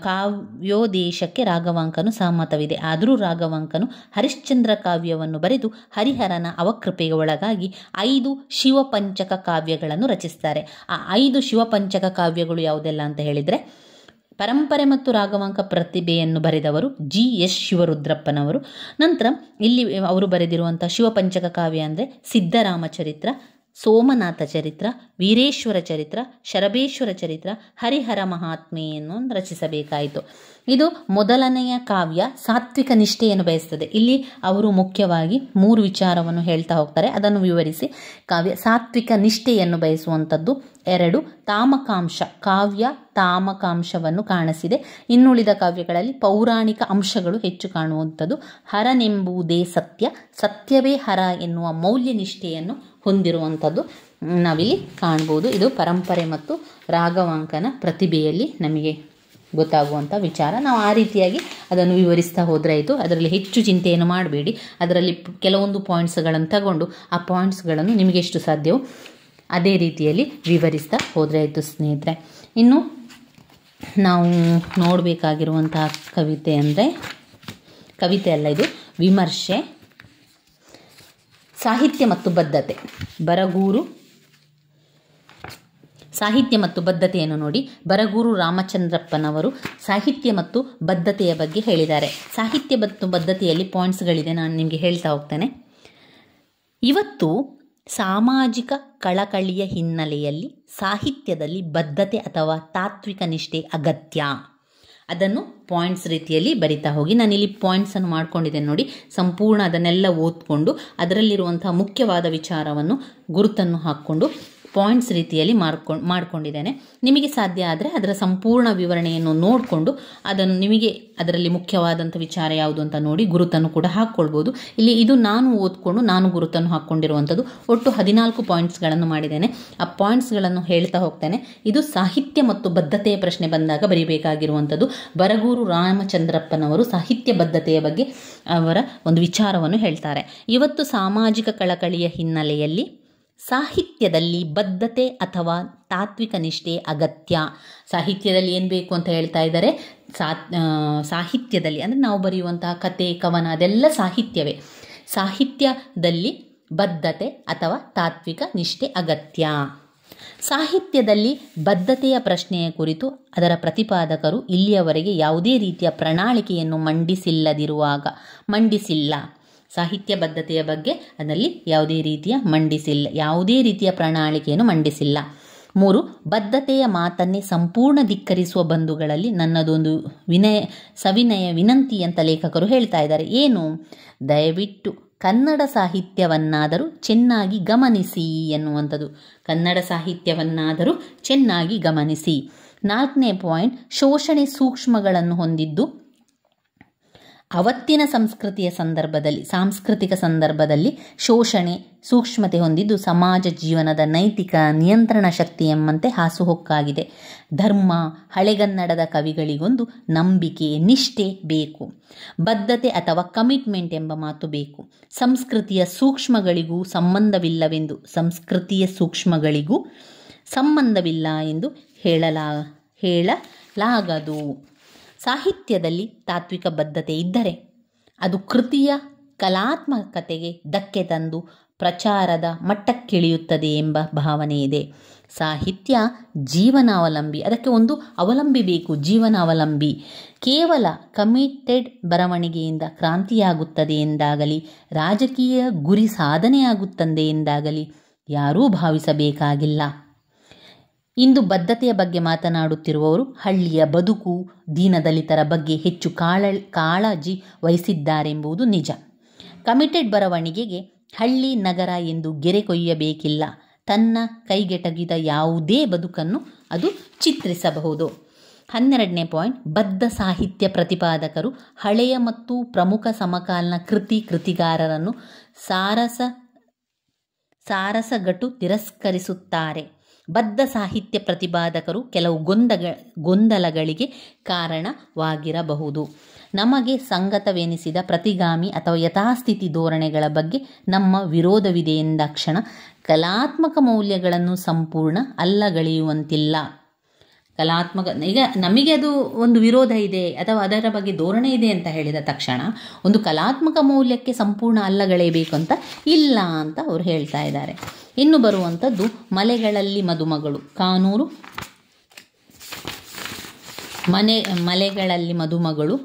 ಕಾವ್ಯೋದೇಶಕ್ಕೆ ರಾಘವಾಂಕನು ಸಹಮತವಿದೆ. ಆದರೂ ರಾಘವಾಂಕನು ಹರಿಶ್ಚಂದ್ರ ಕಾವ್ಯವನ್ನು ಬರೆದು ಹರಿಹರನ ಅವಕೃಪೆಗೆ ಒಳಗಾಗಿ 5 ಶಿವಪಂಚಕ ಕಾವ್ಯಗಳನ್ನು ರಚಿಸ್ತಾರೆ. ಆ 5 ಶಿವಪಂಚಕ ಕಾವ್ಯಗಳು ಯಾವುದೆಲ್ಲ ಅಂತ ಹೇಳಿದರೆ, ಪರಂಪರೆ ಮತ್ತು ರಾಘವಾಂಕ ಪ್ರತಿಭೆಯನ್ನು ಬರೆದವರು GS ಶಿವರುದ್ರಪ್ಪನವರು. ನಂತರ ಇಲ್ಲಿ ಅವರು ಬರೆದಿರುವಂಥ ಶಿವಪಂಚಕ ಕಾವ್ಯ ಅಂದರೆ ಸಿದ್ಧರಾಮಚರಿತ್ರ, ಸೋಮನಾಥ ಚರಿತ್ರ, ವೀರೇಶ್ವರ ಚರಿತ್ರ, ಶರಬೇಶ್ವರ ಚರಿತ್ರ, ಹರಿಹರ ಮಹಾತ್ಮೆಯನ್ನು ರಚಿಸಬೇಕಾಯಿತು. ಇದು ಮೊದಲನೆಯ ಕಾವ್ಯ ಸಾತ್ವಿಕ ನಿಷ್ಠೆಯನ್ನು ಬಯಸ್ತದೆ. ಇಲ್ಲಿ ಅವರು ಮುಖ್ಯವಾಗಿ 3 ವಿಚಾರವನ್ನು ಹೇಳ್ತಾ ಹೋಗ್ತಾರೆ, ಅದನ್ನು ವಿವರಿಸಿ. ಕಾವ್ಯ ಸಾತ್ವಿಕ ನಿಷ್ಠೆಯನ್ನು ಬಯಸುವಂಥದ್ದು. 2 ತಾಮಕಾಂಶ, ಕಾವ್ಯ ತಾಮಕಾಂಶವನ್ನು ಕಾಣಿಸಿದೆ. ಇನ್ನುಳಿದ ಕಾವ್ಯಗಳಲ್ಲಿ ಪೌರಾಣಿಕ ಅಂಶಗಳು ಹೆಚ್ಚು ಕಾಣುವಂಥದ್ದು. ಹರನೆಂಬುದೇ ಸತ್ಯ, ಸತ್ಯವೇ ಹರ ಎನ್ನುವ ಮೌಲ್ಯ ನಿಷ್ಠೆಯನ್ನು ಹೊಂದಿರುವಂಥದ್ದು ನಾವಿಲ್ಲಿ ಕಾಣ್ಬೋದು. ಇದು ಪರಂಪರೆ ಮತ್ತು ರಾಘವಾಂಕನ ಪ್ರತಿಭೆಯಲ್ಲಿ ನಮಗೆ ಗೊತ್ತಾಗುವಂಥ ವಿಚಾರ. ನಾವು ಆ ರೀತಿಯಾಗಿ ಅದನ್ನು ವಿವರಿಸ್ತಾ ಹೋದರೆ ಆಯಿತು. ಅದರಲ್ಲಿ ಹೆಚ್ಚು ಚಿಂತೆಯನ್ನು ಮಾಡಬೇಡಿ. ಅದರಲ್ಲಿ ಕೆಲವೊಂದು ಪಾಯಿಂಟ್ಸ್ಗಳನ್ನು ತಗೊಂಡು ಆ ಪಾಯಿಂಟ್ಸ್ಗಳನ್ನು ನಿಮಗೆ ಎಷ್ಟು ಸಾಧ್ಯವೋ ಅದೇ ರೀತಿಯಲ್ಲಿ ವಿವರಿಸ್ತಾ ಹೋದರೆ ಆಯಿತು ಸ್ನೇಹಿತರೆ. ಇನ್ನು ನಾವು ನೋಡಬೇಕಾಗಿರುವಂತಹ ಕವಿತೆ ಅಂದರೆ, ಕವಿತೆ ಅಲ್ಲ ಇದು ವಿಮರ್ಶೆ, ಸಾಹಿತ್ಯ ಮತ್ತು ಬದ್ಧತೆ. ಬರಗೂರು ಸಾಹಿತ್ಯ ಮತ್ತು ಬದ್ಧತೆಯನ್ನು ನೋಡಿ. ಬರಗೂರು ರಾಮಚಂದ್ರಪ್ಪನವರು ಸಾಹಿತ್ಯ ಮತ್ತು ಬದ್ಧತೆಯ ಬಗ್ಗೆ ಹೇಳಿದ್ದಾರೆ. ಸಾಹಿತ್ಯ ಮತ್ತು ಬದ್ಧತೆಯಲ್ಲಿ ಪಾಯಿಂಟ್ಸ್ಗಳಿದೆ, ನಾನು ನಿಮಗೆ ಹೇಳ್ತಾ ಹೋಗ್ತೇನೆ. ಇವತ್ತು ಸಾಮಾಜಿಕ ಕಳಕಳಿಯ ಹಿನ್ನೆಲೆಯಲ್ಲಿ ಸಾಹಿತ್ಯದಲ್ಲಿ ಬದ್ಧತೆ ಅಥವಾ ತಾತ್ವಿಕ ನಿಷ್ಠೆ ಅಗತ್ಯ. ಅದನ್ನು ಪಾಯಿಂಟ್ಸ್ ರೀತಿಯಲ್ಲಿ ಬರಿತಾ ಹೋಗಿ. ನಾನಿಲ್ಲಿ ಪಾಯಿಂಟ್ಸನ್ನು ಮಾಡ್ಕೊಂಡಿದ್ದೇನೆ ನೋಡಿ. ಸಂಪೂರ್ಣ ಅದನ್ನೆಲ್ಲ ಓದ್ಕೊಂಡು ಅದರಲ್ಲಿರುವಂಥ ಮುಖ್ಯವಾದ ವಿಚಾರವನ್ನು ಗುರುತನ್ನು ಹಾಕ್ಕೊಂಡು ಪಾಯಿಂಟ್ಸ್ ರೀತಿಯಲ್ಲಿ ಮಾಡ್ಕೊಂಡಿದ್ದೇನೆ. ನಿಮಗೆ ಸಾಧ್ಯ ಆದರೆ ಅದರ ಸಂಪೂರ್ಣ ವಿವರಣೆಯನ್ನು ನೋಡಿಕೊಂಡು ಅದನ್ನು ನಿಮಗೆ ಅದರಲ್ಲಿ ಮುಖ್ಯವಾದಂಥ ವಿಚಾರ ಯಾವುದು ಅಂತ ನೋಡಿ ಗುರುತನ್ನು ಕೂಡ ಹಾಕ್ಕೊಳ್ಬೋದು. ಇಲ್ಲಿ ಇದು ನಾನು ಓದ್ಕೊಂಡು ನಾನು ಗುರುತನ್ನು ಹಾಕ್ಕೊಂಡಿರುವಂಥದ್ದು. ಒಟ್ಟು 14 ಪಾಯಿಂಟ್ಸ್ಗಳನ್ನು ಮಾಡಿದ್ದೇನೆ. ಆ ಪಾಯಿಂಟ್ಸ್ಗಳನ್ನು ಹೇಳ್ತಾ ಹೋಗ್ತೇನೆ. ಇದು ಸಾಹಿತ್ಯ ಮತ್ತು ಬದ್ಧತೆಯ ಪ್ರಶ್ನೆ ಬಂದಾಗ ಬರೀಬೇಕಾಗಿರುವಂಥದ್ದು. ಬರಗೂರು ರಾಮಚಂದ್ರಪ್ಪನವರು ಸಾಹಿತ್ಯ ಬದ್ಧತೆಯ ಬಗ್ಗೆ ಅವರ ಒಂದು ವಿಚಾರವನ್ನು ಹೇಳ್ತಾರೆ. ಇವತ್ತು ಸಾಮಾಜಿಕ ಕಳಕಳಿಯ ಹಿನ್ನೆಲೆಯಲ್ಲಿ ಸಾಹಿತ್ಯದಲ್ಲಿ ಬದ್ಧತೆ ಅಥವಾ ತಾತ್ವಿಕ ನಿಷ್ಠೆ ಅಗತ್ಯ. ಸಾಹಿತ್ಯದಲ್ಲಿ ಏನು ಬೇಕು ಅಂತ ಹೇಳ್ತಾ ಇದ್ದಾರೆ. ಸಾಹಿತ್ಯದಲ್ಲಿ ಅಂದರೆ ನಾವು ಬರೆಯುವಂತಹ ಕತೆ, ಕವನ ಅದೆಲ್ಲ ಸಾಹಿತ್ಯವೇ. ಸಾಹಿತ್ಯದಲ್ಲಿ ಬದ್ಧತೆ ಅಥವಾ ತಾತ್ವಿಕ ನಿಷ್ಠೆ ಅಗತ್ಯ. ಸಾಹಿತ್ಯದಲ್ಲಿ ಬದ್ಧತೆಯ ಪ್ರಶ್ನೆಯ ಕುರಿತು ಅದರ ಪ್ರತಿಪಾದಕರು ಇಲ್ಲಿಯವರೆಗೆ ಯಾವುದೇ ರೀತಿಯ ಪ್ರಣಾಳಿಕೆಯನ್ನು ಮಂಡಿಸಿಲ್ಲ. ಸಾಹಿತ್ಯ ಬದ್ಧತೆಯ ಬಗ್ಗೆ ಅದರಲ್ಲಿ ಯಾವುದೇ ರೀತಿಯ ಪ್ರಣಾಳಿಕೆಯನ್ನು ಮಂಡಿಸಿಲ್ಲ. 3. ಬದ್ಧತೆಯ ಮಾತನ್ನೇ ಸಂಪೂರ್ಣ ಧಿಕ್ಕರಿಸುವ ಬಂಧುಗಳಲ್ಲಿ ನನ್ನದೊಂದು ಸವಿನಯ ವಿನಂತಿ ಅಂತ ಲೇಖಕರು ಹೇಳ್ತಾ ಇದ್ದಾರೆ. ಏನು? ದಯವಿಟ್ಟು ಕನ್ನಡ ಸಾಹಿತ್ಯವನ್ನಾದರೂ ಚೆನ್ನಾಗಿ ಗಮನಿಸಿ ಎನ್ನುವಂಥದ್ದು. ಕನ್ನಡ ಸಾಹಿತ್ಯವನ್ನಾದರೂ ಚೆನ್ನಾಗಿ ಗಮನಿಸಿ. 4ನೇ ಪಾಯಿಂಟ್, ಶೋಷಣೆ ಸೂಕ್ಷ್ಮಗಳನ್ನು ಹೊಂದಿದ್ದು ಅವತ್ತಿನ ಸಾಂಸ್ಕೃತಿಕ ಸಂದರ್ಭದಲ್ಲಿ ಶೋಷಣೆ ಸೂಕ್ಷ್ಮತೆ ಹೊಂದಿದ್ದು ಸಮಾಜ ಜೀವನದ ನೈತಿಕ ನಿಯಂತ್ರಣ ಶಕ್ತಿ ಎಂಬಂತೆ ಹಾಸುಹೊಕ್ಕಾಗಿದೆ. ಧರ್ಮ, ಹಳೆಗನ್ನಡದ ಕವಿಗಳಿಗೊಂದು ನಂಬಿಕೆ, ನಿಷ್ಠೆ ಬೇಕು. ಬದ್ಧತೆ ಅಥವಾ ಕಮಿಟ್ಮೆಂಟ್ ಎಂಬ ಮಾತು ಬೇಕು. ಸಂಸ್ಕೃತಿಯ ಸೂಕ್ಷ್ಮಗಳಿಗೂ ಸಂಬಂಧವಿಲ್ಲ ಎಂದು ಹೇಳಲಾಗದು. ಸಾಹಿತ್ಯದಲ್ಲಿ ತಾತ್ವಿಕ ಬದ್ಧತೆ ಇದ್ದರೆ ಅದು ಕೃತಿಯ ಕಲಾತ್ಮಕತೆಗೆ ಧಕ್ಕೆ ತಂದು ಪ್ರಚಾರದ ಮಟ್ಟಕ್ಕಿಳಿಯುತ್ತದೆ ಎಂಬ ಭಾವನೆ ಇದೆ. ಸಾಹಿತ್ಯ ಜೀವನಾವಲಂಬಿ, ಅದಕ್ಕೆ ಒಂದು ಅವಲಂಬಿ ಬೇಕು, ಜೀವನಾವಲಂಬಿ. ಕೇವಲ ಕಮಿಟೆಡ್ ಬರವಣಿಗೆಯಿಂದ ಕ್ರಾಂತಿಯಾಗುತ್ತದೆ ಎಂದಾಗಲಿ ರಾಜಕೀಯ ಗುರಿ ಸಾಧನೆಯಾಗುತ್ತದೆ ಎಂದಾಗಲಿ ಯಾರೂ ಭಾವಿಸಬೇಕಾಗಿಲ್ಲ. ಇಂದು ಬದ್ಧತೆಯ ಬಗ್ಗೆ ಮಾತನಾಡುತ್ತಿರುವವರು ಹಳ್ಳಿಯ ಬದುಕು, ದೀನದಲಿತರ ಬಗ್ಗೆ ಹೆಚ್ಚು ಕಾಳಜಿ ವಹಿಸಿದ್ದಾರೆಂಬುದು ನಿಜ. ಕಮಿಟೆಡ್ ಬರವಣಿಗೆಗೆ ಹಳ್ಳಿ ನಗರ ಎಂದು ಗೆರೆ ಕೊಯ್ಯಬೇಕಿಲ್ಲ. ತನ್ನ ಕೈಗೆಟಗಿದ ಯಾವುದೇ ಬದುಕನ್ನು ಅದು ಚಿತ್ರಿಸಬಹುದು. 12ನೇ ಪಾಯಿಂಟ್, ಬದ್ಧ ಸಾಹಿತ್ಯ ಪ್ರತಿಪಾದಕರು ಹಳೆಯ ಮತ್ತು ಪ್ರಮುಖ ಸಮಕಾಲೀನ ಕೃತಿಗಾರರನ್ನು ಸಾರಸಗಟು ತಿರಸ್ಕರಿಸುತ್ತಾರೆ. ಬದ್ಧ ಸಾಹಿತ್ಯ ಪ್ರತಿಪಾದಕರು ಕೆಲವು ಗೊಂದಲಗಳಿಗೆ ಕಾರಣವಾಗಿರಬಹುದು. ನಮಗೆ ಸಂಗತವೆನಿಸಿದ ಪ್ರತಿಗಾಮಿ ಅಥವಾ ಯಥಾಸ್ಥಿತಿ ಧೋರಣೆಗಳ ಬಗ್ಗೆ ನಮ್ಮ ವಿರೋಧವಿದೆ ಎಂದಾಕ್ಷಣ ಕಲಾತ್ಮಕ ಮೌಲ್ಯಗಳನ್ನು ಸಂಪೂರ್ಣ ಅಲ್ಲಗಳೆಯುವಂತಿಲ್ಲ. ಈಗ ನಮಗೆ ಅದು ಒಂದು ವಿರೋಧ ಇದೆ ಅಥವಾ ಅದರ ಬಗ್ಗೆ ಧೋರಣೆ ಇದೆ ಅಂತ ಹೇಳಿದ ತಕ್ಷಣ ಒಂದು ಕಲಾತ್ಮಕ ಮೌಲ್ಯಕ್ಕೆ ಸಂಪೂರ್ಣ ಅಲ್ಲಗಳೆಯಬೇಕು ಅಂತ ಇಲ್ಲ ಅಂತ ಅವರು ಹೇಳ್ತಾ ಇದ್ದಾರೆ. ಇನ್ನು ಬರುವಂಥದ್ದು ಮಲೆಗಳಲ್ಲಿ ಮದುಮಗಳು, ಕಾನೂರು. ಮಲೆಗಳಲ್ಲಿ ಮದುಮಗಳು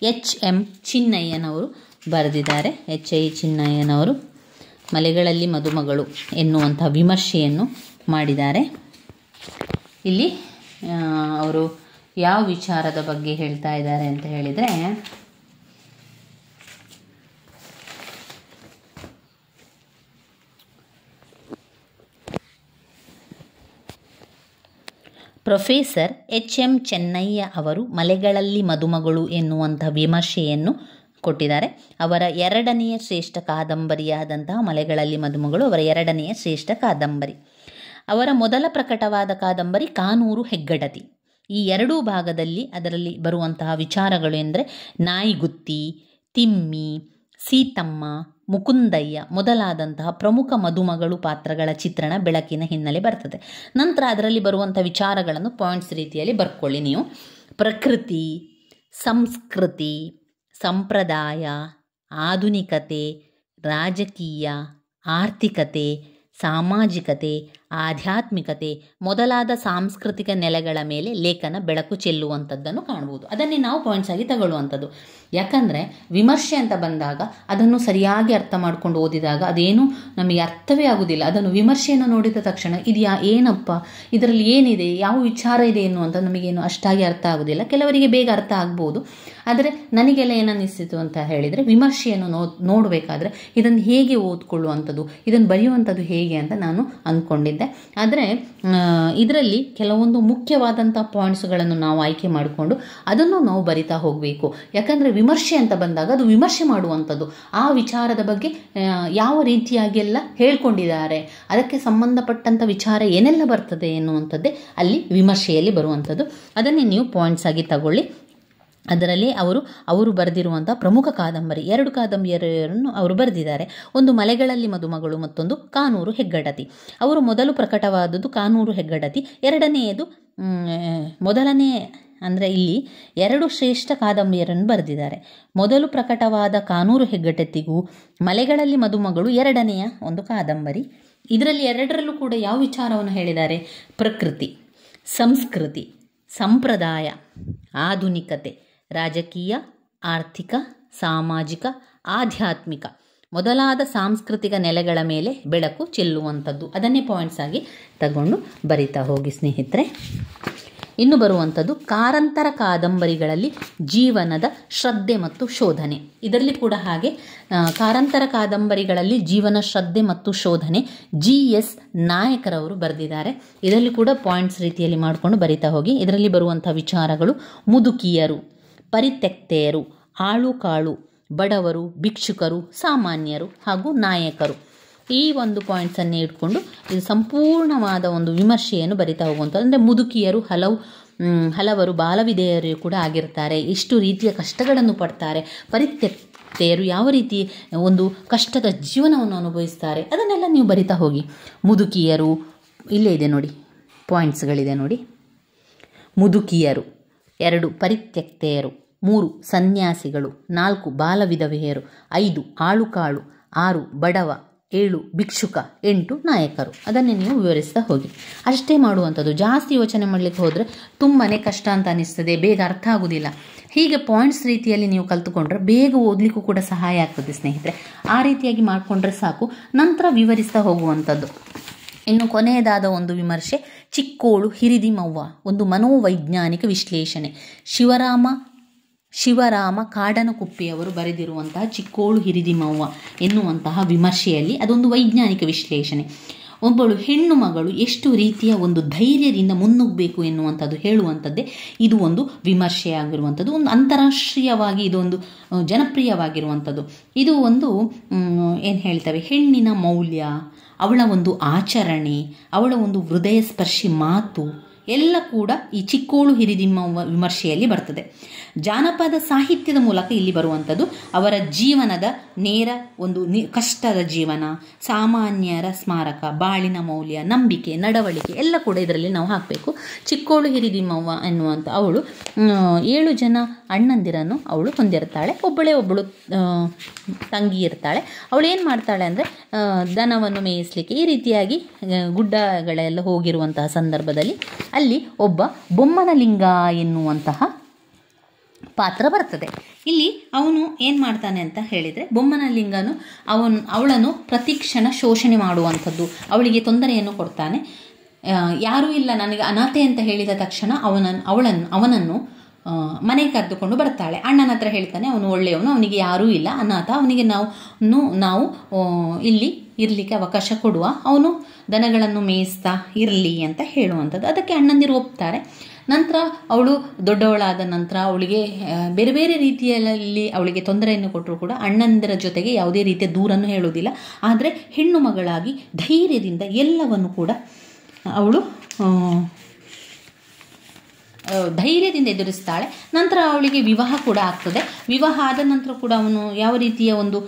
HM ಚಿನ್ನಯ್ಯನವರು ಬರೆದಿದ್ದಾರೆ. HI ಚಿನ್ನಯ್ಯನವರು ಮಲೆಗಳಲ್ಲಿ ಮದುಮಗಳು ಎನ್ನುವಂಥ ವಿಮರ್ಶೆಯನ್ನು ಮಾಡಿದ್ದಾರೆ. ಇಲ್ಲಿ ಅವರು ಯಾವ ವಿಚಾರದ ಬಗ್ಗೆ ಹೇಳ್ತಾ ಇದ್ದಾರೆ ಅಂತ ಹೇಳಿದರೆ, ಪ್ರೊಫೆಸರ್ HM ಚೆನ್ನಯ್ಯ ಅವರು ಮಲೆಗಳಲ್ಲಿ ಮದುಮಗಳು ಎನ್ನುವಂಥ ವಿಮರ್ಶೆಯನ್ನು ಕೊಟ್ಟಿದ್ದಾರೆ. ಅವರ ಎರಡನೆಯ ಶ್ರೇಷ್ಠ ಕಾದಂಬರಿಯಾದಂತಹ ಮಲೆಗಳಲ್ಲಿ ಮದುಮಗಳು ಅವರ ಎರಡನೆಯ ಶ್ರೇಷ್ಠ ಕಾದಂಬರಿ. ಅವರ ಮೊದಲ ಪ್ರಕಟವಾದ ಕಾದಂಬರಿ ಕಾನೂರು ಹೆಗ್ಗಡತಿ. ಈ ಎರಡೂ ಭಾಗದಲ್ಲಿ ಅದರಲ್ಲಿ ಬರುವಂತಹ ವಿಚಾರಗಳು ಎಂದರೆ ನಾಯಿಗುತ್ತಿ, ತಿಮ್ಮಿ, ಸೀತಮ್ಮ, ಮುಕುಂದಯ್ಯ ಮೊದಲಾದಂತಹ ಪ್ರಮುಖ ಮದುಮಗಳು ಪಾತ್ರಗಳ ಚಿತ್ರಣ ಬೆಳಕಿನ ಹಿನ್ನೆಲೆ ಬರ್ತದೆ. ನಂತರ ಅದರಲ್ಲಿ ಬರುವಂಥ ವಿಚಾರಗಳನ್ನು ಪಾಯಿಂಟ್ಸ್ ರೀತಿಯಲ್ಲಿ ಬರ್ಕೊಳ್ಳಿ ನೀವು. ಪ್ರಕೃತಿ, ಸಂಸ್ಕೃತಿ, ಸಂಪ್ರದಾಯ, ಆಧುನಿಕತೆ, ರಾಜಕೀಯ, ಆರ್ಥಿಕತೆ, ಸಾಮಾಜಿಕತೆ, ಆಧ್ಯಾತ್ಮಿಕತೆ ಮೊದಲಾದ ಸಾಂಸ್ಕೃತಿಕ ನೆಲೆಗಳ ಮೇಲೆ ಲೇಖನ ಬೆಳಕು ಚೆಲ್ಲುವಂಥದ್ದನ್ನು ಕಾಣ್ಬೋದು. ಅದನ್ನೇ ನಾವು ಪಾಯಿಂಟ್ಸ್ ಆಗಿ ತಗೊಳ್ಳುವಂಥದ್ದು. ಯಾಕಂದರೆ ವಿಮರ್ಶೆ ಅಂತ ಬಂದಾಗ ಅದನ್ನು ಸರಿಯಾಗಿ ಅರ್ಥ ಮಾಡ್ಕೊಂಡು ಓದಿದಾಗ ಅದೇನು ನಮಗೆ ಅರ್ಥವೇ ಆಗೋದಿಲ್ಲ. ಅದನ್ನು ವಿಮರ್ಶೆಯನ್ನು ನೋಡಿದ ತಕ್ಷಣ ಇದು ಏನಪ್ಪ, ಇದರಲ್ಲಿ ಏನಿದೆ, ಯಾವ ವಿಚಾರ ಇದೆ ಎನ್ನುವಂಥ ನಮಗೇನು ಅಷ್ಟಾಗಿ ಅರ್ಥ ಆಗೋದಿಲ್ಲ. ಕೆಲವರಿಗೆ ಬೇಗ ಅರ್ಥ ಆಗ್ಬೋದು. ಆದರೆ ನನಗೆಲ್ಲ ಏನನ್ನಿಸ್ತಿತ್ತು ಅಂತ ಹೇಳಿದರೆ, ವಿಮರ್ಶೆಯನ್ನು ನೋಡಬೇಕಾದ್ರೆ ಇದನ್ನು ಹೇಗೆ ಓದ್ಕೊಳ್ಳುವಂಥದ್ದು, ಇದನ್ನು ಬರೆಯುವಂಥದ್ದು ಹೇಗೆ ಅಂತ ನಾನು ಅಂದ್ಕೊಂಡಿದ್ದೆ. ಆದರೆ ಇದರಲ್ಲಿ ಕೆಲವೊಂದು ಮುಖ್ಯವಾದಂಥ ಪಾಯಿಂಟ್ಸ್ಗಳನ್ನು ನಾವು ಆಯ್ಕೆ ಮಾಡಿಕೊಂಡು ಅದನ್ನು ನಾವು ಬರಿತಾ ಹೋಗಬೇಕು. ಯಾಕಂದರೆ ವಿಮರ್ಶೆ ಅಂತ ಬಂದಾಗ ಅದು ವಿಮರ್ಶೆ ಮಾಡುವಂಥದ್ದು, ಆ ವಿಚಾರದ ಬಗ್ಗೆ ಯಾವ ರೀತಿಯಾಗೆಲ್ಲ ಹೇಳ್ಕೊಂಡಿದ್ದಾರೆ, ಅದಕ್ಕೆ ಸಂಬಂಧಪಟ್ಟಂಥ ವಿಚಾರ ಏನೆಲ್ಲ ಬರ್ತದೆ ಎನ್ನುವಂಥದ್ದೇ ಅಲ್ಲಿ ವಿಮರ್ಶೆಯಲ್ಲಿ ಬರುವಂಥದ್ದು. ಅದನ್ನೇ ನೀವು ಪಾಯಿಂಟ್ಸ್ ಆಗಿ ತಗೊಳ್ಳಿ. ಅದರಲ್ಲಿ ಅವರು ಬರೆದಿರುವಂಥ ಪ್ರಮುಖ ಕಾದಂಬರಿ, 2 ಕಾದಂಬರಿಯನ್ನು ಅವರು ಬರೆದಿದ್ದಾರೆ. ಒಂದು ಮಲೆಗಳಲ್ಲಿ ಮದುಮಗಳು, ಮತ್ತೊಂದು ಕಾನೂರು ಹೆಗ್ಗಡತಿ. ಅವರು ಮೊದಲು ಪ್ರಕಟವಾದದ್ದು ಕಾನೂರು ಹೆಗ್ಗಡತಿ. ಅಂದರೆ ಇಲ್ಲಿ 2 ಶ್ರೇಷ್ಠ ಕಾದಂಬರಿಯನ್ನು ಬರೆದಿದ್ದಾರೆ. ಮೊದಲು ಪ್ರಕಟವಾದ ಕಾನೂರು ಹೆಗ್ಗಡತಿಗೂ ಮಲೆಗಳಲ್ಲಿ ಮದುಮಗಳು 2ನೆಯ ಒಂದು ಕಾದಂಬರಿ. ಇದರಲ್ಲಿ 2ರಲ್ಲೂ ಕೂಡ ಯಾವ ವಿಚಾರವನ್ನು ಹೇಳಿದ್ದಾರೆ? ಪ್ರಕೃತಿ, ಸಂಸ್ಕೃತಿ, ಸಂಪ್ರದಾಯ, ಆಧುನಿಕತೆ, ರಾಜಕೀಯ, ಆರ್ಥಿಕ, ಸಾಮಾಜಿಕ, ಆಧ್ಯಾತ್ಮಿಕ ಮೊದಲಾದ ಸಾಂಸ್ಕೃತಿಕ ನೆಲೆಗಳ ಮೇಲೆ ಬೆಳಕು ಚೆಲ್ಲುವಂಥದ್ದು. ಅದನ್ನೇ ಪಾಯಿಂಟ್ಸ್ ಆಗಿ ತಗೊಂಡು ಬರಿತಾ ಹೋಗಿ ಸ್ನೇಹಿತರೆ. ಇನ್ನು ಬರುವಂಥದ್ದು ಕಾರಂತರ ಕಾದಂಬರಿಗಳಲ್ಲಿ ಜೀವನದ ಶ್ರದ್ಧೆ ಮತ್ತು ಶೋಧನೆ. ಇದರಲ್ಲಿ ಕೂಡ ಹಾಗೆ ಕಾರಂತರ ಕಾದಂಬರಿಗಳಲ್ಲಿ ಜೀವನ ಶ್ರದ್ಧೆ ಮತ್ತು ಶೋಧನೆ GS ನಾಯಕರವರು ಬರೆದಿದ್ದಾರೆ. ಇದರಲ್ಲಿ ಕೂಡ ಪಾಯಿಂಟ್ಸ್ ರೀತಿಯಲ್ಲಿ ಮಾಡಿಕೊಂಡು ಬರಿತಾ ಹೋಗಿ. ಇದರಲ್ಲಿ ಬರುವಂಥ ವಿಚಾರಗಳು ಮುದುಕಿಯರು, ಪರಿತ್ಯಕ್ತೆಯರು, ಆಳು ಕಾಳು, ಬಡವರು, ಭಿಕ್ಷುಕರು, ಸಾಮಾನ್ಯರು ಹಾಗೂ ನಾಯಕರು. ಈ ಒಂದು ಪಾಯಿಂಟ್ಸನ್ನೇ ಇಟ್ಕೊಂಡು ಇದು ಸಂಪೂರ್ಣವಾದ ಒಂದು ವಿಮರ್ಶೆಯನ್ನು ಬರಿತಾ ಹೋಗುವಂಥದ್ದು. ಅಂದರೆ ಮುದುಕಿಯರು ಹಲವರು ಬಾಲವಿಧೇಯರು ಕೂಡ ಆಗಿರ್ತಾರೆ, ಎಷ್ಟು ರೀತಿಯ ಕಷ್ಟಗಳನ್ನು ಪಡ್ತಾರೆ, ಪರಿತ್ಯಕ್ತೆಯರು ಯಾವ ರೀತಿ ಒಂದು ಕಷ್ಟದ ಜೀವನವನ್ನು ಅನುಭವಿಸ್ತಾರೆ, ಅದನ್ನೆಲ್ಲ ನೀವು ಬರಿತಾ ಹೋಗಿ. ಮುದುಕಿಯರು ಇಲ್ಲೇ ಇದೆ ನೋಡಿ, ಪಾಯಿಂಟ್ಸ್ಗಳಿದೆ ನೋಡಿ. ಮುದುಕಿಯರು, 2 ಪರಿತ್ಯಕ್ತೆಯರು, 3 ಸನ್ಯಾಸಿಗಳು, 4 ಬಾಲವಿಧವೆಯರು, 5 ಆಳುಕಾಳು, 6 ಬಡವ, 7 ಭಿಕ್ಷುಕ, 8 ನಾಯಕರು. ಅದನ್ನೇ ನೀವು ವಿವರಿಸ್ತಾ ಹೋಗಿ. ಅಷ್ಟೇ ಮಾಡುವಂಥದ್ದು. ಜಾಸ್ತಿ ಯೋಚನೆ ಮಾಡಲಿಕ್ಕೆ ಹೋದರೆ ತುಂಬಾ ಕಷ್ಟ ಅಂತ ಅನಿಸ್ತದೆ, ಬೇಗ ಅರ್ಥ ಆಗೋದಿಲ್ಲ. ಹೀಗೆ ಪಾಯಿಂಟ್ಸ್ ರೀತಿಯಲ್ಲಿ ನೀವು ಕಲ್ತುಕೊಂಡ್ರೆ ಬೇಗ ಓದಲಿಕ್ಕೂ ಕೂಡ ಸಹಾಯ ಆಗ್ತದೆ ಸ್ನೇಹಿತರೆ. ಆ ರೀತಿಯಾಗಿ ಮಾಡಿಕೊಂಡ್ರೆ ಸಾಕು, ನಂತರ ವಿವರಿಸ್ತಾ ಹೋಗುವಂಥದ್ದು. ಇನ್ನು ಕೊನೆಯದಾದ ಒಂದು ವಿಮರ್ಶೆ ಚಿಕ್ಕೋಳು ಹಿರಿದಿಮವ್ವ, ಒಂದು ಮನೋವೈಜ್ಞಾನಿಕ ವಿಶ್ಲೇಷಣೆ. ಶಿವರಾಮ ಕಾಡನಕುಪ್ಪೆಯವರು ಬರೆದಿರುವಂತಹ ಚಿಕ್ಕೋಳು ಹಿರಿದಿಮವ್ವ ಎನ್ನುವಂತಹ ವಿಮರ್ಶೆಯಲ್ಲಿ ಅದೊಂದು ವೈಜ್ಞಾನಿಕ ವಿಶ್ಲೇಷಣೆ. ಒಬ್ಬಳು ಹೆಣ್ಣು ಮಗಳು ಎಷ್ಟು ರೀತಿಯ ಒಂದು ಧೈರ್ಯದಿಂದ ಮುನ್ನುಗ್ಗಬೇಕು ಎನ್ನುವಂಥದ್ದು ಹೇಳುವಂಥದ್ದೇ ಇದು ಒಂದು ವಿಮರ್ಶೆಯಾಗಿರುವಂಥದ್ದು. ಒಂದು ಅಂತಾರಾಷ್ಟ್ರೀಯವಾಗಿ ಇದೊಂದು ಜನಪ್ರಿಯವಾಗಿರುವಂಥದ್ದು. ಇದು ಒಂದು ಏನು ಹೇಳ್ತೇವೆ, ಹೆಣ್ಣಿನ ಮೌಲ್ಯ, ಅವಳ ಒಂದು ಆಚರಣೆ, ಅವಳ ಒಂದು ಹೃದಯ ಸ್ಪರ್ಶಿ ಮಾತು ಎಲ್ಲ ಕೂಡ ಈ ಚಿಕ್ಕೋಳು ಹಿರಿದಿಮವ್ವ ವಿಮರ್ಶೆಯಲ್ಲಿ ಬರ್ತದೆ. ಜಾನಪದ ಸಾಹಿತ್ಯದ ಮೂಲಕ ಇಲ್ಲಿ ಬರುವಂಥದ್ದು ಅವರ ಜೀವನದ ನೇರ ಒಂದು ಕಷ್ಟದ ಜೀವನ, ಸಾಮಾನ್ಯರ ಸ್ಮಾರಕ, ಬಾಳಿನ ಮೌಲ್ಯ, ನಂಬಿಕೆ, ನಡವಳಿಕೆ ಎಲ್ಲ ಕೂಡ ಇದರಲ್ಲಿ ನಾವು ಹಾಕಬೇಕು. ಚಿಕ್ಕೋಳು ಹಿರಿದಿಮವ್ವ ಎನ್ನುವಂಥ ಅವಳು 7 ಜನ ಅಣ್ಣಂದಿರನ್ನು ಅವಳು ಹೊಂದಿರ್ತಾಳೆ. ಒಬ್ಬಳು ತಂಗಿ ಇರ್ತಾಳೆ. ಅವಳು ಏನು ಮಾಡ್ತಾಳೆ ಅಂದರೆ ದನವನ್ನು ಮೇಯಿಸಲಿಕ್ಕೆ ಈ ರೀತಿಯಾಗಿ ಗುಡ್ಡಗಳೆಲ್ಲ ಹೋಗಿರುವಂತಹ ಸಂದರ್ಭದಲ್ಲಿ ಅಲ್ಲಿ ಒಬ್ಬ ಬೊಮ್ಮನಲಿಂಗ ಎನ್ನುವಂತಹ ಪಾತ್ರ ಬರ್ತದೆ. ಇಲ್ಲಿ ಅವನು ಏನು ಮಾಡ್ತಾನೆ ಅಂತ ಹೇಳಿದರೆ, ಬೊಮ್ಮನಲಿಂಗನು ಅವಳನ್ನು ಪ್ರತಿಕ್ಷಣ ಶೋಷಣೆ ಮಾಡುವಂಥದ್ದು, ಅವಳಿಗೆ ತೊಂದರೆಯನ್ನು ಕೊಡ್ತಾನೆ. ಯಾರೂ ಇಲ್ಲ ನನಗೆ ಅನಾಥೆ ಅಂತ ಹೇಳಿದ ತಕ್ಷಣ ಅವನನ್ನು ಮನೆಗೆ ಕರೆದುಕೊಂಡು ಬರ್ತಾಳೆ. ಅಣ್ಣನ ಹತ್ರ ಹೇಳ್ತಾನೆ, ಅವನು ಒಳ್ಳೆಯವನು, ಅವನಿಗೆ ಯಾರೂ ಇಲ್ಲ, ಅನಾಥ, ಅವನಿಗೆ ನಾವು ಇಲ್ಲಿ ಇರಲಿಕ್ಕೆ ಅವಕಾಶ ಕೊಡುವ, ಅವನು ದನಗಳನ್ನು ಮೇಯಿಸ್ತಾ ಇರಲಿ ಅಂತ ಹೇಳುವಂಥದ್ದು. ಅದಕ್ಕೆ ಅಣ್ಣಂದಿರು ಒಪ್ತಾರೆ. ನಂತರ ಅವಳು ದೊಡ್ಡವಳಾದ ನಂತರ ಅವಳಿಗೆ ಬೇರೆ ಬೇರೆ ರೀತಿಯಲ್ಲಿ ಅವಳಿಗೆ ತೊಂದರೆಯನ್ನು ಕೊಟ್ಟರು ಕೂಡ ಅಣ್ಣಂದಿರ ಜೊತೆಗೆ ಯಾವುದೇ ರೀತಿಯ ದೂರನ್ನು ಹೇಳುವುದಿಲ್ಲ. ಆದರೆ ಹೆಣ್ಣು ಮಗಳಾಗಿ ಧೈರ್ಯದಿಂದ ಎಲ್ಲವನ್ನು ಕೂಡ ಅವಳು ಧೈರ್ಯದಿಂದ ಎದುರಿಸ್ತಾಳೆ. ನಂತರ ಅವಳಿಗೆ ವಿವಾಹ ಕೂಡ ಆಗ್ತದೆ. ವಿವಾಹ ಆದ ನಂತರ ಕೂಡ ಅವನು ಯಾವ ರೀತಿಯ ಒಂದು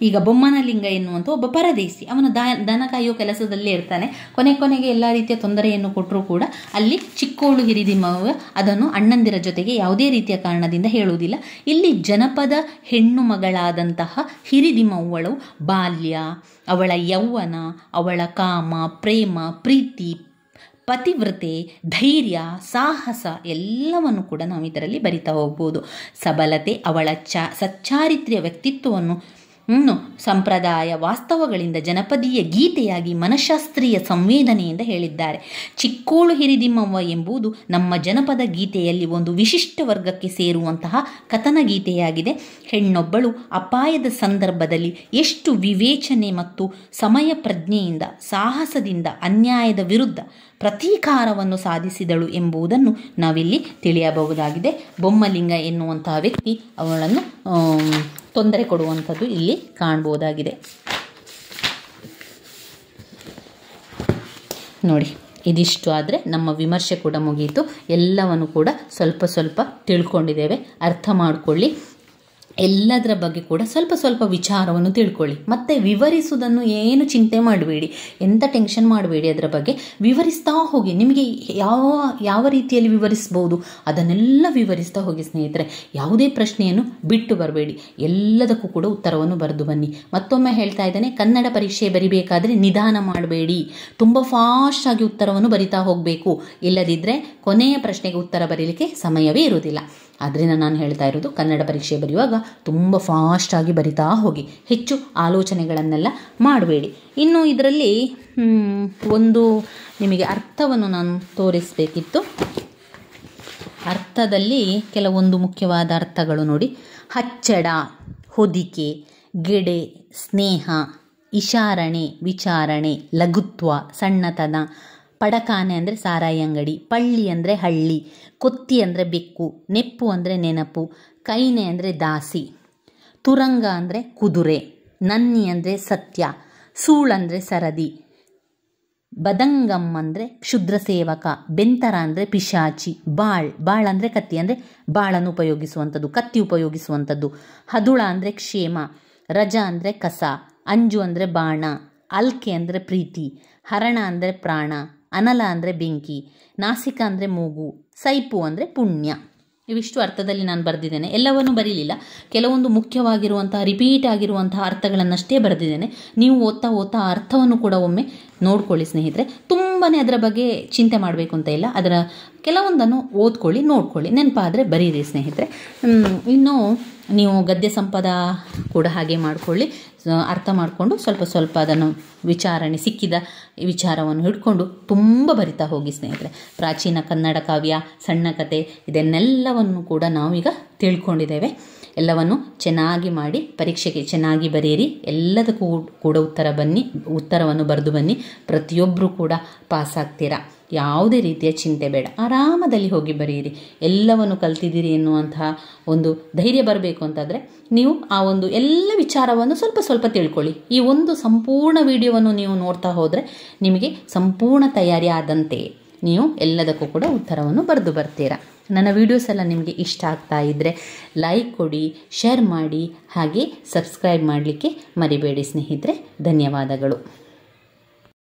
ಈಗ ಬೊಮ್ಮನಲಿಂಗ ಎನ್ನುವಂಥ ಒಬ್ಬ ಪರದೇಶಿ, ಅವನು ದನ ಕಾಯುವ ಕೆಲಸದಲ್ಲೇ ಇರ್ತಾನೆ. ಕೊನೆಗೆ ಎಲ್ಲ ರೀತಿಯ ತೊಂದರೆಯನ್ನು ಕೊಟ್ಟರೂ ಕೂಡ ಅಲ್ಲಿ ಚಿಕ್ಕೋಳು ಹಿರಿದಿಮವ್ವ ಅದನ್ನು ಅಣ್ಣಂದಿರ ಜೊತೆಗೆ ಯಾವುದೇ ರೀತಿಯ ಕಾರಣದಿಂದ ಹೇಳುವುದಿಲ್ಲ. ಇಲ್ಲಿ ಜನಪದ ಹೆಣ್ಣು ಮಗಳಾದಂತಹ ಹಿರಿದಿಮವ್ವಳು ಬಾಲ್ಯ, ಅವಳ ಯೌವನ, ಅವಳ ಕಾಮ, ಪ್ರೇಮ, ಪ್ರೀತಿ, ಪತಿವ್ರತೆ, ಧೈರ್ಯ, ಸಾಹಸ ಎಲ್ಲವನ್ನು ಕೂಡ ನಾವು ಇದರಲ್ಲಿ ಬರಿತಾ ಹೋಗ್ಬೋದು. ಸಬಲತೆ, ಅವಳ ಸಚ್ಚಾರಿತ್ರ್ಯ ವ್ಯಕ್ತಿತ್ವವನ್ನು ಸಂಪ್ರದಾಯ ವಾಸ್ತವಗಳಿಂದ ಜನಪದೀಯ ಗೀತೆಯಾಗಿ ಮನಃಶಾಸ್ತ್ರೀಯ ಸಂವೇದನೆಯಿಂದ ಹೇಳಿದ್ದಾರೆ. ಚಿಕ್ಕೋಳು ಹಿರಿದಿಮವ್ವ ಎಂಬುದು ನಮ್ಮ ಜನಪದ ಗೀತೆಯಲ್ಲಿ ಒಂದು ವಿಶಿಷ್ಟ ವರ್ಗಕ್ಕೆ ಸೇರುವಂತಹ ಕಥನ ಗೀತೆಯಾಗಿದೆ. ಹೆಣ್ಣೊಬ್ಬಳು ಅಪಾಯದ ಸಂದರ್ಭದಲ್ಲಿ ಎಷ್ಟು ವಿವೇಚನೆ ಮತ್ತು ಸಮಯ ಪ್ರಜ್ಞೆಯಿಂದ, ಸಾಹಸದಿಂದ ಅನ್ಯಾಯದ ವಿರುದ್ಧ ಪ್ರತೀಕಾರವನ್ನು ಸಾಧಿಸಿದಳು ಎಂಬುದನ್ನು ನಾವಿಲ್ಲಿ ತಿಳಿಯಬಹುದಾಗಿದೆ. ಬೊಮ್ಮಲಿಂಗ ಎನ್ನುವಂತಹ ವ್ಯಕ್ತಿ ಅವಳನ್ನು ತೊಂದರೆ ಕೊಡುವಂಥದ್ದು ಇಲ್ಲಿ ಕಾಣಬಹುದಾಗಿದೆ. ನೋಡಿ, ಇದಿಷ್ಟು ಆದರೆ ನಮ್ಮ ವಿಮರ್ಶೆ ಕೂಡ ಮುಗಿಯಿತು. ಎಲ್ಲವನ್ನು ಕೂಡ ಸ್ವಲ್ಪ ತಿಳ್ಕೊಂಡಿದ್ದೇವೆ, ಅರ್ಥ ಮಾಡಿಕೊಳ್ಳಿ. ಎಲ್ಲದರ ಬಗ್ಗೆ ಕೂಡ ಸ್ವಲ್ಪ ಸ್ವಲ್ಪ ವಿಚಾರವನ್ನು ತಿಳ್ಕೊಳ್ಳಿ. ಮತ್ತು ವಿವರಿಸುವುದನ್ನು ಏನು ಚಿಂತೆ ಮಾಡಬೇಡಿ, ಎಂಥ ಟೆನ್ಷನ್ ಮಾಡಬೇಡಿ. ಅದರ ಬಗ್ಗೆ ವಿವರಿಸ್ತಾ ಹೋಗಿ. ನಿಮಗೆ ಯಾವ ರೀತಿಯಲ್ಲಿ ವಿವರಿಸ್ಬೋದು ಅದನ್ನೆಲ್ಲ ವಿವರಿಸ್ತಾ ಹೋಗಿ ಸ್ನೇಹಿತರೆ. ಯಾವುದೇ ಪ್ರಶ್ನೆಯನ್ನು ಬಿಟ್ಟು ಬರಬೇಡಿ, ಎಲ್ಲದಕ್ಕೂ ಕೂಡ ಉತ್ತರವನ್ನು ಬರೆದು ಬನ್ನಿ. ಮತ್ತೊಮ್ಮೆ ಹೇಳ್ತಾ ಇದ್ದೇನೆ, ಕನ್ನಡ ಪರೀಕ್ಷೆ ಬರಿಬೇಕಾದ್ರೆ ನಿಧಾನ ಮಾಡಬೇಡಿ, ತುಂಬ ಫಾಸ್ಟಾಗಿ ಉತ್ತರವನ್ನು ಬರಿತಾ ಹೋಗಬೇಕು. ಇಲ್ಲದಿದ್ದರೆ ಕೊನೆಯ ಪ್ರಶ್ನೆಗೆ ಉತ್ತರ ಬರೀಲಿಕ್ಕೆ ಸಮಯವೇ ಇರುವುದಿಲ್ಲ. ಆದ್ದರಿಂದ ನಾನು ಹೇಳ್ತಾ ಇರೋದು, ಕನ್ನಡ ಪರೀಕ್ಷೆ ಬರೆಯುವಾಗ ತುಂಬ ಫಾಸ್ಟಾಗಿ ಬರಿತಾ ಹೋಗಿ, ಹೆಚ್ಚು ಆಲೋಚನೆಗಳನ್ನೆಲ್ಲ ಮಾಡಬೇಡಿ. ಇನ್ನು ಇದರಲ್ಲಿ ಒಂದು ನಿಮಗೆ ಅರ್ಥವನ್ನು ನಾನು ತೋರಿಸಬೇಕಿತ್ತು. ಅರ್ಥದಲ್ಲಿ ಕೆಲವೊಂದು ಮುಖ್ಯವಾದ ಅರ್ಥಗಳು ನೋಡಿ. ಹಚ್ಚಡ, ಹೊದಿಕೆ, ಗೆಡೆ, ಸ್ನೇಹ, ಇಶಾರಣೆ, ವಿಚಾರಣೆ, ಲಘುತ್ವ, ಸಣ್ಣತನ, ಪಡಕಾನೆ ಅಂದರೆ ಸಾರಾಯಿ ಅಂಗಡಿ, ಪಳ್ಳಿ ಅಂದರೆ ಹಳ್ಳಿ, ಕೊತ್ತಿ ಅಂದರೆ ಬೆಕ್ಕು, ನೆಪ್ಪು ಅಂದರೆ ನೆನಪು, ಕೈನೆ ಅಂದರೆ ದಾಸಿ, ತುರಂಗ ಅಂದರೆ ಕುದುರೆ, ನನ್ನಿ ಅಂದರೆ ಸತ್ಯ, ಸೂಳಂದರೆ ಸರದಿ, ಬದಂಗಮ್ ಅಂದರೆ ಕ್ಷುದ್ರ ಸೇವಕ, ಬೆಂತರ ಅಂದರೆ ಪಿಶಾಚಿ, ಬಾಳ್ ಅಂದರೆ ಕತ್ತಿ ಅಂದರೆ ಬಾಳನ್ನು ಉಪಯೋಗಿಸುವಂಥದ್ದು, ಕತ್ತಿ ಉಪಯೋಗಿಸುವಂಥದ್ದು, ಹದುಳ ಅಂದರೆ ಕ್ಷೇಮ, ರಜ ಅಂದರೆ ಕಸ, ಅಂಜು ಅಂದರೆ ಬಾಣ, ಅಲ್ಕೆ ಅಂದರೆ ಪ್ರೀತಿ, ಹರಣ ಅಂದರೆ ಪ್ರಾಣ, ಅನಲ ಅಂದರೆ ಬೆಂಕಿ, ನಾಸಿಕ ಅಂದರೆ ಮೂಗು, ಸೈಪು ಅಂದರೆ ಪುಣ್ಯ. ಇವಿಷ್ಟು ಅರ್ಥದಲ್ಲಿ ನಾನು ಬರೆದಿದ್ದೇನೆ. ಎಲ್ಲವನ್ನೂ ಬರೀಲಿಲ್ಲ, ಕೆಲವೊಂದು ಮುಖ್ಯವಾಗಿರುವಂತಹ ರಿಪೀಟ್ ಆಗಿರುವಂತಹ ಅರ್ಥಗಳನ್ನಷ್ಟೇ ಬರೆದಿದ್ದೇನೆ. ನೀವು ಓದ್ತಾ ಅರ್ಥವನ್ನು ಕೂಡ ಒಮ್ಮೆ ನೋಡ್ಕೊಳ್ಳಿ ಸ್ನೇಹಿತರೆ. ತುಂಬಾ ಅದರ ಬಗ್ಗೆ ಚಿಂತೆ ಮಾಡಬೇಕು ಅಂತ ಇಲ್ಲ, ಅದರ ಕೆಲವೊಂದನ್ನು ಓದ್ಕೊಳ್ಳಿ, ನೋಡ್ಕೊಳ್ಳಿ, ನೆನಪಾದರೆ ಬರೀರಿ ಸ್ನೇಹಿತರೆ. ಇನ್ನು ನೀವು ಗದ್ಯ ಸಂಪದ ಕೂಡ ಹಾಗೆ ಮಾಡಿಕೊಳ್ಳಿ. ಅರ್ಥ ಮಾಡಿಕೊಂಡು ಸ್ವಲ್ಪ ಸ್ವಲ್ಪ ಅದನ್ನು ವಿಚಾರಣೆ ಸಿಕ್ಕಿದ ವಿಚಾರವನ್ನು ಹಿಡ್ಕೊಂಡು ತುಂಬ ಬರಿತಾ ಹೋಗಿ ಸ್ನೇಹಿತರೆ. ಪ್ರಾಚೀನ ಕನ್ನಡ ಕಾವ್ಯ, ಸಣ್ಣ ಕತೆ, ಇದನ್ನೆಲ್ಲವನ್ನು ಕೂಡ ನಾವೀಗ ತಿಳ್ಕೊಂಡಿದ್ದೇವೆ. ಎಲ್ಲವನ್ನು ಚೆನ್ನಾಗಿ ಮಾಡಿ ಪರೀಕ್ಷೆಗೆ ಚೆನ್ನಾಗಿ ಬರೆಯಿರಿ. ಎಲ್ಲದಕ್ಕೂ ಕೂಡ ಉತ್ತರವನ್ನು ಬರೆದು ಬನ್ನಿ. ಪ್ರತಿಯೊಬ್ಬರೂ ಕೂಡ ಪಾಸ್ ಆಗ್ತೀರಾ. ಯಾವುದೇ ರೀತಿಯ ಚಿಂತೆ ಬೇಡ, ಆರಾಮದಲ್ಲಿ ಹೋಗಿ ಬರೆಯಿರಿ. ಎಲ್ಲವನ್ನು ಕಲ್ತಿದ್ದೀರಿ ಎನ್ನುವಂತಹ ಒಂದು ಧೈರ್ಯ ಬರಬೇಕು ಅಂತಂದರೆ ನೀವು ಆ ಒಂದು ಎಲ್ಲ ವಿಚಾರವನ್ನು ಸ್ವಲ್ಪ ಸ್ವಲ್ಪ ತಿಳ್ಕೊಳ್ಳಿ. ಈ ಒಂದು ಸಂಪೂರ್ಣ ವಿಡಿಯೋವನ್ನು ನೀವು ನೋಡ್ತಾ ಹೋದರೆ ನಿಮಗೆ ಸಂಪೂರ್ಣ ತಯಾರಿ ಆದಂತೆ ನೀವು ಎಲ್ಲದಕ್ಕೂ ಕೂಡ ಉತ್ತರವನ್ನು ಬರೆದು ಬರ್ತೀರಾ. ನನ್ನ ವಿಡಿಯೋಸ್ ಎಲ್ಲ ನಿಮಗೆ ಇಷ್ಟ ಆಗ್ತಾ ಇದ್ದರೆ ಲೈಕ್ ಕೊಡಿ, ಶೇರ್ ಮಾಡಿ, ಹಾಗೆ ಸಬ್ಸ್ಕ್ರೈಬ್ ಮಾಡಲಿಕ್ಕೆ ಮರಿಬೇಡಿ ಸ್ನೇಹಿತರೆ. ಧನ್ಯವಾದಗಳು.